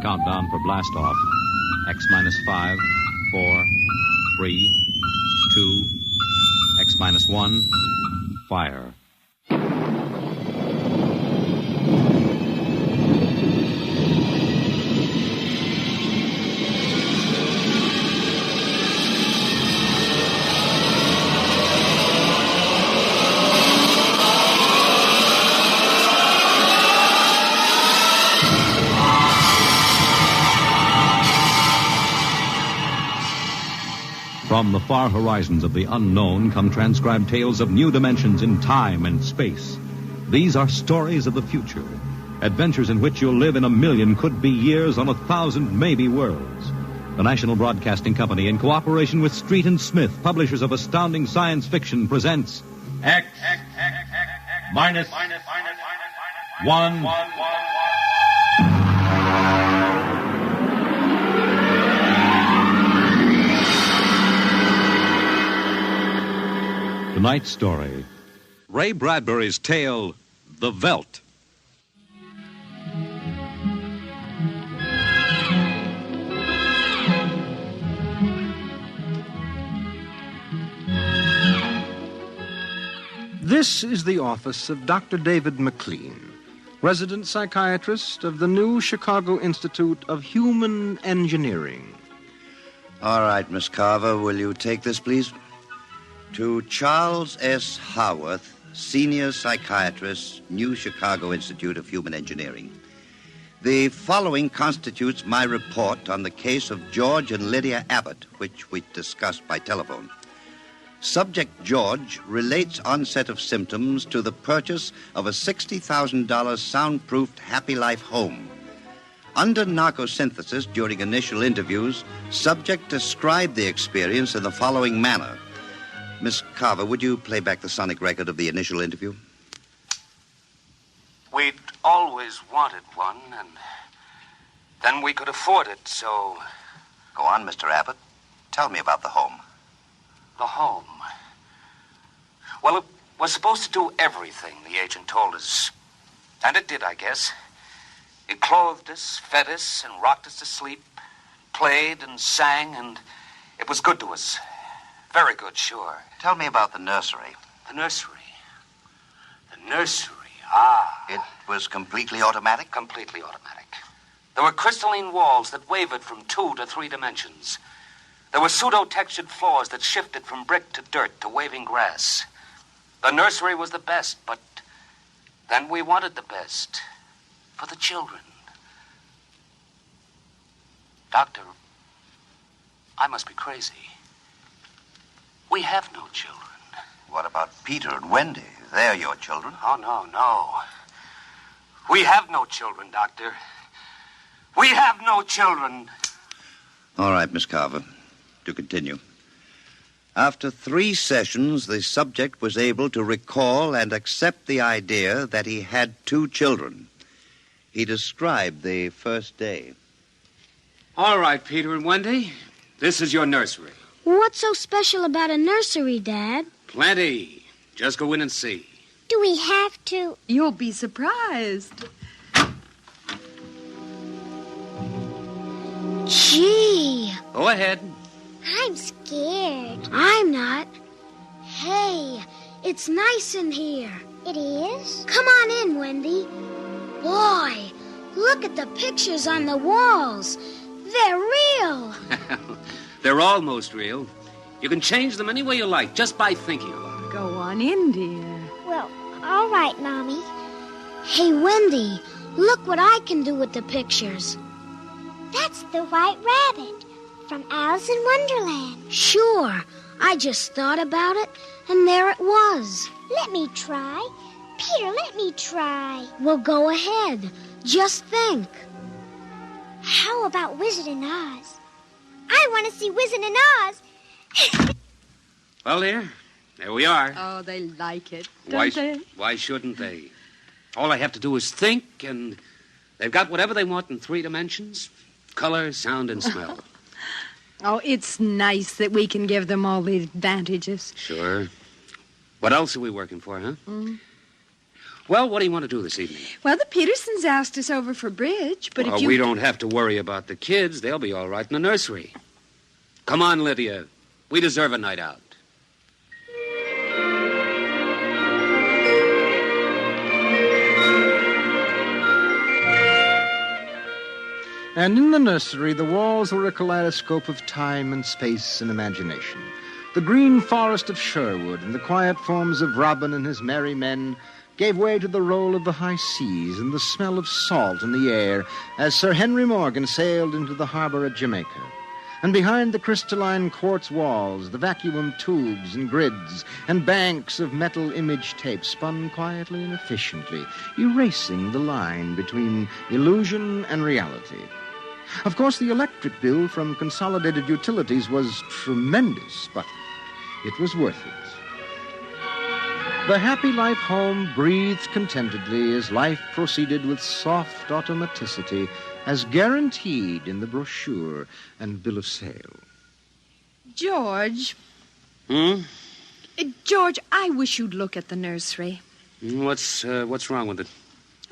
Countdown for blast off. X-5, 4, 3, 2, X-1, fire. From the far horizons of the unknown come transcribed tales of new dimensions in time and space. These are stories of the future, adventures in which you'll live in 1,000,000 could-be years on 1,000 maybe worlds. The National Broadcasting Company, in cooperation with Street and Smith, publishers of astounding science fiction, presents X-1. Tonight's story, Ray Bradbury's tale, The Veldt. This is the office of Dr. David McLean, resident psychiatrist of the new Chicago Institute of Human Engineering. All right, Miss Carver, will you take this, please? To Charles S. Haworth, senior psychiatrist, New Chicago Institute of Human Engineering. The following constitutes my report on the case of George and Lydia Abbott, which we discussed by telephone. Subject George relates onset of symptoms to the purchase of a $60,000 soundproofed Happy Life home. Under narcosynthesis during initial interviews, subject described the experience in the following manner. Miss Carver, would you play back the sonic record of the initial interview? We'd always wanted one, and then we could afford it, so... Go on, Mr. Abbott. Tell me about the home. The home. Well, it was supposed to do everything the agent told us. And it did, I guess. It clothed us, fed us, and rocked us to sleep. Played and sang, and it was good to us. Very good, sure. Tell me about the nursery. The nursery. The nursery, ah. It was completely automatic? Completely automatic. There were crystalline walls that wavered from 2 to 3 dimensions. There were pseudo-textured floors that shifted from brick to dirt to waving grass. The nursery was the best, but then we wanted the best for the children. Doctor, I must be crazy. We have no children. What about Peter and Wendy? They're your children. Oh, no. We have no children, Doctor. We have no children. All right, Miss Carver. To continue. After 3 sessions, the subject was able to recall and accept the idea that he had 2 children. He described the first day. All right, Peter and Wendy. This is your nursery. What's so special about a nursery, Dad? Plenty. Just go in and see. Do we have to? You'll be surprised. Gee. Go ahead. I'm scared. I'm not. Hey, it's nice in here. It is? Come on in, Wendy. Boy, look at the pictures on the walls. They're real. They're almost real. You can change them any way you like, just by thinking about it. Go on in, dear. Well, all right, Mommy. Hey, Wendy, look what I can do with the pictures. That's the White Rabbit from Alice in Wonderland. Sure. I just thought about it, and there it was. Let me try. Peter, let me try. Well, go ahead. Just think. How about Wizard in Oz? I want to see Wizard in Oz. Well, there we are. Oh, they like it, don't they? Why shouldn't they? All I have to do is think, and they've got whatever they want in 3 dimensions. Color, sound, and smell. Oh, it's nice that we can give them all these advantages. Sure. What else are we working for, huh? Well, what do you want to do this evening? Well, the Petersons asked us over for bridge, but if you... we don't have to worry about the kids. They'll be all right in the nursery. Come on, Lydia. We deserve a night out. And in the nursery, the walls were a kaleidoscope of time and space and imagination. The green forest of Sherwood and the quiet forms of Robin and his merry men gave way to the roll of the high seas and the smell of salt in the air as Sir Henry Morgan sailed into the harbor at Jamaica. And behind the crystalline quartz walls, the vacuum tubes and grids and banks of metal image tape spun quietly and efficiently, erasing the line between illusion and reality. Of course, the electric bill from Consolidated Utilities was tremendous, but it was worth it. The Happy Life home breathed contentedly as life proceeded with soft automaticity as guaranteed in the brochure and bill of sale. George. George, I wish you'd look at the nursery. What's wrong with it?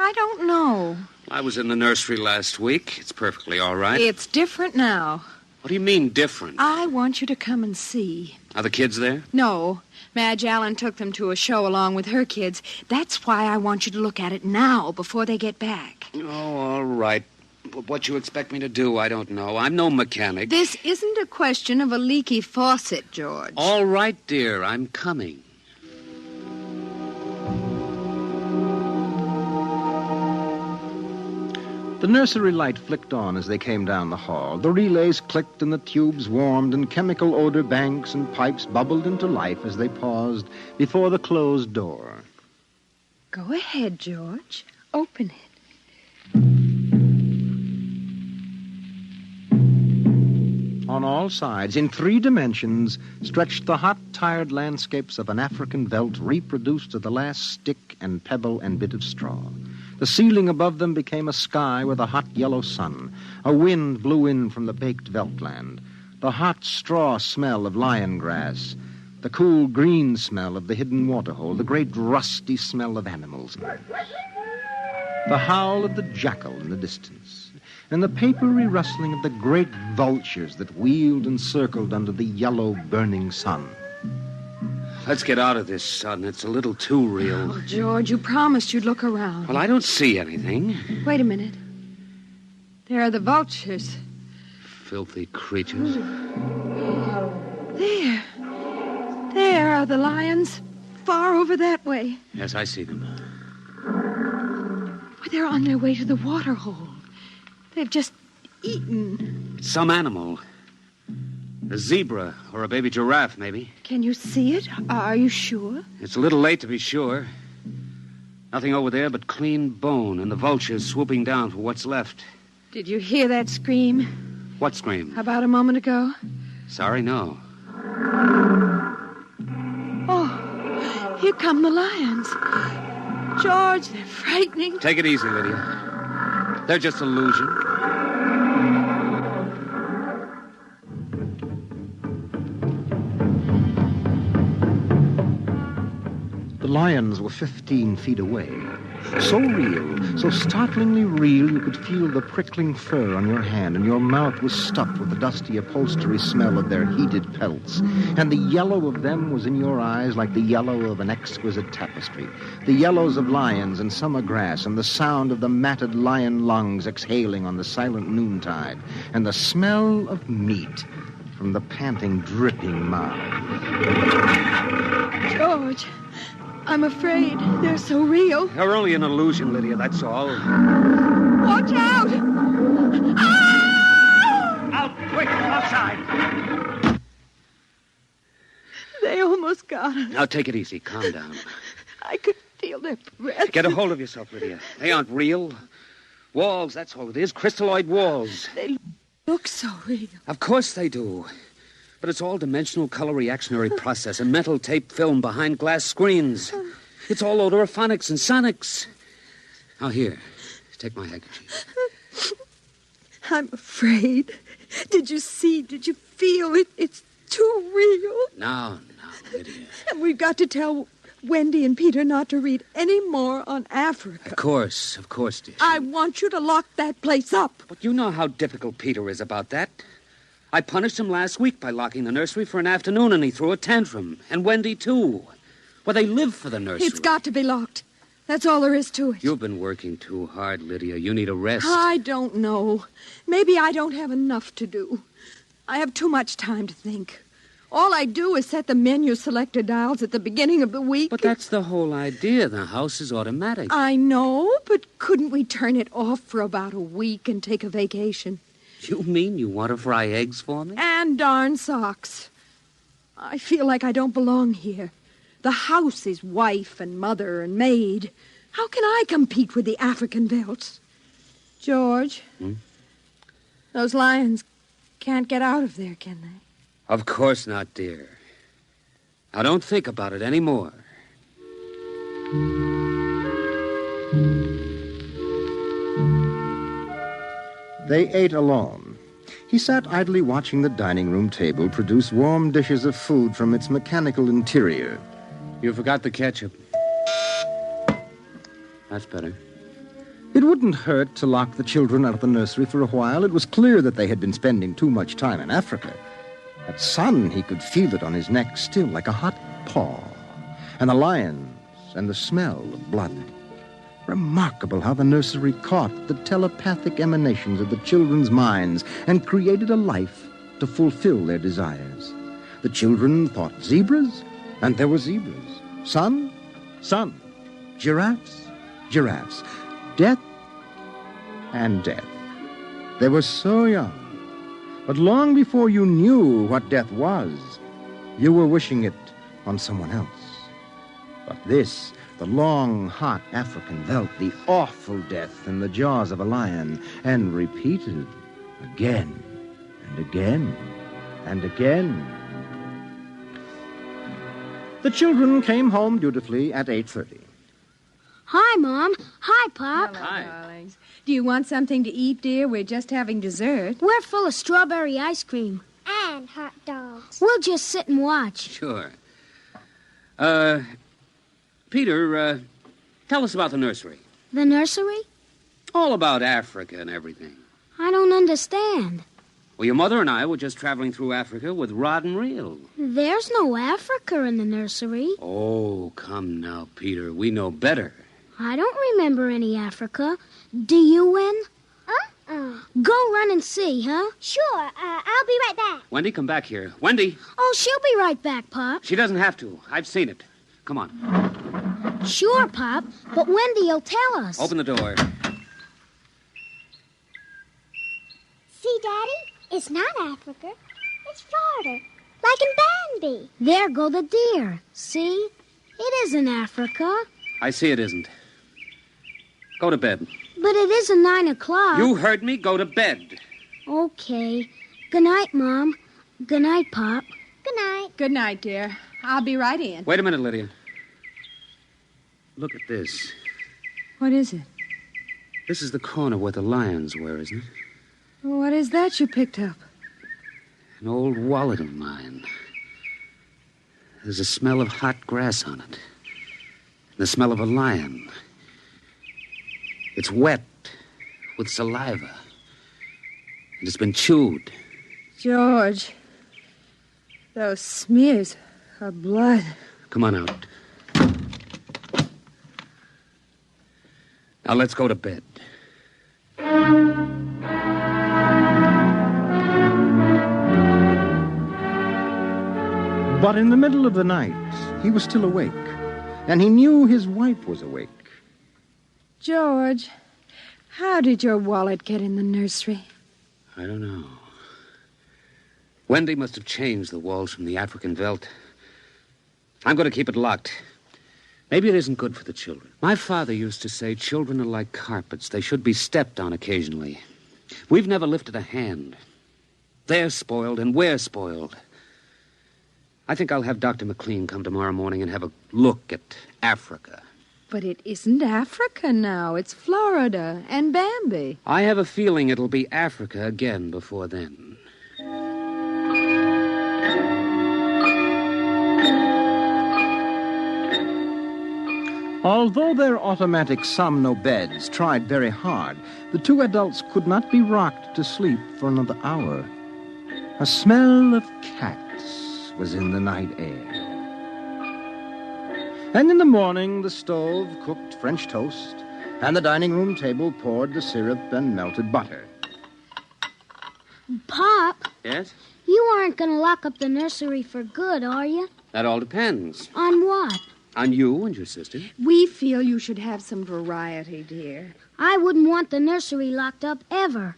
I don't know. I was in the nursery last week. It's perfectly all right. It's different now. What do you mean, different? I want you to come and see. Are the kids there? No. Madge Allen took them to a show along with her kids. That's why I want you to look at it now, before they get back. Oh, all right. But what you expect me to do, I don't know. I'm no mechanic. This isn't a question of a leaky faucet, George. All right, dear. I'm coming. The nursery light flicked on as they came down the hall. The relays clicked and the tubes warmed and chemical odor banks and pipes bubbled into life as they paused before the closed door. Go ahead, George. Open it. On all sides, in 3 dimensions, stretched the hot, tired landscapes of an African veldt reproduced to the last stick and pebble and bit of straw. The ceiling above them became a sky with a hot yellow sun. A wind blew in from the baked veldtland. The hot straw smell of lion grass. The cool green smell of the hidden waterhole. The great rusty smell of animals. The howl of the jackal in the distance. And the papery rustling of the great vultures that wheeled and circled under the yellow burning sun. Let's get out of this, son. It's a little too real. Oh, George, you promised you'd look around. Well, I don't see anything. Wait a minute. There are the vultures. Filthy creatures. There. There are the lions. Far over that way. Yes, I see them. Well, they're on their way to the waterhole. They've just eaten. It's some animal. A zebra or a baby giraffe, maybe. Can you see it? Are you sure? It's a little late to be sure. Nothing over there but clean bone and the vultures swooping down for what's left. Did you hear that scream? What scream? About a moment ago? Sorry, no. Oh, here come the lions. George, they're frightening. Take it easy, Lydia. They're just illusion. The lions were 15 feet away. So real, so startlingly real, you could feel the prickling fur on your hand, and your mouth was stuffed with the dusty upholstery smell of their heated pelts. And the yellow of them was in your eyes like the yellow of an exquisite tapestry. The yellows of lions and summer grass, and the sound of the matted lion lungs exhaling on the silent noontide, and the smell of meat from the panting, dripping mouth. George, I'm afraid they're so real. They're only an illusion, Lydia, that's all. Watch out! Ah! Out, quick, outside! They almost got us. Now, take it easy. Calm down. I could feel their breath. Get a hold of yourself, Lydia. They aren't real. Walls, that's all it is. Crystalloid walls. They look so real. Of course they do. But it's all dimensional color reactionary process and metal tape film behind glass screens. It's all odorophonics and sonics. Now, here, take my handkerchief. I'm afraid. Did you see? Did you feel it? It's too real. Now, Lydia. And we've got to tell Wendy and Peter not to read any more on Africa. Of course, dear. I want you to lock that place up. But you know how difficult Peter is about that. I punished him last week by locking the nursery for an afternoon, and he threw a tantrum. And Wendy, too. Well, they live for the nursery. It's got to be locked. That's all there is to it. You've been working too hard, Lydia. You need a rest. I don't know. Maybe I don't have enough to do. I have too much time to think. All I do is set the menu selector dials at the beginning of the week. But that's the whole idea. The house is automatic. I know, but couldn't we turn it off for about a week and take a vacation? You mean you want to fry eggs for me? And darn socks. I feel like I don't belong here. The house is wife and mother and maid. How can I compete with the African velds? George, those lions can't get out of there, can they? Of course not, dear. Now, don't think about it anymore. They ate alone. He sat idly watching the dining room table produce warm dishes of food from its mechanical interior. You forgot the ketchup. That's better. It wouldn't hurt to lock the children out of the nursery for a while. It was clear that they had been spending too much time in Africa. That sun, he could feel it on his neck still, like a hot paw. And the lions and the smell of blood. Remarkable how the nursery caught the telepathic emanations of the children's minds and created a life to fulfill their desires. The children thought zebras, and there were zebras. Sun. Giraffes. Death. and death. They were so young. But long before you knew what death was, you were wishing it on someone else. But this, the long, hot African veldt, the awful death in the jaws of a lion, and repeated again and again and again. The children came home dutifully at 8:30. Hi, Mom. Hi, Pop. Hello, darlings. Do you want something to eat, dear? We're just having dessert. We're full of strawberry ice cream. And hot dogs. We'll just sit and watch. Sure. Peter, tell us about the nursery. The nursery? All about Africa and everything. I don't understand. Well, your mother and I were just traveling through Africa with rod and reel. There's no Africa in the nursery. Oh, come now, Peter. We know better. I don't remember any Africa. Do you, Wen? Go run and see, huh? Sure. I'll be right back. Wendy, come back here. Wendy! Oh, she'll be right back, Pop. She doesn't have to. I've seen it. Come on. Sure, Pop, but Wendy'll tell us. Open the door. See, Daddy? It's not Africa. It's Florida. Like in Bambi. There go the deer. See? It isn't Africa. I see it isn't. Go to bed. But it isn't 9 o'clock. You heard me. Go to bed. Okay. Good night, Mom. Good night, Pop. Good night. Good night, dear. I'll be right in. Wait a minute, Lydia. Look at this. What is it? This is the corner where the lions were, isn't it? What is that you picked up? An old wallet of mine. There's a smell of hot grass on it. The smell of a lion. It's wet with saliva. And it's been chewed. George, those smears of blood. Come on out. Now let's go to bed. But in the middle of the night, he was still awake, and he knew his wife was awake. George, how did your wallet get in the nursery? I don't know. Wendy must have changed the walls from the African veldt. I'm going to keep it locked. Maybe it isn't good for the children. My father used to say children are like carpets. They should be stepped on occasionally. We've never lifted a hand. They're spoiled and we're spoiled. I think I'll have Dr. McLean come tomorrow morning and have a look at Africa. But it isn't Africa now. It's Florida and Bambi. I have a feeling it'll be Africa again before then. Although their automatic Somno beds tried very hard, the two adults could not be rocked to sleep for another hour. A smell of cats was in the night air. And in the morning, the stove cooked French toast, and the dining room table poured the syrup and melted butter. Pop, Yes? you aren't going to lock up the nursery for good, are you? That all depends. On what? On you and your sister. We feel you should have some variety, dear. I wouldn't want the nursery locked up ever.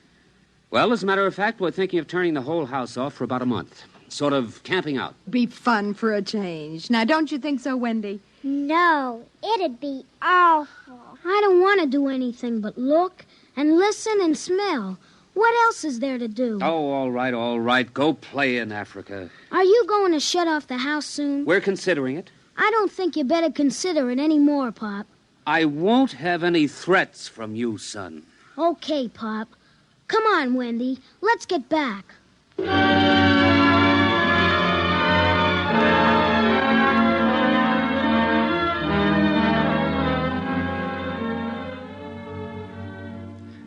Well, as a matter of fact, we're thinking of turning the whole house off for about a month. Sort of camping out. Be fun for a change. Now, don't you think so, Wendy? No, it'd be awful. I don't want to do anything but look and listen and smell. What else is there to do? Oh, all right, all right. Go play in Africa. Are you going to shut off the house soon? We're considering it. I don't think you better consider it any more, Pop. I won't have any threats from you, son. Okay, Pop. Come on, Wendy. Let's get back.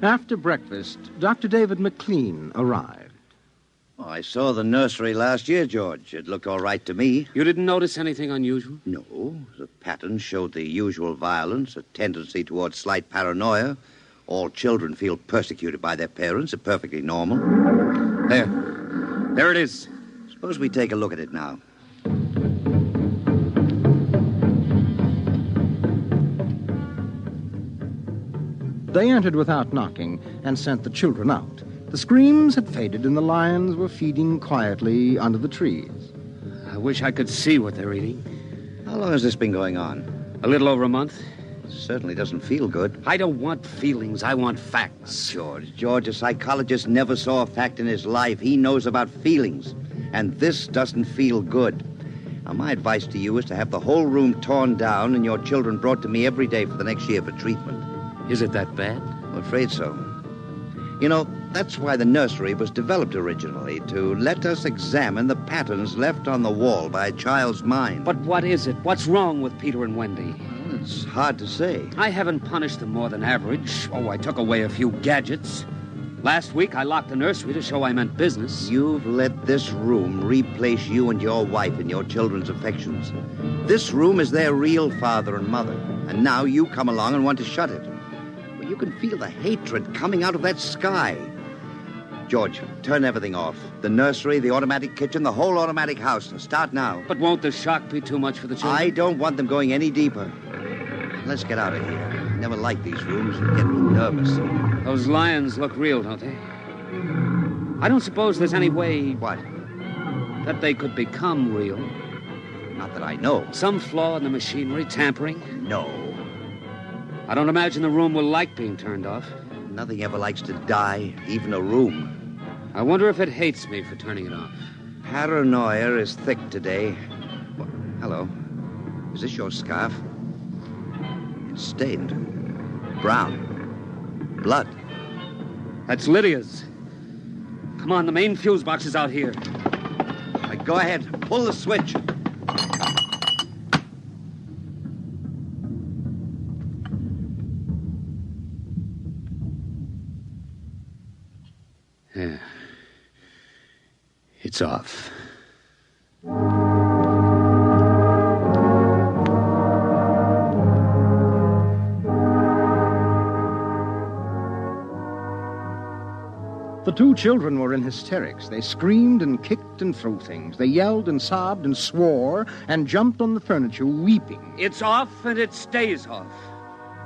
After breakfast, Dr. David McLean arrived. Oh, I saw the nursery last year, George. It looked all right to me. You didn't notice anything unusual? No. The pattern showed the usual violence, a tendency towards slight paranoia. All children feel persecuted by their parents are perfectly normal. There it is. Suppose we take a look at it now. They entered without knocking and sent the children out. The screams had faded and the lions were feeding quietly under the trees. I wish I could see what they're eating. How long has this been going on? A little over a month. Certainly doesn't feel good. I don't want feelings. I want facts. George, a psychologist never saw a fact in his life. He knows about feelings. And this doesn't feel good. Now, my advice to you is to have the whole room torn down and your children brought to me every day for the next year for treatment. Is it that bad? I'm afraid so. You know, that's why the nursery was developed originally, to let us examine the patterns left on the wall by a child's mind. But what is it? What's wrong with Peter and Wendy? Well, it's hard to say. I haven't punished them more than average. Oh, I took away a few gadgets. Last week, I locked the nursery to show I meant business. You've let this room replace you and your wife in your children's affections. This room is their real father and mother. And now you come along and want to shut it. Well, you can feel the hatred coming out of that sky. George, turn everything off. The nursery, the automatic kitchen, the whole automatic house. Start now. But won't the shock be too much for the children? I don't want them going any deeper. Let's get out of here. I never like these rooms. They get me nervous. Those lions look real, don't they? I don't suppose there's any way... What? That they could become real. Not that I know. Some flaw in the machinery, tampering? No. I don't imagine the room will like being turned off. Nothing ever likes to die, even a room. I wonder if it hates me for turning it off. Paranoia is thick today. Well, hello. Is this your scarf? It's stained. Brown. Blood. That's Lydia's. Come on, the main fuse box is out here. All right, go ahead. Pull the switch. Yeah. It's off. The two children were in hysterics. They screamed and kicked and threw things. They yelled and sobbed and swore and jumped on the furniture, weeping. It's off and it stays off.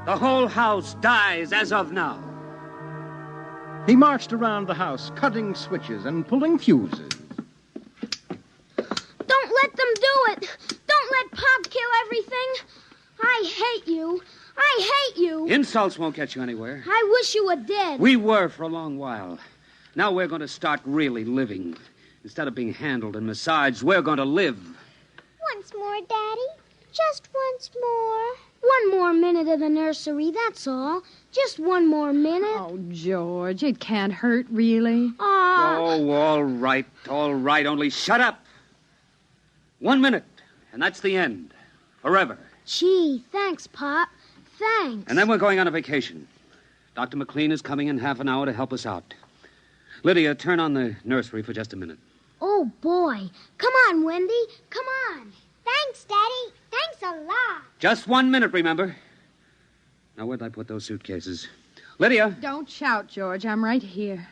The whole house dies as of now. He marched around the house, cutting switches and pulling fuses. Don't let them do it. Don't let Pop kill everything. I hate you. I hate you. Insults won't get you anywhere. I wish you were dead. We were for a long while. Now we're going to start really living. Instead of being handled and massaged, we're going to live. Once more, Daddy. Just once more. One more minute of the nursery, that's all. Just one more minute. Oh, George, it can't hurt, really. Oh, all right, only shut up. 1 minute, and that's the end. Forever. Gee, thanks, Pop. Thanks. And then we're going on a vacation. Dr. McLean is coming in half an hour to help us out. Lydia, turn on the nursery for just a minute. Oh, boy. Come on, Wendy. Come on. Thanks, Daddy. Thanks a lot. Just 1 minute, remember? Now, where'd I put those suitcases? Lydia! Don't shout, George. I'm right here.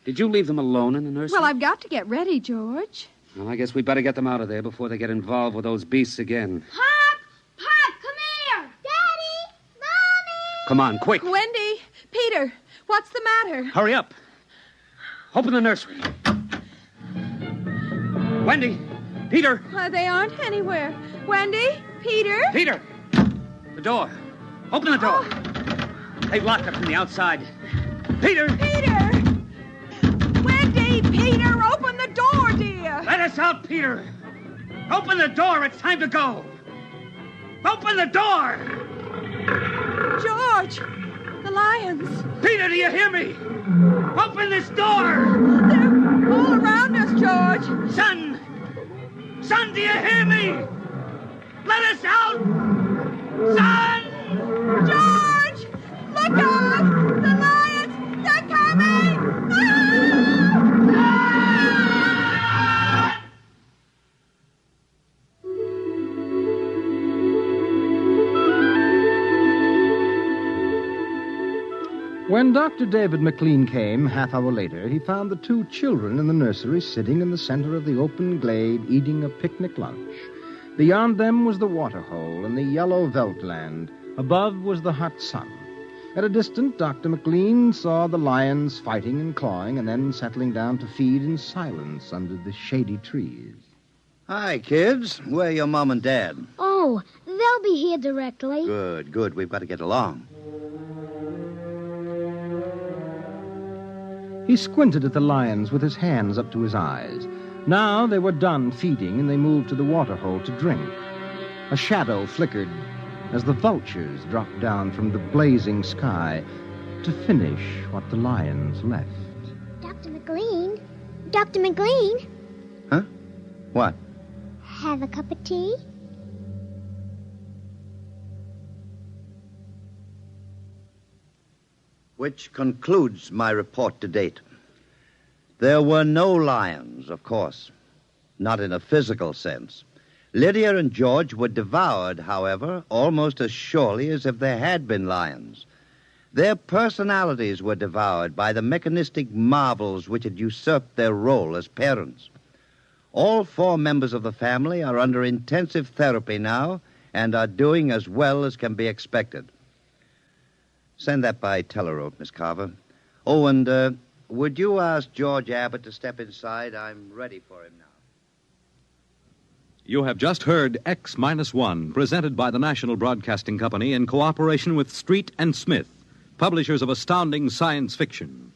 Did you leave them alone in the nursery? Well, I've got to get ready, George. Well, I guess we'd better get them out of there before they get involved with those beasts again. Pop! Pop, come here! Daddy! Mommy! Come on, quick. Wendy! Peter! What's the matter? Hurry up. Open the nursery. Wendy! Peter! They aren't anywhere. Wendy? Peter? Peter! The door. Open the door. They've locked it from the outside. Peter! Peter! Wendy! Peter! Open the door, dear! Let us out, Peter! Open the door. It's time to go. Open the door! George! The lions! Peter, do you hear me? Open this door! They're all around us, George! Son! Son, do you hear me? Let us out! Son! George! Look out! The lions! They're coming! When Dr. David McLean came, half hour later, he found the two children in the nursery sitting in the center of the open glade eating a picnic lunch. Beyond them was the waterhole and the yellow veldland. Above was the hot sun. At a distance, Dr. McLean saw the lions fighting and clawing and then settling down to feed in silence under the shady trees. Hi, kids. Where are your mom and dad? Oh, they'll be here directly. Good. We've got to get along. He squinted at the lions with his hands up to his eyes. Now they were done feeding, and they moved to the waterhole to drink. A shadow flickered as the vultures dropped down from the blazing sky to finish what the lions left. Dr. McLean? Dr. McLean? Huh? What? Have a cup of tea? Which concludes my report to date. There were no lions, of course. Not in a physical sense. Lydia and George were devoured, however, almost as surely as if there had been lions. Their personalities were devoured by the mechanistic marvels which had usurped their role as parents. All 4 members of the family are under intensive therapy now and are doing as well as can be expected. Send that by telerope, Miss Carver. Oh, and would you ask George Abbott to step inside? I'm ready for him now. You have just heard X-1, presented by the National Broadcasting Company in cooperation with Street and Smith, publishers of astounding science fiction.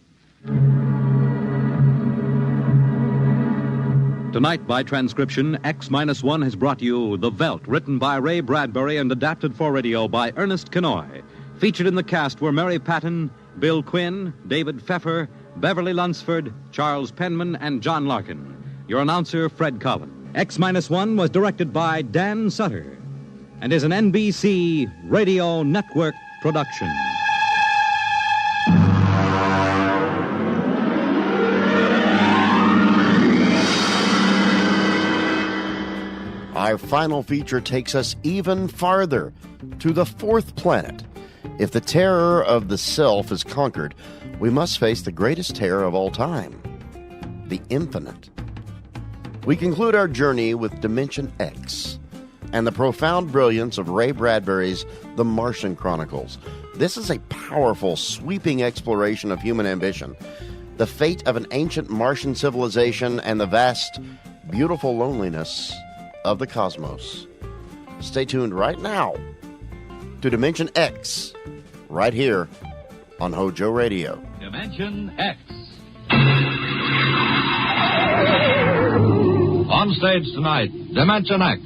Tonight, by transcription, X-1 has brought you The Veldt, written by Ray Bradbury and adapted for radio by Ernest Kenoy. Featured in the cast were Mary Patton, Bill Quinn, David Pfeffer, Beverly Lunsford, Charles Penman, and John Larkin. Your announcer, Fred Collins. X-1 was directed by Dan Sutter and is an NBC Radio Network production. Our final feature takes us even farther, to the 4th planet. If the terror of the self is conquered, we must face the greatest terror of all time, the infinite. We conclude our journey with Dimension X and the profound brilliance of Ray Bradbury's The Martian Chronicles. This is a powerful, sweeping exploration of human ambition, the fate of an ancient Martian civilization, and the vast, beautiful loneliness of the cosmos. Stay tuned right now to Dimension X, right here on Hojo Radio. Dimension X. On stage tonight, Dimension X.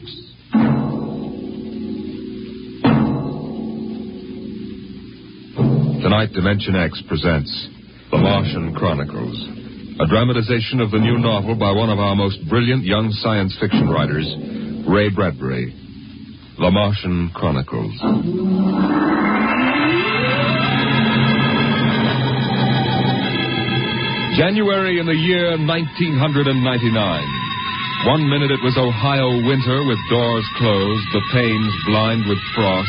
Tonight, Dimension X presents The Martian Chronicles, a dramatization of the new novel by one of our most brilliant young science fiction writers, Ray Bradbury. The Martian Chronicles. January in the year 1999. 1 minute it was Ohio winter with doors closed, the panes blind with frost,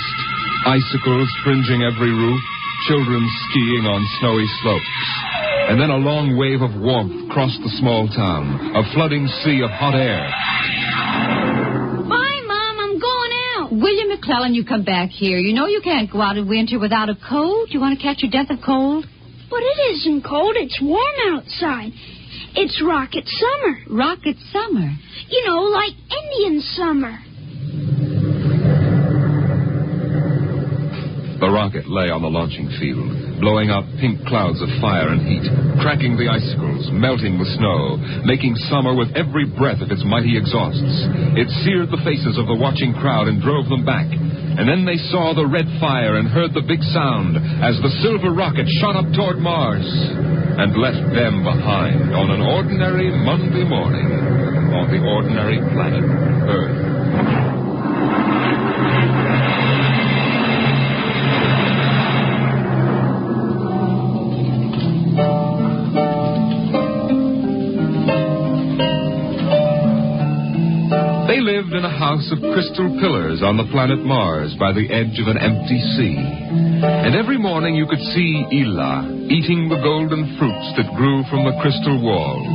icicles fringing every roof, children skiing on snowy slopes. And then a long wave of warmth crossed the small town, a flooding sea of hot air. Bye, Mom. I'm going out. William McClellan, you come back here. You know you can't go out in winter without a coat. You want to catch your death of cold? But it isn't cold. It's warm outside. It's rocket summer. Rocket summer? You know, like Indian summer. The rocket lay on the launching field, blowing out pink clouds of fire and heat, cracking the icicles, melting the snow, making summer with every breath of its mighty exhausts. It seared the faces of the watching crowd and drove them back. And then they saw the red fire and heard the big sound as the silver rocket shot up toward Mars and left them behind on an ordinary Monday morning on the ordinary planet Earth. They lived in a house of crystal pillars on the planet Mars by the edge of an empty sea. And every morning you could see Ela eating the golden fruits that grew from the crystal walls,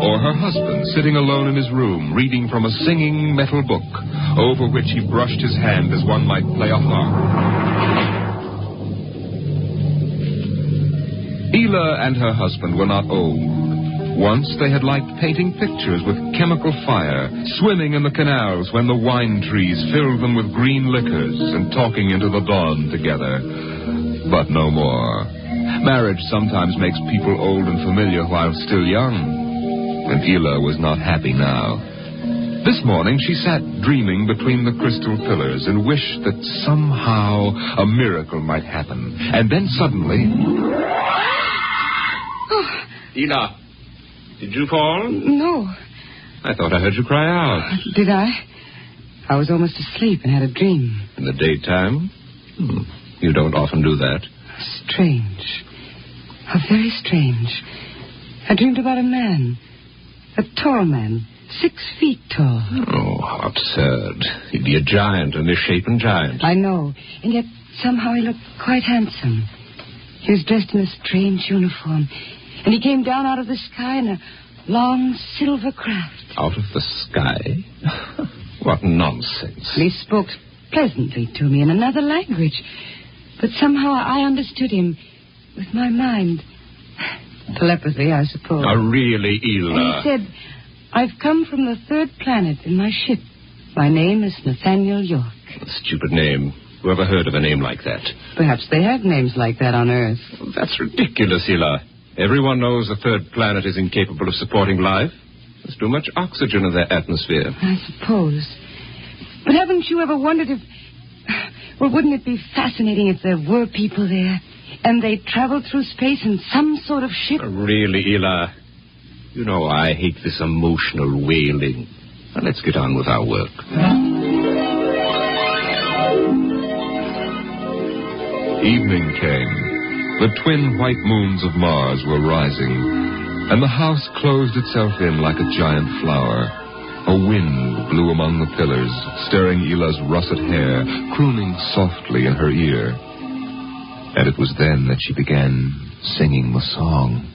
or her husband sitting alone in his room reading from a singing metal book over which he brushed his hand as one might play a harp. Ela and her husband were not old. Once they had liked painting pictures with chemical fire, swimming in the canals when the wine trees filled them with green liquors, and talking into the dawn together. But no more. Marriage sometimes makes people old and familiar while still young. And Ela was not happy now. This morning she sat dreaming between the crystal pillars and wished that somehow a miracle might happen. And then suddenly... Ela, did you fall? No. I thought I heard you cry out. Did I? I was almost asleep and had a dream. In the daytime? You don't often do that. Strange. How very strange. I dreamed about a man. A tall man. 6 feet tall. Oh, how absurd. He'd be a giant, a misshapen giant. I know. And yet somehow he looked quite handsome. He was dressed in a strange uniform. And he came down out of the sky in a long silver craft. Out of the sky? What nonsense. And he spoke pleasantly to me in another language. But somehow I understood him with my mind. Telepathy, I suppose. Oh, really, Ela? And he said, I've come from the 3rd planet in my ship. My name is Nathaniel York. A stupid name. Who ever heard of a name like that? Perhaps they have names like that on Earth. That's ridiculous, Ela. Everyone knows the 3rd planet is incapable of supporting life. There's too much oxygen in their atmosphere. I suppose. But haven't you ever wondered if... Well, wouldn't it be fascinating if there were people there and they traveled through space in some sort of ship? Really, Ela? You know I hate this emotional wailing. Now, let's get on with our work. Evening came. The twin white moons of Mars were rising, and the house closed itself in like a giant flower. A wind blew among the pillars, stirring Ela's russet hair, crooning softly in her ear. And it was then that she began singing the song.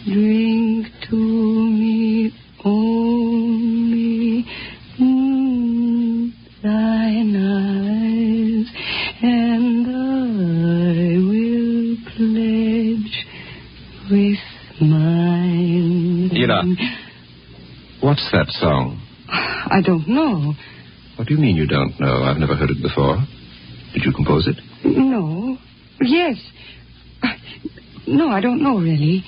Drink to me only thine eyes, and I will pledge with mine. Ela, what's that song? I don't know. What do you mean you don't know? I've never heard it before. Did you compose it? No. Yes. No, I don't know, really.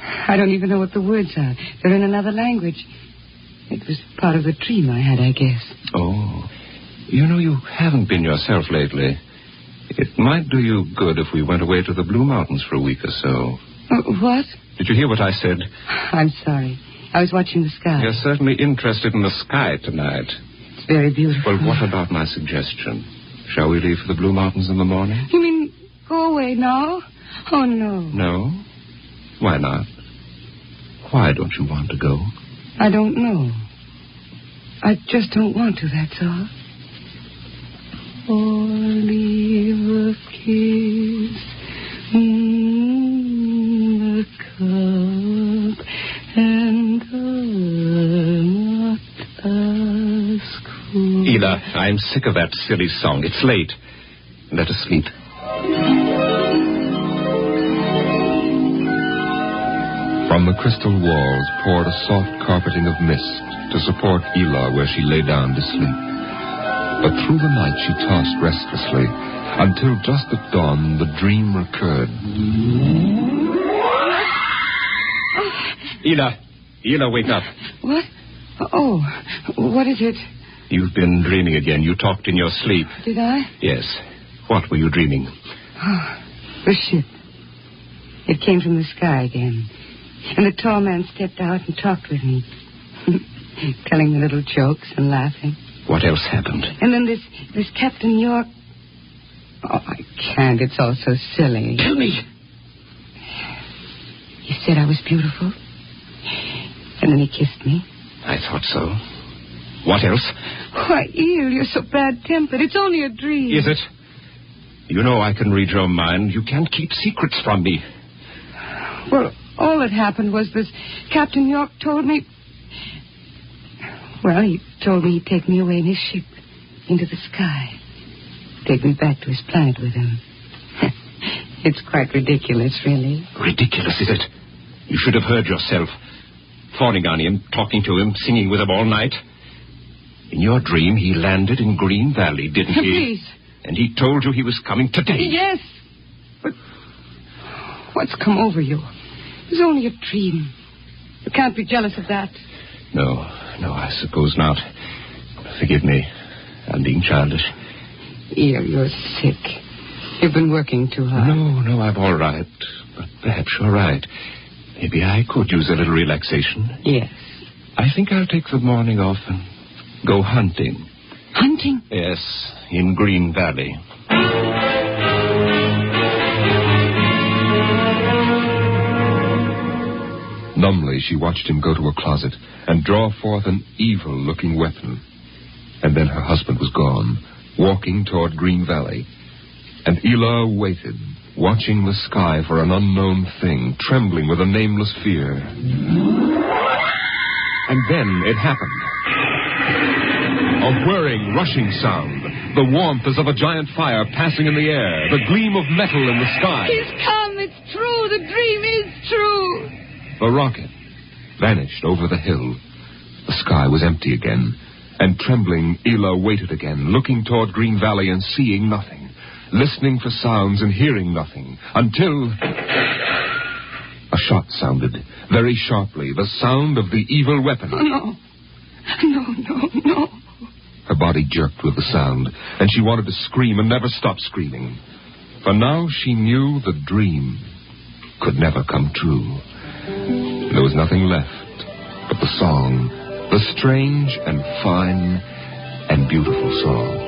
I don't even know what the words are. They're in another language. It was part of the dream I had, I guess. Oh. You know, you haven't been yourself lately. It might do you good if we went away to the Blue Mountains for a week or so. What? Did you hear what I said? I'm sorry. I was watching the sky. You're certainly interested in the sky tonight. It's very beautiful. Well, what about my suggestion? Shall we leave for the Blue Mountains in the morning? You mean go away now? Oh, no. No? Why not? Why don't you want to go? I don't know. I just don't want to, that's all. Or leave a kiss in the cup, and I'll not ask for... Ela, I'm sick of that silly song. It's late. Let us sleep. From the crystal walls poured a soft carpeting of mist to support Ela where she lay down to sleep. But through the night she tossed restlessly until just at dawn the dream recurred. Ela, wake up. What? Oh, what is it? You've been dreaming again. You talked in your sleep. Did I? Yes. What were you dreaming? Oh, the ship. It came from the sky again. And the tall man stepped out and talked with me, telling me little jokes and laughing. What else happened? And then this Captain York... Oh, I can't. It's all so silly. Tell me. He said I was beautiful. And then he kissed me. I thought so. What else? Why, Eel, you're so bad-tempered. It's only a dream. Is it? You know I can read your mind. You can't keep secrets from me. Well, all that happened was this Captain York told me... Well, he told me he'd take me away in his ship into the sky. Take me back to his planet with him. It's quite ridiculous, really. Ridiculous, is it? You should have heard yourself. Fawning on him, talking to him, singing with him all night. In your dream, he landed in Green Valley, didn't he? Please. And he told you he was coming today. Yes. But what's come over you? It was only a dream. You can't be jealous of that. No, I suppose not. Forgive me. I'm being childish. You're sick. You've been working too hard. No, I'm all right. But perhaps you're right. Maybe I could use a little relaxation. Yes. I think I'll take the morning off and go hunting. Hunting? Yes, in Green Valley. Numbly, she watched him go to a closet and draw forth an evil-looking weapon. And then her husband was gone, walking toward Green Valley. And Ela waited, watching the sky for an unknown thing, trembling with a nameless fear. And then it happened. A whirring, rushing sound. The warmth as of a giant fire passing in the air. The gleam of metal in the sky. He's come. It's true. The dream is true. The rocket vanished over the hill. The sky was empty again. And trembling, Ela waited again, looking toward Green Valley and seeing nothing. Listening for sounds and hearing nothing. Until a shot sounded, very sharply. The sound of the evil weapon. No. Her body jerked with the sound, and she wanted to scream and never stop screaming. For now she knew the dream could never come true. There was nothing left but the song, the strange and fine and beautiful song.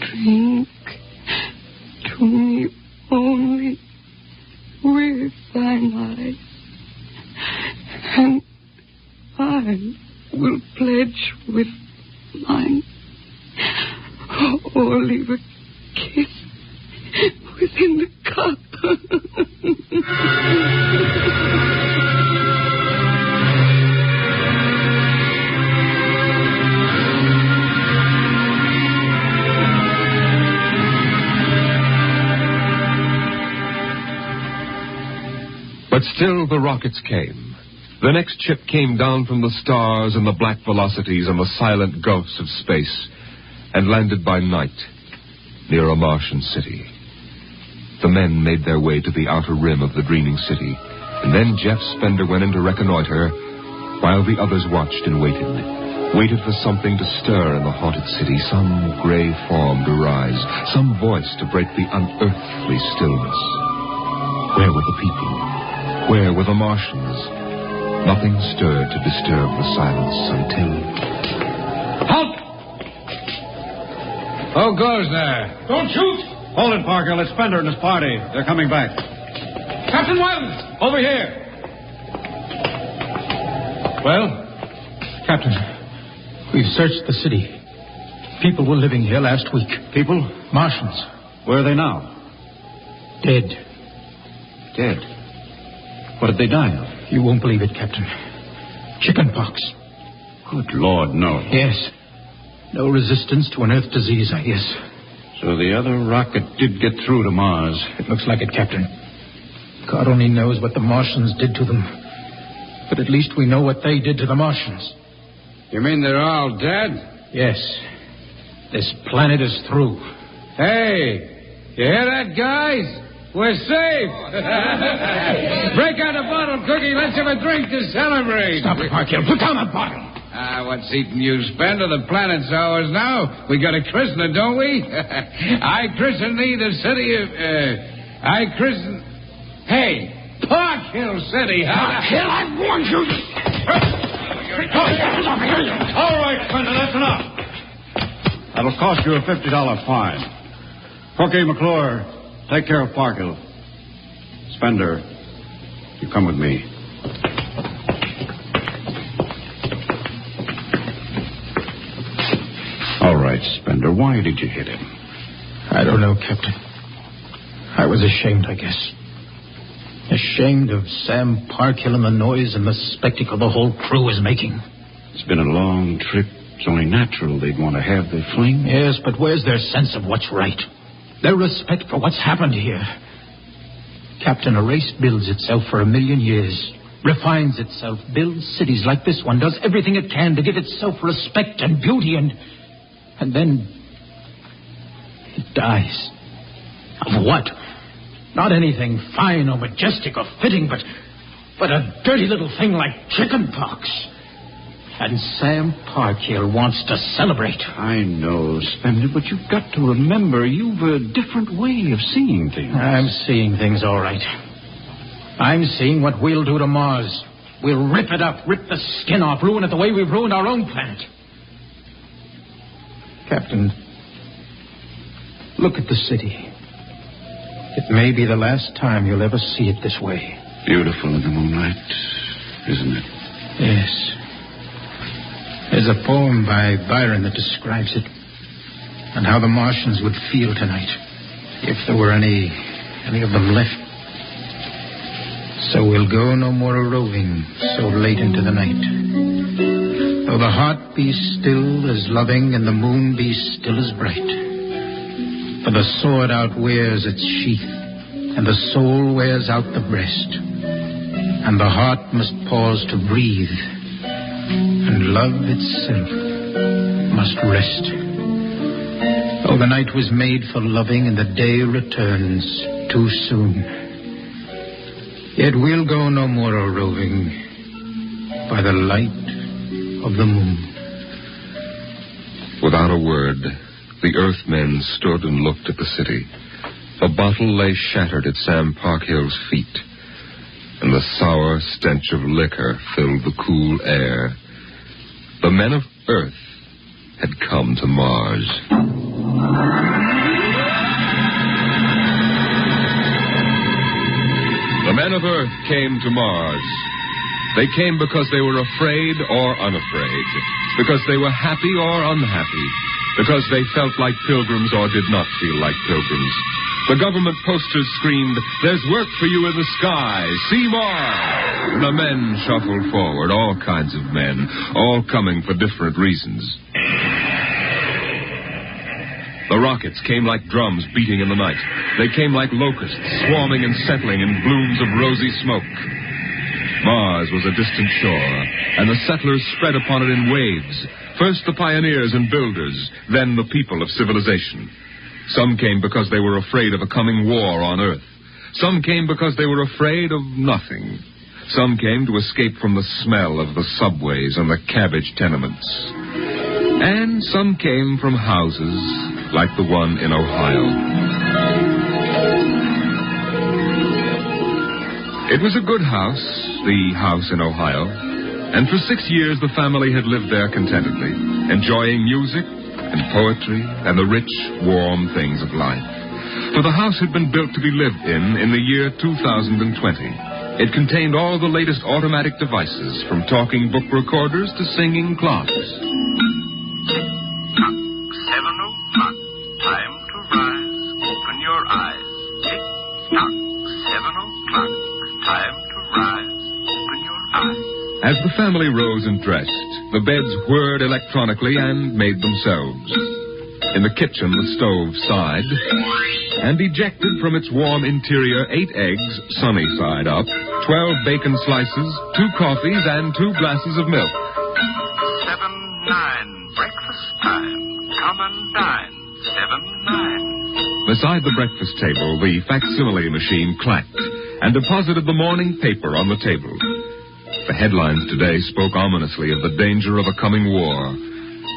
Drink to me only with thine eyes, and I will pledge with mine, or leave a kiss within the cup. But still the rockets came. The next ship came down from the stars and the black velocities and the silent gulfs of space and landed by night near a Martian city. The men made their way to the outer rim of the dreaming city, and then Jeff Spender went in to reconnoiter while the others watched and waited for something to stir in the haunted city, some gray form to rise, some voice to break the unearthly stillness. Where were the people? Where were the Martians? Nothing stirred to disturb the silence until... Halt! Who goes there? Don't shoot! Hold it, Parker. It's Spender and his party. They're coming back. Captain Wilds! Over here! Well? Captain, we've searched the city. People were living here last week. People? Martians. Where are they now? Dead. Dead? What did they die of? You won't believe it, Captain. Chickenpox. Good Lord, no. Yes. No resistance to an Earth disease, I guess. So the other rocket did get through to Mars. It looks like it, Captain. God only knows what the Martians did to them. But at least we know what they did to the Martians. You mean they're all dead? Yes. This planet is through. Hey, you hear that, guys? We're safe. Break out a bottle, Cookie. Let's have a drink to celebrate. Stop it, Parkhill. Put down that bottle. What's eating you, Spender? The planet's ours now. We got a christener, don't we? I christen thee the city of... Hey, Park Hill City, huh? Park Hill, I warned you. All right, Spender, that's enough. That'll cost you a $50 fine. Cookie, McClure, take care of Parkhill. Spender, you come with me. All right, Spender, why did you hit him? I don't know, Captain. I was ashamed, I guess. Ashamed of Sam Parkhill and the noise and the spectacle the whole crew is making. It's been a long trip. It's only natural they'd want to have their fling. Yes, but where's their sense of what's right? their respect for what's happened here. Captain, a race builds itself for 1,000,000 years, refines itself, builds cities like this one, does everything it can to give itself respect and beauty, and then it dies. Of what? Not anything fine or majestic or fitting, but a dirty little thing like chicken pox. And Sam Parkhill wants to celebrate. I know, Spender, but you've got to remember you've a different way of seeing things. I'm seeing things all right. I'm seeing what we'll do to Mars. We'll rip it up, rip the skin off, ruin it the way we've ruined our own planet. Captain, look at the city. It may be the last time you'll ever see it this way. Beautiful in the moonlight, isn't it? Yes. There's a poem by Byron that describes it, and how the Martians would feel tonight, if there were any of them left. So we'll go no more a-roving so late into the night. Though the heart be still as loving and the moon be still as bright. For the sword outwears its sheath, and the soul wears out the breast. And the heart must pause to breathe, and love itself must rest. Oh, the night was made for loving, and the day returns too soon. Yet we'll go no more a-roving by the light of the moon. Without a word, the Earthmen stood and looked at the city. A bottle lay shattered at Sam Parkhill's feet, and the sour stench of liquor filled the cool air. The men of Earth had come to Mars. The men of Earth came to Mars. They came because they were afraid or unafraid, because they were happy or unhappy, because they felt like pilgrims or did not feel like pilgrims. The government posters screamed, "There's work for you in the sky. See Mars!" The men shuffled forward, all kinds of men, all coming for different reasons. The rockets came like drums beating in the night. They came like locusts, swarming and settling in blooms of rosy smoke. Mars was a distant shore, and the settlers spread upon it in waves. First the pioneers and builders, then the people of civilization. Some came because they were afraid of a coming war on Earth. Some came because they were afraid of nothing. Some came to escape from the smell of the subways and the cabbage tenements. And some came from houses like the one in Ohio. It was a good house, the house in Ohio, and for 6 years the family had lived there contentedly, enjoying music and poetry and the rich, warm things of life. For the house had been built to be lived in the year 2020. It contained all the latest automatic devices, from talking book recorders to singing clocks. 7 o'clock, time to rise, open your eyes. Tick-tock, 7 o'clock, time to rise, open your eyes. As the family rose and dressed, the beds whirred electronically and made themselves. In the kitchen, the stove sighed, and ejected from its warm interior 8 eggs, sunny side up, 12 bacon slices, 2 coffees, and 2 glasses of milk. 7-9, breakfast time. Come and dine. 7-9. Beside the breakfast table, the facsimile machine clacked and deposited the morning paper on the table. The headlines today spoke ominously of the danger of a coming war,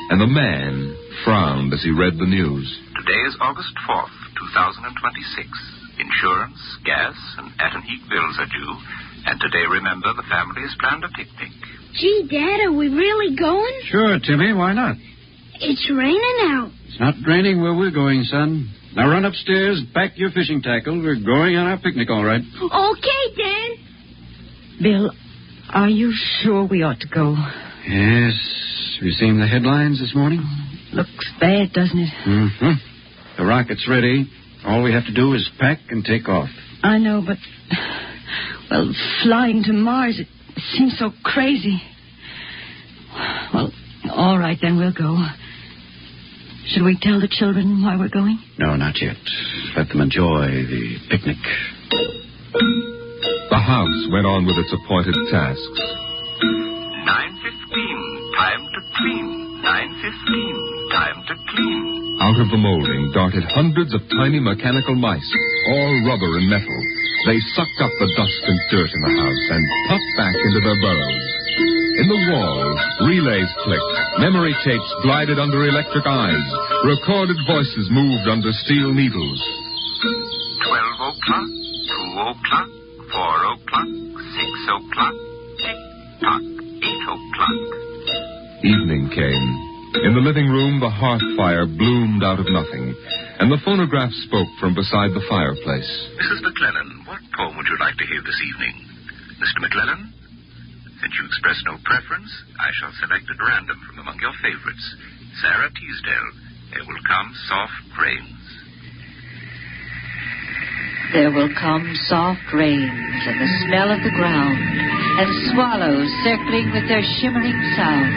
and the man frowned as he read the news. Today is August 4th, 2026. Insurance, gas, and at and heat bills are due. And today, remember, the family has planned a picnic. Gee, Dad, are we really going? Sure, Timmy, why not? It's raining out. It's not raining where we're going, son. Now run upstairs, pack your fishing tackle. We're going on our picnic, all right. Okay, Dad. Bill, are you sure we ought to go? Yes. Have you seen the headlines this morning? Looks bad, doesn't it? Mm-hmm. The rocket's ready. All we have to do is pack and take off. I know, but... Well, flying to Mars, it seems so crazy. Well, all right, then we'll go. Should we tell the children why we're going? No, not yet. Let them enjoy the picnic. The house went on with its appointed tasks. 9:15, time to clean. 9:15, time to clean. Out of the molding darted hundreds of tiny mechanical mice, all rubber and metal. They sucked up the dust and dirt in the house and puffed back into their burrows. In the walls, relays clicked, memory tapes glided under electric eyes, recorded voices moved under steel needles. 12 o'clock, 2 o'clock, 4 o'clock, 6 o'clock, tick-tock, 8 o'clock. Evening came. In the living room, the hearth fire bloomed out of nothing, and the phonograph spoke from beside the fireplace. Mrs. McClellan, what poem would you like to hear this evening? Mr. McClellan? Since you express no preference, I shall select at random from among your favorites. Sarah Teasdale, There Will Come Soft Rains. There will come soft rains and the smell of the ground, and swallows circling with their shimmering sound,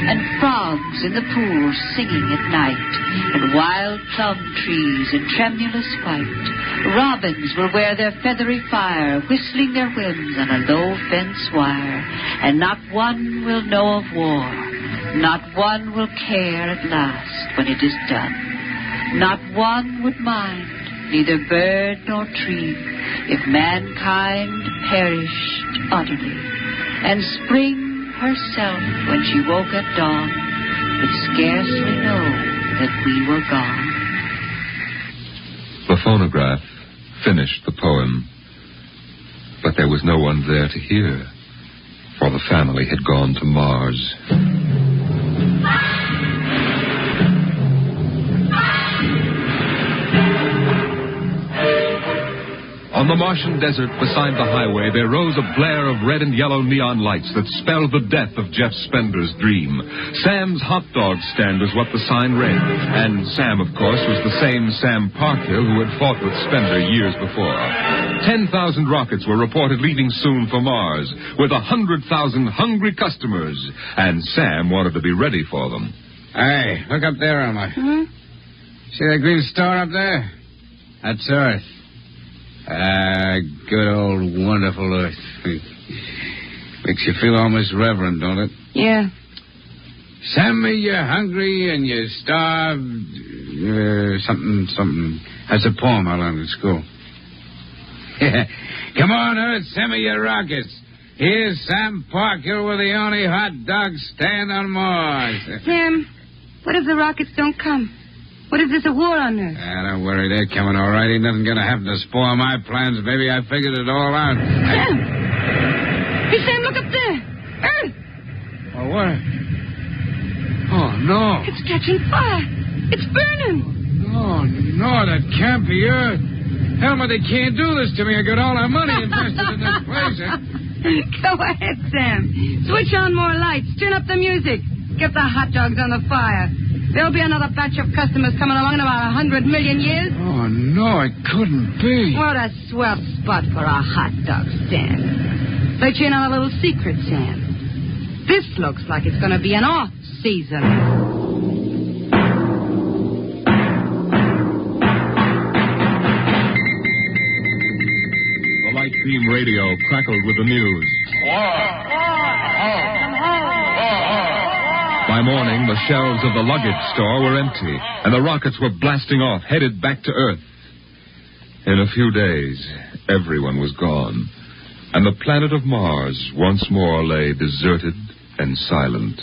and frogs in the pools singing at night, and wild plum trees in tremulous white. Robins will wear their feathery fire, whistling their whims on a low fence wire, and not one will know of war, not one will care at last when it is done. Not one would mind, neither bird nor tree, if mankind perished utterly. And spring herself, when she woke at dawn, would scarcely know that we were gone. The phonograph finished the poem, but there was no one there to hear, for the family had gone to Mars. On the Martian desert beside the highway, there rose a blare of red and yellow neon lights that spelled the death of Jeff Spender's dream. Sam's hot dog stand was what the sign read. And Sam, of course, was the same Sam Parkhill who had fought with Spender years before. 10,000 rockets were reported leaving soon for Mars, with 100,000 hungry customers. And Sam wanted to be ready for them. Hey, look up there, Elmer. See that green star up there? That's Earth. Good old wonderful Earth. Makes you feel almost reverent, don't it? Yeah. Send me you're hungry and you're starved. Something. That's a poem I learned in school. Come on, Earth, send me your rockets. Here's Sam Parkhill with the only hot dog stand on Mars. Sam, what if the rockets don't come? What if there's a war on Earth? Don't worry, they're coming all right. Ain't nothing gonna happen to spoil my plans, baby. I figured it all out. Sam! Hey, Sam, look up there. Earth! Oh, what? Oh, no. It's catching fire. It's burning. Oh, no, that can't be Earth. Helmut, they can't do this to me. I got all our money invested in this place. Go ahead, Sam. Switch on more lights. Turn up the music. Get the hot dogs on the fire. There'll be another batch of customers coming along in about 100 million years. Oh, no, it couldn't be. What a swell spot for a hot dog stand. Let you in on a little secret, Sam. This looks like it's going to be an off-season. The light beam radio crackled with the news. By morning, the shelves of the luggage store were empty, and the rockets were blasting off, headed back to Earth. In a few days, everyone was gone, and the planet of Mars once more lay deserted and silent.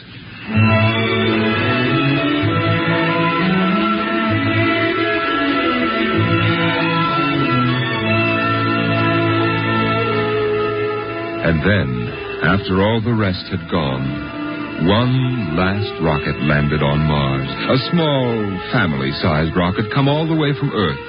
And then, after all the rest had gone, one last rocket landed on Mars. A small, family-sized rocket come all the way from Earth.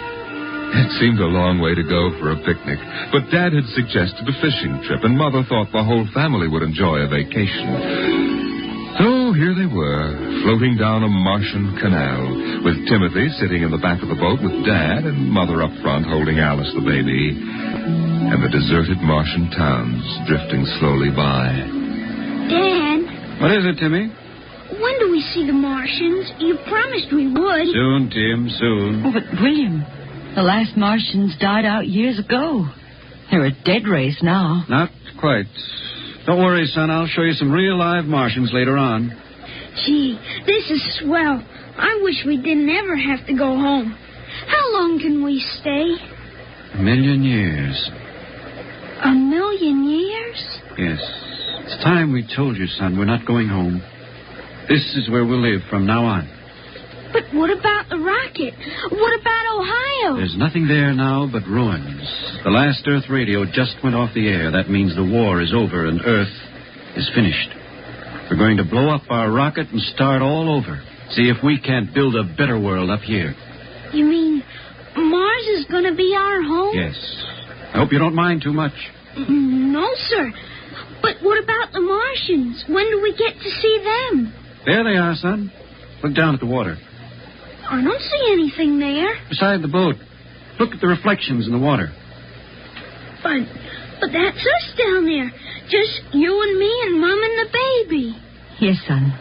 It seemed a long way to go for a picnic, but Dad had suggested a fishing trip, and Mother thought the whole family would enjoy a vacation. So here they were, floating down a Martian canal, with Timothy sitting in the back of the boat with Dad and Mother up front holding Alice the baby, and the deserted Martian towns drifting slowly by. Dan. What is it, Timmy? When do we see the Martians? You promised we would. Soon, Tim, soon. Oh, but William, the last Martians died out years ago. They're a dead race now. Not quite. Don't worry, son. I'll show you some real live Martians later on. Gee, this is swell. I wish we didn't ever have to go home. How long can we stay? 1,000,000 years. 1,000,000 years? Yes. It's time we told you, son. We're not going home. This is where we'll live from now on. But what about the rocket? What about Ohio? There's nothing there now but ruins. The last Earth radio just went off the air. That means the war is over and Earth is finished. We're going to blow up our rocket and start all over. See if we can't build a better world up here. You mean Mars is going to be our home? Yes. I hope you don't mind too much. No, sir. But what about the Martians? When do we get to see them? There they are, son. Look down at the water. I don't see anything there. Beside the boat. Look at the reflections in the water. But that's us down there. Just you and me and Mom and the baby. Yes, son.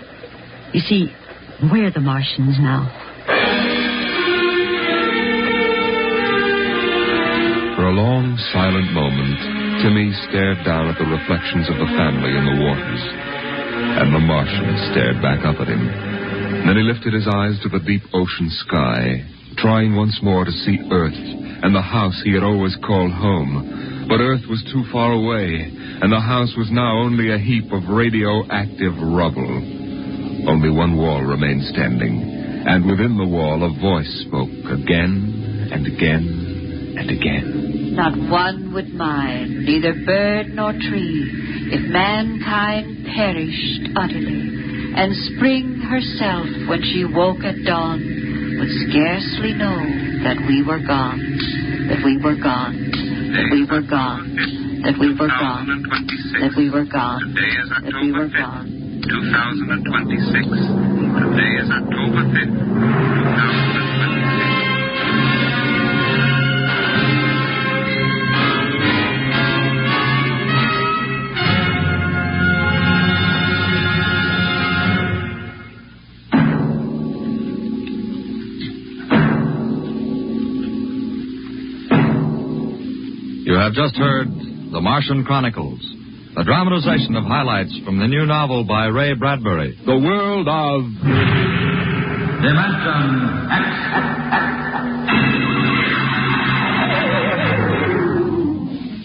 You see, we're the Martians now. For a long, silent moment, Timmy stared down at the reflections of the family in the waters. And the Martian stared back up at him. Then he lifted his eyes to the deep ocean sky, trying once more to see Earth and the house he had always called home. But Earth was too far away, and the house was now only a heap of radioactive rubble. Only one wall remained standing, and within the wall a voice spoke again and again and again. Not one would mind, neither bird nor tree, if mankind perished utterly, and spring herself, when she woke at dawn, would scarcely know that we were gone, that we were gone, that we were gone, that we were gone, that we were gone, that we were gone. 2026. Today is October 5th, 2026. You have just heard The Martian Chronicles, a dramatization of highlights from the new novel by Ray Bradbury, The World of Dimension X.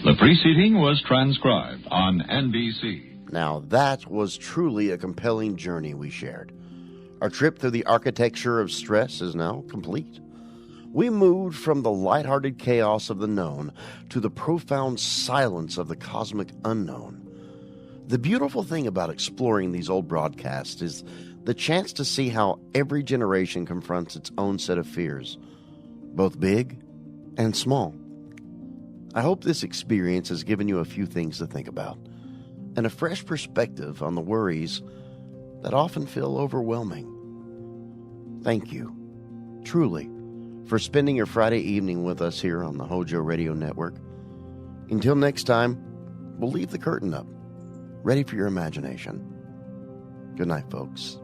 The preceding was transcribed on NBC. Now, that was truly a compelling journey we shared. Our trip through the architecture of stress is now complete. We moved from the lighthearted chaos of the known to the profound silence of the cosmic unknown. The beautiful thing about exploring these old broadcasts is the chance to see how every generation confronts its own set of fears, both big and small. I hope this experience has given you a few things to think about and a fresh perspective on the worries that often feel overwhelming. Thank you, truly, for spending your Friday evening with us here on the Hojo Radio Network. Until next time, we'll leave the curtain up, ready for your imagination. Good night, folks.